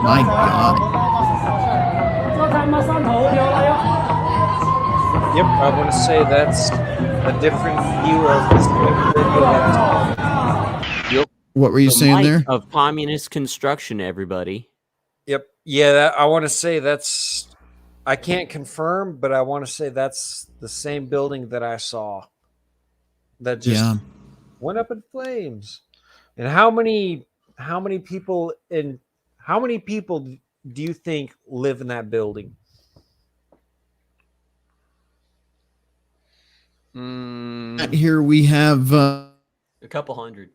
My God. Yep, I want to say that's a different view of this video. Yep. What were you The saying might there? Of communist construction, everybody. Yep. Yeah, I want to say that's. I can't confirm, but I want to say that's the same building that I saw. That just went up in flames. And how many people do you think live in that building? Here we have A couple hundred.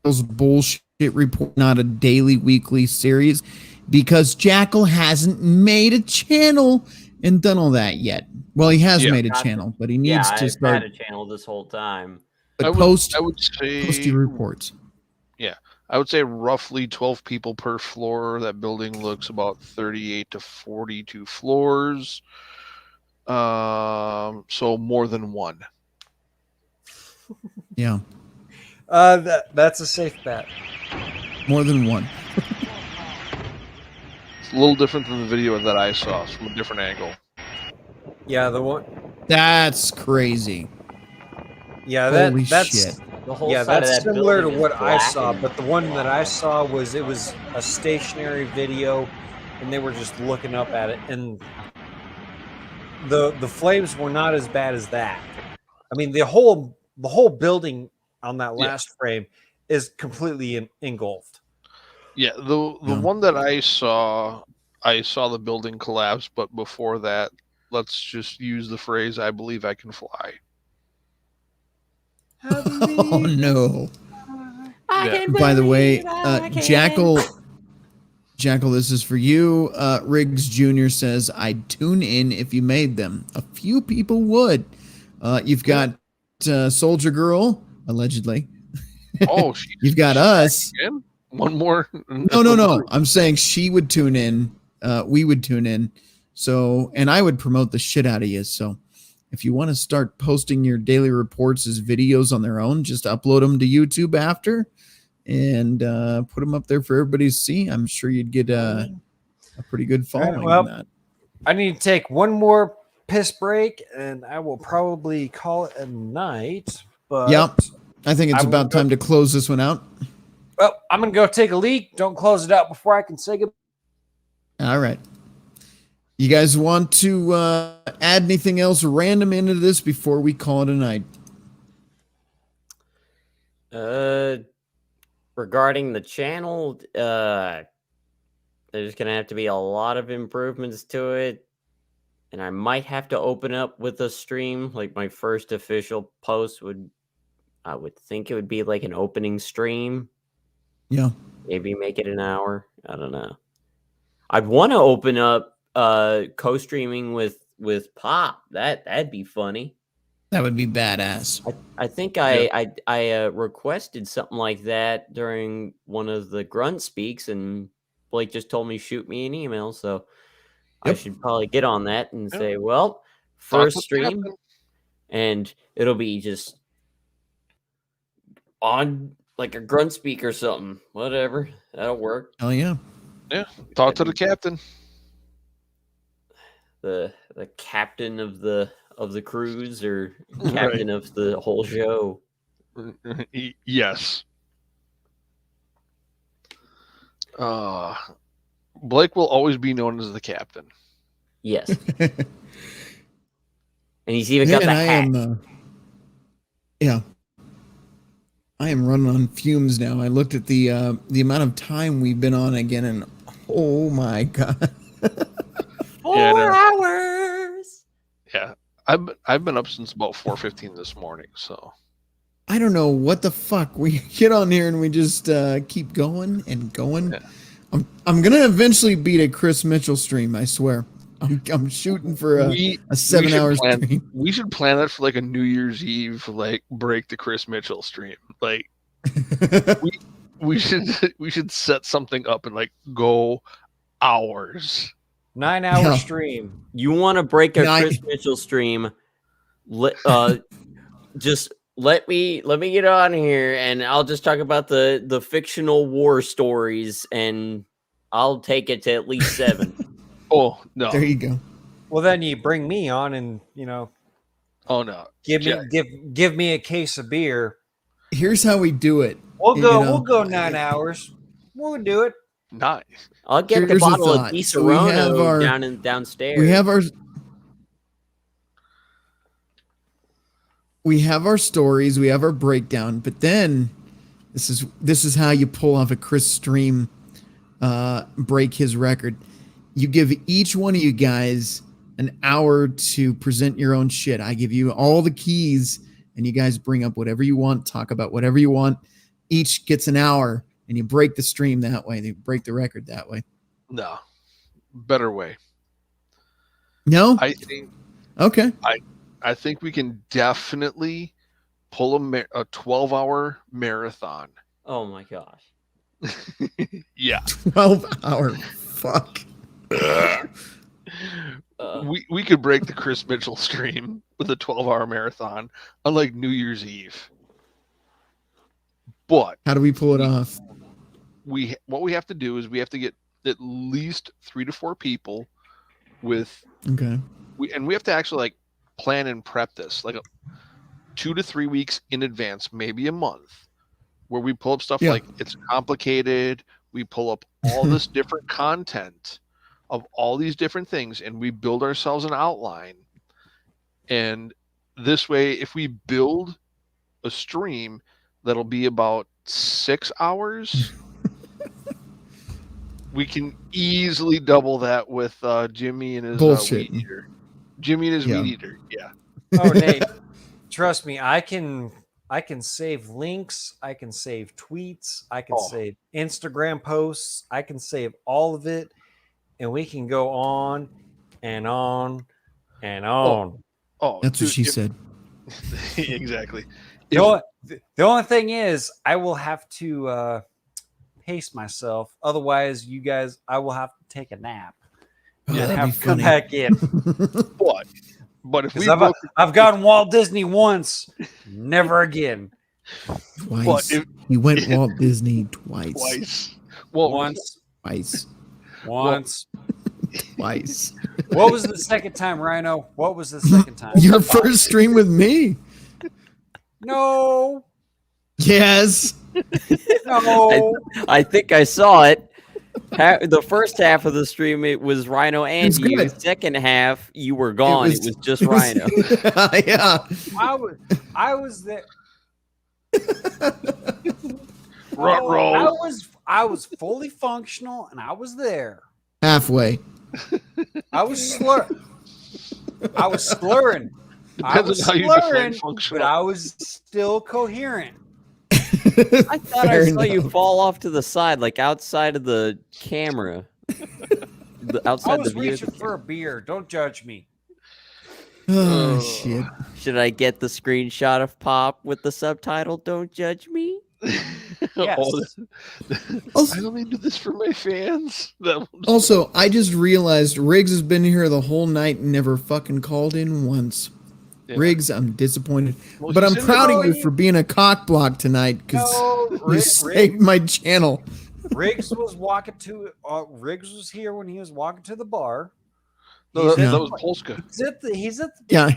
those bullshit report, not a daily, weekly series, because Jackal hasn't made a channel and done all that yet. Well, he has made a channel, but he needs to I've start. had a channel this whole time. But I would say post your reports. Yeah, I would say roughly 12 people per floor. That building looks about 38 to 42 floors. So more than one. Yeah. That's a safe bet. More than one. It's a little different than the video that I saw. It's from a different angle. Yeah, the one. That's crazy. Yeah, Holy that's shit. The whole yeah, side of that's that similar to building is what I saw. blackened. But the one that I saw was a stationary video, and they were just looking up at it, and the flames were not as bad as that. I mean, the whole building on that last frame is completely engulfed. Yeah, the one that I saw the building collapse, but before that, let's just use the phrase, I believe I can fly. Oh no. Yeah. By the way, Jackal, this is for you. Riggs Jr. says, I'd tune in if you made them. A few people would. You've got Soldier Girl, allegedly. Oh, you've got us. Again? One more? No. I'm saying she would tune in. We would tune in. So, and I would promote the shit out of you. So if you want to start posting your daily reports as videos on their own, just upload them to YouTube after and put them up there for everybody to see. I'm sure you'd get a pretty good following Well, on that. I need to take one more piss break, and I will probably call it a night. But Yep. I think it's about time to close this one out. Well, I'm gonna go take a leak. Don't close it out before I can say goodbye. All right. You guys want to add anything else random into this before we call it a night? Regarding the channel, there's gonna have to be a lot of improvements to it, and I might have to open up with a stream. Like my first official post I would think it would be like an opening stream. Yeah. Maybe make it an hour. I don't know. I'd want to open up co-streaming with Pop. That'd be funny. That would be badass. I think I requested something like that during one of the Grunt Speaks, and Blake just told me shoot me an email, so I should probably get on that and say, well, first stream, and it'll be just on like a Grunt Speak or something. Whatever. That'll work. Oh yeah. Yeah. Talk to the captain. The captain of the cruise, or captain of the whole show. Yes. Blake will always be known as the captain. Yes. And he's even got the hat. I am running on fumes now. I looked at the amount of time we've been on again, and oh my god. 4 hours. Yeah. I've been up since about 4:15 this morning, so I don't know what the fuck. We get on here and we just keep going and going. Yeah. I'm gonna eventually beat a Chris Mitchell stream, I swear. I'm shooting for a 7-hour stream. We should plan that for like a New Year's Eve, like break the Chris Mitchell stream. Like we should set something up and like go hours. 9-hour stream. You want to break a Chris Mitchell stream? Just let me get on here, and I'll just talk about the fictional war stories, and I'll take it to at least 7. Oh no! There you go. Well, then you bring me on, and oh no! Give me a case of beer. Here's how we do it. We'll go 9 hours. We'll do it. Nice. I'll get the bottle of Di Serono downstairs. We have our stories, we have our breakdown, but then this is how you pull off a Chris stream, break his record. You give each one of you guys an hour to present your own shit. I give you all the keys, and you guys bring up whatever you want, talk about whatever you want. Each gets an hour, and you break the stream that way. They break the record that way. No, better way. No, I think. Okay. I think we can definitely pull a 12-hour marathon. Oh my gosh. Yeah. 12-hour. Fuck. We could break the Chris Mitchell stream with a 12-hour marathon on like New Year's Eve. But how do we pull it off? What we have to do is we have to get at least 3 to 4 people with we have to actually like plan and prep this like 2 to 3 weeks in advance, maybe a month, where we pull up stuff like it's complicated. We pull up all this different content of all these different things, and we build ourselves an outline. And this way, if we build a stream that'll be about 6 hours, we can easily double that with Jimmy and his weed eater. Jimmy and his weed eater. Yeah. Oh, Nate, trust me, I can save links, I can save tweets, I can save Instagram posts, I can save all of it, and we can go on and on and on. Oh, that's what she said. Exactly. The only thing is, I will have to pace myself. Otherwise, you guys, I will have to take a nap. Yeah, have to come back in. But if I've gone Walt Disney once, never again. Twice. He went Walt Disney twice. Well, once. Twice. Once. Twice. What was the second time, Rhino? What was the second time? Your first stream with me. No. Yes. No. I think I saw it. The first half of the stream, it was Rhino and you. good. Second half, you were gone. It was just Rhino. Yeah. I was there. Roll. I was fully functional and I was there. Halfway. I was slurring. I was slurring. Depends on how you define functional. But I was still coherent. I thought I saw you fall off to the side, like outside of the camera. Outside I was the view. reaching for a beer. Don't judge me. Oh, shit. Should I get the screenshot of Pop with the subtitle, "Don't judge me"? Yes. I only do this for my fans. Also, I just realized Riggs has been here the whole night and never fucking called in once. Yeah. Riggs, I'm disappointed. Well, but I'm he's in proud the of you for being a cock block tonight because you saved my channel. Riggs was walking to. Riggs was here when he was walking to the bar. No, that was Polska. He's at the. Yeah.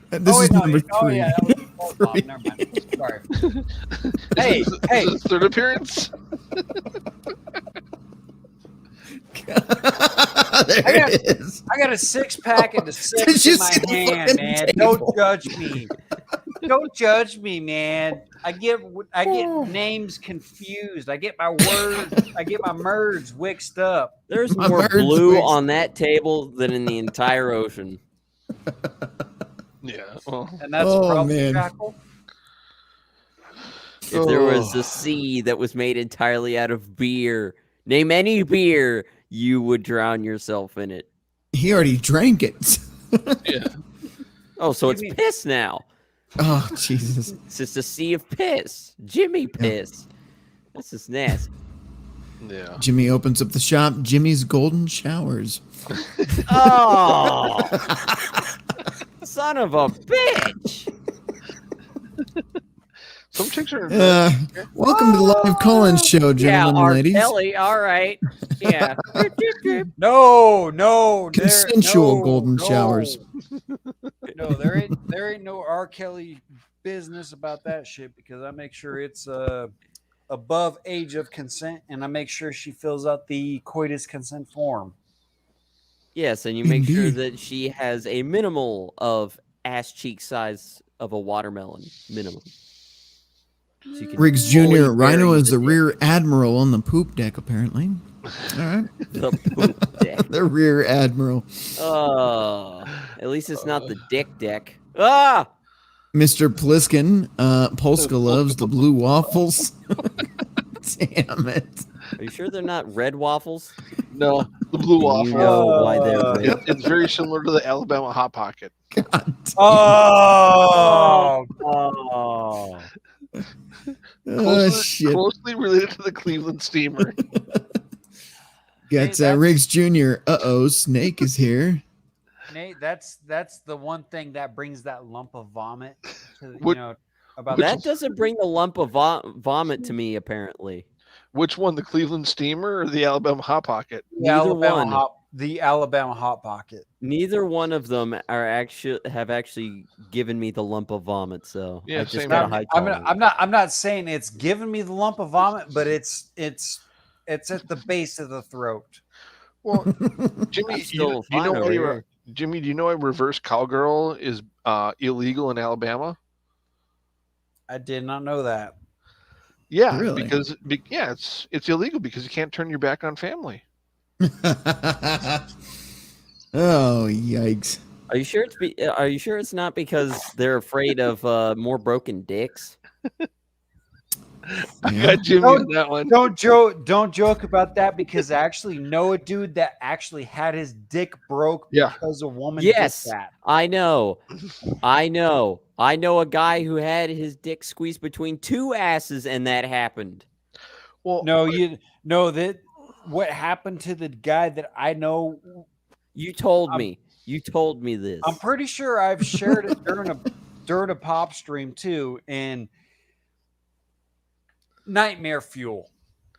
This is number 3. Oh yeah, that was Bob. Never mind. Sorry. Hey, hey. Is this third appearance? I got a 6-pack and a 6 in my hand, man. Don't judge me. Don't judge me, man. I get names confused. I get my words. I get my merds mixed up. There's more blue on that table than in the entire ocean. Yeah, well, and that's a problem, Jackal. If there was a sea that was made entirely out of beer, name any beer, you would drown yourself in it. He already drank it. Yeah. Oh, so it's piss now. Oh, Jesus. It's just a sea of piss. Jimmy piss. This is nasty. Yeah. Jimmy opens up the shop. Jimmy's Golden Showers. Oh. Son of a bitch. Some chicks are. Welcome to the live call-in show, gentlemen and ladies. Kelly, all right. Yeah. No. Consensual golden showers. No, there ain't no R. Kelly business about that shit because I make sure it's above age of consent and I make sure she fills out the coitus consent form. Yes, and you make sure that she has a minimal of ass cheek size of a watermelon. Minimum. So Riggs Jr. Rhino is the rear admiral on the poop deck, apparently. All right. The poop deck. The rear admiral. Oh, at least it's not the dick deck. Ah! Mr. Pliskin, Polska loves the blue waffles. Damn it. Are you sure they're not red waffles? No, the blue waffle. You know why they're red. It's very similar to the Alabama Hot Pocket. Oh. Closely related to the Cleveland Steamer. Got Riggs Jr. Snake is here. Nate, that's the one thing that brings that lump of vomit. That doesn't bring the lump of vomit to me, apparently. Which one, the Cleveland Steamer or the Alabama Hot Pocket? The Alabama Hot Pocket. Neither one of them have actually given me the lump of vomit. So yeah, I just got a high tolerance. I'm not saying it's giving me the lump of vomit, but it's at the base of the throat. Well, Jimmy, do you know a reverse cowgirl is illegal in Alabama? I did not know that. Yeah, really? Because it's illegal because you can't turn your back on family. Oh, yikes! Are you sure it's not because they're afraid of more broken dicks? I got Jimmy on that one. Don't joke about that because I actually know a dude that actually had his dick broke because a woman did that. I know a guy who had his dick squeezed between two asses and that happened. Well, no, that what happened to the guy that I know. You told me this. I'm pretty sure I've shared it during a pop stream too, and nightmare fuel.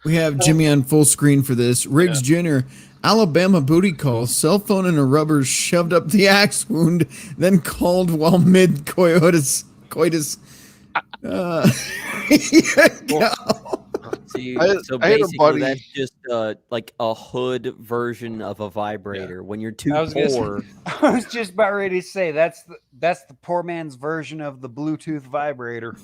We have Jimmy on full screen for this. Riggs Jr. Alabama booty call. Cell phone and a rubber shoved up the axe wound, then called while mid coitus. See, I so had a basically, buddy- that's just like a hood version of a vibrator. When you're too I was gonna say- poor, I was just about ready to say that's the poor man's version of the Bluetooth vibrator.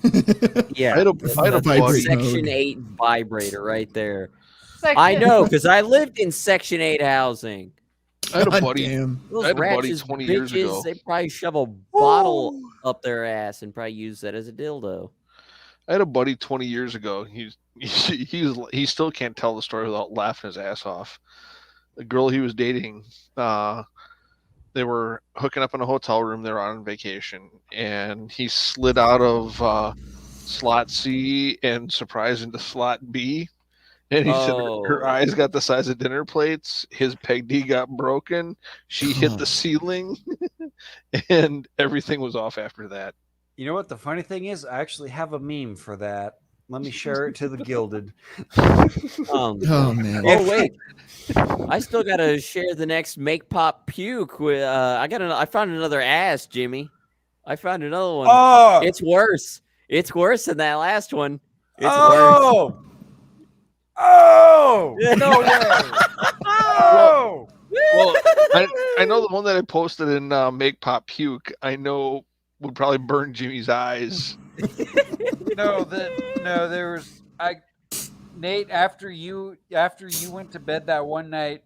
yeah, I had a buddy. Section 8 vibrator right there. Section- I know, because I lived in Section 8 housing. I had a God buddy. damn. Those I had a buddy ratchets 20 years bitches, ago. they probably shove a bottle up their ass and probably use that as a dildo. I had a buddy 20 years ago. He still can't tell the story without laughing his ass off. The girl he was dating, they were hooking up in a hotel room. They were on vacation, and he slid out of slot C and surprised into slot B. And he said her eyes got the size of dinner plates. His peg D got broken. She hit the ceiling, and everything was off after that. You know what the funny thing is? I actually have a meme for that. Let me share it to the Gilded. Oh man. Oh wait, I still gotta share the next Make Pop Puke. With I found another ass, Jimmy. I found another one. Oh! It's worse. It's worse than that last one. It's worse. Oh! No way! Oh! Well, I know the one that I posted in Make Pop Puke. I know would probably burn Jimmy's eyes. There was Nate, after you went to bed that one night,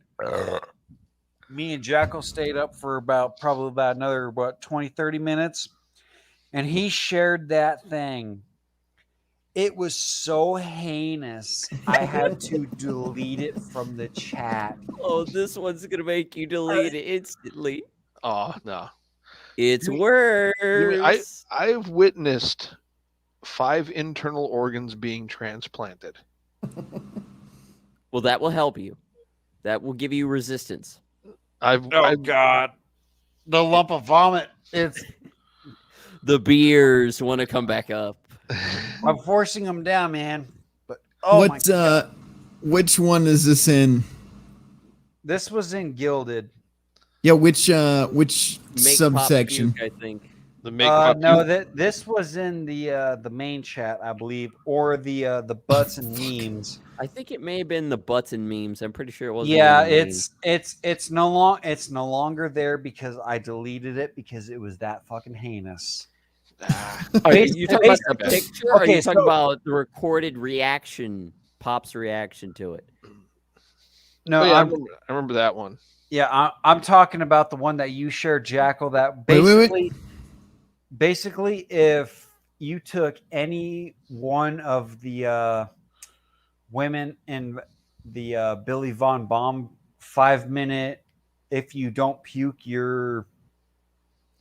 me and Jackal stayed up for probably about another 20-30 minutes, and he shared that thing. It was so heinous, I had to delete it from the chat. Oh, this one's gonna make you delete it instantly. Oh no, it's worse. I've witnessed 5 internal organs being transplanted. Well, that will help you. That will give you resistance. God, the lump of vomit. It's the beers want to come back up. I'm forcing them down, man. But my God. Which one is this in? This was in Gilded. Yeah, which Make subsection? Pop Puke, I think. The Make Pop No, Puke? this was in the main chat, I believe, or the butts and memes. I think it may have been the butts and memes. I'm pretty sure it was. Yeah, it's no longer there because I deleted it because it was that fucking heinous. Are you talking about the picture? Or are Okay, you talking about the recorded reaction, Pop's reaction to it? No, Oh, yeah, I remember that one. Yeah, I'm talking about the one that you shared, Jackal. That basically, if you took any one of the women in the Billy Von Baum 5-minute, if you don't puke, you're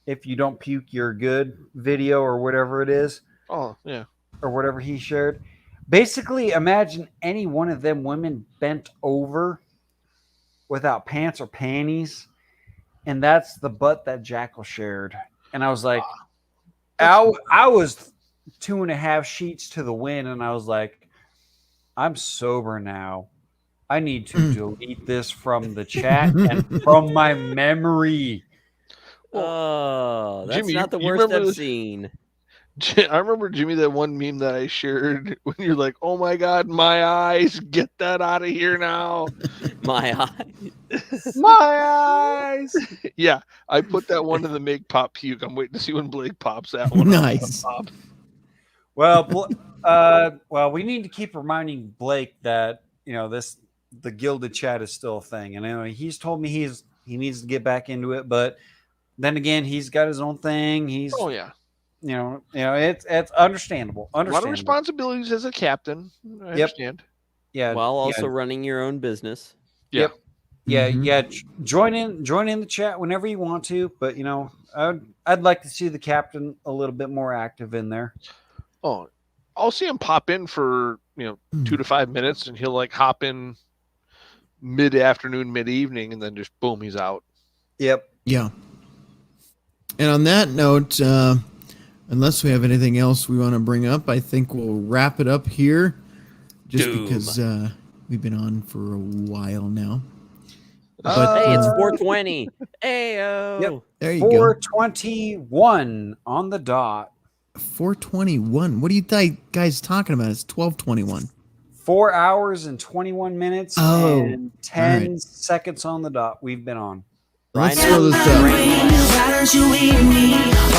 good video or whatever it is. Oh yeah, or whatever he shared. Basically, imagine any one of them women bent over without pants or panties, and that's the butt that Jackal shared. And I was like, I was 2.5 sheets to the wind, and I was like, I'm sober now. I need to delete this from the chat and from my memory. Oh, that's Jimmy, not the you worst remember I've this- seen. I remember, Jimmy, that one meme that I shared when you're like, "Oh my God, my eyes! Get that out of here now!" My eyes. My eyes. Yeah, I put that one in the Make Pop Puke. I'm waiting to see when Blake pops that one. Nice. Well, we need to keep reminding Blake that the Gilded chat is still a thing, and anyway, he's told me he needs to get back into it, but then again, he's got his own thing. He's it's understandable. A lot of responsibilities as a captain. I understand. Yeah, while also running your own business. Yeah. Yeah. Join in the chat whenever you want to, but I'd like to see the captain a little bit more active in there. Oh, I'll see him pop in for 2 to 5 minutes, and he'll like hop in mid-afternoon, mid-evening, and then just boom, he's out. Yep. Yeah. And on that note, unless we have anything else we want to bring up, I think we'll wrap it up here. Just because we've been on for a while now. But, hey, it's 420. Ayo. Yep. There you go. 421 on the dot. 421. What are you guys talking about? It's 12:21. 4 hours and 21 minutes and 10 right. seconds on the dot. We've been on. Let's throw this up. Why don't you eat me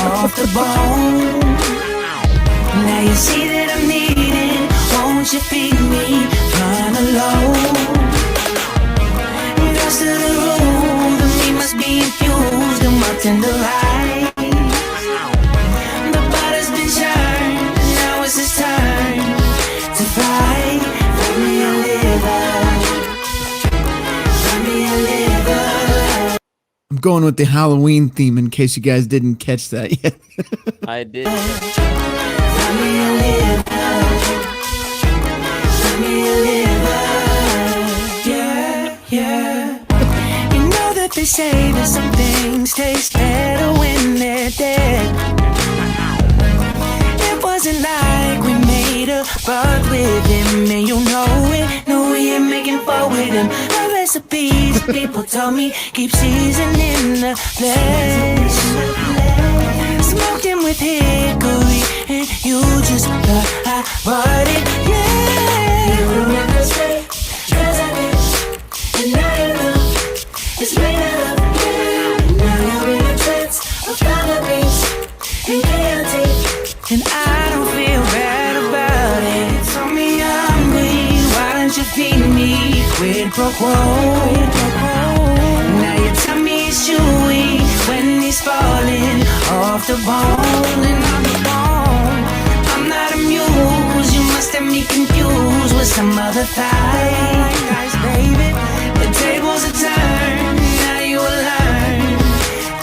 off the bone? Now you see that I'm needing. Won't you feed me? Run alone. Dust to the room. The meat must be infused in my tender light. The butter's been churned. And now it's his turn to fly. Find me a liver. Find me a liver. I'm going with the Halloween theme in case you guys didn't catch that yet. I did. Find me a liver. Find me a liver. Yeah, yeah. You know that they say that some things taste better when they're dead. It wasn't like we made a bug with him, and you know it. No, we ain't making fun with him. The recipes people told me keep seasoning the flesh. Smoked him with hickory, and you just thought I bought it. Yeah, you will never stay, 'cause I did, and now you know it's made of. Now you're in a trance of fava beans and chaotic, and I don't feel bad about it. Tell me hungry, why don't you feed me? Quid pro quo. Now you tell me it's chewy when he's falling off the bone and on the bone. I'm not amused, you must have me confused with some other thighs, baby. The tables are turned, now you will learn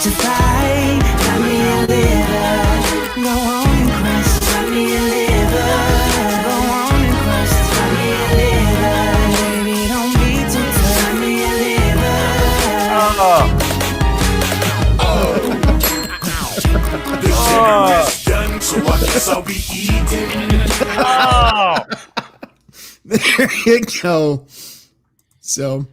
to fight. Find me a liver, go on and crust. Find me a liver, go on and crust. Find me a liver, baby, don't be too tough. Find me a liver. The dinner is done, so I guess I'll be eating. There you go. So,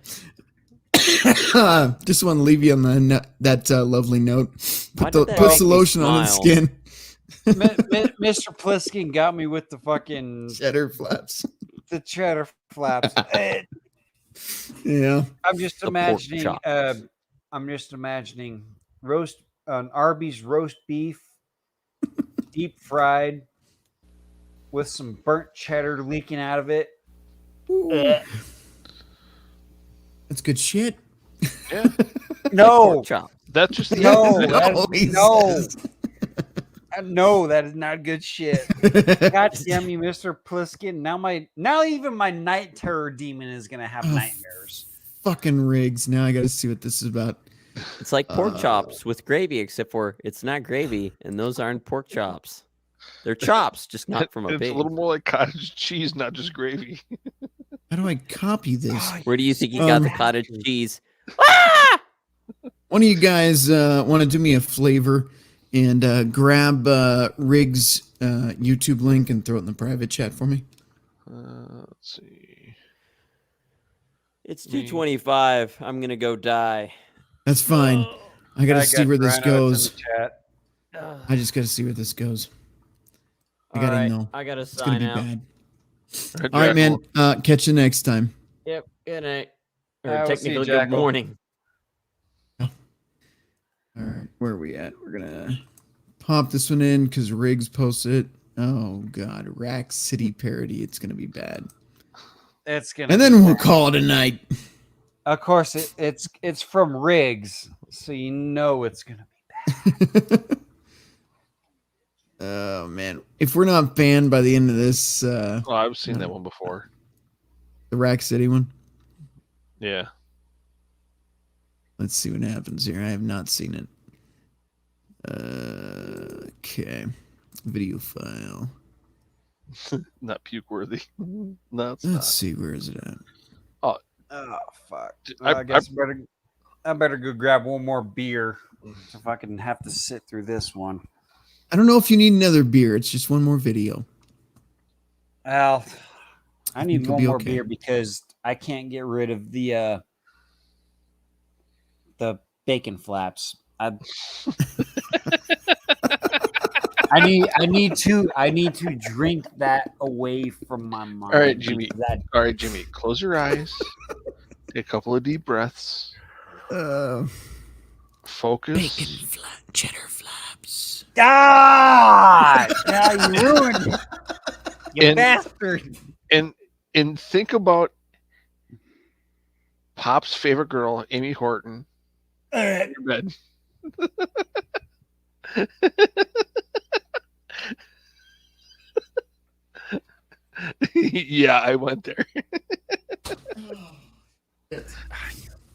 just want to leave you on that lovely note. Put the lotion on his skin. Mr. Pliskin got me with the fucking cheddar flaps. The cheddar flaps. Yeah. I'm just imagining roast an Arby's roast beef, deep fried, with some burnt cheddar leaking out of it. That's good shit. Yeah. No, that's just no, no. That is not good shit. God damn you, Mr. Pliskin. Now even my night terror demon is gonna have nightmares. Fucking Riggs. Now I got to see what this is about. It's like pork chops with gravy, except for it's not gravy, and those aren't pork chops. They're chops, just not from a It's pig. a little more like cottage cheese, not just gravy. How do I copy this? Where do you think you got the cottage cheese? One of you guys want to do me a flavor and grab Riggs' YouTube link and throw it in the private chat for me? Let's see. It's 2:25. I'm gonna go die. That's fine. I gotta see where this goes. Chat. I just gotta see where this goes. I gotta know. I gotta It's gonna sign be out. bad. All right, man. Catch you next time. Yep. Good night. Or I will see you, technically, good Jackal. morning. All right, where are we at? We're gonna pop this one in because Riggs posted it. Oh God, Rack City parody. It's gonna be bad. It's gonna. And then we'll call it a night. Of course, it's from Riggs, so you know it's gonna be bad. Oh man, if we're not banned by the end of this, I've seen that one before. The Rack City one. Yeah. Let's see what happens here. I have not seen it. Okay, video file. Not puke worthy. No, it's Let's not. see, where is it at? Oh fuck! I- I guess I better go grab one more beer if I can have to sit through this one. I don't know if you need another beer. It's just one more video. Well, I need it'll one be more okay. beer because I can't get rid of the the bacon flaps. I need to drink that away from my mind. All right, Jimmy. All right, Jimmy. Close your eyes. Take a couple of deep breaths. Focus. Bacon cheddar flaps. Ah! Now you ruined it. You bastard. And think about Pop's favorite girl, Amy Horton. In your bed. Yeah, I went there. You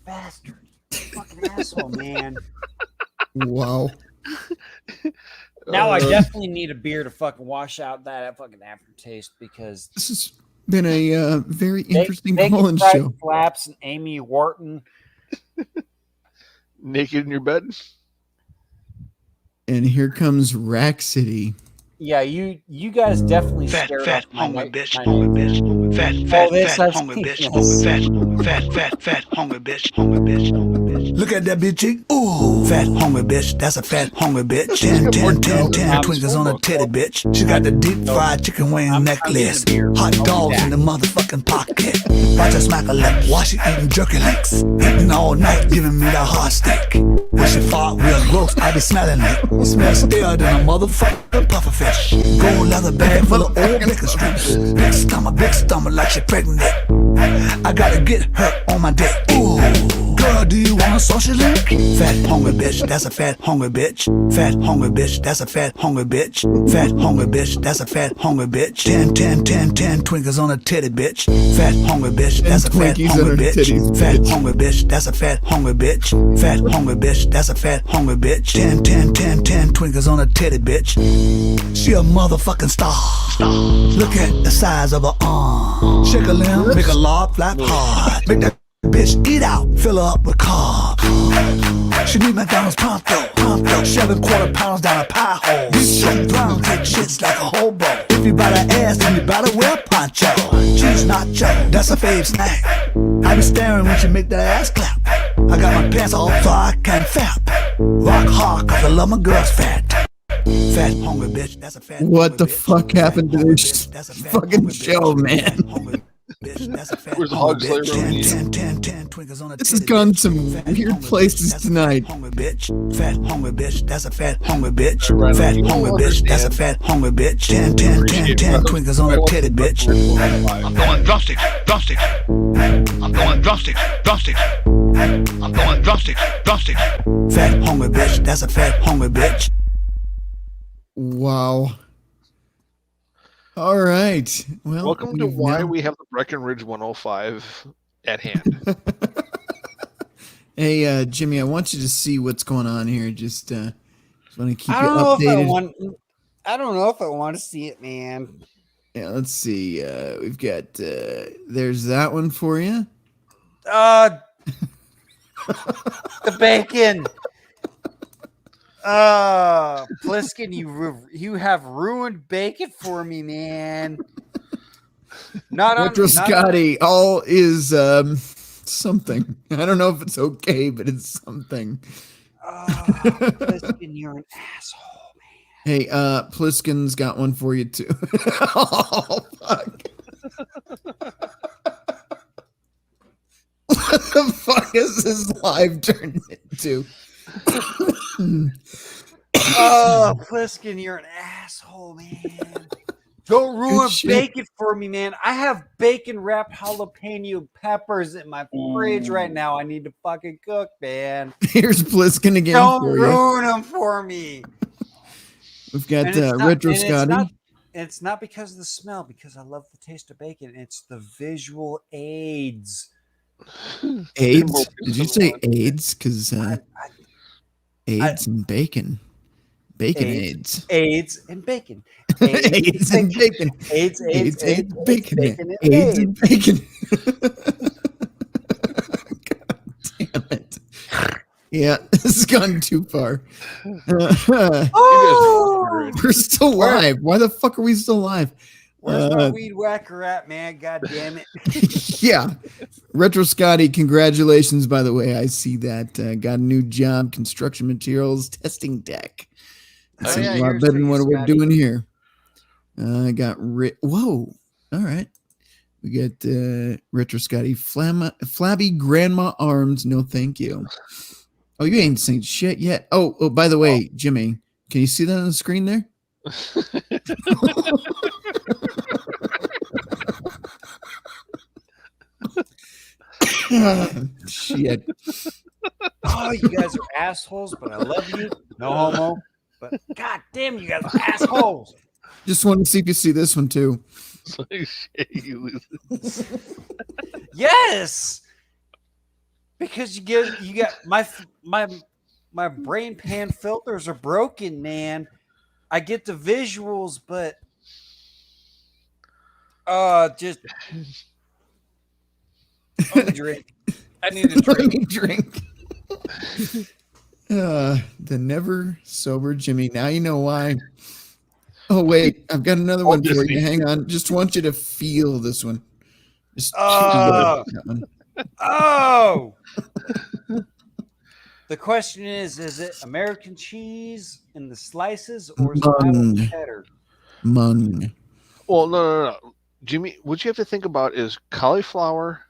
bastard. Fucking asshole, man. Wow. Now I definitely need a beer to fucking wash out that fucking aftertaste because this has been a very interesting Bacon call-in Fried show. Flaps and Amy Wharton. Naked in your bed. And here comes Rack City. Yeah, you guys definitely Fat, scared fat, off my hungry night- bitch, my- hungry bitch. Fat, Oh, fat, this fat, has hungry bitch, penis. fat, hungry bitch, hungry bitch, hungry bitch. Look at that bitch cheek. Ooh, fat, hungry bitch. That's a fat, hungry bitch. 10 twinkles on a titty bitch. She got the deep fried chicken wing necklace. Hot dogs in the motherfucking pocket. Watch her smack her lip while she eating jerky links. Eating all night, giving me the hot steak. When she fart real gross, I be smelling it. Smells stale than a motherfucking pufferfish. Gold leather bag full of old bacon strips. Big stomach like she pregnant. I gotta get her on my dick. Ooh, girl, do you want a social link? Fat hungry bitch, that's a fat hungry bitch. Fat hungry bitch, that's a fat hungry bitch. Fat hungry bitch, that's a fat hungry bitch. 10 twinkles on a titty bitch. Fat hungry bitch, that's a fat hungry bitch. Fat hungry bitch, that's a fat hungry bitch. Fat hungry bitch, that's a fat hungry bitch. 10 twinkles on a titty bitch. She a motherfucking star. Look at the size of her arm. Shake a limb, make a log flap hard. Make that bitch eat out, fill her up with carbs. She need McDonald's pronto. 7 quarter pounds down a pie hole. Some brown take shits like a hobo. If you buy the ass, then you better wear poncho. Cheese nacho, that's a fave snack. I be staring when she make that ass clap. I got my pants off so I can fap. Rock hard cause I love my girls fat. Fat hungry bitch, that's a fat. What the fuck happened to this fucking show, man? Where's the hog slayer? 10 twinkles on a This has gone some weird places tonight. hungry bitch. Fat hungry bitch, that's a fat hungry bitch. Fat hungry bitch, that's a fat hungry bitch. 10 twinkles on a titty bitch. I'm going drumsticks. I'm going drumsticks. I'm going drumsticks. Fat hungry bitch, that's a fat hungry bitch. Wow. All right. Well, Welcome to we've why now- we have the Breckenridge 105 at hand. Hey, Jimmy, I want you to see what's going on here. Just want to keep I you don't know if I updated. want. I don't know if I want to see it, man. Yeah, let's see. We've got there's that one for you. The bacon. Pliskin, you have ruined bacon for me, man. Retro Scotty, all is something. I don't know if it's okay, but it's something. Pliskin, you're an asshole. Hey, Pliskin's got one for you too. Oh fuck. What the fuck is this live turned into? Oh, Pliskin, you're an asshole, man. Don't ruin shit. bacon for me, man. I have bacon wrapped jalapeno peppers in my fridge right now. I need to fucking cook, man. Here's Pliskin again Don't for you. ruin them for me. We've got And it's not- Retro and Scotty. It's not because of the smell, because I love the taste of bacon. It's the visual aids. AIDS? Did you say AIDS? Because AIDS and bacon. Bacon AIDS. AIDS and bacon. AIDS and bacon. AIDS, bacon. bacon, AIDS and bacon. God damn it. Yeah, this has gone too far. Oh! We're still live. Why the fuck are we still live? Where's my weed whacker at, man? God damn it. Yeah. Retro Scotty, congratulations, by the way. I see that. Got a new job, construction materials testing tech. That's a lot better than what we're doing here. I got whoa. All right. We got Retro Scotty, flabby grandma arms. No, thank you. Oh, you ain't saying shit yet. Oh, by the way, Jimmy, can you see that on the screen there? Shit. Oh, you guys are assholes, but I love you. No homo. But god damn, you guys are assholes. Just want to see if you see this one too. Yes. Because you got my brain pan filters are broken, man. I get the visuals, but just let me drink. I need a drink. Let me drink. The never sober Jimmy. Now you know why. Oh wait, I've got another one for you. Hang on. Just want you to feel this one. Just that one. Oh. The question is it American cheese in the slices or is it cheddar? Mung. Well, no. Jimmy, what you have to think about is cauliflower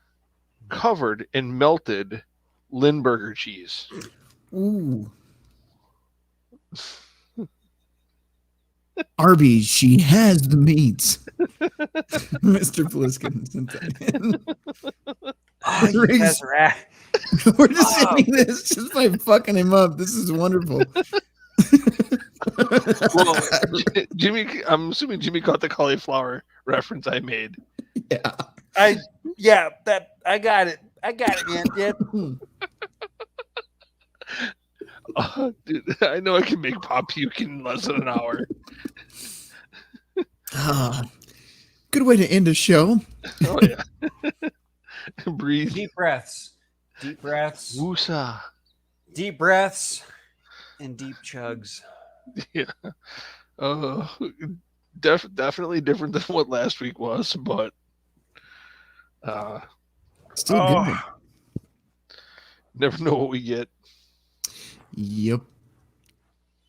covered in melted Lindbergh cheese. Ooh. Arby's, she has the meats. Mr. Pliskin. Oh, you guys are at. We're just ending this just by fucking him up. This is wonderful. Well, Jimmy, I'm assuming Jimmy caught the cauliflower reference I made. Yeah. I got it. I got it, man. Yeah. Dude, I know I can make Pop puke in less than an hour. Good way to end a show. Oh yeah. Breathe. Deep breaths. Deep breaths. Woosah. Deep breaths and deep chugs. Yeah. Definitely different than what last week was, but still good. Never know what we get. Yep.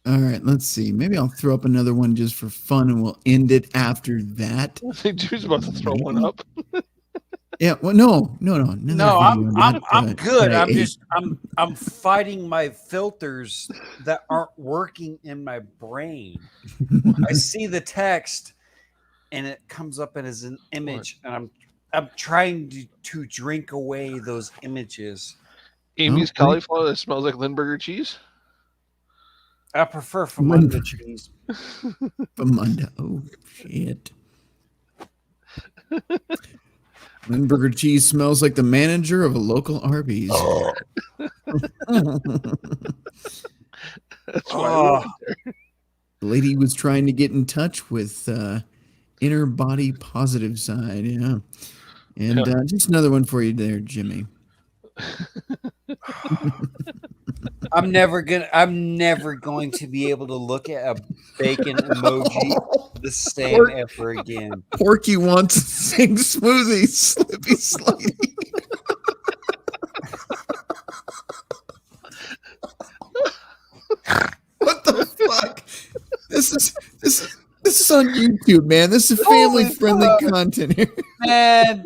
All right, let's see. Maybe I'll throw up another one just for fun, and we'll end it after that. I think Drew's about to throw one up. Yeah. Well, no. I'm good. I'm fighting my filters that aren't working in my brain. I see the text, and it comes up as an image, and I'm trying to drink away those images. Amy's cauliflower that smells like Lindbergh cheese. I prefer Famunda cheese. Famunda. Oh shit. Lindbergh cheese smells like the manager of a local Arby's. Oh. That's why the lady was trying to get in touch with inner body positive side. Yeah. And just another one for you there, Jimmy. I'm never going to be able to look at a bacon emoji the same ever again. Porky wants to sing smoothie, slippy slidey. What the fuck? This is on YouTube, man. This is family friendly content here. Man,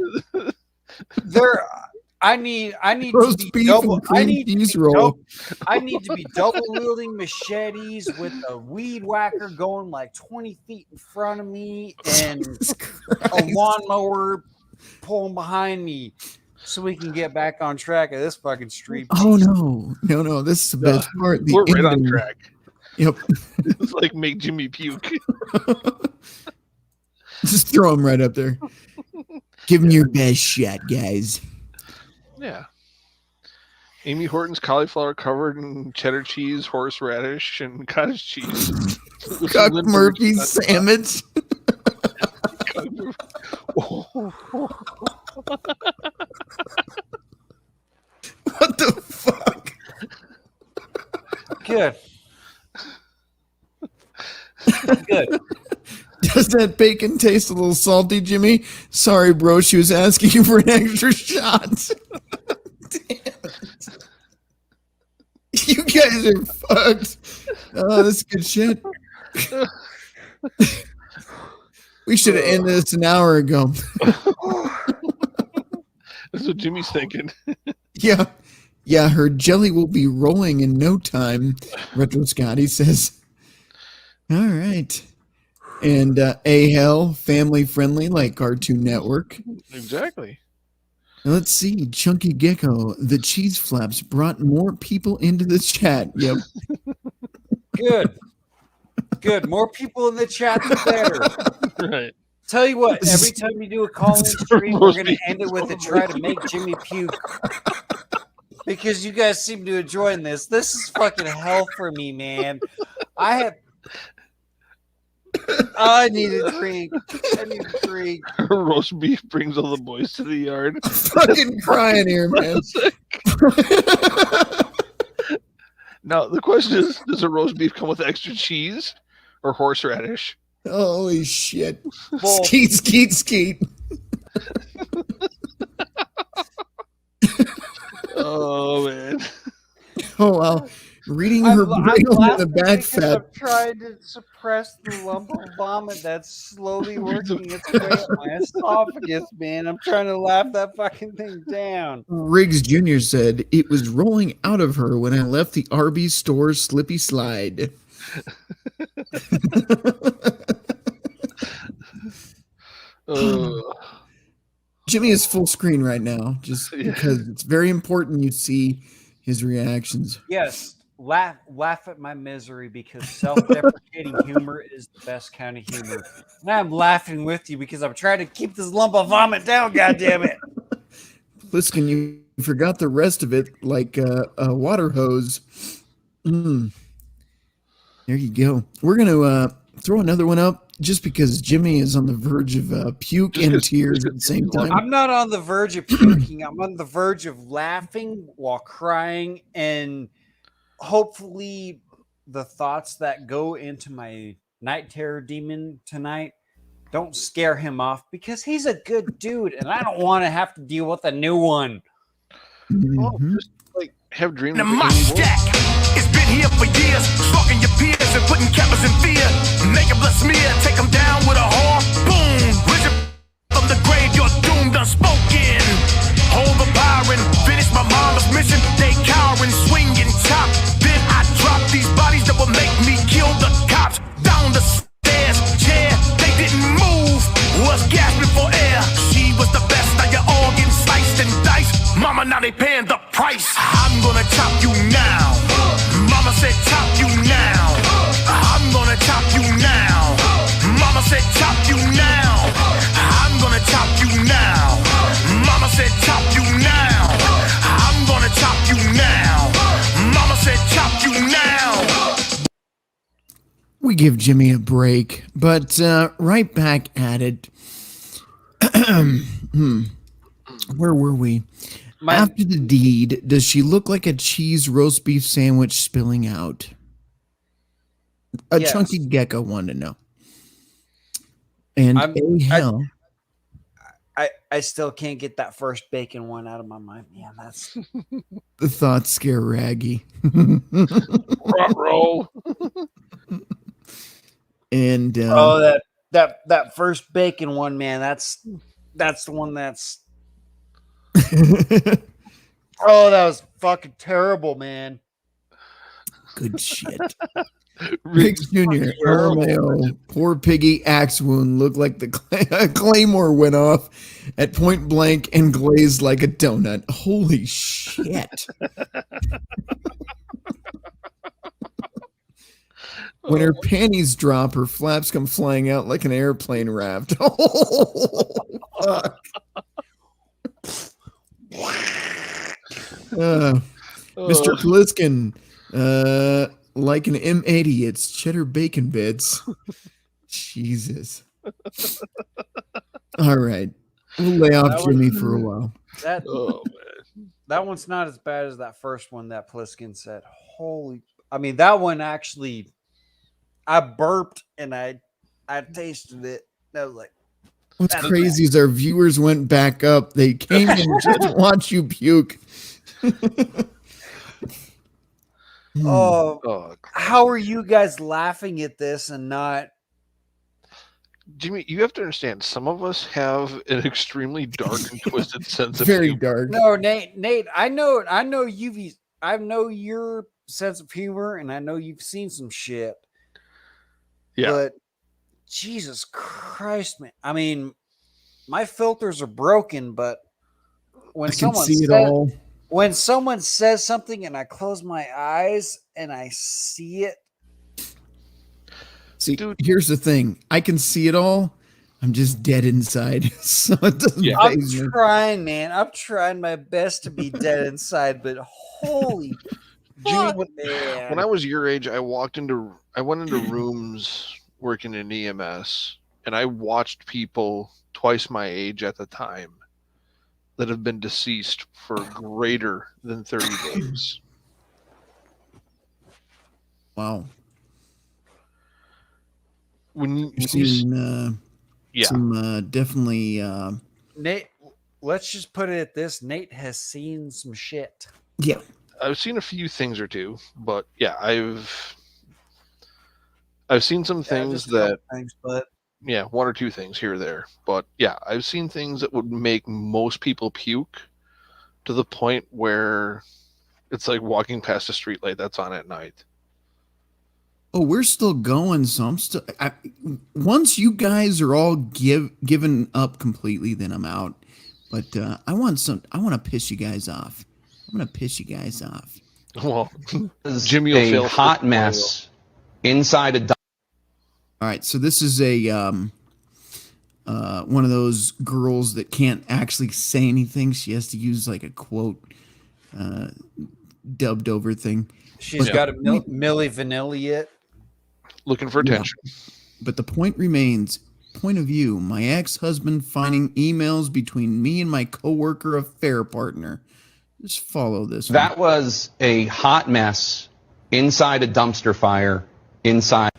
I need roast to be beef double. and cream cheese roll. I need to be double wielding machetes with a weed whacker going like 20 feet in front of me and a lawnmower pulling behind me, so we can get back on track of this fucking street. Oh no! This is the best part. We're right on track. Yep. It's like make Jimmy puke. Just throw him right up there. Give him your best shot, guys. Yeah. Amy Horton's cauliflower covered in cheddar cheese, horseradish, and cottage cheese. Cuck Murphy's sandwich. What the fuck? Good. Good. Does that bacon taste a little salty, Jimmy? Sorry, bro. She was asking you for an extra shot. Damn it. You guys are fucked. Oh, that's good shit. We should have ended this an hour ago. That's what Jimmy's thinking. Yeah. Yeah, her jelly will be rolling in no time, Retro Scotty says. All right. And A-Hell, family friendly like Cartoon Network. Exactly. Let's see. Chunky Gecko, the cheese flaps brought more people into the chat. Yep. Good. Good. More people in the chat, the better. Right. Tell you what, every time you do a call-in stream, we're going to end it with a try to make Jimmy puke. Because you guys seem to enjoy this. This is fucking hell for me, man. I need a drink. I need a drink. Roast beef brings all the boys to the yard. I'm fucking crying here, man. Now, the question is, does a roast beef come with extra cheese or horseradish? Holy shit. Skeet, skeet, skeet. Oh, man. Oh, wow. Reading her braille in the back fat. I'm trying to suppress the lump of vomit that's slowly working its way up my esophagus, man. I'm trying to laugh that fucking thing down. Riggs Jr. said, it was rolling out of her when I left the Arby's store slippy slide. Jimmy is full screen right now, just because it's very important you see his reactions. Yes, laugh at my misery because self-deprecating humor is the best kind of humor. And I'm laughing with you because I'm trying to keep this lump of vomit down, goddammit. Pliskin, you forgot the rest of it, like a water hose. There you go. We're going to throw another one up just because Jimmy is on the verge of puke and tears at the same time. I'm not on the verge of puking. I'm on the verge of laughing while crying, and hopefully the thoughts that go into my night terror demon tonight don't scare him off because he's a good dude, and I don't want to have to deal with a new one. Oh, just like have dreams. The mustache, it's been here for years, stalking your peers and putting cappers in fear. Make a blood smear, take them down with a horn. Boom, risen from the grave, you're doomed, unspoken. Overpowering, finish my mama's mission. They cowering, swinging top. Then I drop these bodies that will make me kill the cops. Down the stairs, chair, they didn't move. Was gasping for air. She was the best, now you're all getting sliced and diced. Mama, now they paying the price. I'm gonna chop you now. Mama said chop you now. I'm gonna chop you now. Mama said chop you now. I'm gonna chop you now. Mama said chop you now. I'm gonna chop you now. Mama said chop you now. We give Jimmy a break, but right back at it. Where were we? After the deed, does she look like a cheese roast beef sandwich spilling out? A Yes. Chunky Gecko wanted to know. And A-Hell. I still can't get that first bacon one out of my mind. Man, that's The thoughts scare Raggy. Roll. And that first bacon one, man. That's the one that's. Oh, that was fucking terrible, man. Good shit. Riggs Jr. LMAO. Poor piggy axe wound looked like the claymore went off at point blank and glazed like a donut. Holy shit. When her panties drop, her flaps come flying out like an airplane raft. Oh, fuck. Mr. Pliskin, like an M80, it's cheddar bacon bits. Jesus. All right. We'll lay off Jimmy for a while. That one's not as bad as that first one that Pliskin said. Holy, I mean, that one actually, I burped and I I tasted it. And I was like, What's that's crazy is our viewers went back up. They came in just to watch you puke. Oh, how are you guys laughing at this and not? Jimmy, you have to understand, some of us have an extremely dark and twisted sense of Very humor. dark. No, Nate, I know I know your sense of humor, and I know you've seen some shit. Yeah. But Jesus Christ, man. I mean, my filters are broken, but when I can someone see it all. when someone says something and I close my eyes and I see it. See, here's the thing. I can see it all. I'm just dead inside. So it doesn't I'm faze me. trying, man. I'm trying my best to be dead inside, but holy Jimmy, fuck, man. when I was your age, I went into rooms working in EMS, and I watched people twice my age at the time that have been deceased for greater than 30 days. Wow. When You've seen yeah. some definitely Nate, let's just put it at this. Nate has seen some shit. yeah. I've seen a few things or two, but yeah, I've seen some things just a couple that things, but yeah, one or two things here or there. But yeah, I've seen things that would make most people puke to the point where it's like walking past a streetlight that's on at night. Oh, we're still going. So I'm still. Once you guys are all given up completely, then I'm out. But I want to piss you guys off. I'm gonna piss you guys off. Well, Jimmy will a fail hot mess inside a. All right, so this is a one of those girls that can't actually say anything. She has to use like a quote dubbed over thing. She's got a Milli Vanilli it. Looking for attention. But the point remains, point of view, my ex-husband finding emails between me and my coworker affair partner. Just follow this. That was a hot mess inside a dumpster fire inside.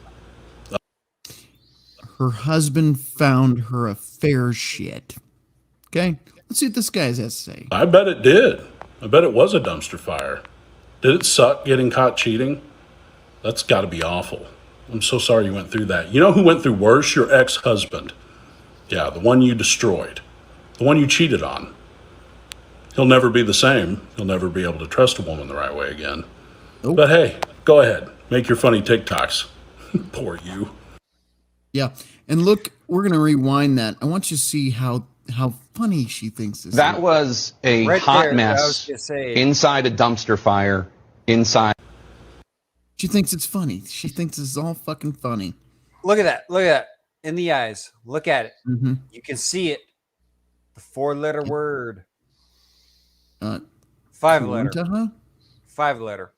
Her husband found her affair shit. Okay, let's see what this guy has to say. I bet it did. I bet it was a dumpster fire. Did it suck getting caught cheating? That's got to be awful. I'm so sorry you went through that. You know who went through worse? Your ex-husband. Yeah, the one you destroyed. The one you cheated on. He'll never be the same. He'll never be able to trust a woman the right way again. Nope. But hey, go ahead. Make your funny TikToks. Poor you. Yeah, and look, we're gonna rewind that. I want you to see how funny she thinks this. That was a Right hot there, I mess was gonna say. inside a dumpster fire inside. She thinks it's funny. She thinks it's all fucking funny. Look at that. Look at that. In the eyes. Look at it. Mm-hmm. You can see it. The 4-letter word. 5-letter. Kuantaha? 5-letter.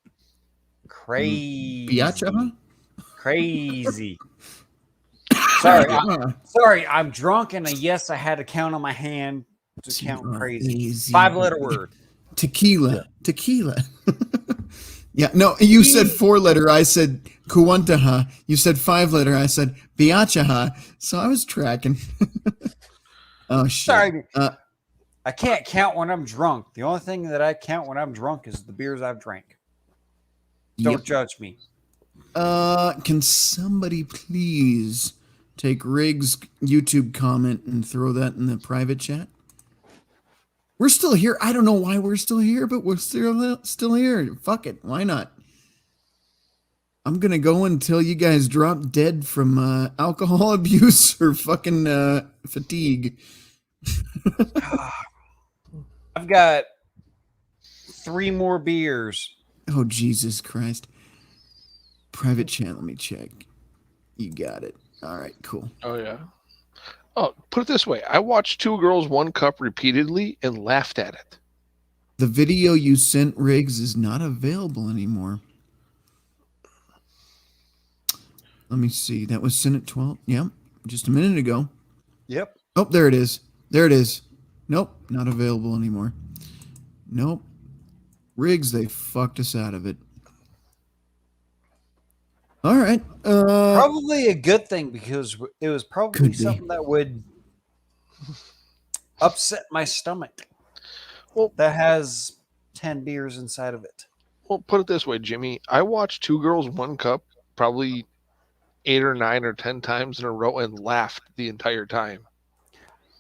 Crazy. Biachaha? Crazy. Sorry, I'm drunk, and yes, I had to count on my hand to count crazy. 5-letter word. Tequila. Yeah, no, you said 4-letter. I said Kuantaha. You said 5-letter. I said Biachaha. So I was tracking. Oh, shit. Sorry. I can't count when I'm drunk. The only thing that I count when I'm drunk is the beers I've drank. Don't judge me. Can somebody please take Riggs' YouTube comment and throw that in the private chat? We're still here. I don't know why we're still here, but we're still here. Fuck it. Why not? I'm going to go until you guys drop dead from alcohol abuse or fucking fatigue. I've got 3 more beers. Oh, Jesus Christ. Private chat, let me check. You got it. All right, cool. Oh, yeah. Oh, put it this way. I watched 2 Girls, 1 Cup repeatedly and laughed at it. The video you sent, Riggs, is not available anymore. Let me see. That was sent at 12. Yep. Just a minute ago. Yep. Oh, there it is. There it is. Nope. Not available anymore. Nope. Riggs, they fucked us out of it. All right. Probably a good thing because it was probably something that would upset my stomach. Well, that has 10 beers inside of it. Well, put it this way, Jimmy. I watched Two Girls, One Cup probably 8 or 9 or 10 times in a row and laughed the entire time.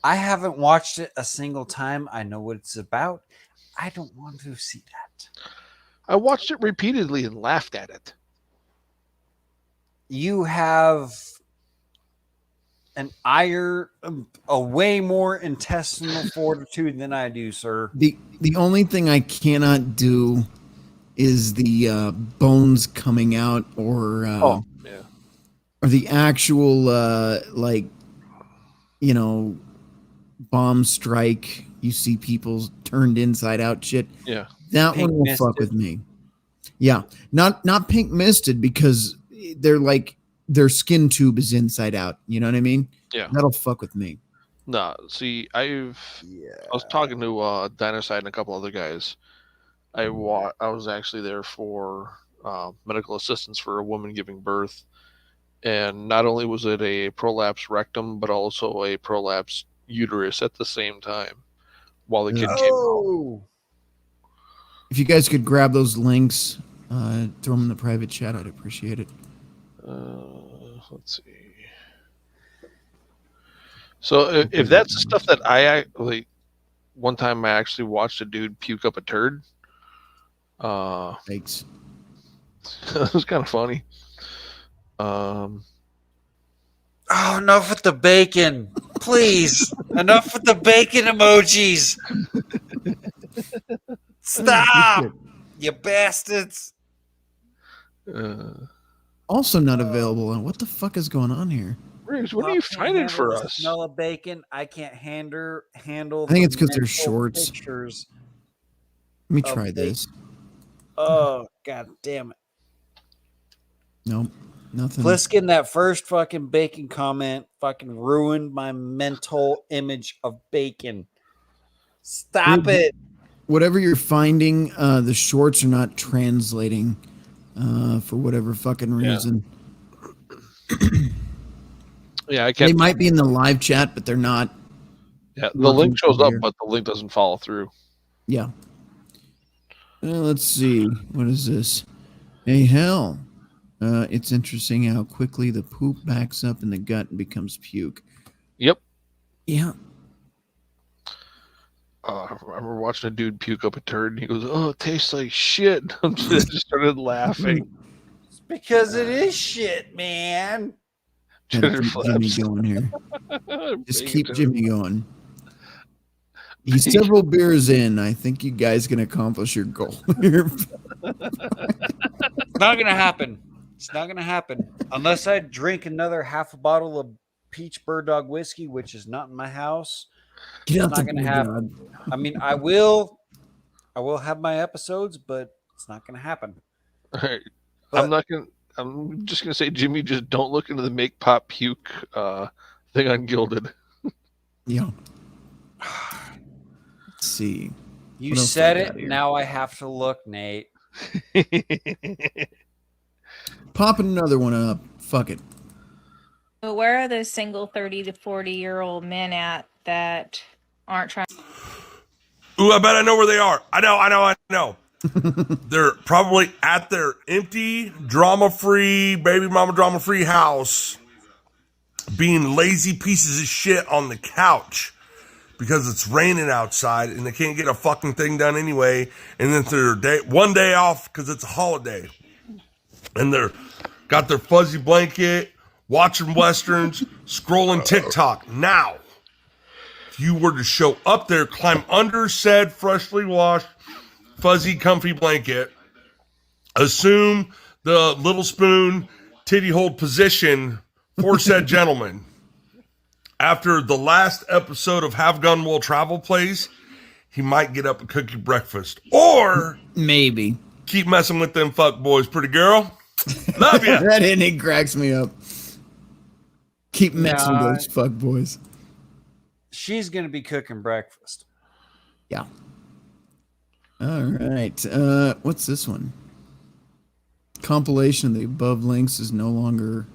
I haven't watched it a single time. I know what it's about. I don't want to see that. I watched it repeatedly and laughed at it. You have a way more intestinal fortitude than I do, sir. The only thing I cannot do is the bones coming out or the actual bomb strike. You see people turned inside out shit. Yeah, that one will fuck with me. Yeah, not pink misted because their skin tube is inside out. You know what I mean? Yeah, that'll fuck with me. No, see, I was talking to Dynaside and a couple other guys. I was actually there for medical assistance for a woman giving birth, and not only was it a prolapse rectum, but also a prolapse uterus at the same time while the kid came out. If you guys could grab those links, throw them in the private chat, I'd appreciate it. Let's see. So if that's the stuff that I one time I actually watched a dude puke up a turd. Thanks. That was kind of funny. Oh, enough with the bacon. Please. Enough with the bacon emojis. Stop. You bastards. Also not available. And what the fuck is going on here? Riggs, what are you finding for The us? smell of bacon. I can't handle. I think it's because they're shorts. Pictures. Let me of try bacon. this. Oh, god damn it. Nope. Nothing. Pliskin, that first fucking bacon comment fucking ruined my mental image of bacon. Stop it. Whatever you're finding, the shorts are not translating for whatever fucking reason. Yeah, I can't. They might be in the live chat, but they're not. Yeah, the link shows up, but the link doesn't follow through. Yeah. Let's see. What is this? Hey, hell. It's interesting how quickly the poop backs up in the gut and becomes puke. Yep. Yeah. I remember watching a dude puke up a turd, and he goes, "Oh, it tastes like shit." I just started laughing. It's because it is shit, man. Gotta keep Jimmy going here. Just keep Jimmy going. He's several beers in. I think you guys can accomplish your goal. It's not gonna happen. It's not gonna happen unless I drink another half a bottle of peach bird dog whiskey, which is not in my house. Get out It's not the gonna Bird happen. Dog. I mean, I will have my episodes, but it's not gonna happen. All right. I'm just gonna say, Jimmy, just don't look into the make pop puke thing on Gilded. Yeah. Let's see. You What else said I it. got here? Now I have to look, Nate. Popping another one up. Fuck it. So where are those single 30 to 40-year-old men at that aren't trying? Ooh, I bet I know where they are. I know. They're probably at their empty, drama-free, baby mama drama-free house being lazy pieces of shit on the couch because it's raining outside and they can't get a fucking thing done anyway. And then they're one day off because it's a holiday. And they're got their fuzzy blanket, watching Westerns, scrolling TikTok. Now, if you were to show up there, climb under said freshly washed, fuzzy, comfy blanket, assume the little spoon titty hold position for said gentleman. After the last episode of Have Gun Will Travel plays, he might get up and cook you breakfast. Or maybe keep messing with them fuck boys, pretty girl. Love you. That ending cracks me up. Keep messing with Nah. those fuck boys. She's gonna be cooking breakfast. Yeah. All right. What's this one? compilation of the above links is no longer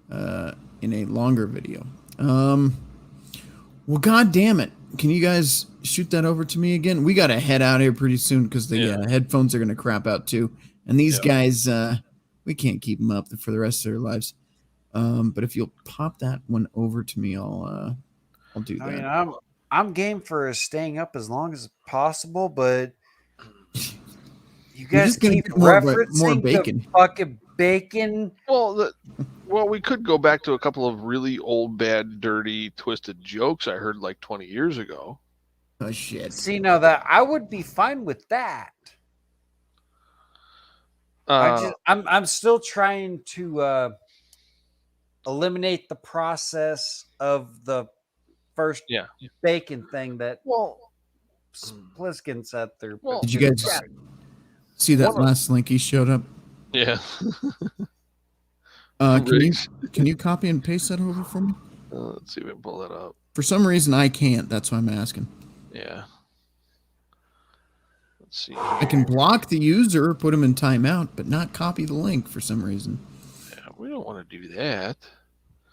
in a longer video. Well, god damn it. Can you guys shoot that over to me again? We got to head out here pretty soon because the headphones are going to crap out too. And these guys, we can't keep them up for the rest of their lives. But if you'll pop that one over to me, I'll do that. I mean, I'm game for staying up as long as possible, but you guys keep referencing the fucking bacon. Well, we could go back to a couple of really old, bad, dirty, twisted jokes I heard like 20 years ago. Oh shit! See, now that I would be fine with that. I'm still trying to eliminate the process of the first bacon thing that Pliskin said there. Did you guys see that last link he showed up? Yeah. Can you copy and paste that over for me? Let's see if we can pull that up. For some reason, I can't. That's why I'm asking. Yeah. Let's see. I can block the user or put him in timeout, but not copy the link for some reason. Yeah, we don't want to do that.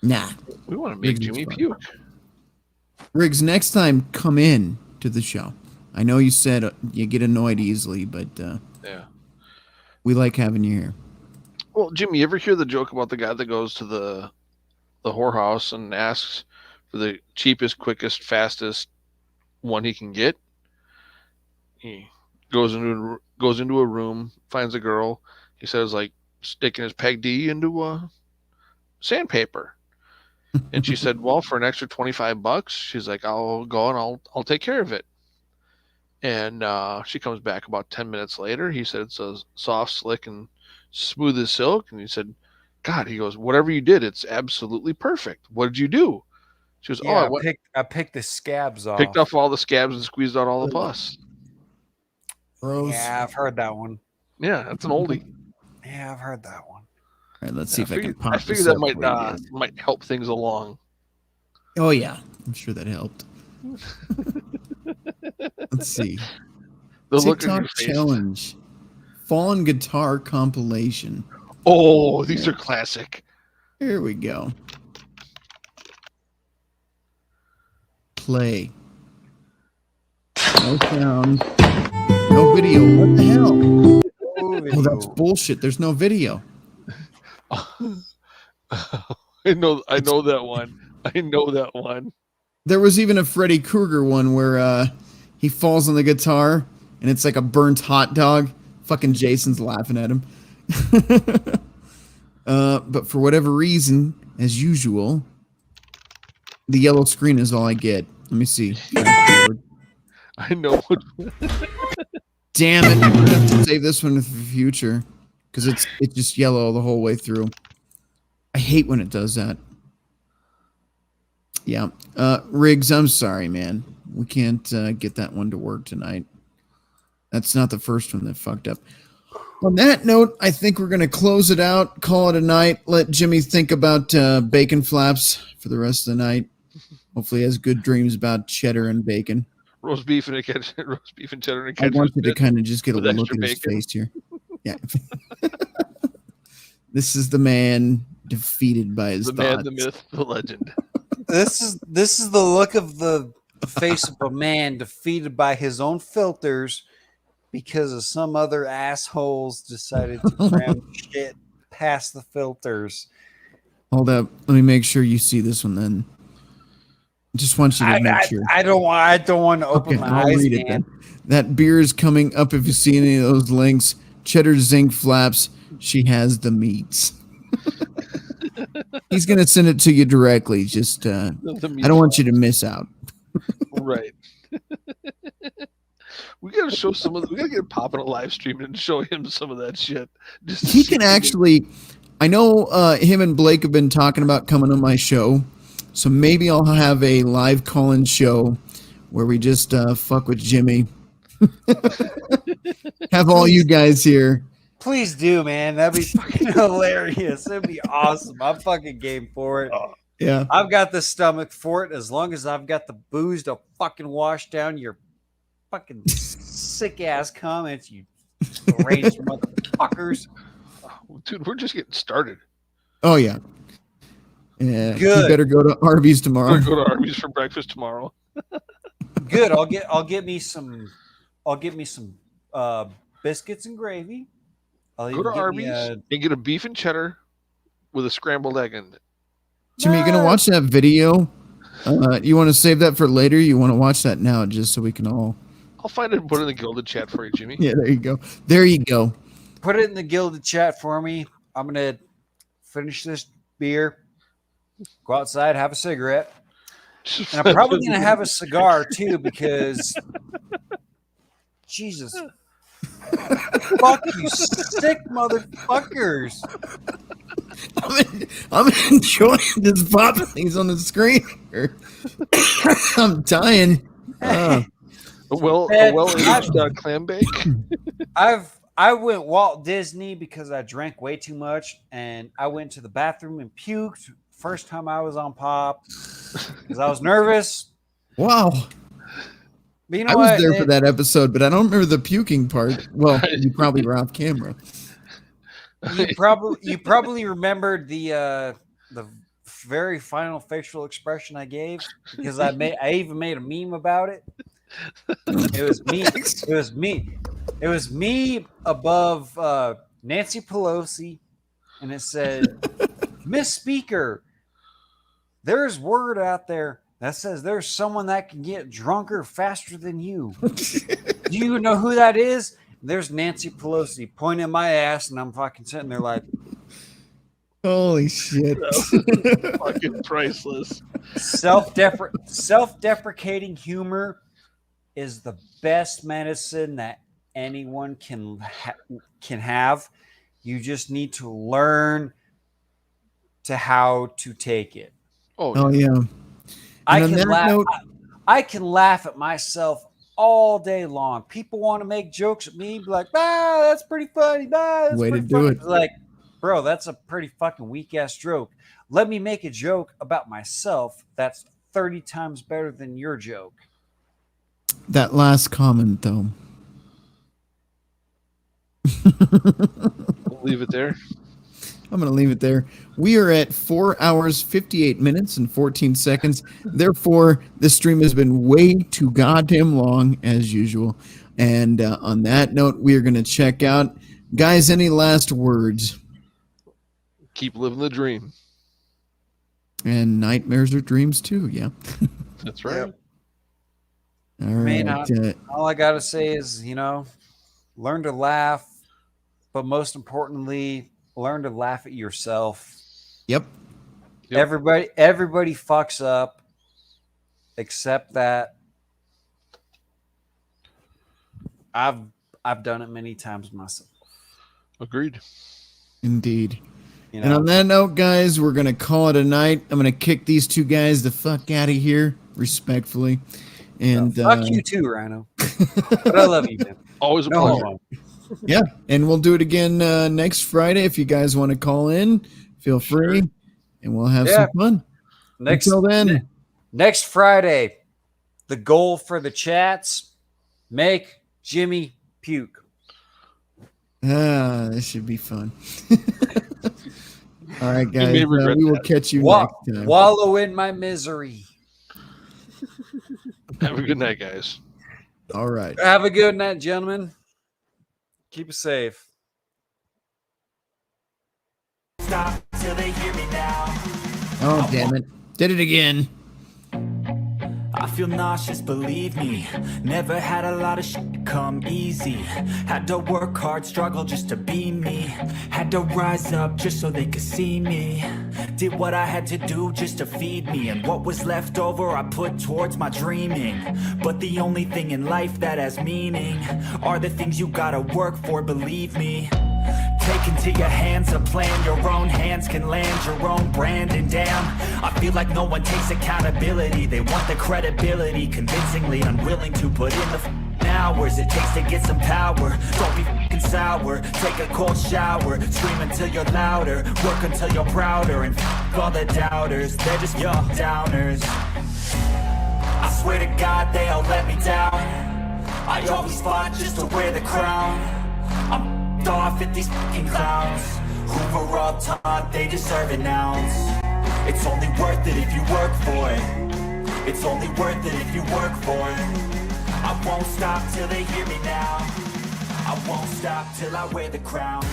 Nah. We want to make Jimmy puke. Riggs, next time, come in to the show. I know you said you get annoyed easily, but we like having you here. Well, Jimmy, you ever hear the joke about the guy that goes to the whorehouse and asks for the cheapest, quickest, fastest one he can get? He goes into a room, finds a girl. He says, like, sticking his Peg D into sandpaper. And she said, well, for an extra $25, she's like, I'll go and I'll take care of it. And she comes back about 10 minutes later. He said it's a soft, slick, and smooth as silk. And he said, God, he goes, whatever you did, it's absolutely perfect. What did you do? She goes, I picked the scabs off. Picked off all the scabs and squeezed out all the pus. Rose. Yeah, I've heard that one. Yeah, that's an oldie. Yeah, I've heard that one. All right, let's see if I can pop I figured that might help things along. Oh yeah, I'm sure that helped. Let's see. TikTok challenge, fallen guitar compilation. Oh, these are classic. Here we go. Play. No sound. No video. What the hell? Oh, that's bullshit. There's no video. I know that one. I know that one. There was even a Freddy Krueger one where he falls on the guitar and it's like a burnt hot dog. Fucking Jason's laughing at him. But for whatever reason, as usual, the yellow screen is all I get. Let me see. I know. Damn it! I'm gonna have to save this one for the future because it's just yellow the whole way through. I hate when it does that. Yeah, Riggs, I'm sorry, man. We can't get that one to work tonight. That's not the first one that fucked up. On that note, I think we're going to close it out, call it a night, let Jimmy think about bacon flaps for the rest of the night. Hopefully he has good dreams about cheddar and bacon. Roast beef and cheddar and ketchup. I wanted to kind of just get a look at his face here. Yeah. This is the man defeated by his thoughts. The man, the myth, the legend. This is the look of the face of a man defeated by his own filters because of some other assholes decided to cram shit past the filters. Hold up. Let me make sure you see this one then. Just want you to make sure. I don't want to open my eyes, read it then. That beer is coming up if you see any of those links. Cheddar Zinc Flaps. She has the meats. He's going to send it to you directly. Just, I don't want you to miss out. Right. We got to show some of. We got to get Pop on a live stream and show him some of that shit. He can actually. I know him and Blake have been talking about coming on my show, so maybe I'll have a live call-in show where we just fuck with Jimmy. Have all you guys here. Please do, man. That'd be fucking hilarious. It'd be awesome. I'm fucking game for it. Yeah. I've got the stomach for it as long as I've got the booze to fucking wash down your fucking sick ass comments, you deranged motherfuckers. Dude, we're just getting started. Oh yeah. Yeah. Good. You better go to Arby's tomorrow. We're going to go to Arby's for breakfast tomorrow. Good. I'll get me some biscuits and gravy. I'll Go to even get Arby's me and get a beef and cheddar with a scrambled egg in it. Jimmy, you gonna watch that video? You want to save that for later? You want to watch that now, just so we can all? I'll find it and put it in the Gilded chat for you, Jimmy. Yeah, there you go. There you go. Put it in the Gilded chat for me. I'm gonna finish this beer, go outside, have a cigarette, and I'm probably gonna have a cigar too because Jesus, fuck you, sick motherfuckers. I'm enjoying this pop things on the screen. I'm dying. A well-aged clam bake. I went Walt Disney because I drank way too much, and I went to the bathroom and puked. First time I was on pop because I was nervous. Wow. But you know I was what? there for that episode, but I don't remember the puking part. Well, you probably were off camera. You probably remembered the very final facial expression I gave because I even made a meme about it. It was me. It was me above Nancy Pelosi, and it said, "Miss Speaker, there's word out there that says there's someone that can get drunker faster than you. Do you know who that is?" There's Nancy Pelosi pointing at my ass, and I'm fucking sitting there like, holy shit. Fucking priceless. Self-deprecating humor is the best medicine that anyone can have. You just need to learn to how to take it. Oh yeah. I can laugh at myself all day long. People want to make jokes at me, be like, that's pretty funny. Way to do it. Like, bro, that's a pretty fucking weak ass joke. Let me make a joke about myself that's 30 times better than your joke. That last comment, though. We'll leave it there. I'm going to leave it there. We are at 4 hours, 58 minutes, and 14 seconds. Therefore, this stream has been way too goddamn long, as usual. And on that note, we are going to check out. Guys, any last words? Keep living the dream. And nightmares are dreams, too, yeah. That's right. All right. All I got to say is, learn to laugh, but most importantly, learn to laugh at yourself. Yep. Everybody fucks up, except that I've done it many times myself. Agreed. Indeed. And on that note, guys, we're gonna call it a night. I'm gonna kick these two guys the fuck out of here, respectfully. And fuck you too, Rhino. But I love you, man. Always a pleasure. Yeah, and we'll do it again next Friday. If you guys want to call in, feel free, and we'll have some fun. Until then, next Friday, the goal for the chats: make Jimmy puke. This should be fun. All right, guys, we will catch you next time. Wallow in my misery. Have a good night, guys. All right. Have a good night, gentlemen. Keep it safe. Stop till they hear me now. Oh, damn it. Did it again. I feel nauseous, believe me. Never had a lot of shit come easy. Had to work hard, struggle just to be me. Had to rise up just so they could see me. Did what I had to do just to feed me. And what was left over I put towards my dreaming. But the only thing in life that has meaning are the things you gotta work for, believe me. Take into your hands a plan. Your own hands can land your own brand. And damn, I feel like no one takes accountability. They want the credibility, convincingly unwilling to put in the hours it takes to get some power. Don't be f***ing sour. Take a cold shower. Scream until you're louder. Work until you're prouder. And f*** all the doubters. They're just your downers. I swear to God they all let me down. I always fought just to wear the crown. I'm off at these fucking clowns who were all taught they deserve an ounce. It's only worth it if you work for it. It's only worth it if you work for it. I won't stop till they hear me now. I won't stop till I wear the crown.